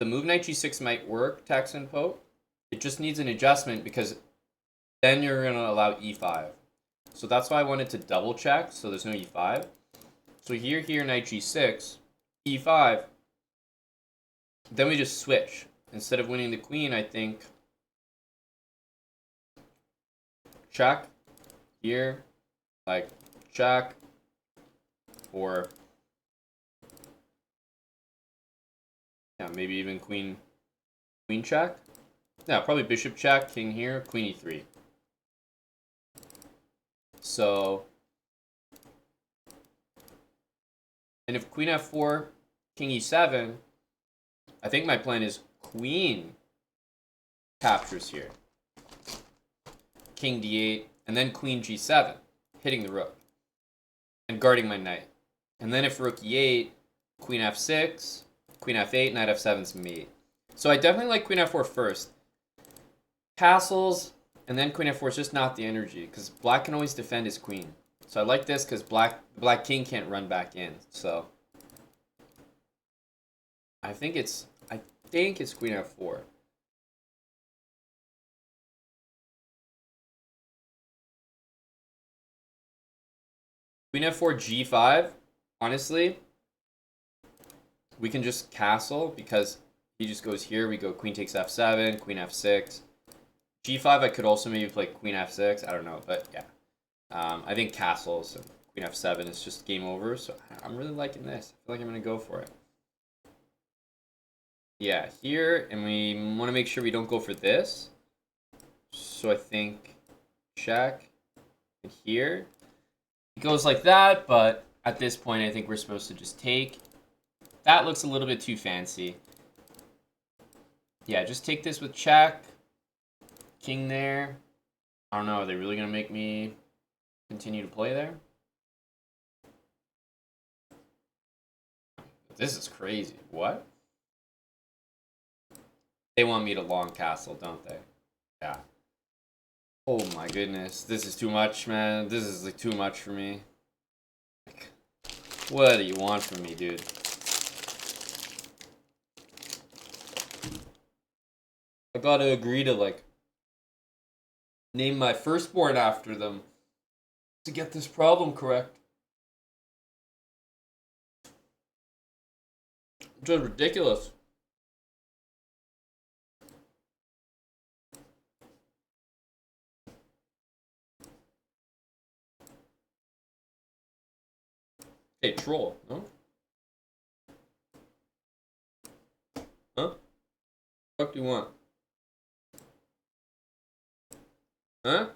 move knight g6 might work, Tax and Pope. It just needs an adjustment because then you're going to allow e5. So that's why I wanted to double check so there's no e5. So here, knight g6, e5. Then we just switch. Instead of winning the queen, I think check here, like check, or yeah, maybe even queen check. Yeah, probably bishop check, king here, queen e3. So, and if queen f4, king e7, I think my plan is queen captures here, king d8, and then queen g7, hitting the rook and guarding my knight. And then if rook e8, queen f6, queen f8, knight f7's mate. So I definitely like queen f4 first. Castles, and then queen f4 is just not the energy, because black can always defend his queen. So I like this because black king can't run back in. So I think it's queen f4. Queen f4 g5. Honestly, we can just castle because he just goes here. We go queen takes f7, queen f6. G5, I could also maybe play queen f6. I don't know, but yeah. I think castles and queen f7 is just game over. So I'm really liking this. I feel like I'm going to go for it. Yeah, here, and we want to make sure we don't go for this. So I think check here. It goes like that, but at this point, I think we're supposed to just take. That looks a little bit too fancy. Yeah, just take this with check. King there. I don't know. Are they really going to make me continue to play there? This is crazy. What? They want me to long castle, don't they? Yeah. Oh my goodness. This is too much, man. This is like too much for me. Like, what do you want from me, dude? I gotta agree to, like, name my firstborn after them to get this problem correct. Just ridiculous. Hey, troll, no? Huh? What do you want? Huh?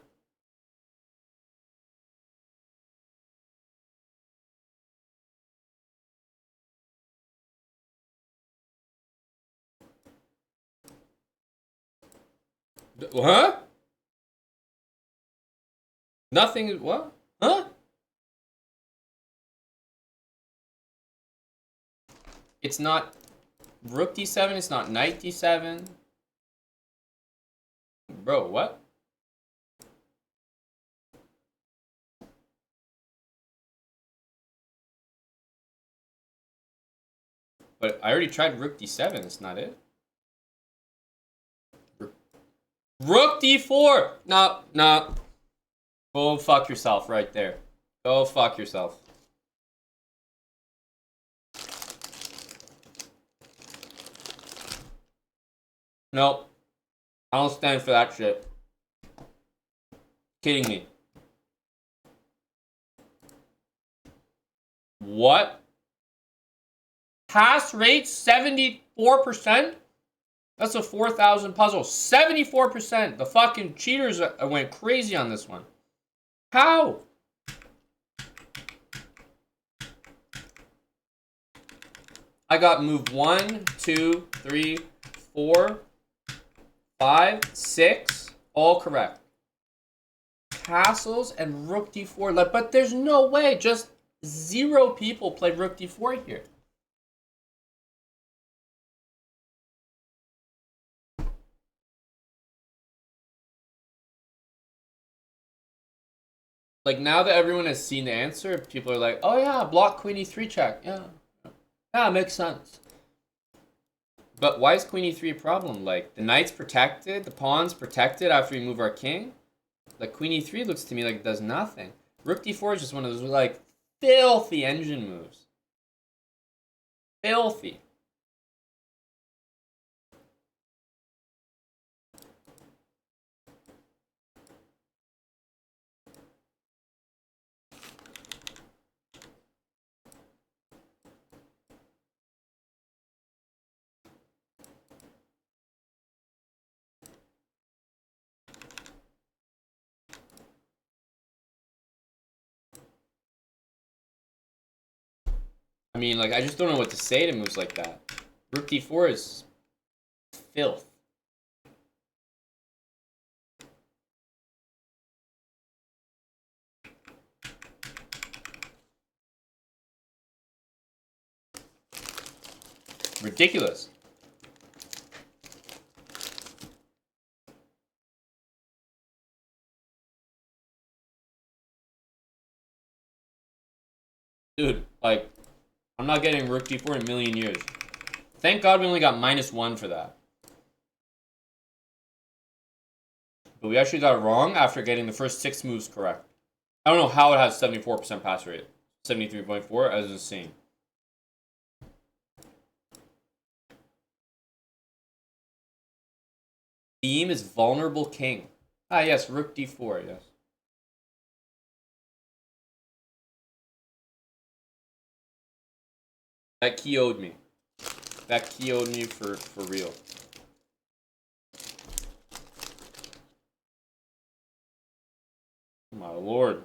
Huh? Nothing. What? Huh? It's not rook d7. It's not knight d7. Bro, what? But I already tried rook d7. It's not it. Rook d4. No, no. Go fuck yourself right there. Go fuck yourself. Nope. I don't stand for that shit. Kidding me. What? Pass rate 74%? That's a 4,000 puzzle. 74%. The fucking cheaters went crazy on this one. How? I got move 1, 2, 3, 4, 5, 6. All correct. Castles and rook d4. But there's no way. Just 0 people played rook d4 here. Like, now that everyone has seen the answer, people are like, oh yeah, block queen e3 check. Yeah. Yeah, makes sense. But why is queen e3 a problem? Like, the knight's protected, the pawn's protected after we move our king. Like, queen e3 looks to me like it does nothing. Rook d4 is just one of those, like, filthy engine moves. Filthy. I mean, like, I just don't know what to say to moves like that. Rook d4 is filth. Ridiculous. Dude, like, I'm not getting rook d4 in a million years. Thank God we only got -1 for that. But we actually got it wrong after getting the first 6 moves correct. I don't know how it has 74% pass rate. 73.4, as insane. Theme is vulnerable king. Ah, yes, rook d4, yes. That key owed me. That key owed me for real. My lord.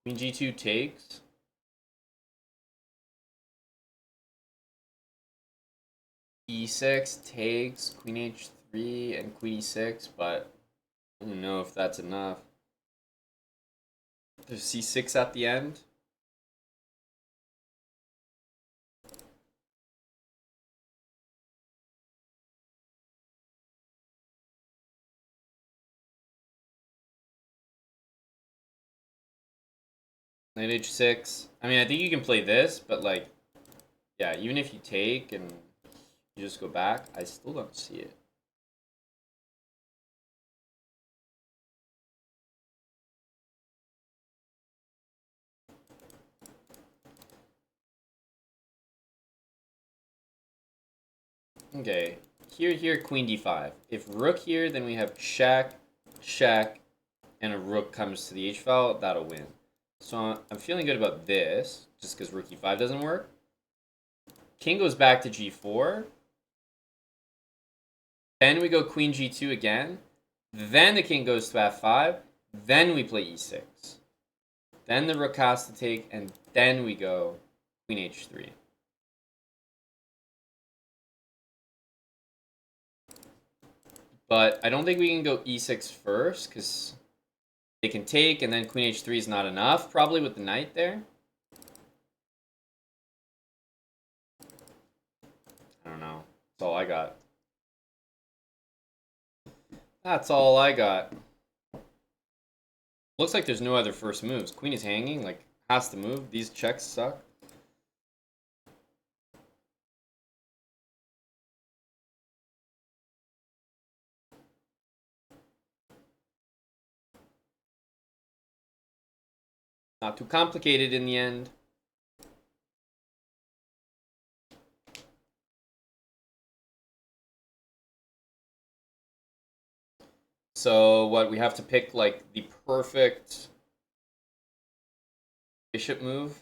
Queen g2 takes. E6 takes, queen h3, and queen e6, but I don't know if that's enough. There's c6 at the end. Knight h6. I mean, I think you can play this, but like, yeah, even if you take and you just go back, I still don't see it. Okay, here, queen d5. If rook here, then we have check, check, and a rook comes to the h file, that'll win. So I'm feeling good about this, just because rook e5 doesn't work. King goes back to g4. Then we go queen g2 again. Then the king goes to f5. Then we play e6. Then the rook has to take, and then we go queen h3. But I don't think we can go e6 first, because they can take, and then queen h3 is not enough, probably, with the knight there. I don't know. That's all I got. That's all I got. Looks like there's no other first moves. Queen is hanging, like, has to move. These checks suck. Not too complicated in the end. So what, we have to pick like the perfect bishop move?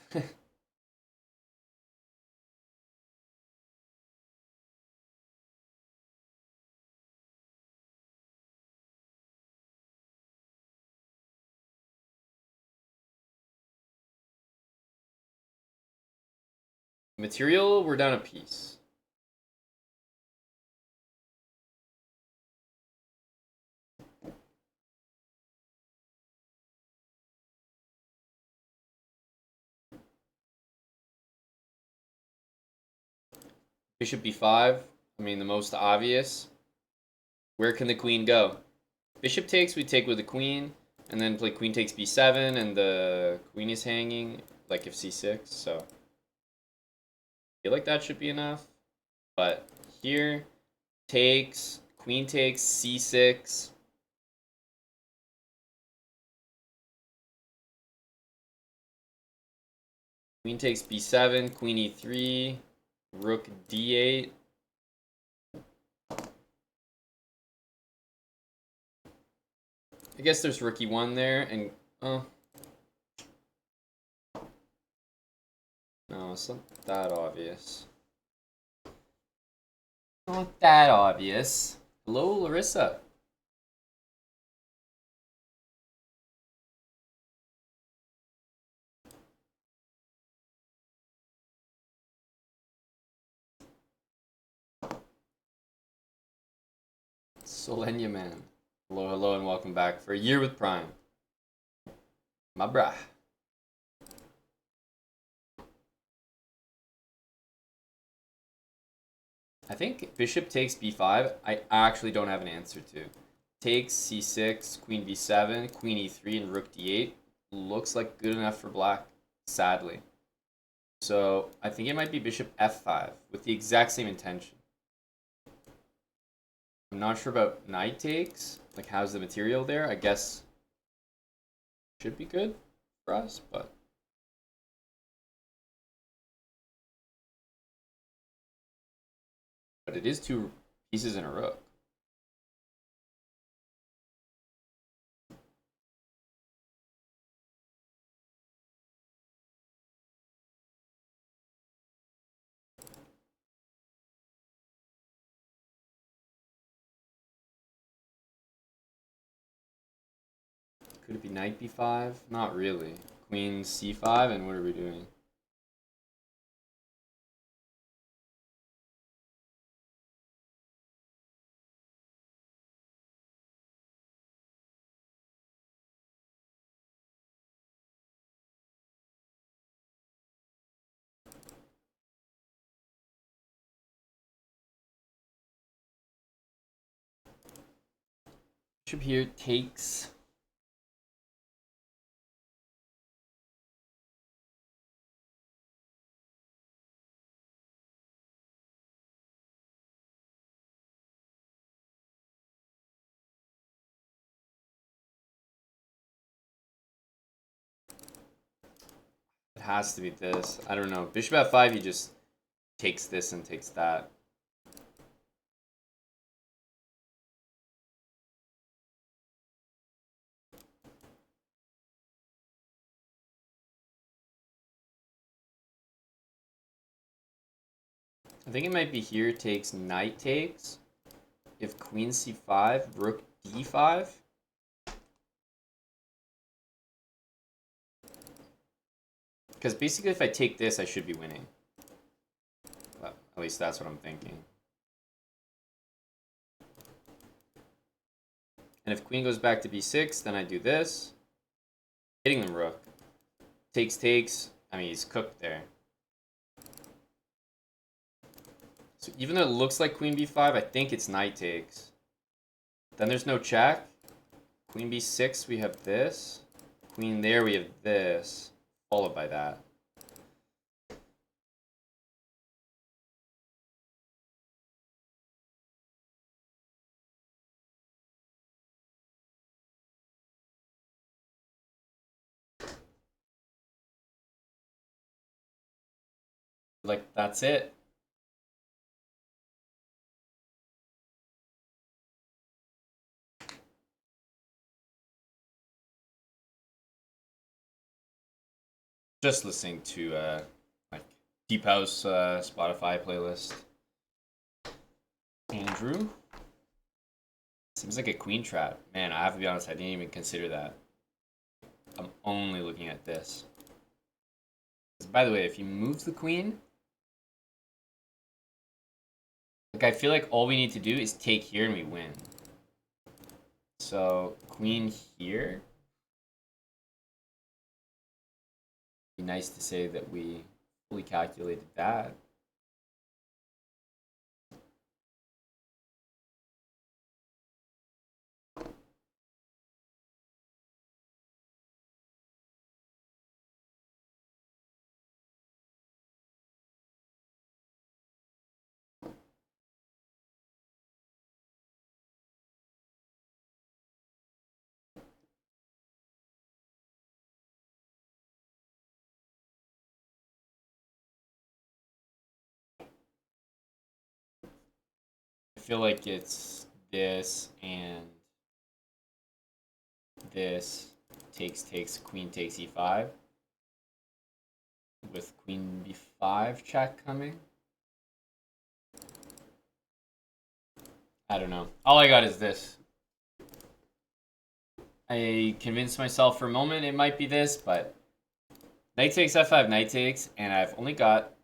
Material, we're down a piece. Bishop b5, I mean the most obvious. Where can the queen go? Bishop takes, we take with the queen, and then play queen takes b7, and the queen is hanging, like if c6, so I feel like that should be enough. But here, takes, queen takes, c6. Queen takes b7, queen e3, rook d8. I guess there's rook e1 there, and no, it's not that obvious. Not that obvious. Hello, Larissa. Solenia man. Hello, hello, and welcome back for a year with Prime. My brah. I think bishop takes b5, I actually don't have an answer to. Takes c6, queen b7, queen e3, and rook d8 looks like good enough for black, sadly. So I think it might be bishop f5 with the exact same intention. I'm not sure about knight takes. Like, how's the material there? I guess should be good for us, but it is two pieces in a rook. Could it be knight b5? Not really. Queen c5, and what are we doing? Bishop here takes. It has to be this. I don't know. Bishop f5, he just takes this and takes that. I think it might be here takes, knight takes. If queen c5, rook d5. Because basically if I take this, I should be winning. Well, at least that's what I'm thinking. And if queen goes back to b6, then I do this. Hitting the rook. Takes, takes. I mean, he's cooked there. So even though it looks like queen b5, I think it's knight takes. Then there's no check. Queen b6, we have this. Queen there, we have this. Followed by that. Like, that's it. Just listening to like Deep House Spotify playlist. Andrew? Seems like a queen trap. Man, I have to be honest, I didn't even consider that. I'm only looking at this. By the way, if you move the queen, like I feel like all we need to do is take here and we win. So queen here. Be nice to say that we fully calculated that. I feel like it's this and this takes queen takes e5 with queen b5 check coming. I don't know. All I got is this. I convinced myself for a moment it might be this, but knight takes f5, knight takes, and I've only got,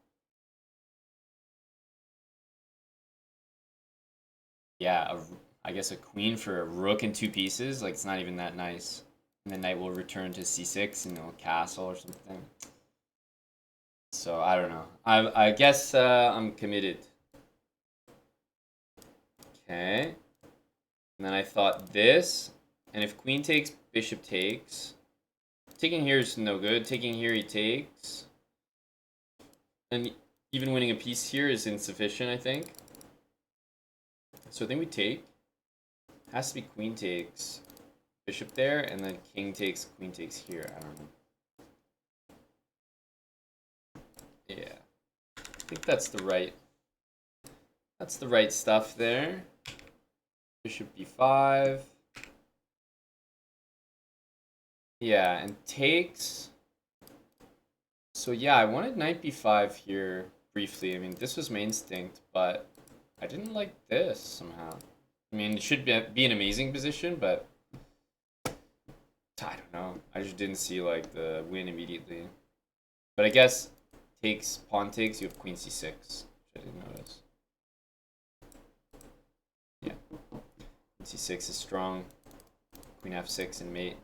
yeah, I guess a queen for a rook and two pieces. Like, it's not even that nice. And the knight will return to c6 and it'll castle or something. So, I don't know. I guess I'm committed. Okay. And then I thought this. And if queen takes, bishop takes. Taking here is no good. Taking here he takes. And even winning a piece here is insufficient, I think. So I think we take. Has to be queen takes bishop there, and then king takes, queen takes here. I don't know. Yeah. I think that's the right stuff there. Bishop b5. Yeah, and takes. So yeah, I wanted knight b5 here briefly. I mean, this was my instinct, but I didn't like this somehow. I mean, it should be an amazing position, but I don't know. I just didn't see like the win immediately. But I guess takes, pawn takes, you have queen c6, which I didn't notice. Yeah. Queen c6 is strong. Queen f6 and mate.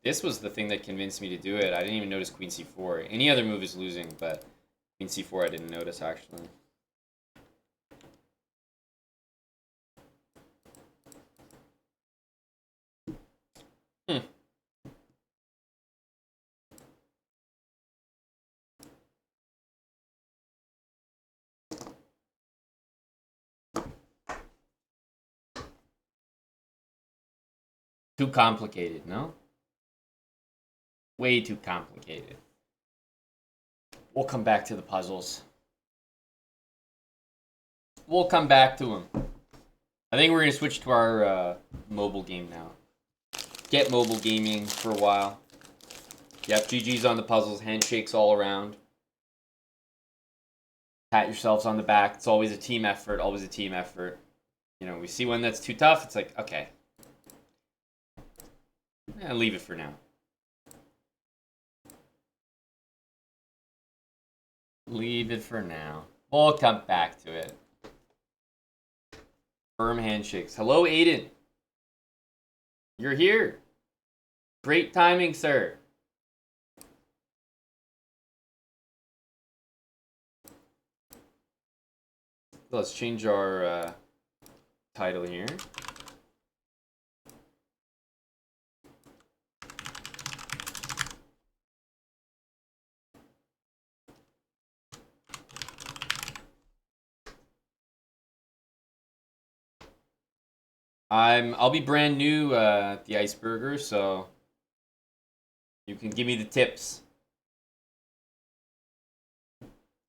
This was the thing that convinced me to do it. I didn't even notice queen c4. Any other move is losing, but queen c4 I didn't notice actually. Too complicated, no? Way too complicated. We'll come back to the puzzles. We'll come back to them. I think we're going to switch to our mobile game now. Get mobile gaming for a while. Yep, GG's on the puzzles. Handshakes all around. Pat yourselves on the back. It's always a team effort. Always a team effort. You know, we see one that's too tough. It's like, okay. Leave it for now. Leave it for now. We'll come back to it. Firm handshakes. Hello, Aiden. You're here. Great timing, sir. Let's change our title here. I'll be brand new at the Iceberger, so you can give me the tips.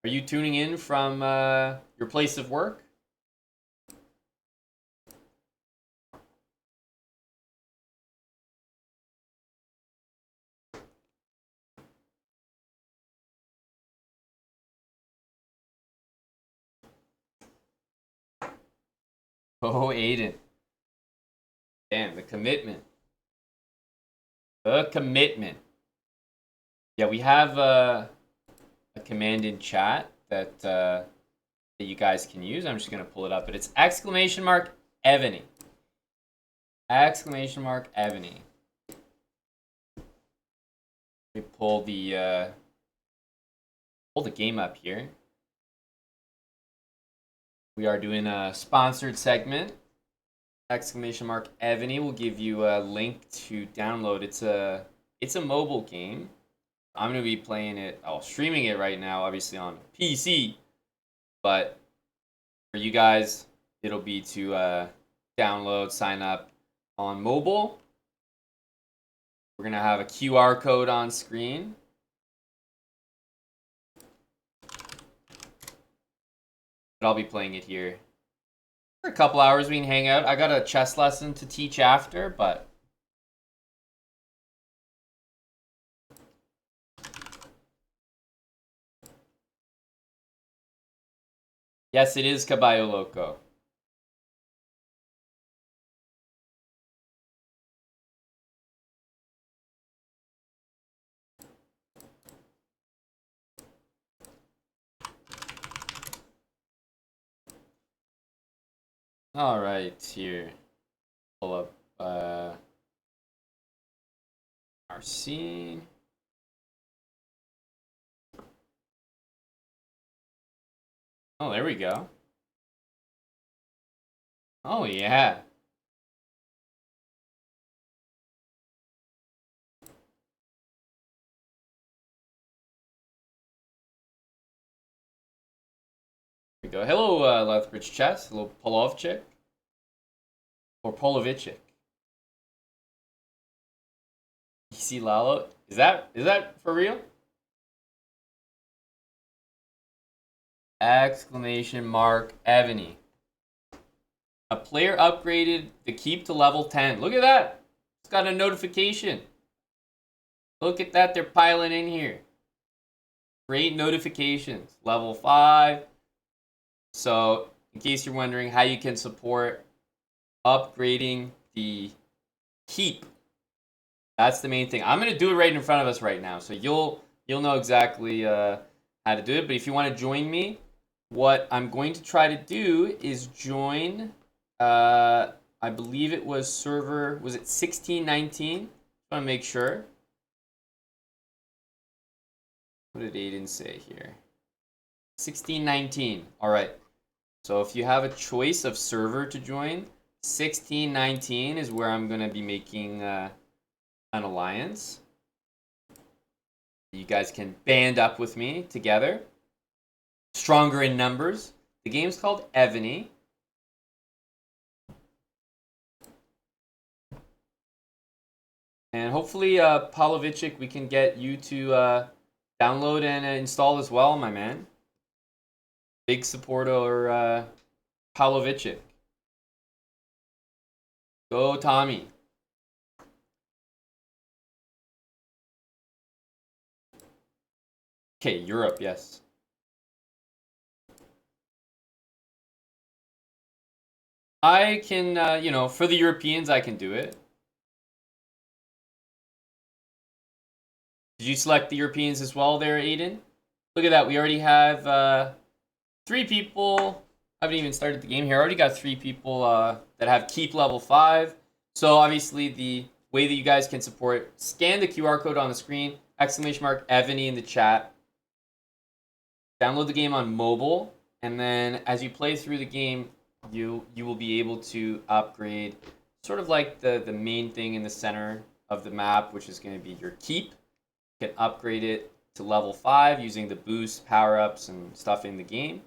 Are you tuning in from your place of work? Oh, Aiden. Damn, the commitment. The commitment. Yeah, we have a command in chat that you guys can use. I'm just going to pull it up, but it's exclamation mark Evany. Exclamation mark Evany. Let me pull the game up here. We are doing a sponsored segment. Exclamation mark Evany will give you a link to download. It's a mobile game. I'm gonna be playing it, streaming it right now, obviously on PC. But for you guys, it'll be to download, sign up on mobile. We're gonna have a QR code on screen. But I'll be playing it here. For a couple hours we can hang out. I got a chess lesson to teach after, but yes, it is Caballo Loco. All right, here. Pull up our scene. Oh, there we go. Oh, yeah. Here we go. Hello, Lethbridge Chess. Hello, Polovchik. Or Polovichik. PC Lalo. Is that for real? Exclamation mark Evany. A player upgraded the keep to level 10. Look at that. It's got a notification. Look at that. They're piling in here. Great notifications. Level 5. So, in case you're wondering how you can support upgrading the keep, that's the main thing. I'm going to do it right in front of us right now. So you'll know exactly how to do it. But if you want to join me, what I'm going to try to do is join, I believe it was server, was it 1619? I want to make sure. What did Aiden say here? 1619. All right. So if you have a choice of server to join, 1619 is where I'm going to be making an alliance. You guys can band up with me together. Stronger in numbers. The game's called Evany. And hopefully, Polovichik, we can get you to download and install as well, my man. Big supporter, Polovichik. Go, Tommy. Okay, Europe, yes. I can, you know, for the Europeans, I can do it. Did you select the Europeans as well there, Aiden? Look at that. We already have 3 people. I haven't even started the game here. I already got 3 people that have keep level 5. So obviously the way that you guys can support, scan the QR code on the screen, ! Evany in the chat. Download the game on mobile, and then as you play through the game, you will be able to upgrade sort of like the main thing in the center of the map, which is going to be your keep. You can upgrade it to level 5 using the boost, power-ups, and stuff in the game.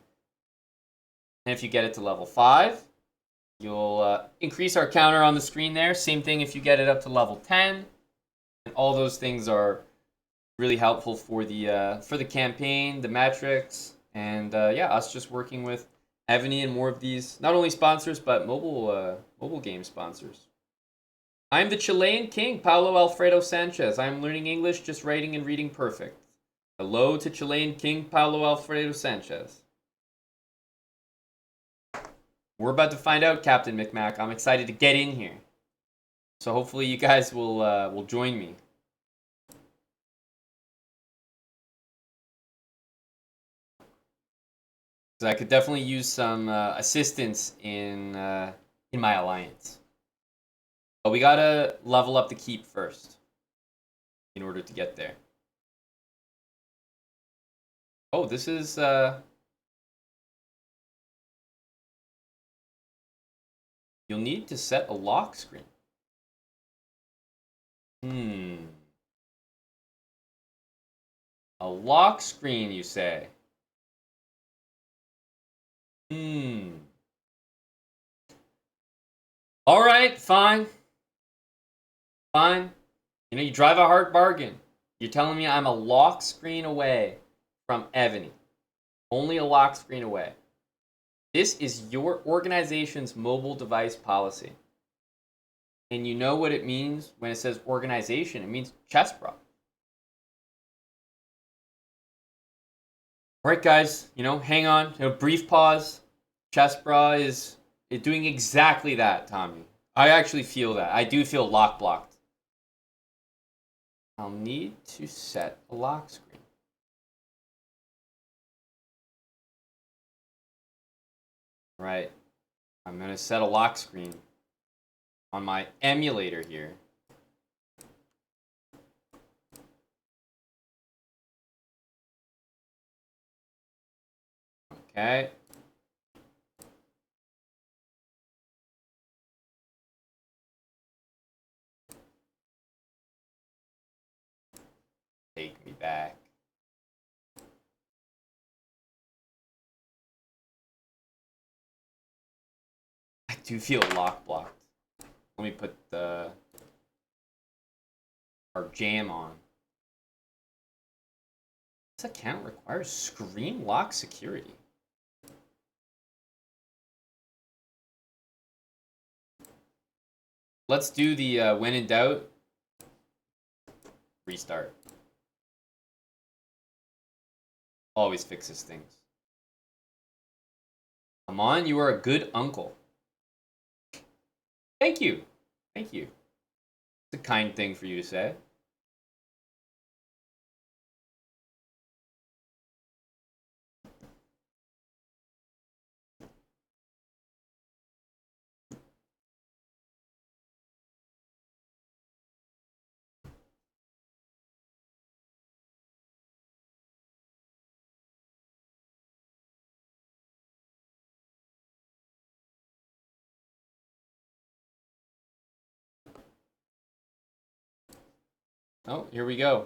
And if you get it to level 5, you'll increase our counter on the screen there. Same thing if you get it up to level 10. And all those things are really helpful for the campaign, the metrics, and yeah, us just working with Evany and more of these, not only sponsors, but mobile game sponsors. I'm the Chilean king, Paulo Alfredo Sanchez. I'm learning English, just writing and reading perfect. Hello to Chilean king, Paulo Alfredo Sanchez. We're about to find out, Captain McMac. I'm excited to get in here. So hopefully you guys will join me. So I could definitely use some assistance in my alliance. But we gotta level up the keep first in order to get there. Oh, this is you'll need to set a lock screen. A lock screen, you say? All right, fine. Fine. You know, you drive a hard bargain. You're telling me I'm a lock screen away from Evany. Only a lock screen away. This is your organization's mobile device policy. And you know what it means when it says organization? It means Chessbra. All right, guys, you know, hang on. You know, brief pause. Chessbra is doing exactly that, Tommy. I actually feel that. I do feel lock blocked. I'll need to set a lock screen. Right. I'm going to set a lock screen on my emulator here. Okay. Take me back. I do feel lock blocked. Let me put our jam on. This account requires screen lock security. Let's do the when in doubt, restart. Always fixes things. Aman, you are a good uncle. Thank you. Thank you. It's a kind thing for you to say. Oh, here we go.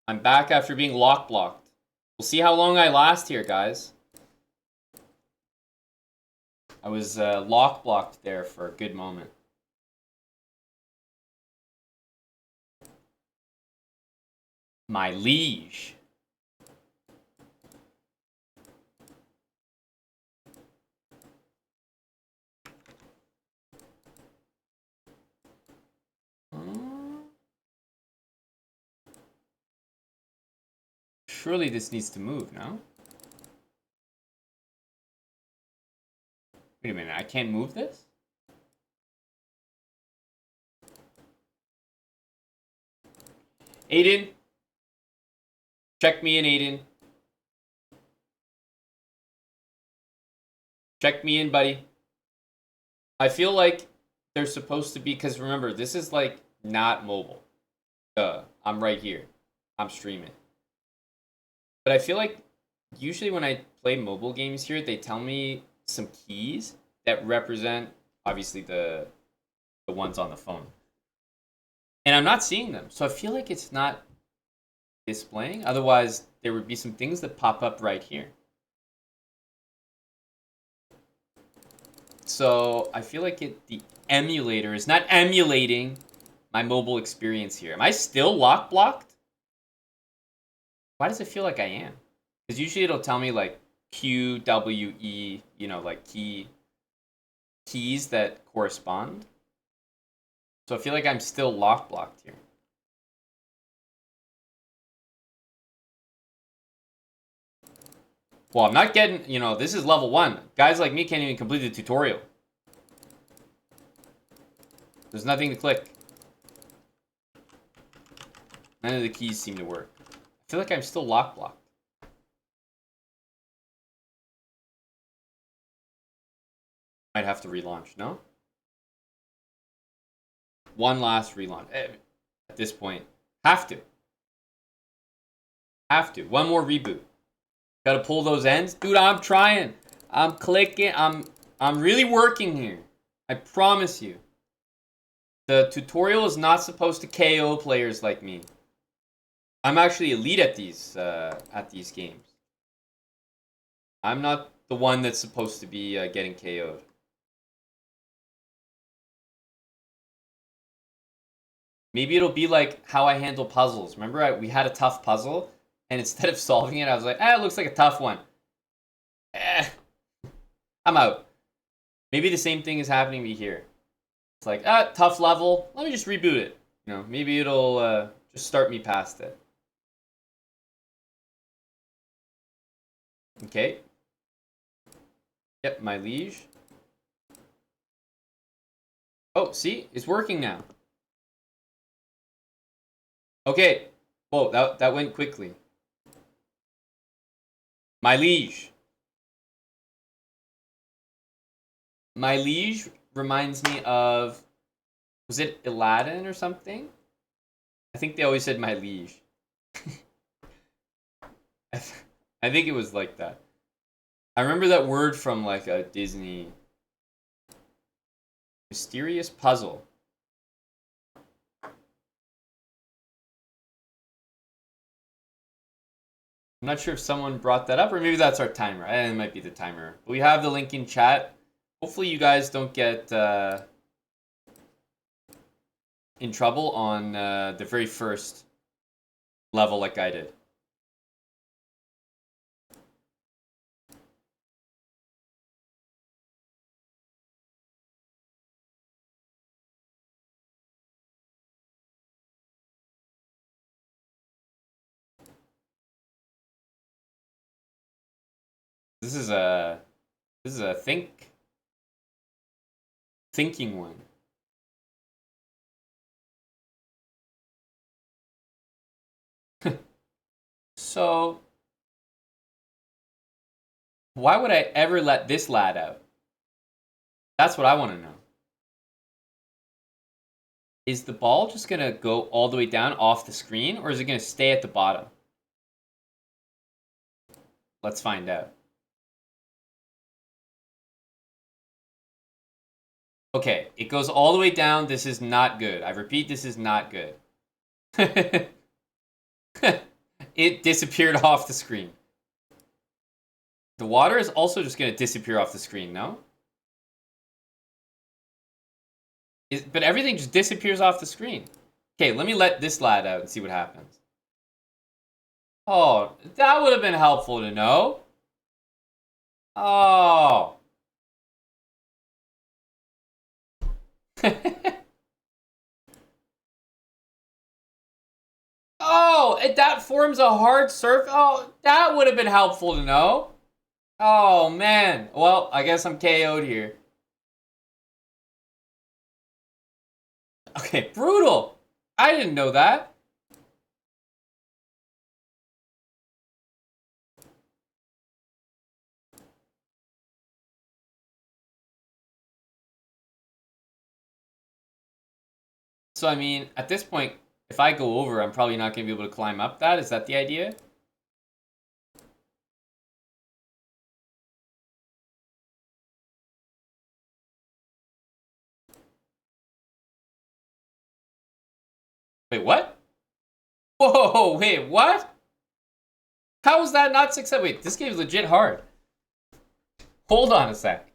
I'm back after being lock blocked. We'll see how long I last here, guys. I was lock blocked there for a good moment. My liege. surely this needs to move, no? Wait a minute, I can't move this? Aiden? Check me in, Aiden. Check me in, buddy. I feel like they're supposed to be, because remember, this is like not mobile. I'm right here. I'm streaming. But I feel like usually when I play mobile games here, they tell me some keys that represent obviously the ones on the phone. And I'm not seeing them. So I feel like it's not displaying. Otherwise, there would be some things that pop up right here. So I feel like the emulator is not emulating my mobile experience here. Am I still lock blocked? Why does it feel like I am? Because usually it'll tell me like Q, W, E, you know, like keys that correspond. So I feel like I'm still lock blocked here. Well, I'm not getting, you know, this is level 1. Guys like me can't even complete the tutorial. There's nothing to click. None of the keys seem to work. I feel like I'm still lock blocked. Might have to relaunch, no? One last relaunch. At this point. Have to. Have to. One more reboot. Gotta pull those ends. Dude, I'm trying. I'm clicking. I'm really working here. I promise you. The tutorial is not supposed to KO players like me. I'm actually elite at these games. I'm not the one that's supposed to be getting KO'd. Maybe it'll be like how I handle puzzles. Remember, we had a tough puzzle, and instead of solving it, I was like, it looks like a tough one. I'm out. Maybe the same thing is happening to me here. It's like, tough level. Let me just reboot it. You know, maybe it'll just start me past it. Okay. Yep, my liege. Oh, see? It's working now. Okay. Whoa, that went quickly. My liege. My liege reminds me of... Was it Aladdin or something? I think they always said my liege. I think it was like that. I remember that word from like a Disney... Mysterious puzzle. I'm not sure if someone brought that up, or maybe that's our timer. It might be the timer. But we have the link in chat. Hopefully you guys don't get in trouble on the very first level like I did. This is a thinking one. So why would I ever let this lad out? That's what I want to know. Is the ball just going to go all the way down off the screen, or is it going to stay at the bottom? Let's find out. Okay, it goes all the way down. This is not good. I repeat, this is not good. It disappeared off the screen. The water is also just going to disappear off the screen, no? But everything just disappears off the screen. Okay, let me let this lad out and see what happens. Oh, that would have been helpful to know. Oh. Oh, that forms a hard surface. Oh, that would have been helpful to know. Oh, man. Well, I guess I'm KO'd here. Okay, brutal. I didn't know that. So, I mean, at this point, if I go over, I'm probably not going to be able to climb up that. Is that the idea? Wait, what? Whoa, wait, what? How is that not success? Wait, this game is legit hard. Hold on a sec.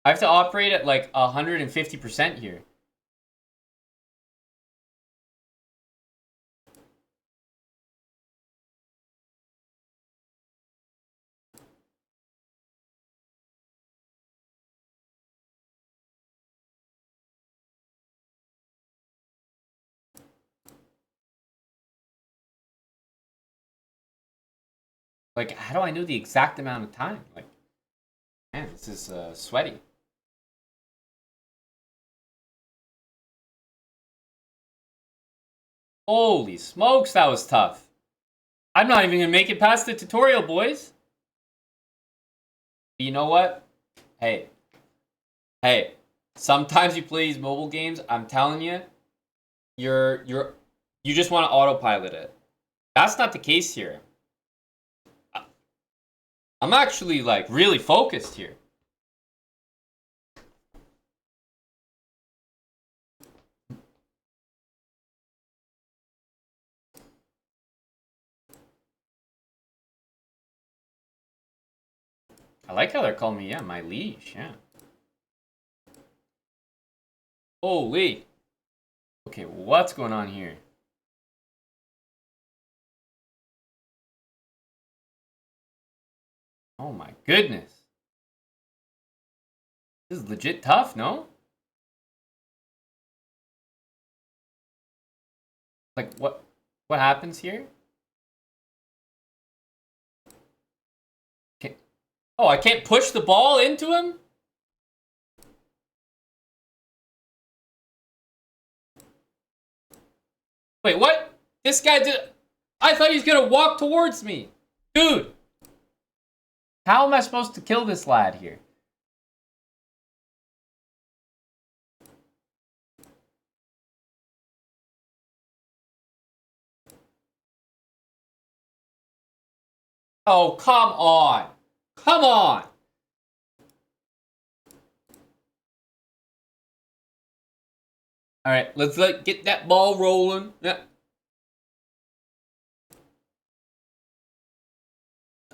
I have to operate at like 150% here. Like, how do I know the exact amount of time? Like, man, this is sweaty. Holy smokes, that was tough. I'm not even gonna make it past the tutorial, boys. But you know what? Hey. Hey. Sometimes you play these mobile games, I'm telling you, you just want to autopilot it. That's not the case here. I'm actually like really focused here. I like how they're calling me, yeah, my liege, yeah. Holy. Okay, what's going on here? Oh my goodness. This is legit tough, no? Like, what happens here? Oh, I can't push the ball into him? Wait, what? This guy did... I thought he was gonna walk towards me. Dude. How am I supposed to kill this lad here? Oh, come on. Come on. All right, let's get that ball rolling. Yeah.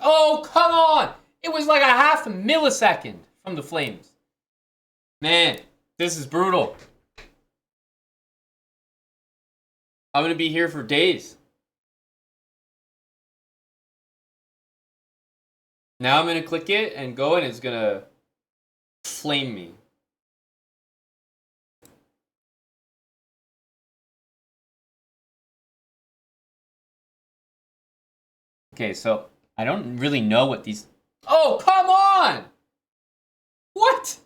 Oh, come on. It was like a half a millisecond from the flames. Man, this is brutal. I'm going to be here for days. Now I'm going to click it and go, and it's going to flame me. Okay, so I don't really know what these... Oh, come on! What?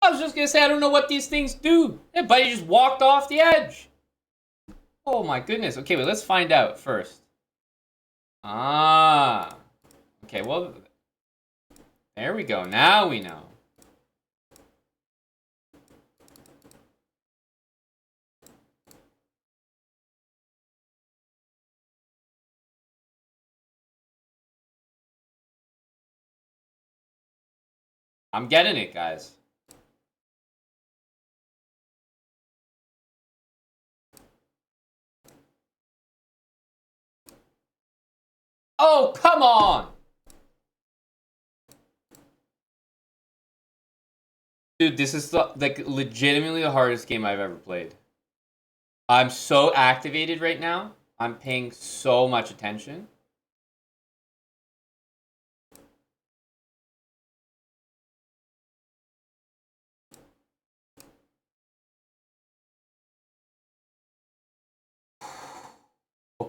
I was just going to say I don't know what these things do. That buddy just walked off the edge. Oh my goodness. Okay, well, let's find out first. Ah. Okay, well, there we go. Now we know. I'm getting it, guys. Oh, come on! Dude, this is like legitimately the hardest game I've ever played. I'm so activated right now. I'm paying so much attention.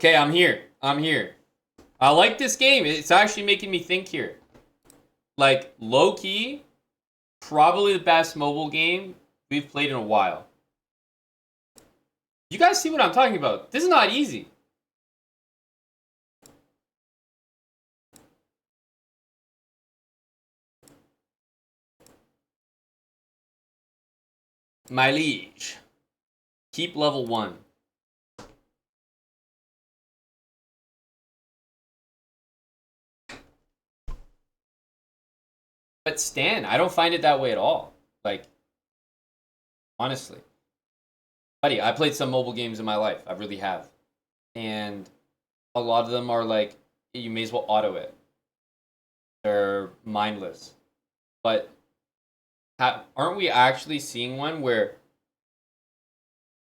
Okay, I'm here. I'm here. I like this game. It's actually making me think here. Like, low-key, probably the best mobile game we've played in a while. You guys see what I'm talking about? This is not easy. My liege. Keep level 1. But Stan, I don't find it that way at all. Like, honestly. Buddy, I played some mobile games in my life. I really have. And a lot of them are like, you may as well auto it. They're mindless. But aren't we actually seeing one where,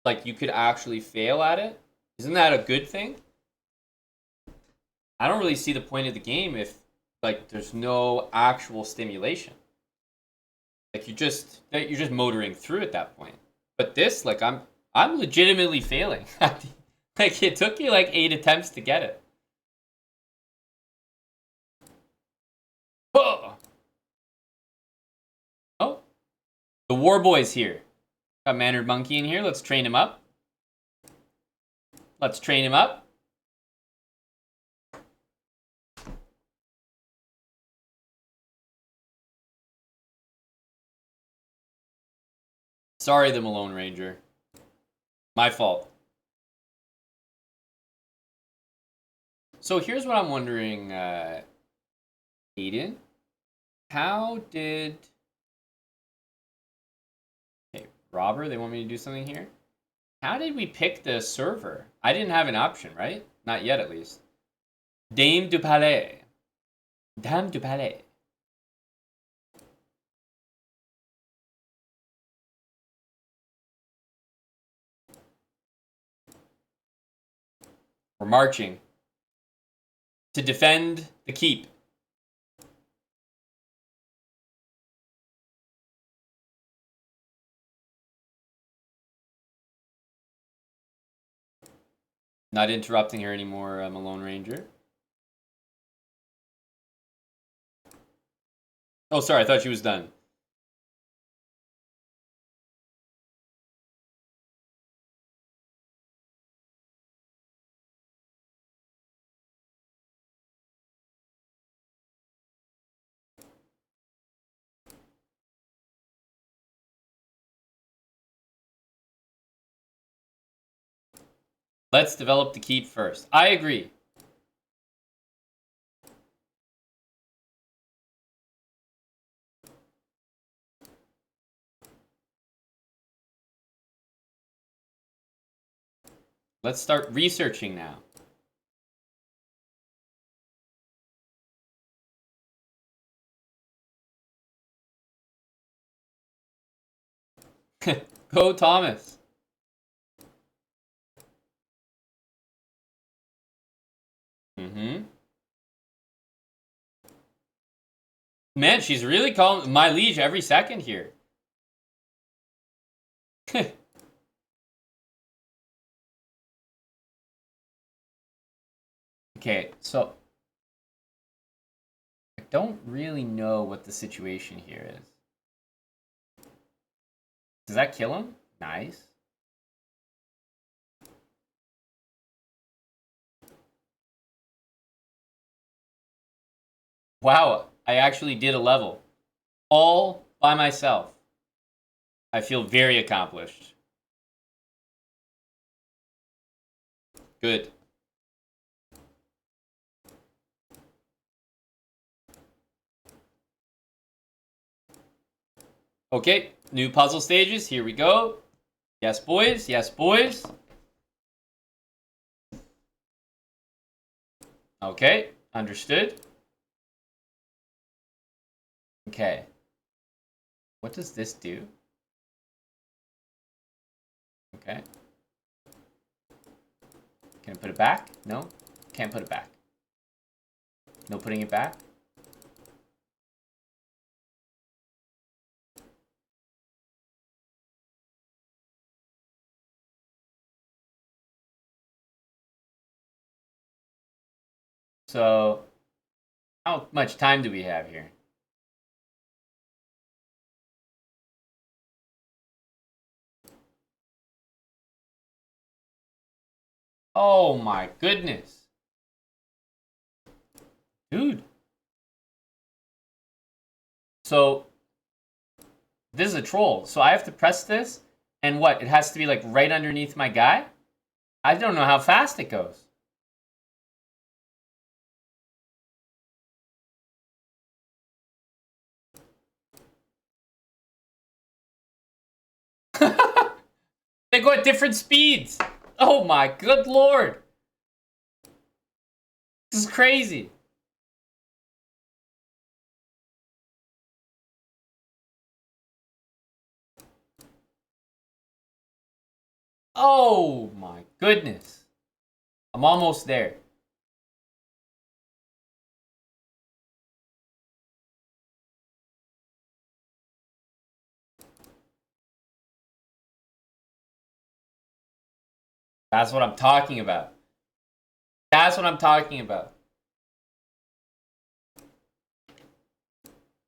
like, you could actually fail at it? Isn't that a good thing? I don't really see the point of the game if, like, there's no actual stimulation. Like, you're just motoring through at that point. But this, like, I'm legitimately failing. Like, it took me like 8 attempts to get it. Oh, oh, the war boy's here. Got Mannered Monkey in here. Let's train him up. Let's train him up. Sorry, the Malone Ranger. My fault. So here's what I'm wondering, Aiden. How did... Okay, Robber, they want me to do something here? How did we pick the server? I didn't have an option, right? Not yet, at least. Dame du Palais. Dame du Palais. We're marching to defend the keep. Not interrupting her anymore, Malone Ranger. Oh, sorry, I thought she was done. Let's develop the keep first. I agree. Let's start researching now. Go, Thomas. Mm-hmm. Man, she's really calling my liege every second here. Okay, so I don't really know what the situation here is. Does that kill him? Nice. Wow, I actually did a level. All by myself. I feel very accomplished. Good. Okay, new puzzle stages. Here we go. Yes, boys. Yes, boys. Okay, understood. Okay. What does this do? Okay. Can I put it back? No? Can't put it back. No putting it back? So, how much time do we have here? Oh my goodness. Dude. So, this is a troll. So I have to press this, and what? It has to be like right underneath my guy? I don't know how fast it goes. They go at different speeds. Oh my good lord. This is crazy. Oh my goodness. I'm almost there. That's what I'm talking about. That's what I'm talking about.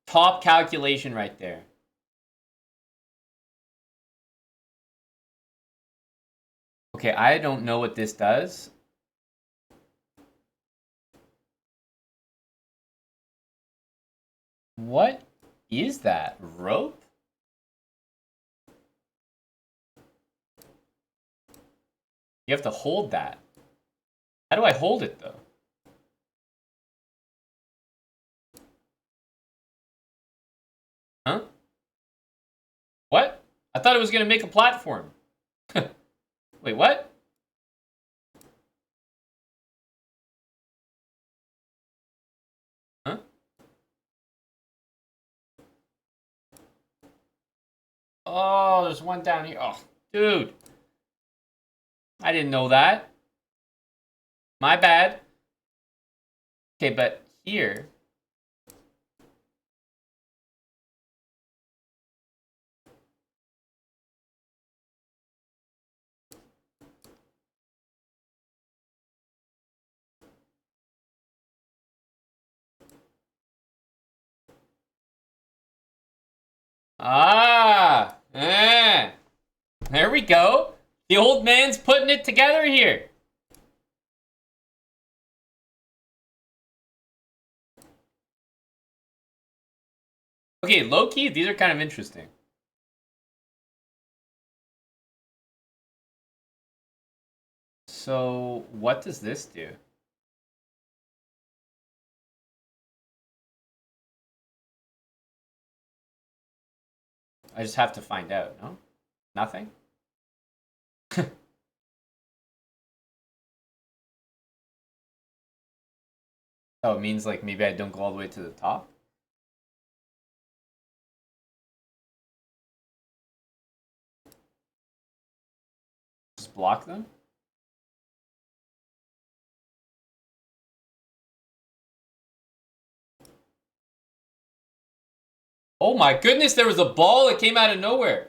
Top calculation right there. Okay, I don't know what this does. What is that? Rope? You have to hold that. How do I hold it though? Huh? What? I thought it was gonna make a platform. Wait, what? Huh? Oh, there's one down here. Oh, dude. I didn't know that. My bad. Okay, but here. Ah! There we go. The old man's putting it together here. Okay, low-key, these are kind of interesting. So, what does this do? I just have to find out, no? Nothing? Oh, it means like maybe I don't go all the way to the top? Just block them? Oh my goodness, there was a ball that came out of nowhere.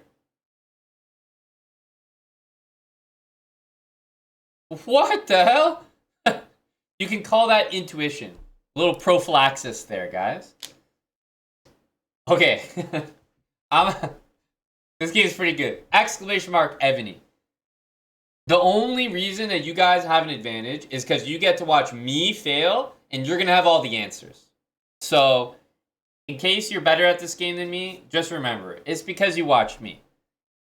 What the hell? You can call that intuition. A little prophylaxis there, guys. Okay. This game's pretty good. Exclamation mark Ebony. The only reason that you guys have an advantage is because you get to watch me fail, and you're going to have all the answers. So, in case you're better at this game than me, just remember, it's because you watched me.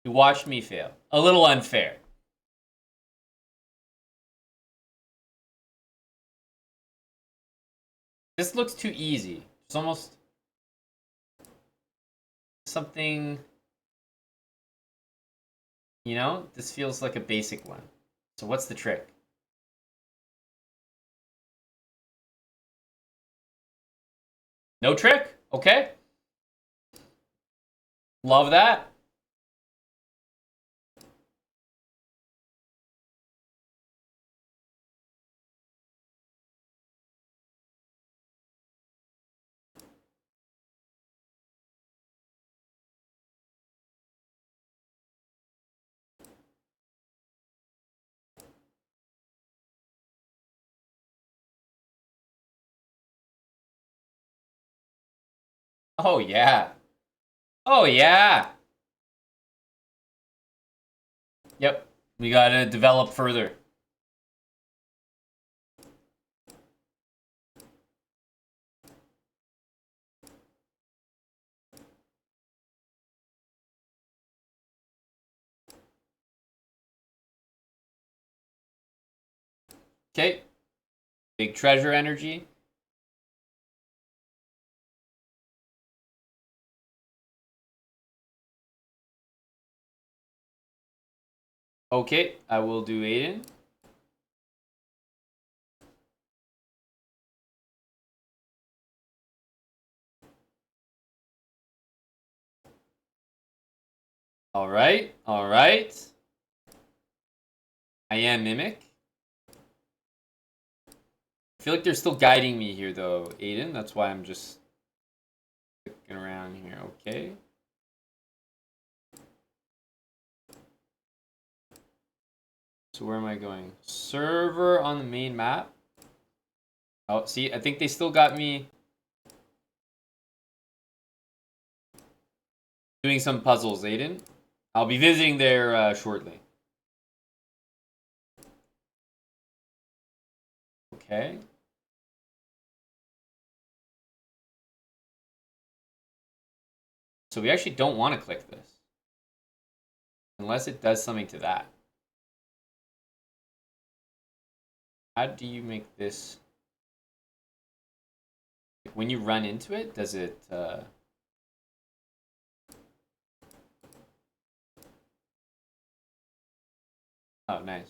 You watched me fail. A little unfair. This looks too easy. It's almost something, you know? This feels like a basic one. So what's the trick? No trick? Okay. Love that. Oh, yeah. Oh, yeah. Yep. We gotta develop further. Okay. Big treasure energy. Okay, I will do Aiden. All right, all right. I am Mimic. I feel like they're still guiding me here, though, Aiden. That's why I'm just looking around here. Okay. So where am I going? Server on the main map. Oh, see, I think they still got me doing some puzzles, Aiden. I'll be visiting there shortly. Okay. So we actually don't want to click this. Unless it does something to that. How do you make this... When you run into it, does it... Oh, nice.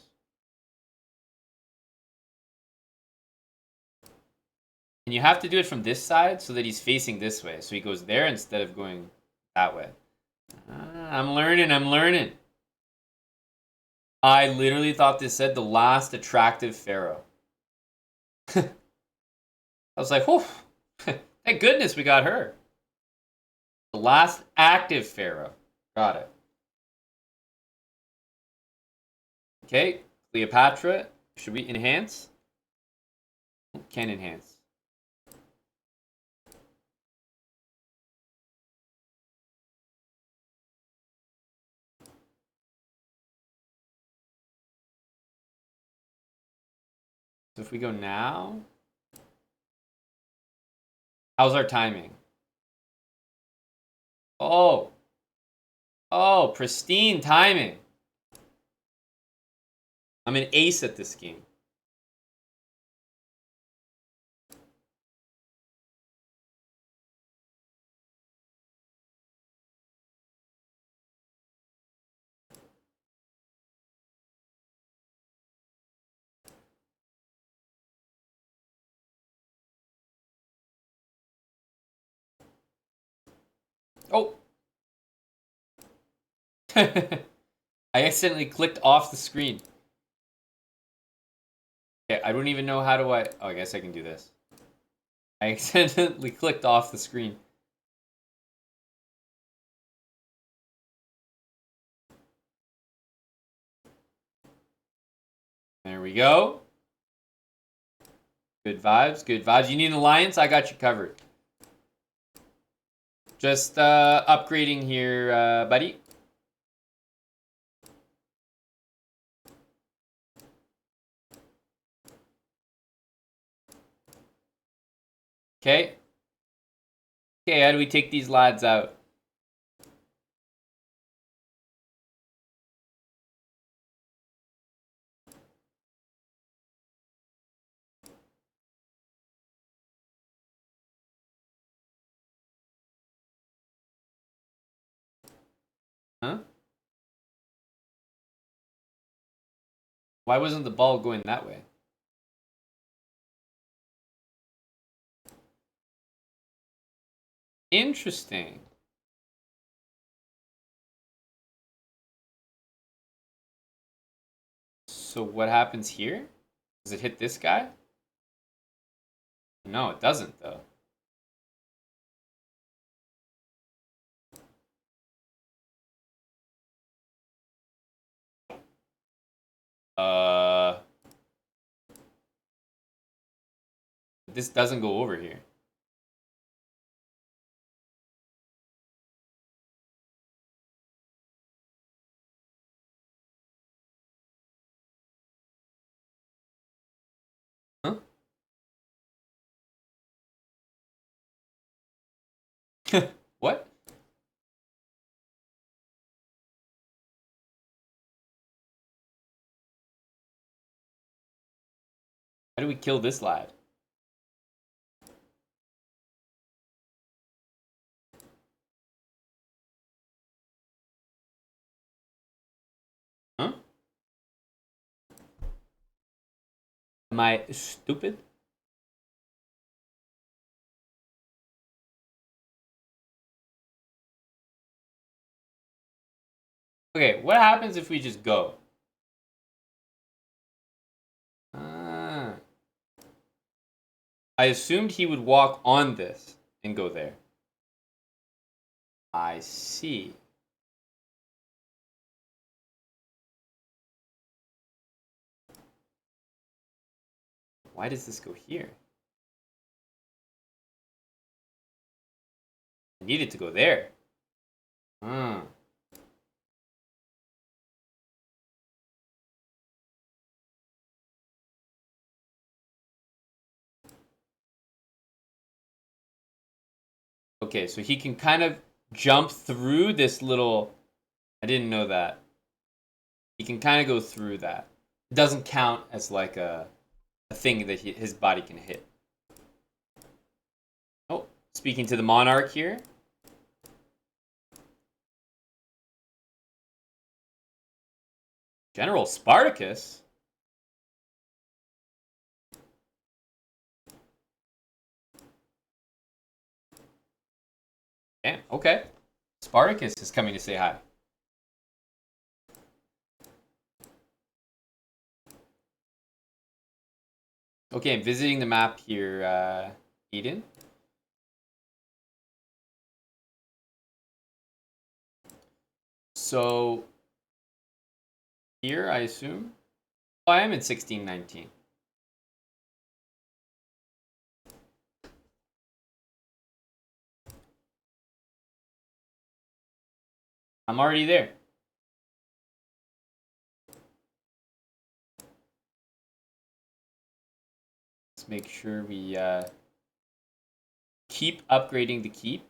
And you have to do it from this side so that he's facing this way. So he goes there instead of going that way. I'm learning, I'm learning. I literally thought this said the last attractive pharaoh. I was like, whew. Thank goodness we got her. The last active pharaoh. Got it. Okay, Cleopatra. Should we enhance? Can enhance. So if we go now, how's our timing? Oh, oh, pristine timing. I'm an ace at this game. Oh. I accidentally clicked off the screen. Okay, I don't even know how do I... Oh, I guess I can do this. I accidentally clicked off the screen. There we go. Good vibes, good vibes. You need an alliance? I got you covered. Just upgrading here, buddy. Okay. Okay, how do we take these lads out? Huh? Why wasn't the ball going that way? Interesting. So what happens here? Does it hit this guy? No, it doesn't, though. Uh... This doesn't go over here. What? How do we kill this lad? Huh? Am I stupid? Okay, what happens if we just go? Ah. I assumed he would walk on this and go there. I see. Why does this go here? I need it to go there. Hmm. Okay, so he can kind of jump through this little... I didn't know that. He can kind of go through that. It doesn't count as like a thing that his body can hit. Oh, speaking to the Monarch here. General Spartacus? Damn, okay. Spartacus is coming to say hi. Okay, I'm visiting the map here, Eden. So, here, I assume? Oh, I am in 1619. I'm already there. Let's make sure we keep upgrading the keep.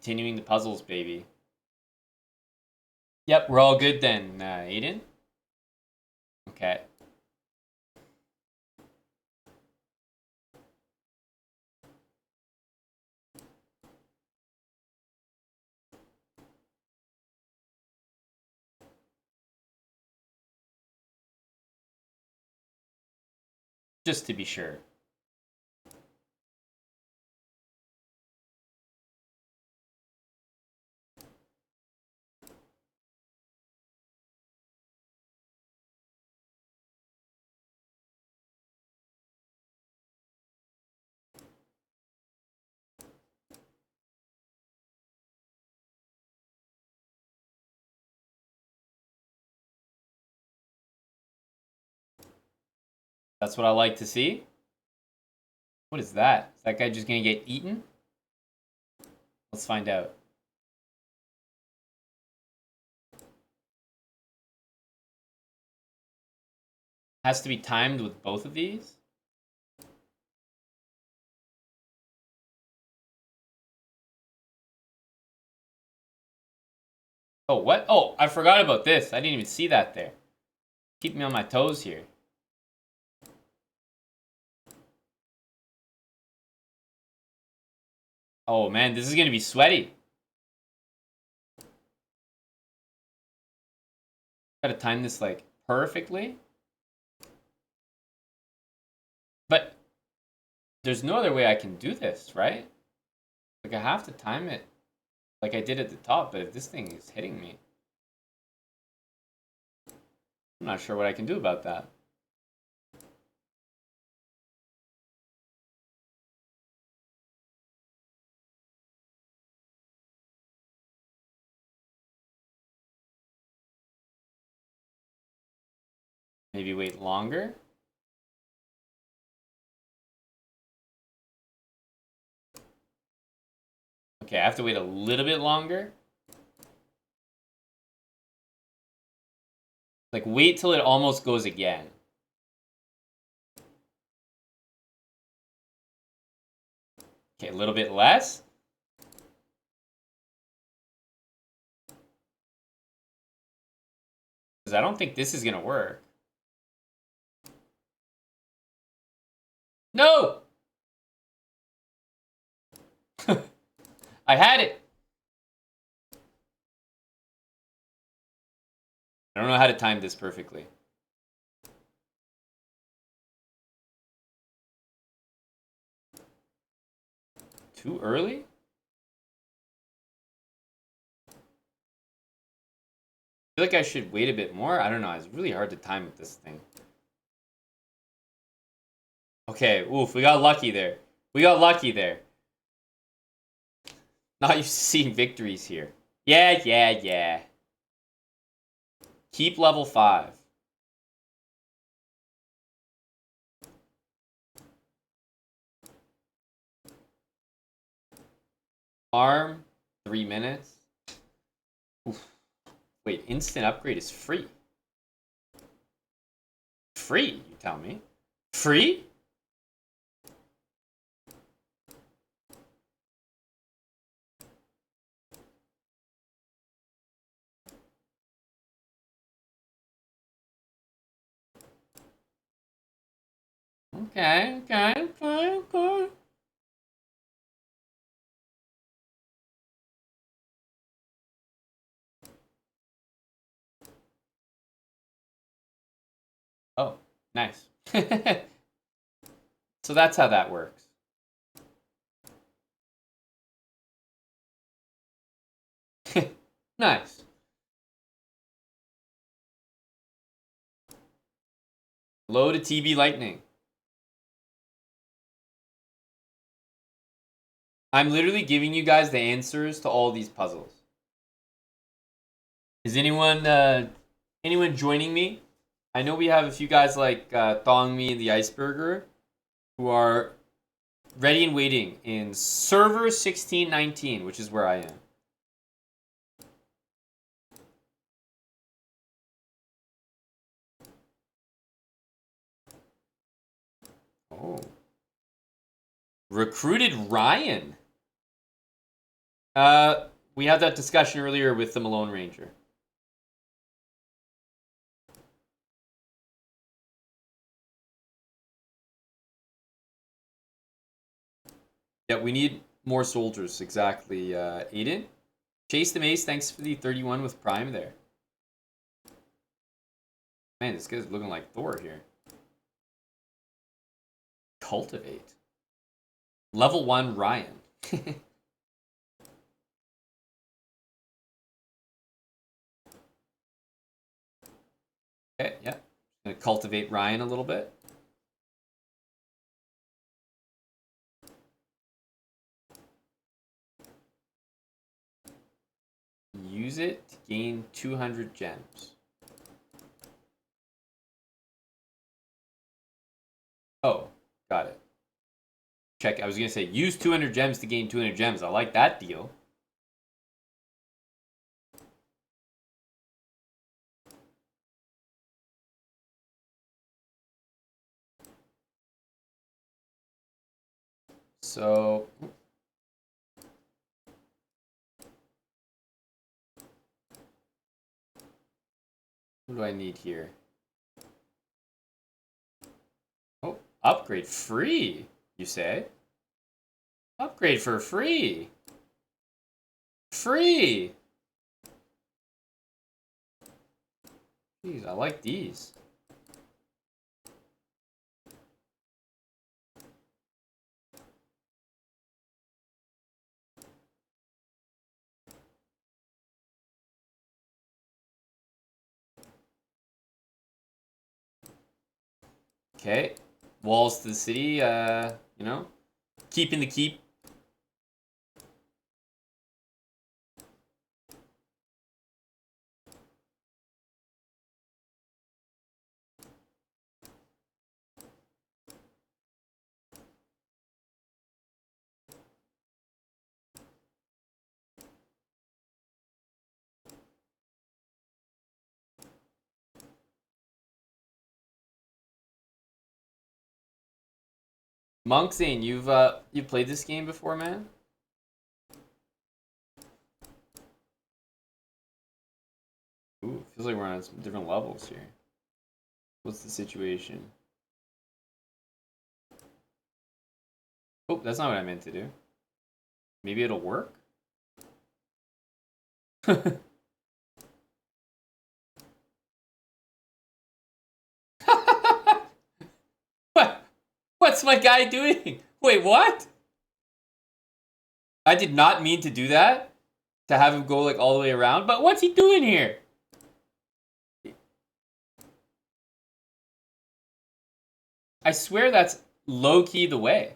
Continuing the puzzles, baby. Yep, we're all good then, Aiden. Okay. Just to be sure. That's what I like to see. What is that? Is that guy just gonna get eaten? Let's find out. Has to be timed with both of these? Oh, what? Oh, I forgot about this. I didn't even see that there. Keep me on my toes here. Oh man, this is gonna be sweaty. Gotta time this like perfectly. But there's no other way I can do this, right? Like I have to time it like I did at the top, but if this thing is hitting me, I'm not sure what I can do about that. Maybe wait longer. Okay, I have to wait a little bit longer. Like, wait till it almost goes again. Okay, a little bit less. Because I don't think this is going to work. No! I had it. I don't know how to time this perfectly. Too early? I feel like I should wait a bit more. I don't know. It's really hard to time with this thing. Okay, oof, we got lucky there. We got lucky there. Not used to seeing victories here. Yeah, yeah, yeah. Keep level 5. Farm, 3 minutes. Oof. Wait, instant upgrade is free. Free, you tell me. Free? Okay, okay, okay, okay. Oh, nice. So that's how that works. Nice. Hello to TB Lightning. I'm literally giving you guys the answers to all these puzzles. Is anyone joining me? I know we have a few guys like Thong Me and the Iceberger who are ready and waiting in server 1619, which is where I am. Oh. Recruited Ryan. We had that discussion earlier with the Malone Ranger. Yeah, we need more soldiers, exactly, Aiden. Chase the Mace, thanks for the 31 with Prime there. Man, this guy's looking like Thor here. Cultivate. Level 1 Ryan. Okay, yeah. Gonna cultivate Ryan a little bit. Use it to gain 200 gems. Oh, got it. Check, I was gonna say, use 200 gems to gain 200 gems. I like that deal. So, what do I need here? Oh, upgrade free, you say? Upgrade for free. Free. Jeez, I like these. Okay. Walls to the city, you know? Keeping the keep. Monksane, you've played this game before, man? Ooh, feels like we're on some different levels here. What's the situation? Oh, that's not what I meant to do. Maybe it'll work? What? What's my guy doing? Wait, what? I did not mean to do that. To have him go like all the way around, but what's he doing here? I swear that's low-key the way.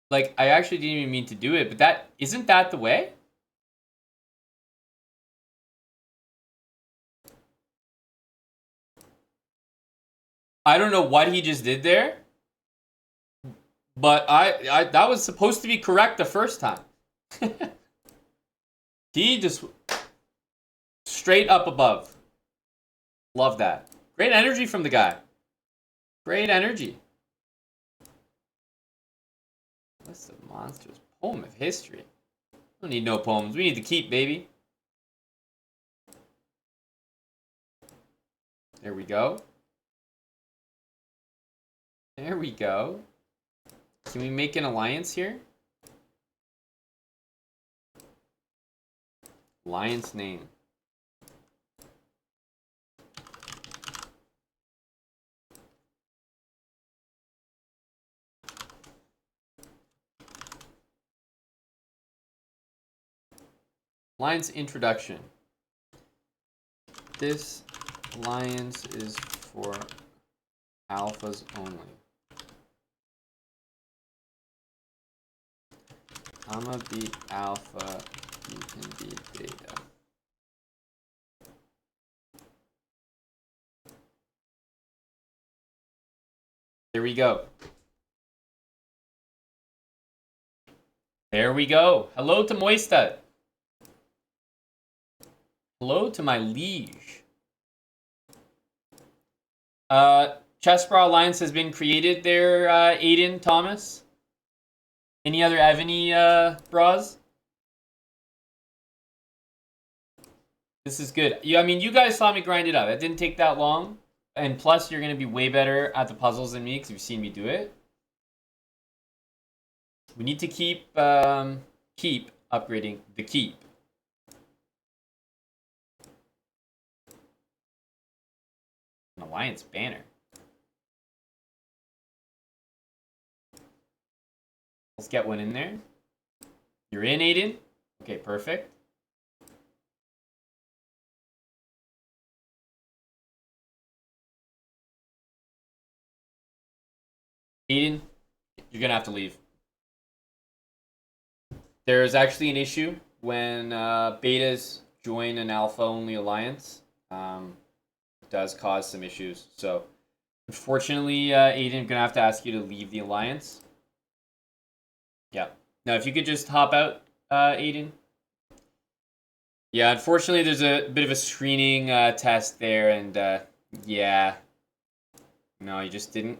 Like, I actually didn't even mean to do it, but that isn't that the way? I don't know what he just did there, but I that was supposed to be correct the first time. He just straight up above. Love that. Great energy from the guy. Great energy. List of monsters. Poem of history. Don't need no poems. We need to keep, baby. There we go. There we go. Can we make an alliance here? Alliance name. Alliance introduction. This alliance is for alphas only. I'ma be alpha, you can be beta. There we go. There we go. Hello to Moista. Hello to my liege. Chessbra Alliance has been created there, Aiden, Thomas. Any other Evany bras? This is good. Yeah, I mean, you guys saw me grind it up. It didn't take that long. And plus, you're going to be way better at the puzzles than me because you've seen me do it. We need to keep upgrading the keep. An alliance banner. Let's get one in there. You're in, Aiden? Okay, perfect. Aiden, you're gonna have to leave. There's actually an issue when betas join an alpha-only alliance. It does cause some issues. So, unfortunately, Aiden, I'm gonna have to ask you to leave the alliance. Yeah. Now, if you could just hop out, Aiden. Yeah, unfortunately, there's a bit of a screening test there, and yeah, no, you just didn't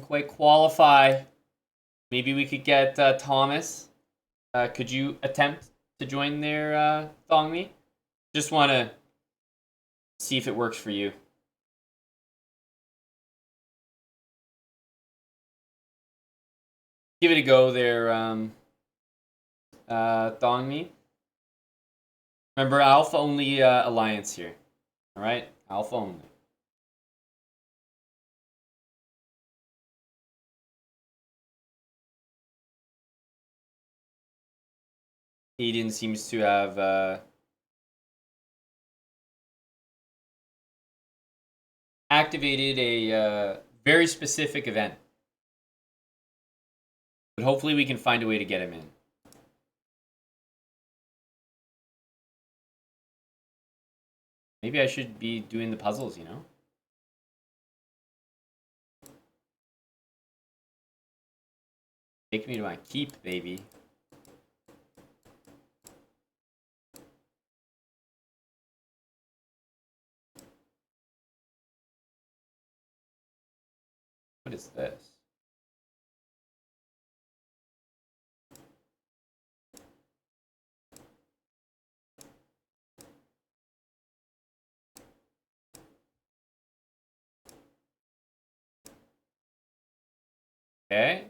quite qualify. Maybe we could get Thomas. Could you attempt to join their Thongme? Just want to see if it works for you. Give it a go there, Thongme. Remember, alpha only alliance here. All right, alpha only. Aiden seems to have activated a very specific event. But hopefully we can find a way to get him in. Maybe I should be doing the puzzles, you know? Take me to my keep, baby. What is this? Okay.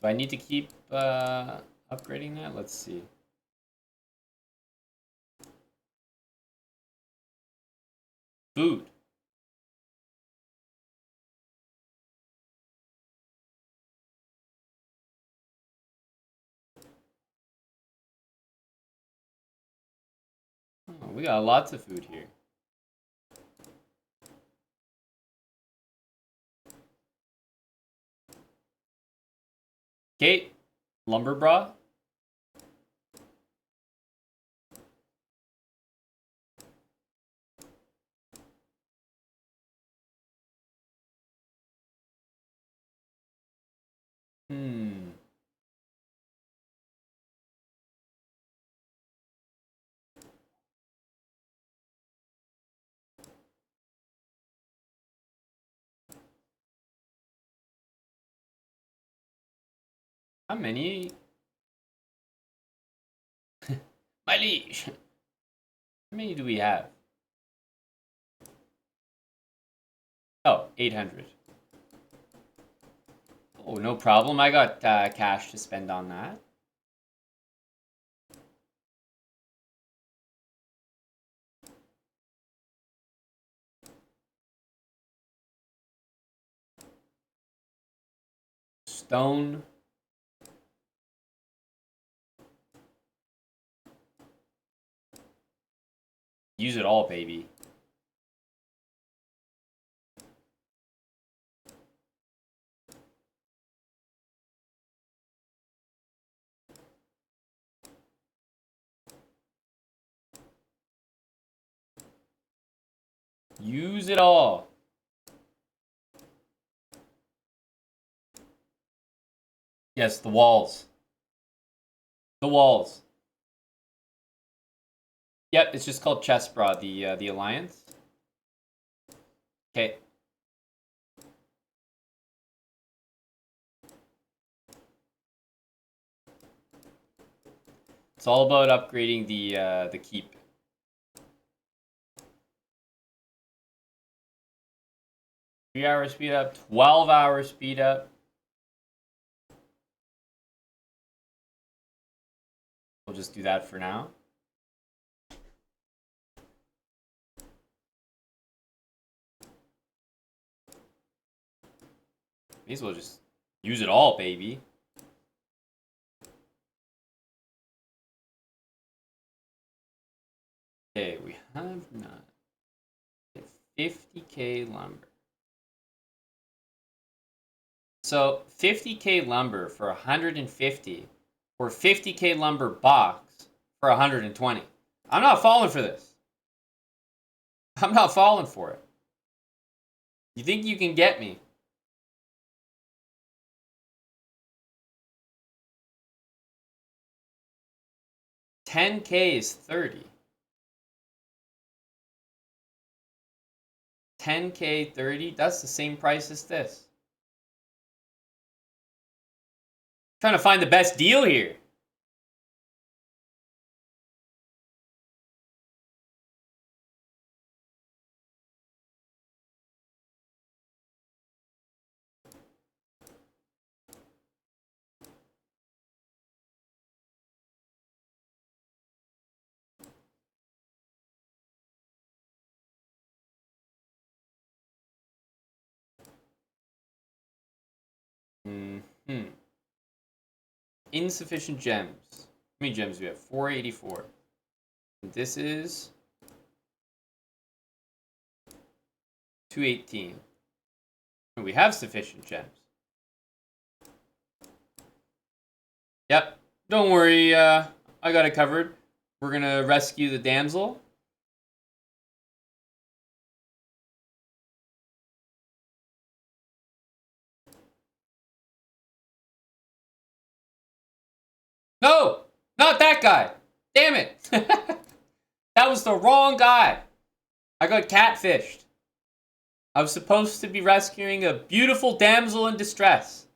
Do I need to keep upgrading that? Let's see. Food. Oh, we got lots of food here. Okay, lumber bra. How many? My liege. How many do we have? Oh, 800. Oh, no problem. I got cash to spend on that. Stone. Use it all, baby. Use it all. Yes, the walls. The walls. Yep, it's just called Chessbra, the alliance. Okay. It's all about upgrading the keep. 3-hour speed up, 12-hour speed up. We'll just do that for now. May as well just use it all, baby. Okay, we have not 50k lumber. So 50k lumber for 150, or 50k lumber box for 120. I'm not falling for this. I'm not falling for it. You think you can get me? $10K is 30. 10K 30, that's the same price as this. Trying to find the best deal here. Insufficient gems. How many gems do we have? 484. And this is 218. And we have sufficient gems. Yep. Don't worry, I got it covered. We're gonna rescue the damsel. No! Not that guy! Damn it! That was the wrong guy! I got catfished. I was supposed to be rescuing a beautiful damsel in distress.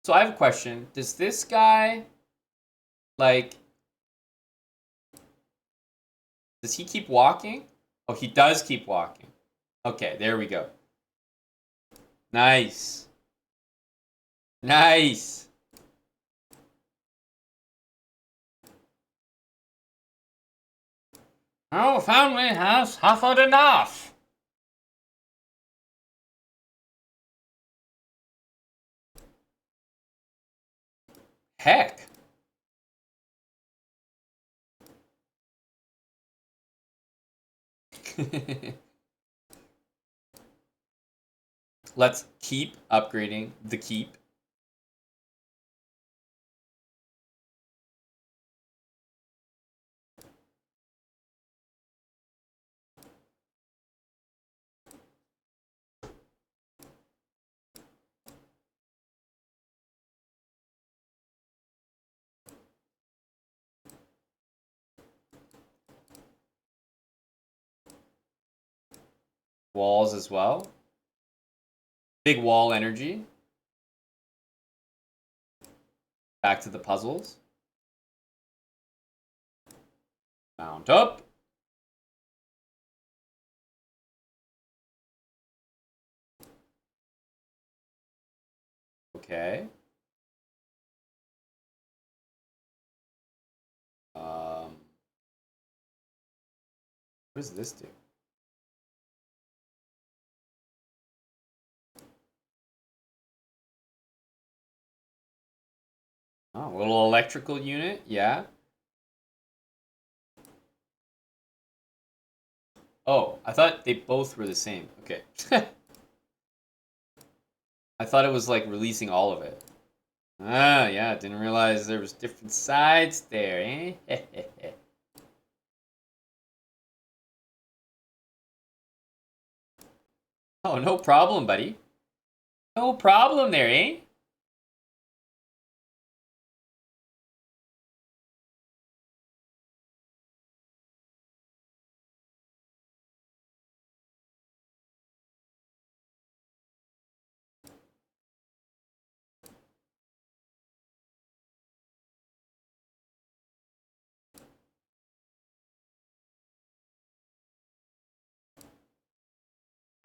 So I have a question. Does this guy, like, does he keep walking? Oh, he does keep walking. Okay, there we go. Nice. Nice. Oh, family has suffered enough. Heck. Let's keep upgrading the keep. Walls as well. Big wall energy. Back to the puzzles. Mount up. Okay. What does this do? Oh, a little electrical unit, yeah. Oh, I thought they both were the same. Okay. I thought it was like releasing all of it. Ah, yeah, didn't realize there was different sides there, eh? Oh, no problem, buddy. No problem there, eh?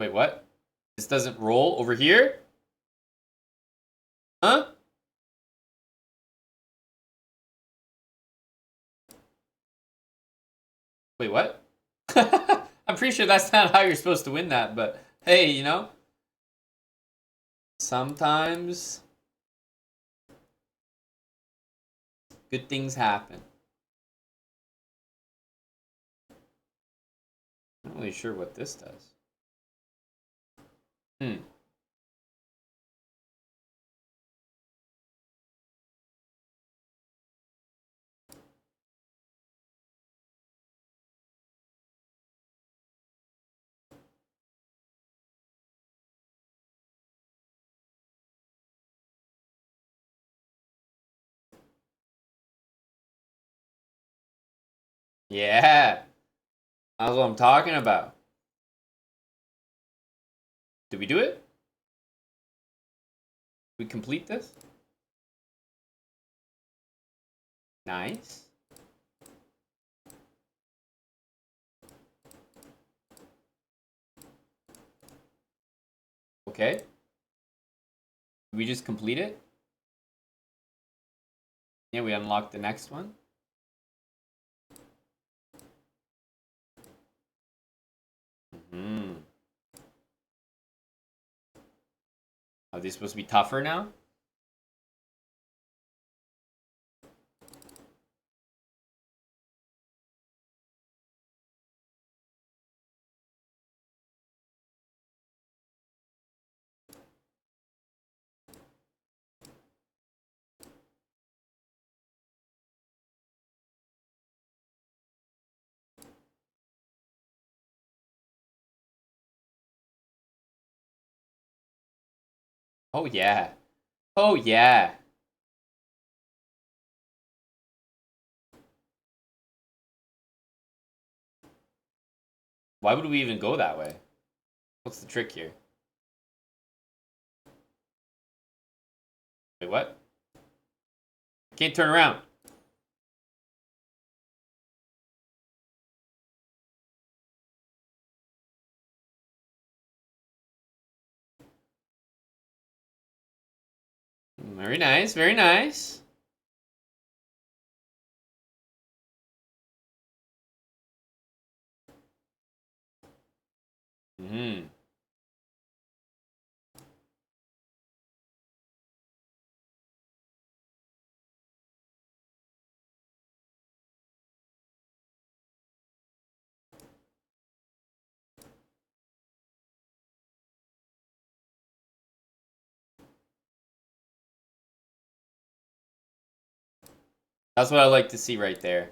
Wait, what? This doesn't roll over here? Huh? Wait, what? I'm pretty sure that's not how you're supposed to win that, but hey, you know? Sometimes good things happen. I'm not really sure what this does. Hmm. Yeah. That's what I'm talking about. Did we do it? Did we complete this? Nice. Okay. Did we just complete it? Yeah, we unlocked the next one. Hmm. Are these supposed to be tougher now? Oh yeah. Oh yeah. Why would we even go that way? What's the trick here? Wait, what? Can't turn around. Very nice, very nice. Hmm. That's what I like to see right there.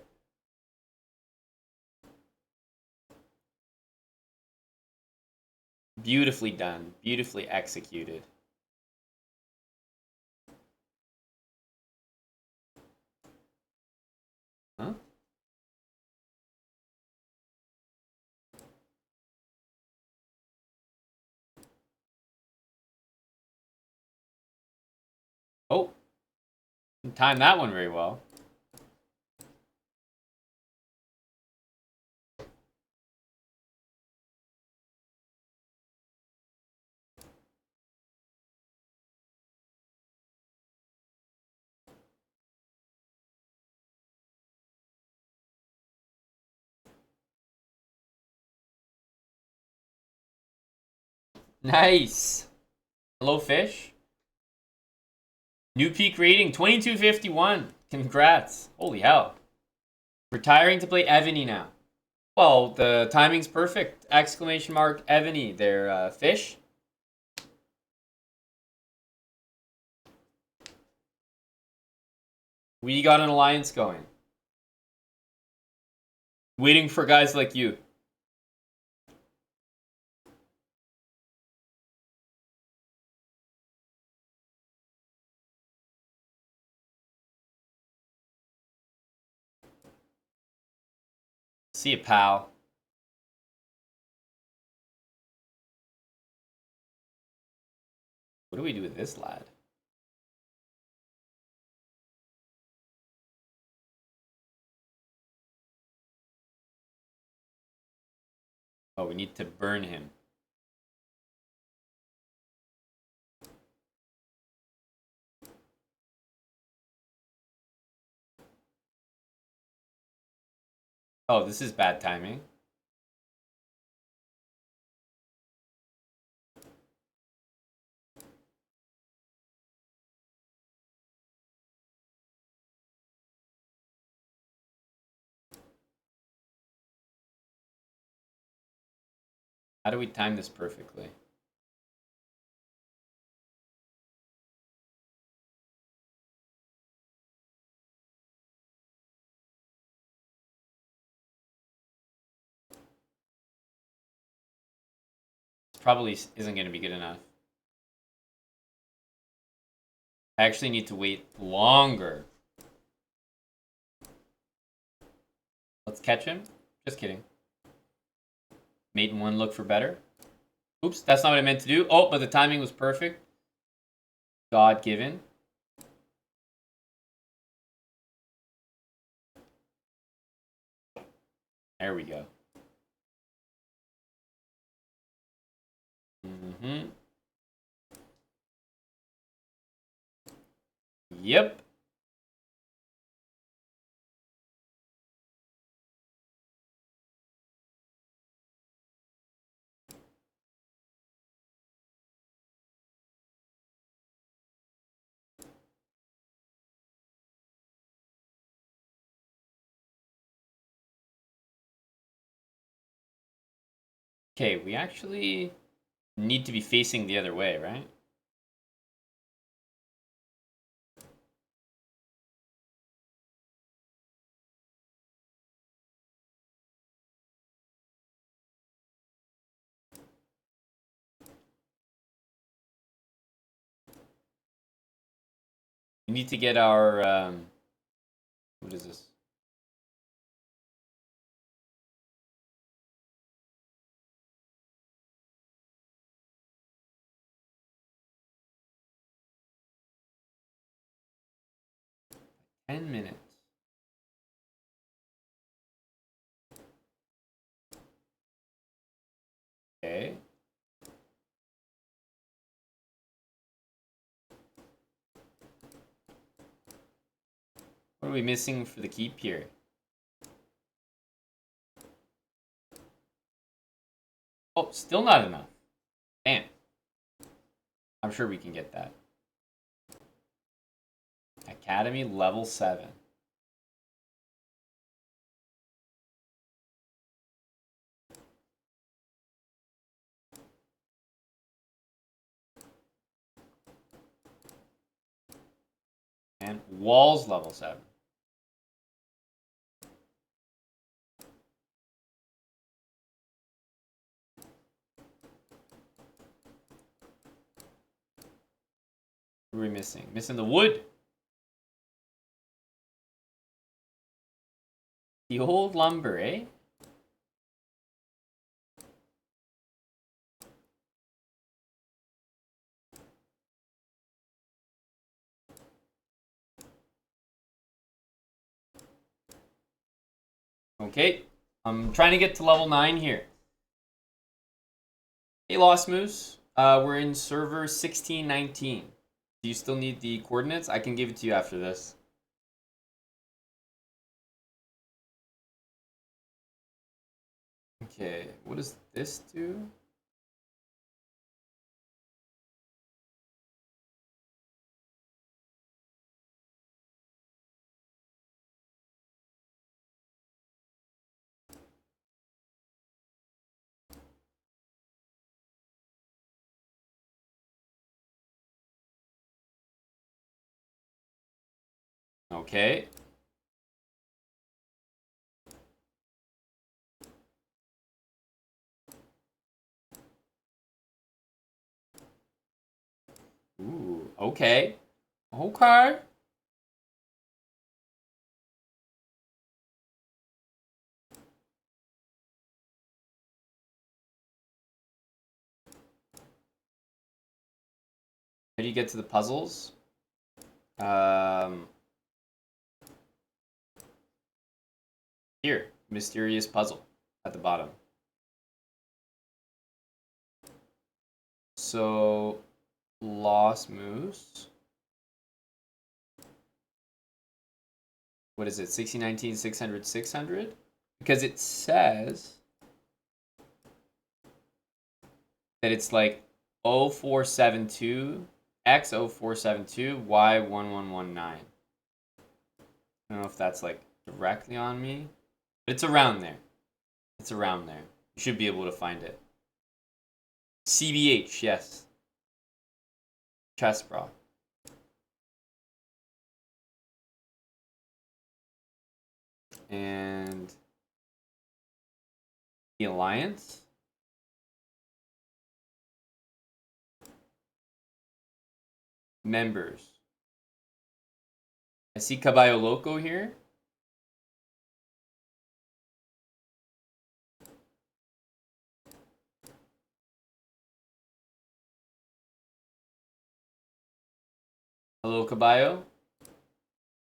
Beautifully done. Beautifully executed. Huh? Oh. Didn't time that one very well. Nice. Hello, fish. New peak rating, 2251. Congrats. Holy hell. Retiring to play Evany now. Well, the timing's perfect. Exclamation mark Evany there, fish. We got an alliance going. Waiting for guys like you. See ya, pal. What do we do with this lad? Oh, we need to burn him. Oh, this is bad timing. How do we time this perfectly? This probably isn't going to be good enough. I actually need to wait longer. Let's catch him. Just kidding. Mate in one, look for better. Oops, that's not what I meant to do. Oh, but the timing was perfect. God given. There we go. Mm-hmm. Yep. Okay, we actually need to be facing the other way, right? We need to get our, what is this? 10 minutes. Okay. What are we missing for the keep here? Oh, still not enough. Damn. I'm sure we can get that. Academy level 7. And walls level 7. What are we missing? Missing the wood. The old lumber, eh? Okay. I'm trying to get to level 9 here. Hey, Lost Moose. We're in server 1619. Do you still need the coordinates? I can give it to you after this. Okay, what does this do? Okay. Ooh, okay. Okay. How do you get to the puzzles? Here, mysterious puzzle at the bottom. So, Lost Moose. What is it? 1619, 600, 600? Because it says that it's like 0472 X0472 Y1119. I don't know if that's like directly on me, but it's around there. It's around there. You should be able to find it. CBH, yes. Chest bra. And the Alliance. Members. I see Caballo Loco here. Hello, Caballo.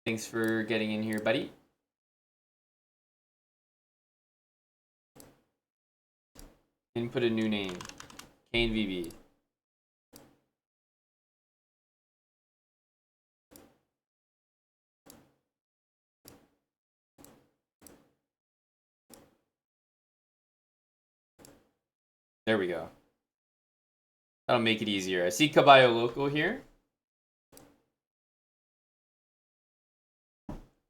Thanks for getting in here, buddy. Input a new name. Kane VB. There we go. That'll make it easier. I see Caballo Loco here.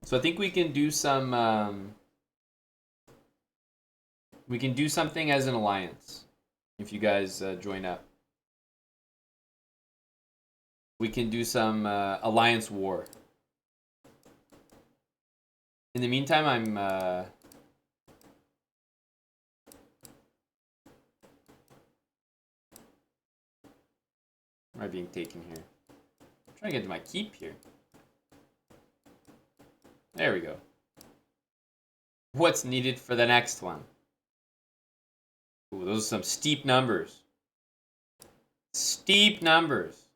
So I think we can do some. We can do something as an alliance if you guys join up. We can do some alliance war. In the meantime, I'm. Am I being taken here? I'm trying to get to my keep here. There we go. What's needed for the next one? Ooh, those are some steep numbers. Steep numbers.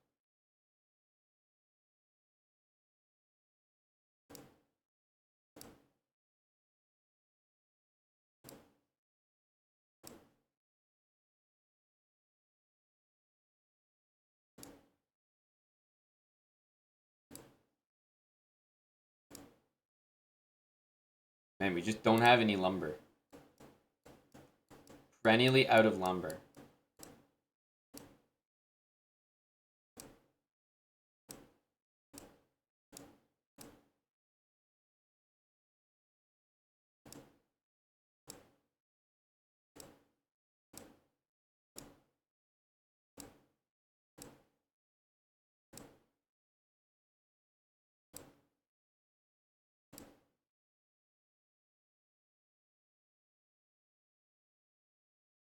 Man, we just don't have any lumber. Perennially out of lumber.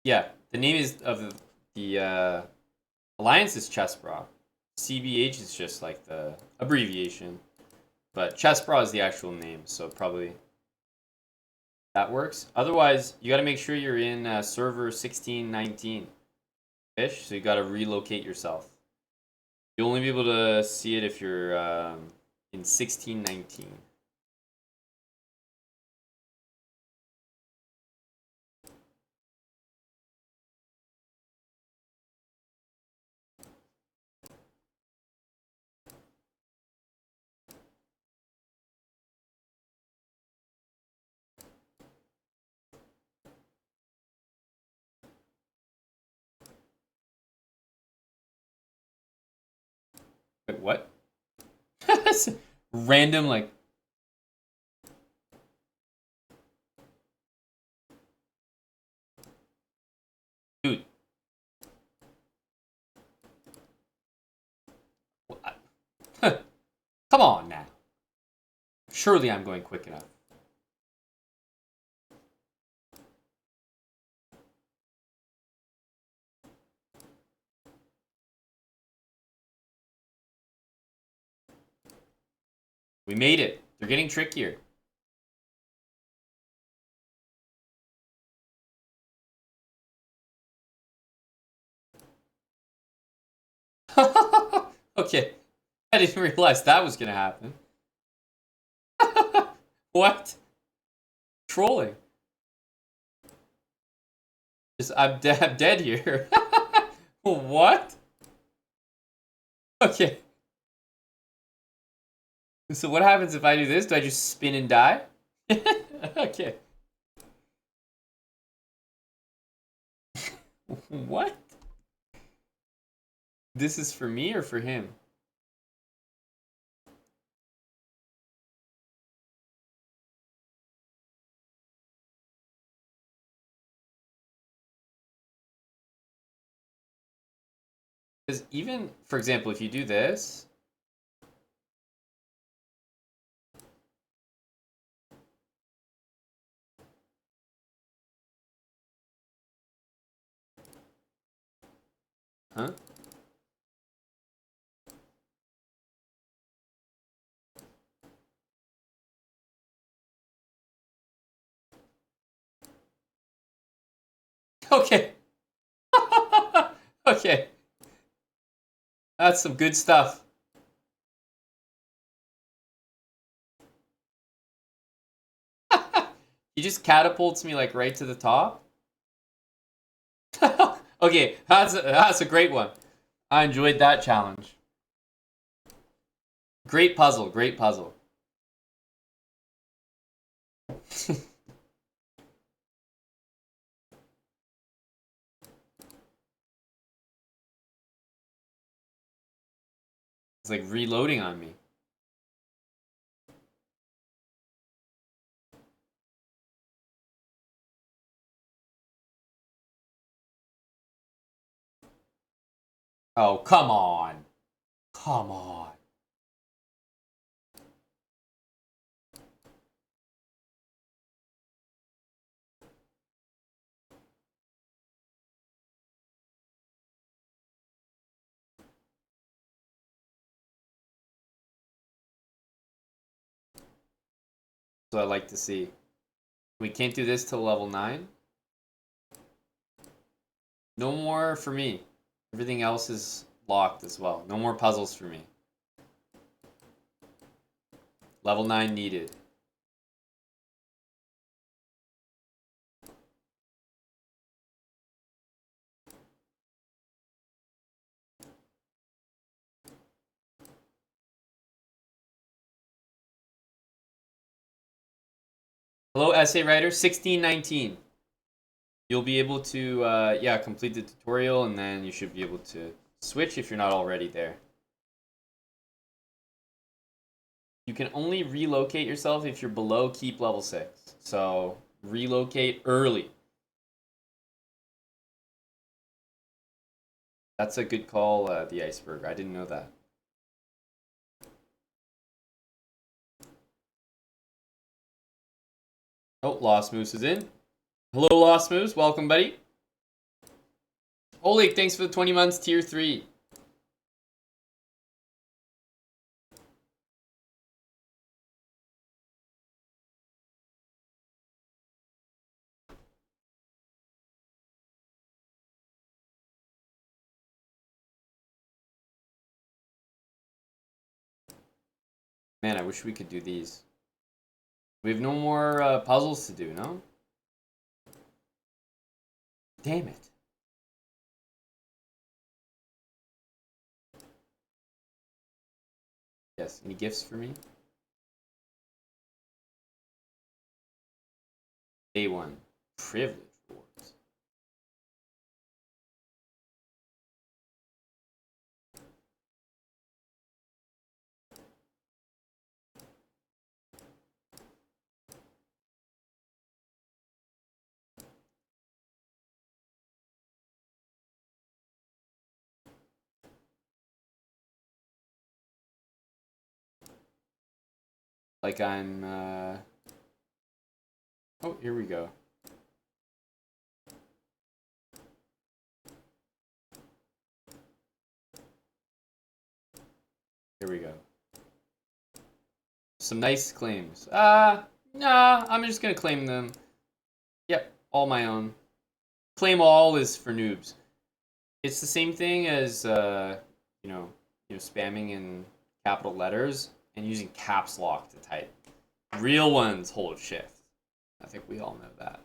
Yeah, the name is of the alliance is Chessbra. CBH is just like the abbreviation, but Chessbra is the actual name, so probably that works. Otherwise, you got to make sure you're in server 1619 ish, so you got to relocate yourself. You'll only be able to see it if you're in 1619. Wait, what? Random, like... Dude. Come on now. Surely I'm going quick enough. We made it. They're getting trickier. Okay. I didn't realize that was gonna happen. What? Trolling. Just, I'm dead here. What? Okay. So what happens if I do this? Do I just spin and die? Okay. What? This is for me or for him? Because even, for example, if you do this... Huh? Okay. Okay. That's some good stuff. He just catapults me like right to the top. Okay, that's a great one. I enjoyed that challenge. Great puzzle, great puzzle. It's like reloading on me. Oh, come on. Come on. So I like to see. We can't do this till level 9. No more for me. Everything else is locked as well. No more puzzles for me. Level 9 needed. Hello, essay writer 1619. You'll be able to yeah, complete the tutorial, and then you should be able to switch if you're not already there. You can only relocate yourself if you're below keep level 6. So relocate early. That's a good call, the iceberg. I didn't know that. Oh, Lost Moose is in. Hello, Lost Moose. Welcome, buddy. Oleg, thanks for the 20 months, tier 3. Man, I wish we could do these. We have no more puzzles to do, no? Damn it. Yes, any gifts for me? Day 1. Privilege rewards. Like I'm, oh, here we go. Here we go. Some nice claims. Nah, I'm just gonna claim them. Yep, all my own. Claim all is for noobs. It's the same thing as, spamming in capital letters and using caps lock to type. Real ones hold shift. I think we all know that.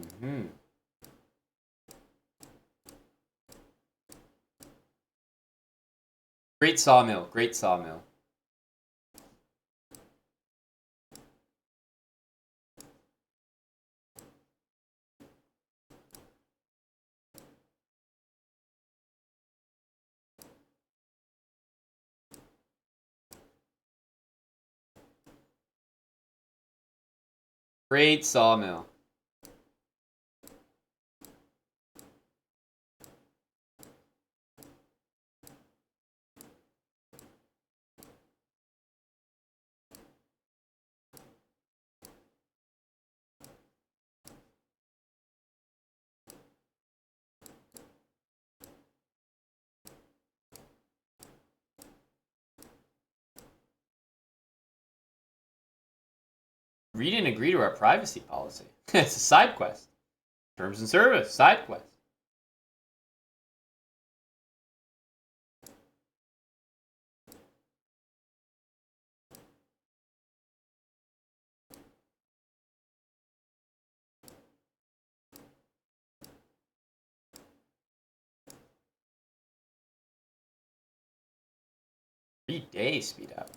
Mm-hmm. Great sawmill, great sawmill. Great sawmill. Read and agree to our privacy policy. It's a side quest. Terms and service, side quest. Day speed up.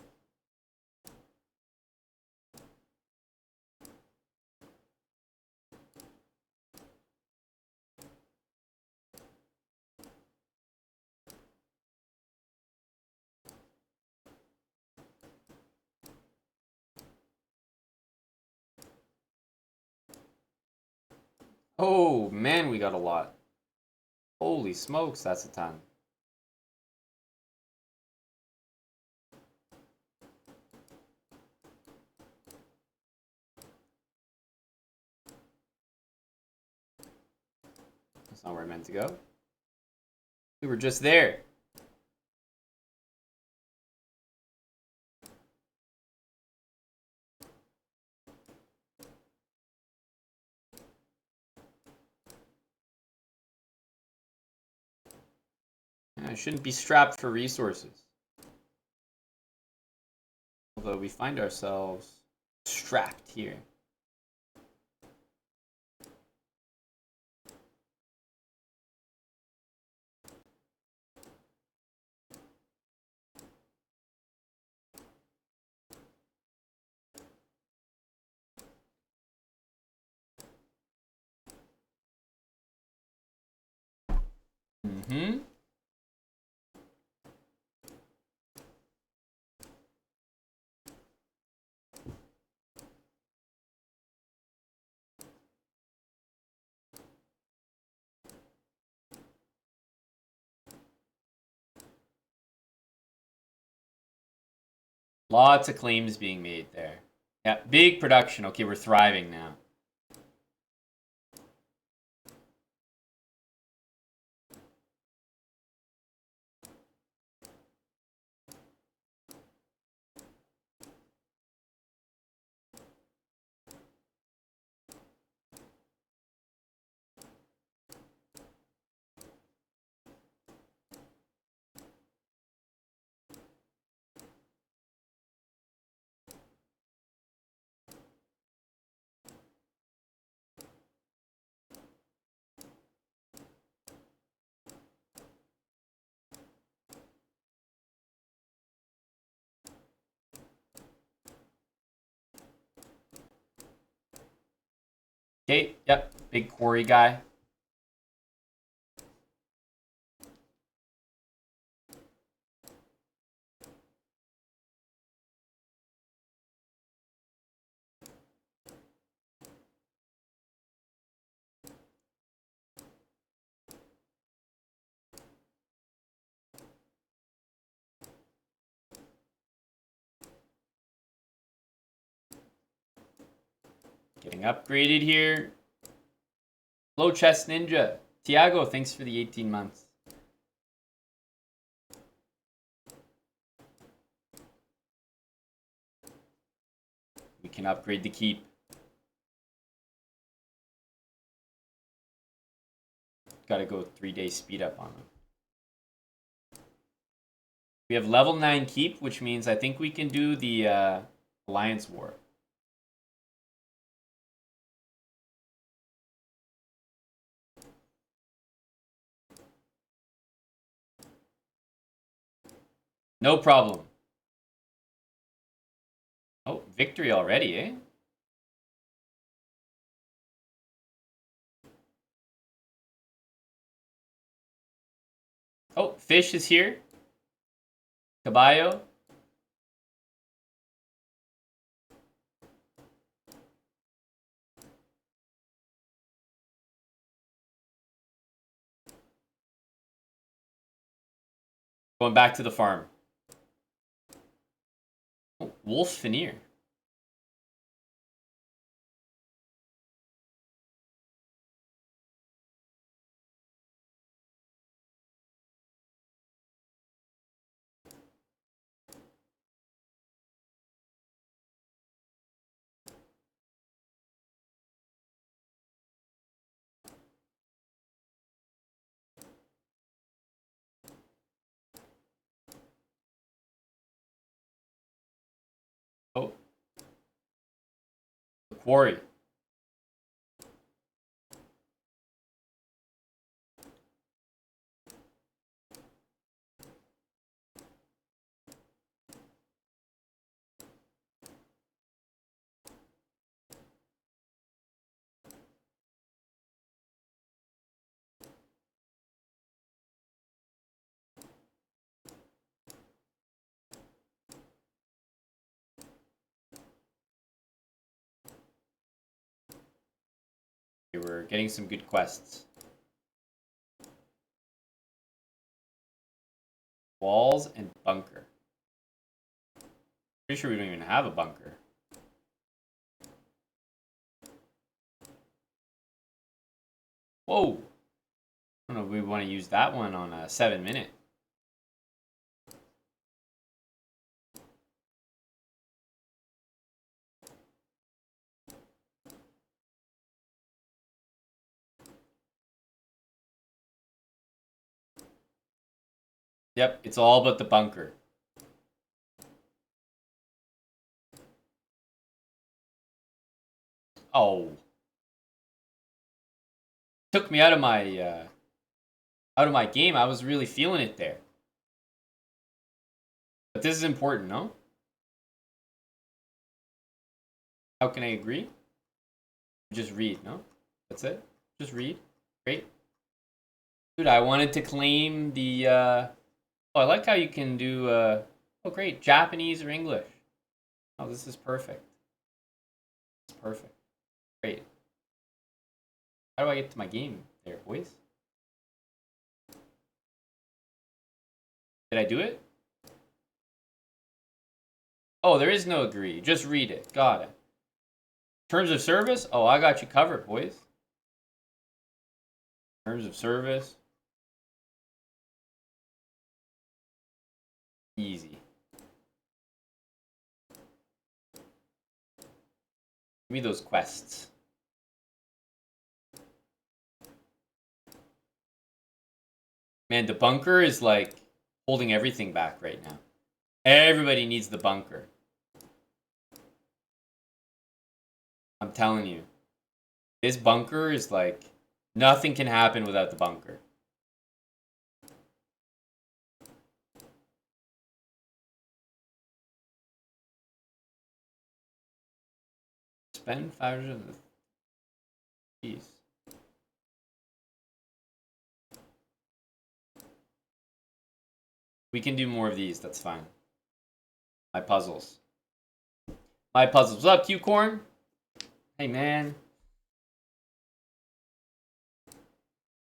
Oh man, we got a lot. Holy smokes, that's a ton. That's not where I meant to go. We were just there. I shouldn't be strapped for resources. Although we find ourselves strapped here. Lots of claims being made there. Yeah, big production. Okay, we're thriving now. Okay, yep, big quarry guy. Getting upgraded here. Low chest ninja. Tiago, thanks for the 18 months. We can upgrade the keep. Gotta go 3-day speed up on them. We have level 9 keep, which means I think we can do the Alliance War. No problem. Oh, victory already, eh? Oh, fish is here. Caballo. Going back to the farm. Oh, wolf veneer. Oh. The quarry. Okay, we're getting some good quests. Walls and bunker. Pretty sure we don't even have a bunker. Whoa! I don't know if we want to use that one on a 7-minute. Yep, it's all about the bunker. Oh. Took me out of my game. I was really feeling it there. But this is important, no? How can I agree? Just read, no? That's it? Just read. Great. Dude, I wanted to claim the oh, I like how you can do oh great, Japanese or English. Oh, this is perfect. It's perfect. Great. How do I get to my game there, boys? Did I do it? Oh, there is no agree. Just read it. Got it. Terms of service? Oh, I got you covered, boys. Terms of service. Easy. Give me those quests. Man, the bunker is like holding everything back right now. Everybody needs the bunker. I'm telling you. This bunker is like, nothing can happen without the bunker. Spend 500 piece. We can do more of these, that's fine. My puzzles. My puzzles. What's up, Q-Corn? Hey, man.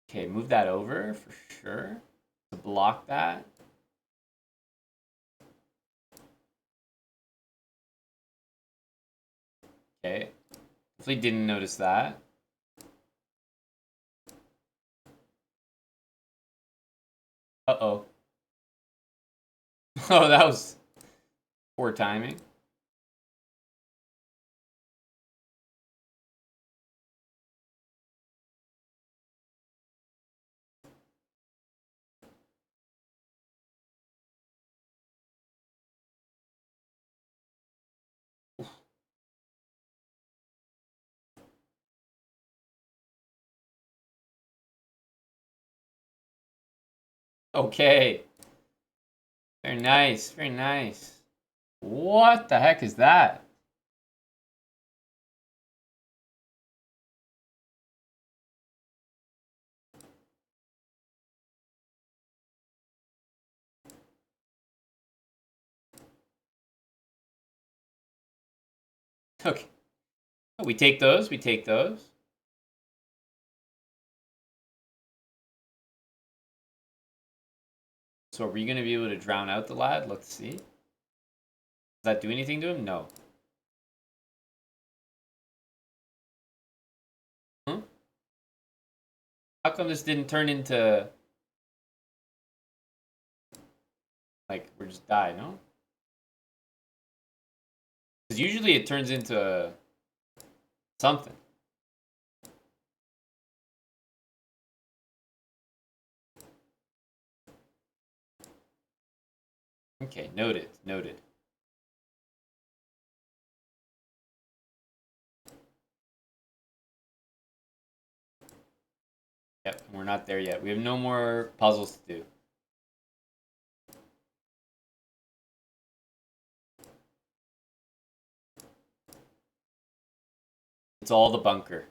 Okay, move that over for sure. To block that. Okay. Definitely didn't notice that. Uh-oh. Oh, that was poor timing. Okay. Very nice. Very nice. What the heck is that? Okay. We take those. We take those. So are we going to be able to drown out the lad? Let's see. Does that do anything to him? No. Huh? How come this didn't turn into... Like, we're just die, no? Because usually it turns into... something. Okay, noted. Noted. Yep, we're not there yet. We have no more puzzles to do. It's all the bunker.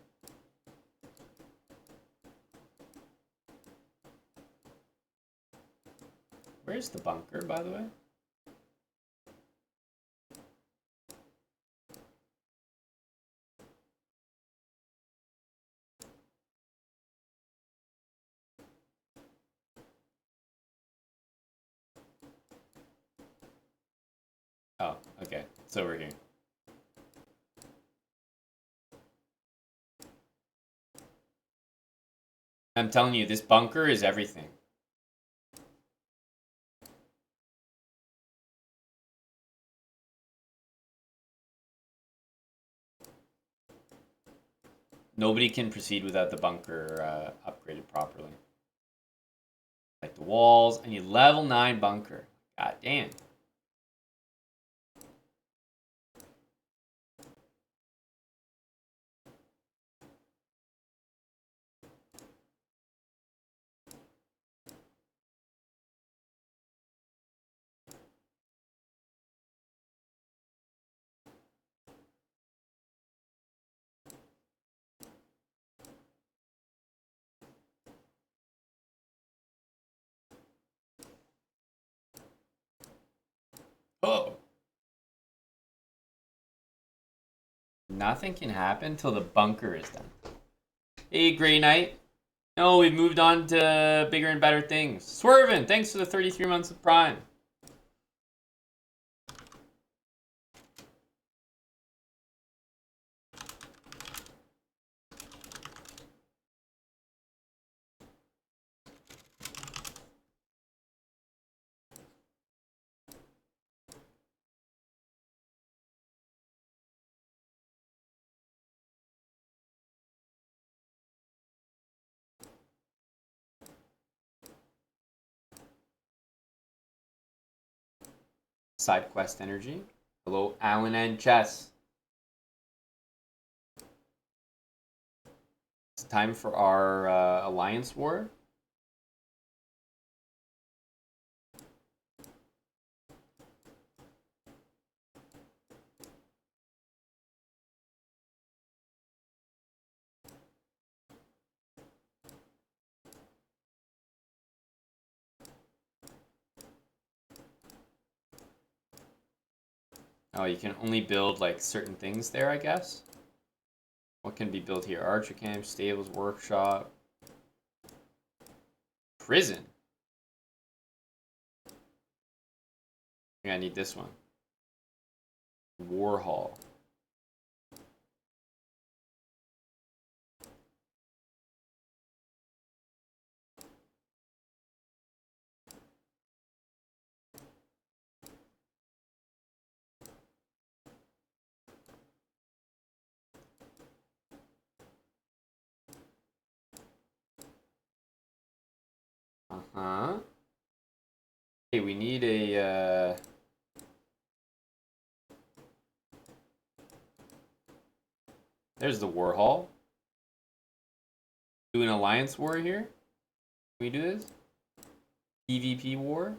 Where's the bunker, by the way? Oh, okay. It's over here. I'm telling you, this bunker is everything. Nobody can proceed without the bunker upgraded properly. Like the walls. I need level 9 bunker. God damn. Oh. Nothing can happen till the bunker is done. Hey, Grey Knight. No, we've moved on to bigger and better things. Swervin, thanks for the 33 months of Prime. Side quest energy. Hello, Alan and Chess. It's time for our alliance war. Oh, you can only build like certain things there, I guess. What can be built here? Archer camp, stables, workshop, prison. I think I need this one. War hall. Uh-huh. Hey, we need a there's the war hall. Do an alliance war here? Can we do this? PvP war?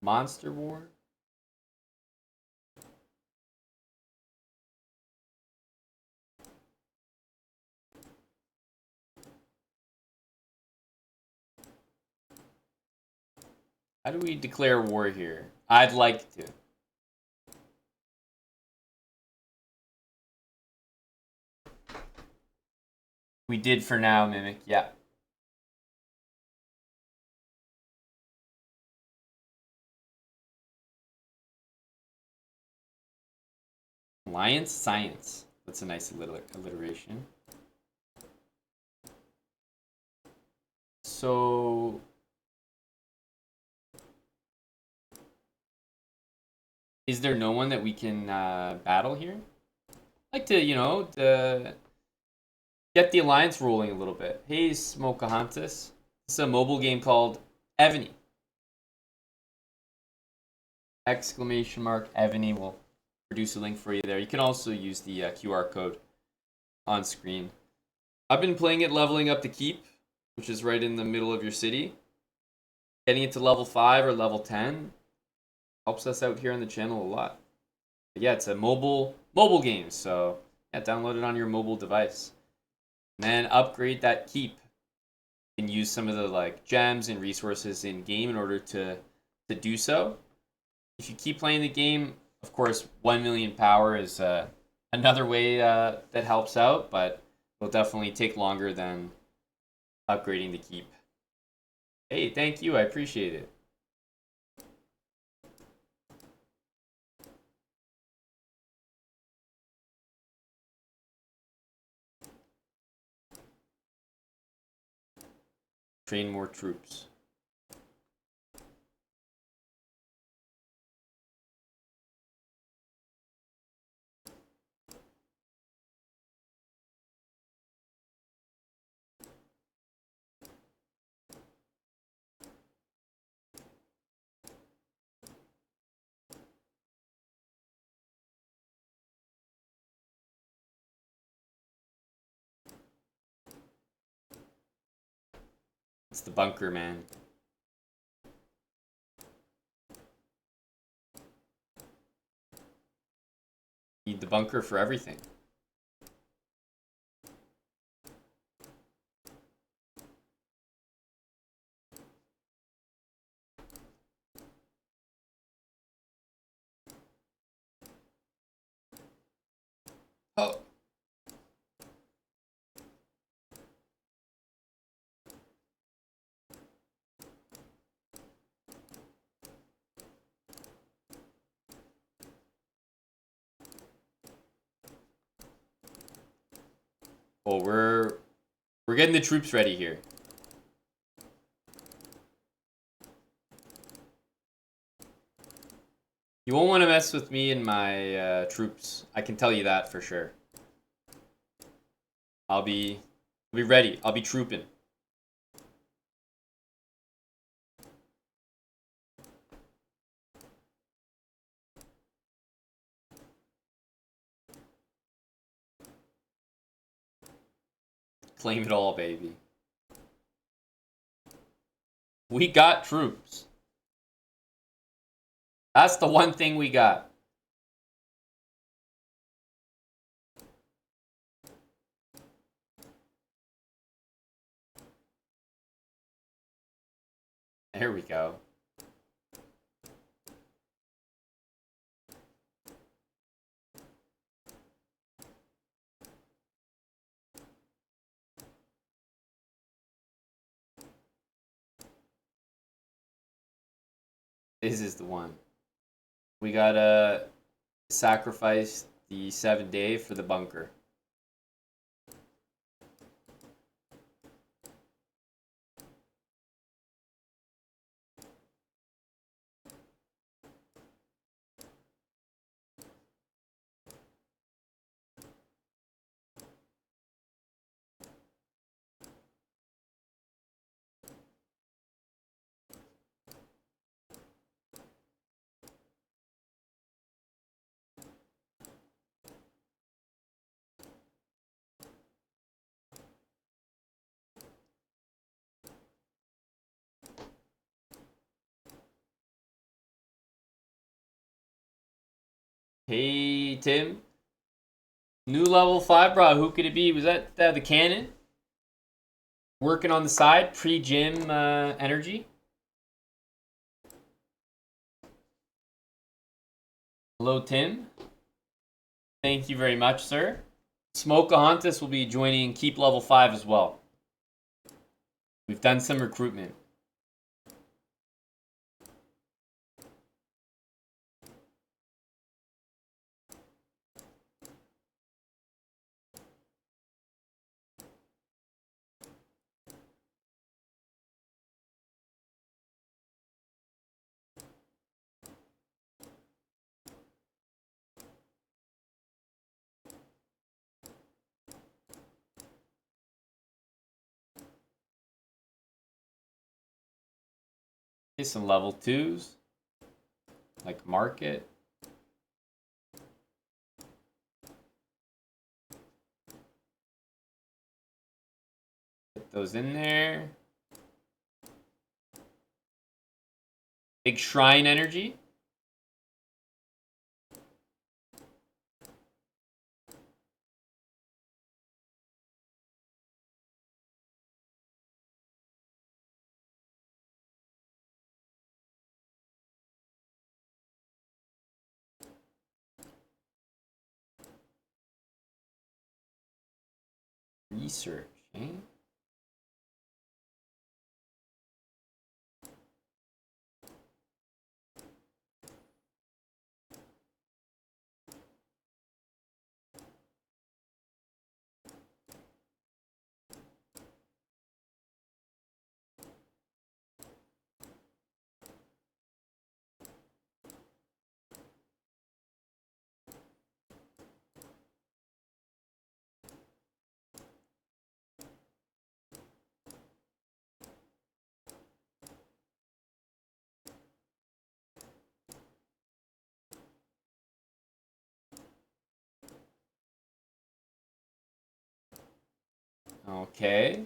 Monster war? How do we declare war here? I'd like to. We did for now, Mimic. Yeah. Alliance Science. That's a nice alliteration. So is there no one that we can battle here? I'd like to, get the alliance rolling a little bit. Hey, Smokahontas. It's a mobile game called Evany. Exclamation mark Evany will produce a link for you there. You can also use the QR code on screen. I've been playing it leveling up the keep, which is right in the middle of your city. Getting it to level 5 or level 10 helps us out here on the channel a lot. But yeah, it's a mobile game, so yeah, download it on your mobile device. And then upgrade that keep and use some of the like gems and resources in game in order to do so. If you keep playing the game, of course, 1 million power is another way that helps out, but will definitely take longer than upgrading the keep. Hey, thank you. I appreciate it. Train more troops. It's the bunker, man. Need the bunker for everything. Oh. Oh, we're getting the troops ready here. You won't want to mess with me and my troops. I can tell you that for sure. I'll be ready. I'll be trooping. Claim it all, baby. We got troops. That's the one thing we got. There we go. This is the one. We gotta sacrifice the 7-day for the bunker. Hey, Tim. New level 5, bro. Who could it be? Was that the cannon? Working on the side, pre-gym energy. Hello, Tim. Thank you very much, sir. Smokahontas will be joining Keep Level 5 as well. We've done some recruitment. Here's some level 2s. Like Market. Put those in there. Big Shrine energy. Research, eh? Okay.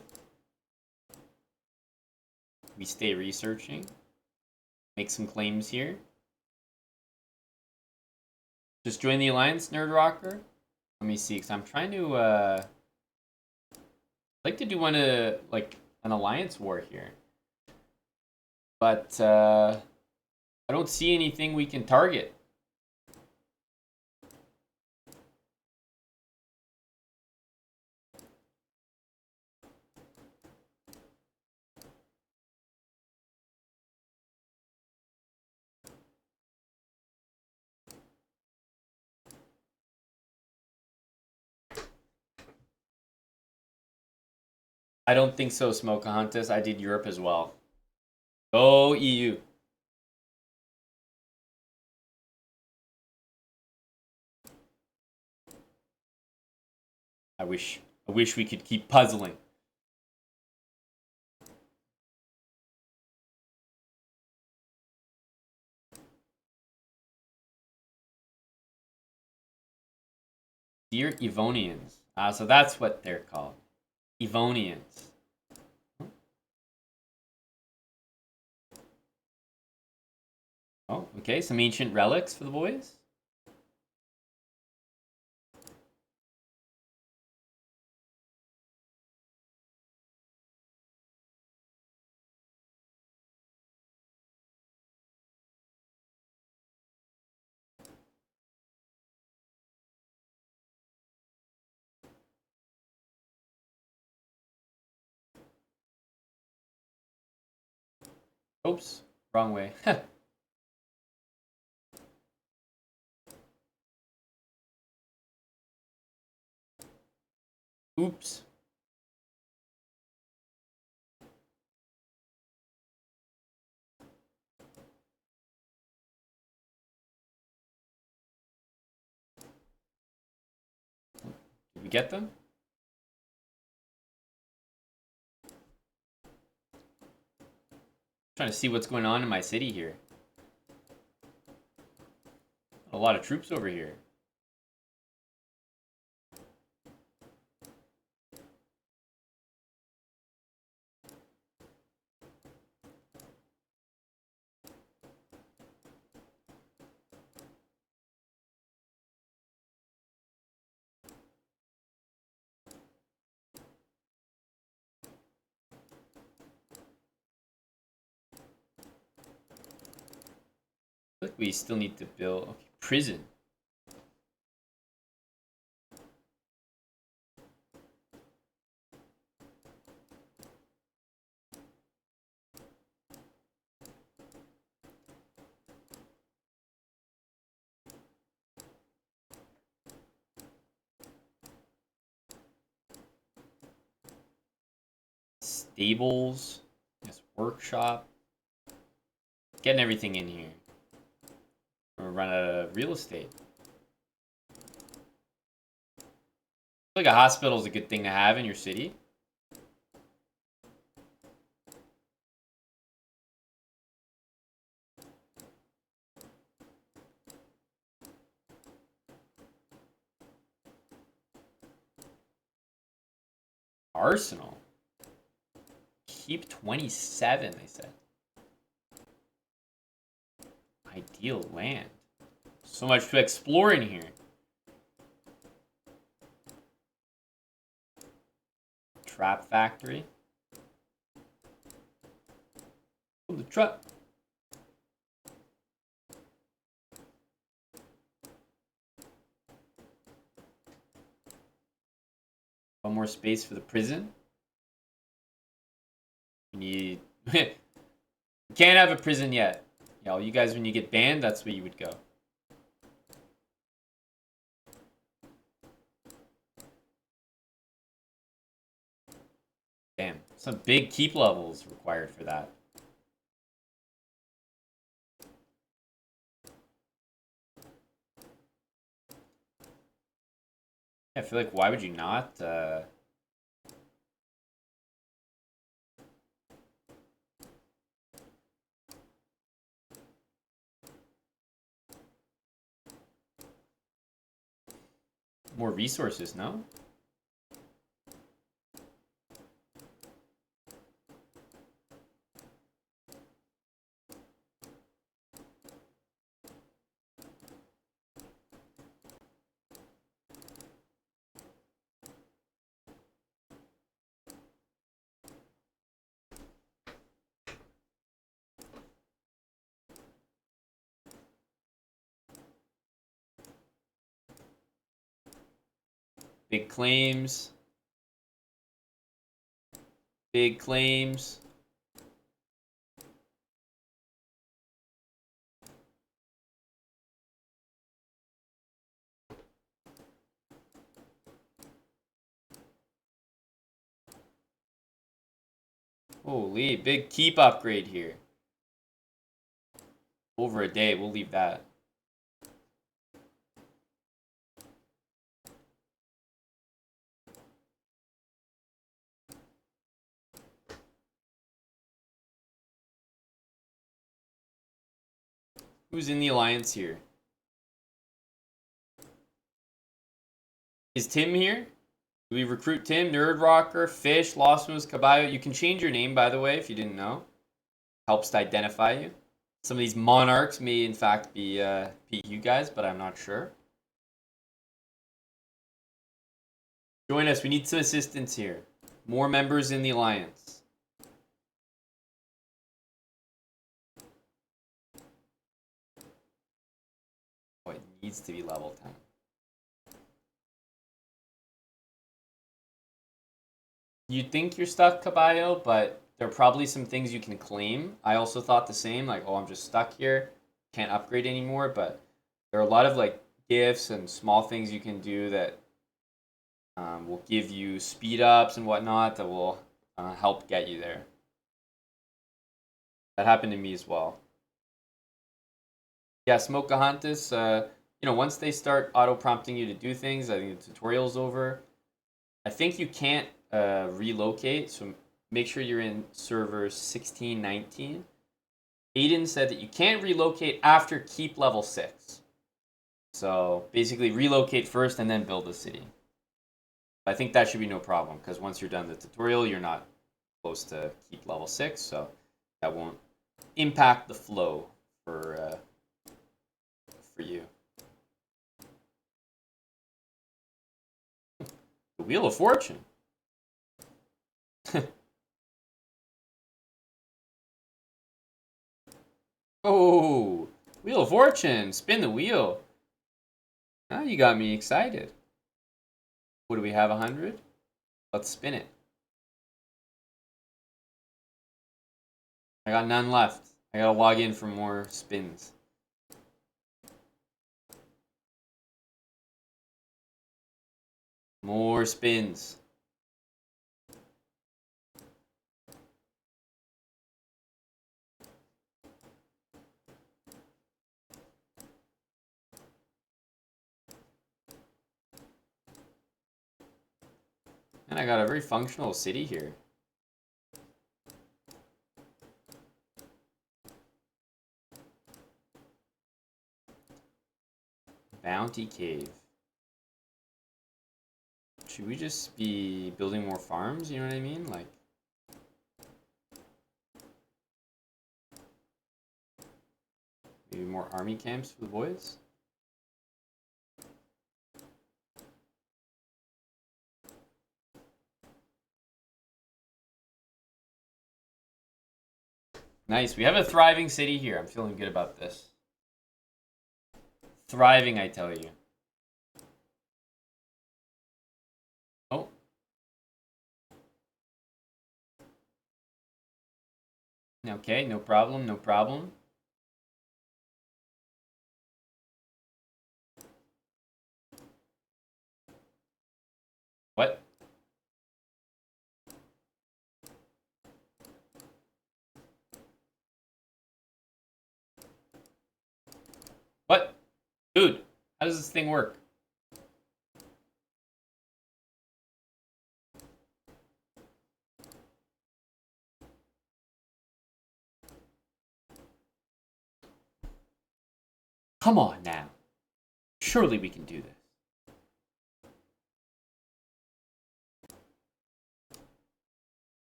We stay researching. Make some claims here. Just join the alliance, Nerd Rocker. Let me see, because I'm trying to I'd like to do like an alliance war here. But I don't see anything we can target. I don't think so, Smokahontas. I did Europe as well. Go EU. I wish we could keep puzzling. Dear Evonians. So that's what they're called. Evonians. Oh, okay. Some ancient relics for the boys. Oops, wrong way. Oops. Did we get them? Trying to see what's going on in my city here. A lot of troops over here. I feel like we still need to build prison. Stables. Yes, workshop. Getting everything in here. We're run out of real estate. I feel like a hospital is a good thing to have in your city. Arsenal. Keep 27, they said. Ideal land. So much to explore in here. Trap factory. Oh, the trap. One more space for the prison. We need... Can't have a prison yet. Yeah, you guys, when you get banned, that's where you would go. Damn, some big keep levels required for that. I feel like, why would you not? More resources, no? Big claims. Big claims. Holy, big keep upgrade here. Over a day, we'll leave that. Who's in the alliance here? Is Tim here? Do we recruit Tim, Nerd Rocker, Fish, Lost Moose, Caballo? You can change your name, by the way, if you didn't know. Helps to identify you. Some of these monarchs may, in fact, be you guys, but I'm not sure. Join us. We need some assistance here. More members in the alliance. Oh, it needs to be level 10. You'd think you're stuck, Caballo, but there are probably some things you can claim. I also thought the same, like, oh, I'm just stuck here, can't upgrade anymore, but there are a lot of like gifts and small things you can do that will give you speed ups and whatnot that will help get you there. That happened to me as well. Yeah, Smokahontas, once they start auto prompting you to do things, I think the tutorial's over. I think you can't relocate, so make sure you're in server 1619. Aiden said that you can't relocate after keep level 6. So basically relocate first and then build a city. I think that should be no problem, because once you're done the tutorial, you're not close to keep level 6, so that won't impact the flow for you. The Wheel of Fortune. Oh, Wheel of Fortune. Spin the wheel. Now you got me excited. What do we have, 100? Let's spin it. I got none left. I gotta log in for more spins. More spins. And I got a very functional city here. Bounty Cave. Should we just be building more farms? You know what I mean? Like, maybe more army camps for the boys? Nice. We have a thriving city here. I'm feeling good about this. Thriving, I tell you. Oh. Okay, no problem, no problem. What? What? Dude, how does this thing work? Come on now. Surely we can do this.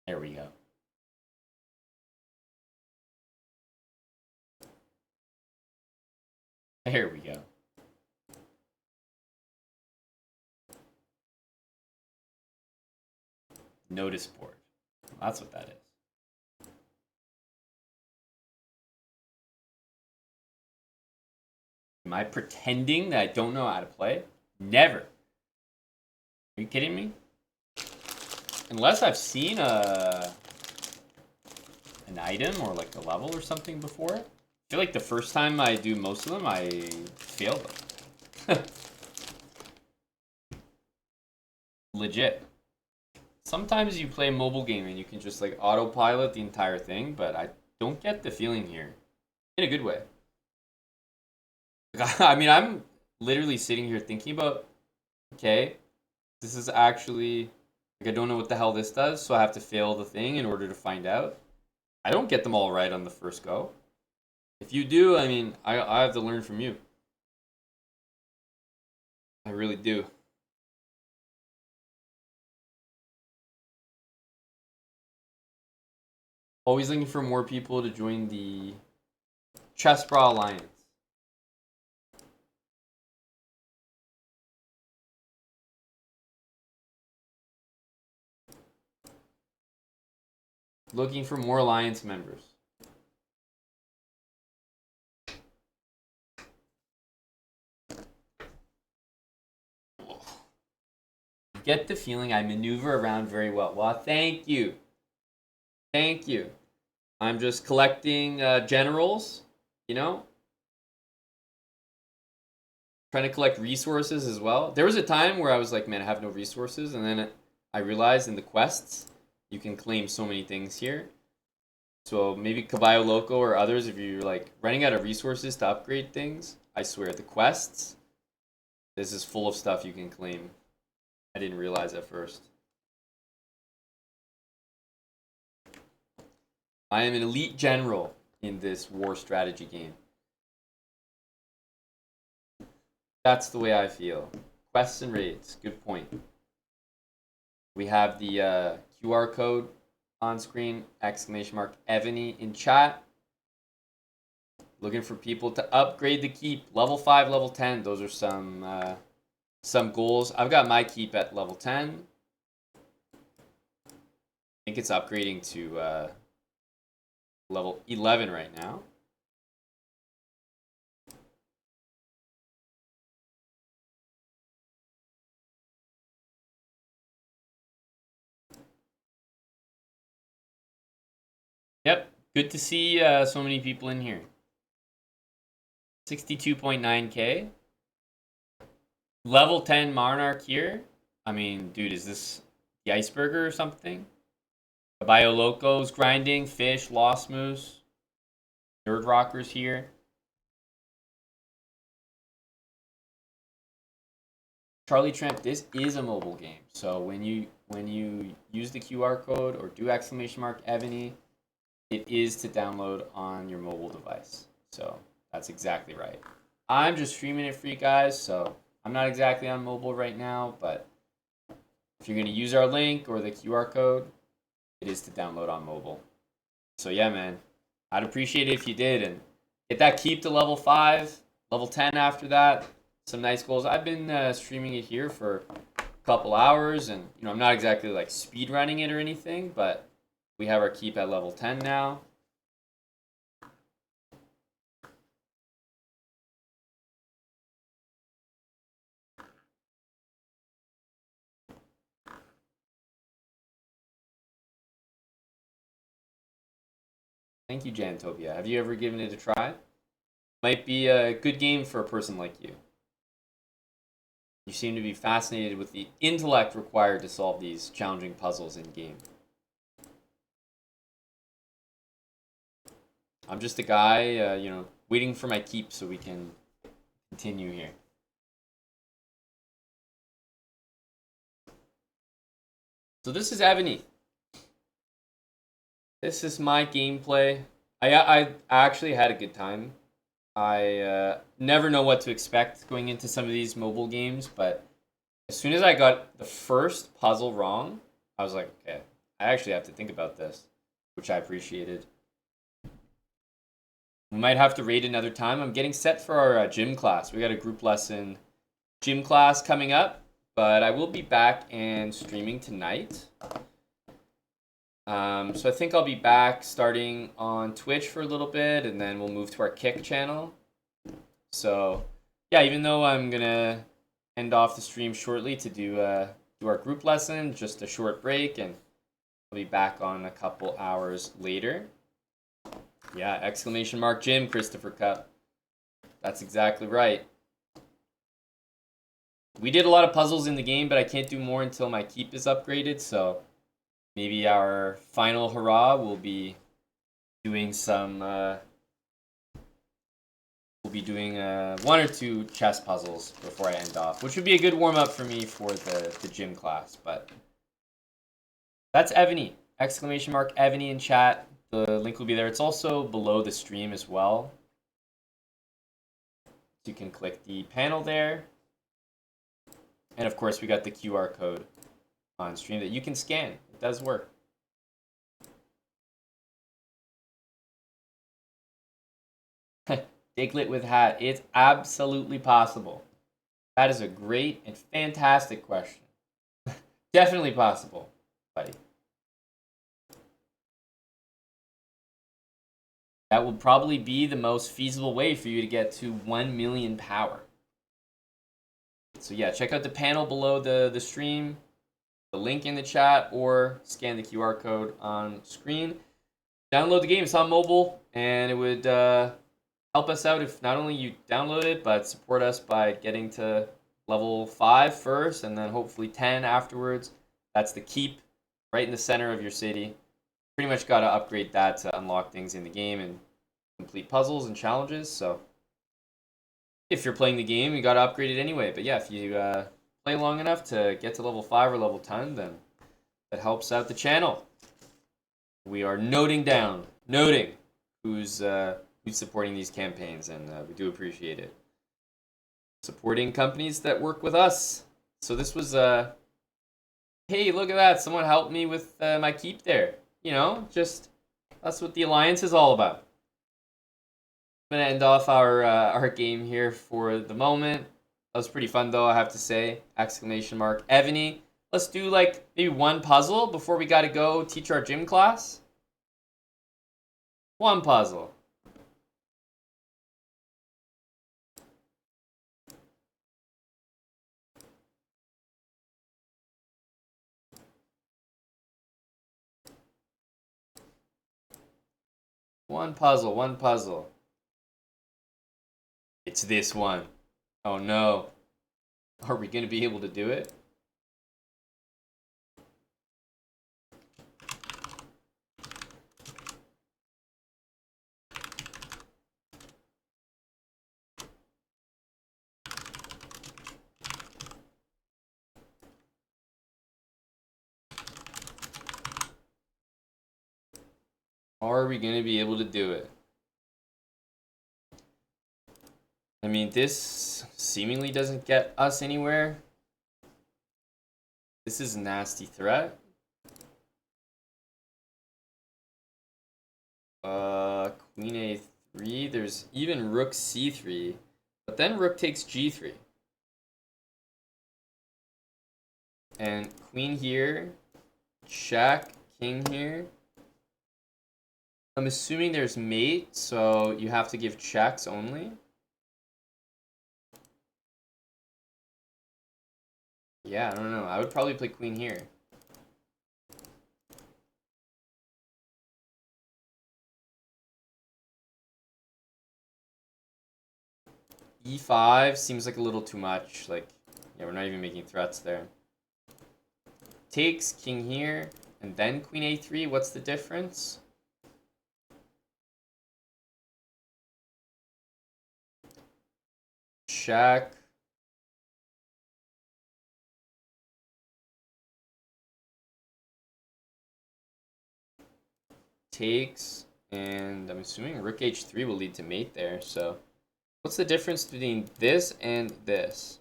There we go. There we go. Notice board. That's what that is. Am I pretending that I don't know how to play? Never. Are you kidding me? Unless I've seen an item or like a level or something before. I feel like the first time I do most of them, I fail them. Legit. Sometimes you play a mobile game and you can just like autopilot the entire thing, but I don't get the feeling here. In a good way. I mean, I'm literally sitting here thinking about, okay, this is actually, like, I don't know what the hell this does, so I have to fail the thing in order to find out. I don't get them all right on the first go. If you do, I mean, I have to learn from you. I really do. Always looking for more people to join the Chess Brawl Alliance. Looking for more alliance members. Get the feeling I maneuver around very well. Well, thank you. Thank you. I'm just collecting generals, you know? Trying to collect resources as well. There was a time where I was like, man, I have no resources. And then I realized in the quests, you can claim so many things here. So maybe Caballo Loco or others, if you're like running out of resources to upgrade things, I swear, the quests, this is full of stuff you can claim. I didn't realize at first. I am an elite general in this war strategy game. That's the way I feel. Quests and raids, good point. We have the QR code on screen, !Evany in chat. Looking for people to upgrade the keep. Level 5, level 10, those are some goals. I've got my keep at level 10. I think it's upgrading to level 11 right now. Yep, good to see so many people in here. 62.9k. Level 10 Monarch here. I mean, dude, is this the Iceberger or something? Caballo Locos grinding, Fish, Lost Moose. Nerd Rockers here. Charlie Tramp, this is a mobile game. So when you use the QR code or do !Evany, it is to download on your mobile device. So that's exactly right. I'm just streaming it for you guys, so I'm not exactly on mobile right now, but if you're going to use our link or the QR code, it is to download on mobile. So yeah, man, I'd appreciate it if you did and get that keep to level 5, level 10 after that. Some nice goals. I've been streaming it here for a couple hours, and I'm not exactly like speed running it or anything, but we have our keep at level 10 now. Thank you, Jantopia. Have you ever given it a try? Might be a good game for a person like you. You seem to be fascinated with the intellect required to solve these challenging puzzles in game. I'm just a guy, waiting for my keep so we can continue here. So this is Evany. This is my gameplay. I actually had a good time. I never know what to expect going into some of these mobile games, but as soon as I got the first puzzle wrong, I was like, okay, I actually have to think about this, which I appreciated. We might have to raid another time. I'm getting set for our gym class. We got a group lesson gym class coming up, but I will be back and streaming tonight. So I think I'll be back starting on Twitch for a little bit, and then we'll move to our Kick channel. So yeah, even though I'm gonna end off the stream shortly to do our group lesson, just a short break, and I'll be back on a couple hours later. Yeah, !Gym, Christopher Cup. That's exactly right. We did a lot of puzzles in the game, but I can't do more until my keep is upgraded, so maybe our final hurrah will be doing some one or two chess puzzles before I end off, which would be a good warm-up for me for the gym class. But that's Evany, !Evany in chat. The link will be there. It's also below the stream as well. So you can click the panel there. And of course, we got the QR code on stream that you can scan. It does work. Diglett with hat. It's absolutely possible. That is a great and fantastic question. Definitely possible, buddy. That will probably be the most feasible way for you to get to 1 million power. So yeah, check out the panel below the stream, the link in the chat, or scan the QR code on screen. Download the game. It's on mobile, and it would help us out if not only you download it, but support us by getting to level 5 first, and then hopefully 10 afterwards. That's the keep right in the center of your city. Pretty much got to upgrade that to unlock things in the game and complete puzzles and challenges. So if you're playing the game, you got to upgrade it anyway. But yeah, if you play long enough to get to level 5 or level 10, then that helps out the channel. We are noting who's supporting these campaigns, and we do appreciate it. Supporting companies that work with us. So this was hey, look at that! Someone helped me with my keep there. You know, just that's what the alliance is all about. I'm gonna end off our game here for the moment. That was pretty fun though, I have to say. Exclamation mark. Evany, let's do like maybe one puzzle before we gotta go teach our gym class. One puzzle. One puzzle, one puzzle. It's this one. Oh no. Are we gonna be able to do it? Are we gonna be able to do it? I mean, this seemingly doesn't get us anywhere. This is a nasty threat. Queen A3. There's even rook C3. But then rook takes G3. And queen here. Check. King here. I'm assuming there's mate, so you have to give checks only. Yeah, I don't know. I would probably play queen here. E5 seems like a little too much. Like, yeah, we're not even making threats there. Takes king here, and then queen A3. What's the difference? Check. Takes, and I'm assuming rook H3 will lead to mate there. So, what's the difference between this and this?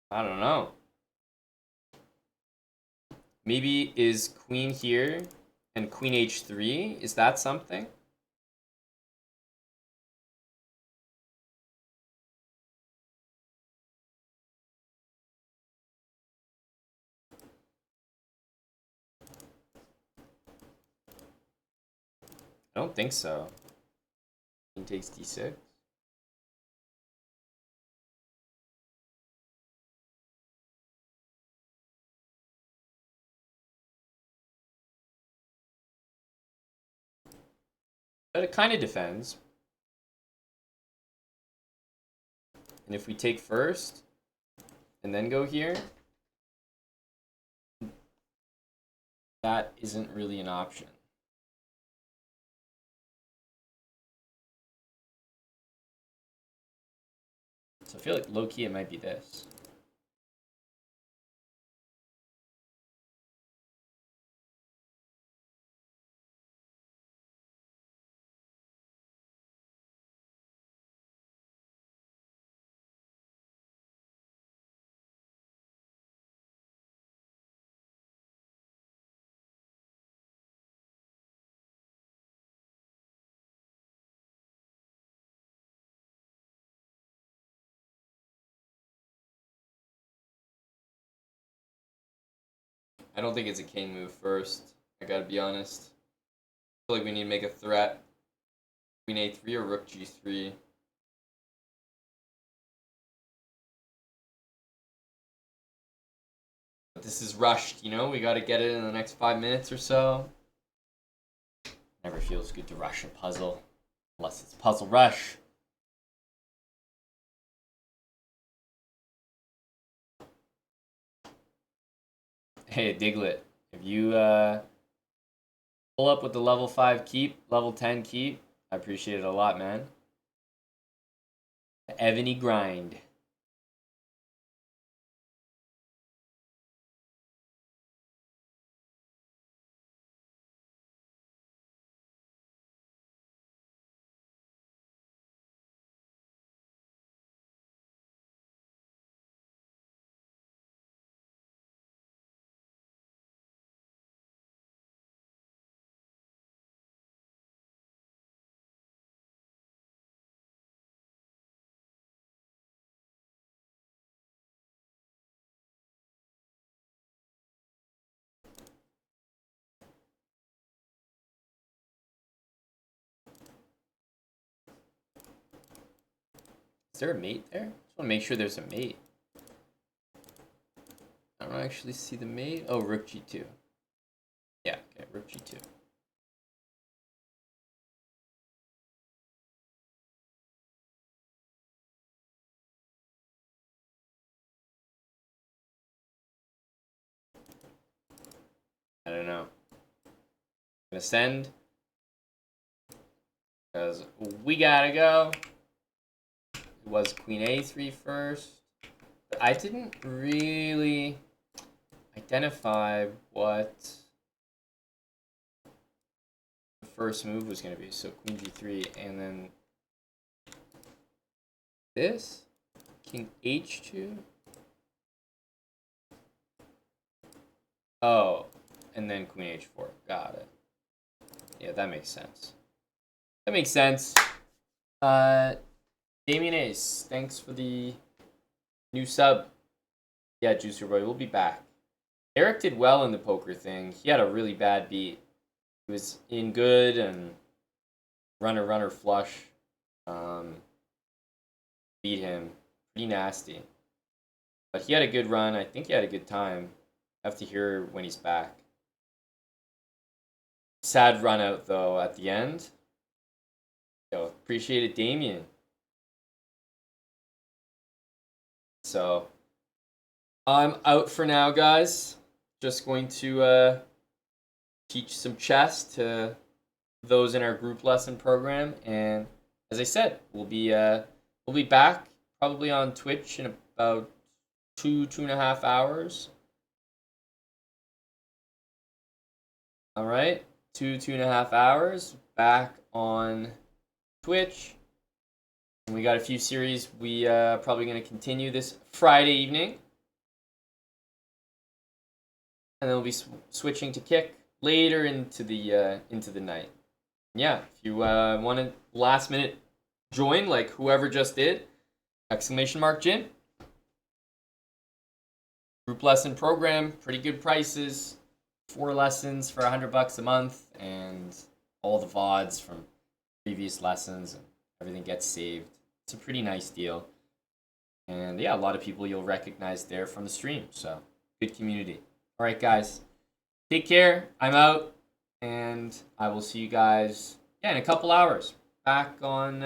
I don't know. Maybe is queen here and queen H3? Is that something? I don't think so. King takes D6. But it kind of defends. And if we take first, and then go here, that isn't really an option. So I feel like low-key it might be this. I don't think it's a king move first. I gotta be honest. I feel like we need to make a threat. Queen a3 or rook g3. But this is rushed, you know? We gotta get it in the next 5 minutes or so. Never feels good to rush a puzzle. Unless it's Puzzle Rush. Hey, Diglett. If you pull up with the level 5 keep, level 10 keep, I appreciate it a lot, man. The Ebony Grind. Is there a mate there? I just want to make sure there's a mate. I don't actually see the mate. Oh, rook g2. Yeah, okay, rook g2. I don't know. I'm gonna send. Because we gotta go. It was queen a3 first. But I didn't really identify what the first move was going to be. So queen g3 and then this. King h2. Oh, and then queen h4. Got it. Yeah, that makes sense. That makes sense. Damien Ace, thanks for the new sub. Yeah, Juicer Boy, we'll be back. Eric did well in the poker thing. He had a really bad beat. He was in good and runner flush. Beat him. Pretty nasty. But he had a good run. I think he had a good time. I have to hear when he's back. Sad run out, though, at the end. Yo, appreciate it, Damien. So, I'm out for now, guys. Just going to teach some chess to those in our group lesson program, and as I said, we'll be back probably on Twitch in about 2.5 hours. All right, 2.5 hours back on Twitch. And we got a few series we probably going to continue this Friday evening. And then we'll be switching to Kick later into the night. Yeah, if you want to last minute join, like whoever just did, !Jin. Group lesson program, pretty good prices. 4 lessons for $100 a month, and all the VODs from previous lessons, and everything gets saved. It's a pretty nice deal. And yeah, a lot of people you'll recognize there from the stream. So, good community. All right, guys. Take care. I'm out. And I will see you guys, in a couple hours. Back on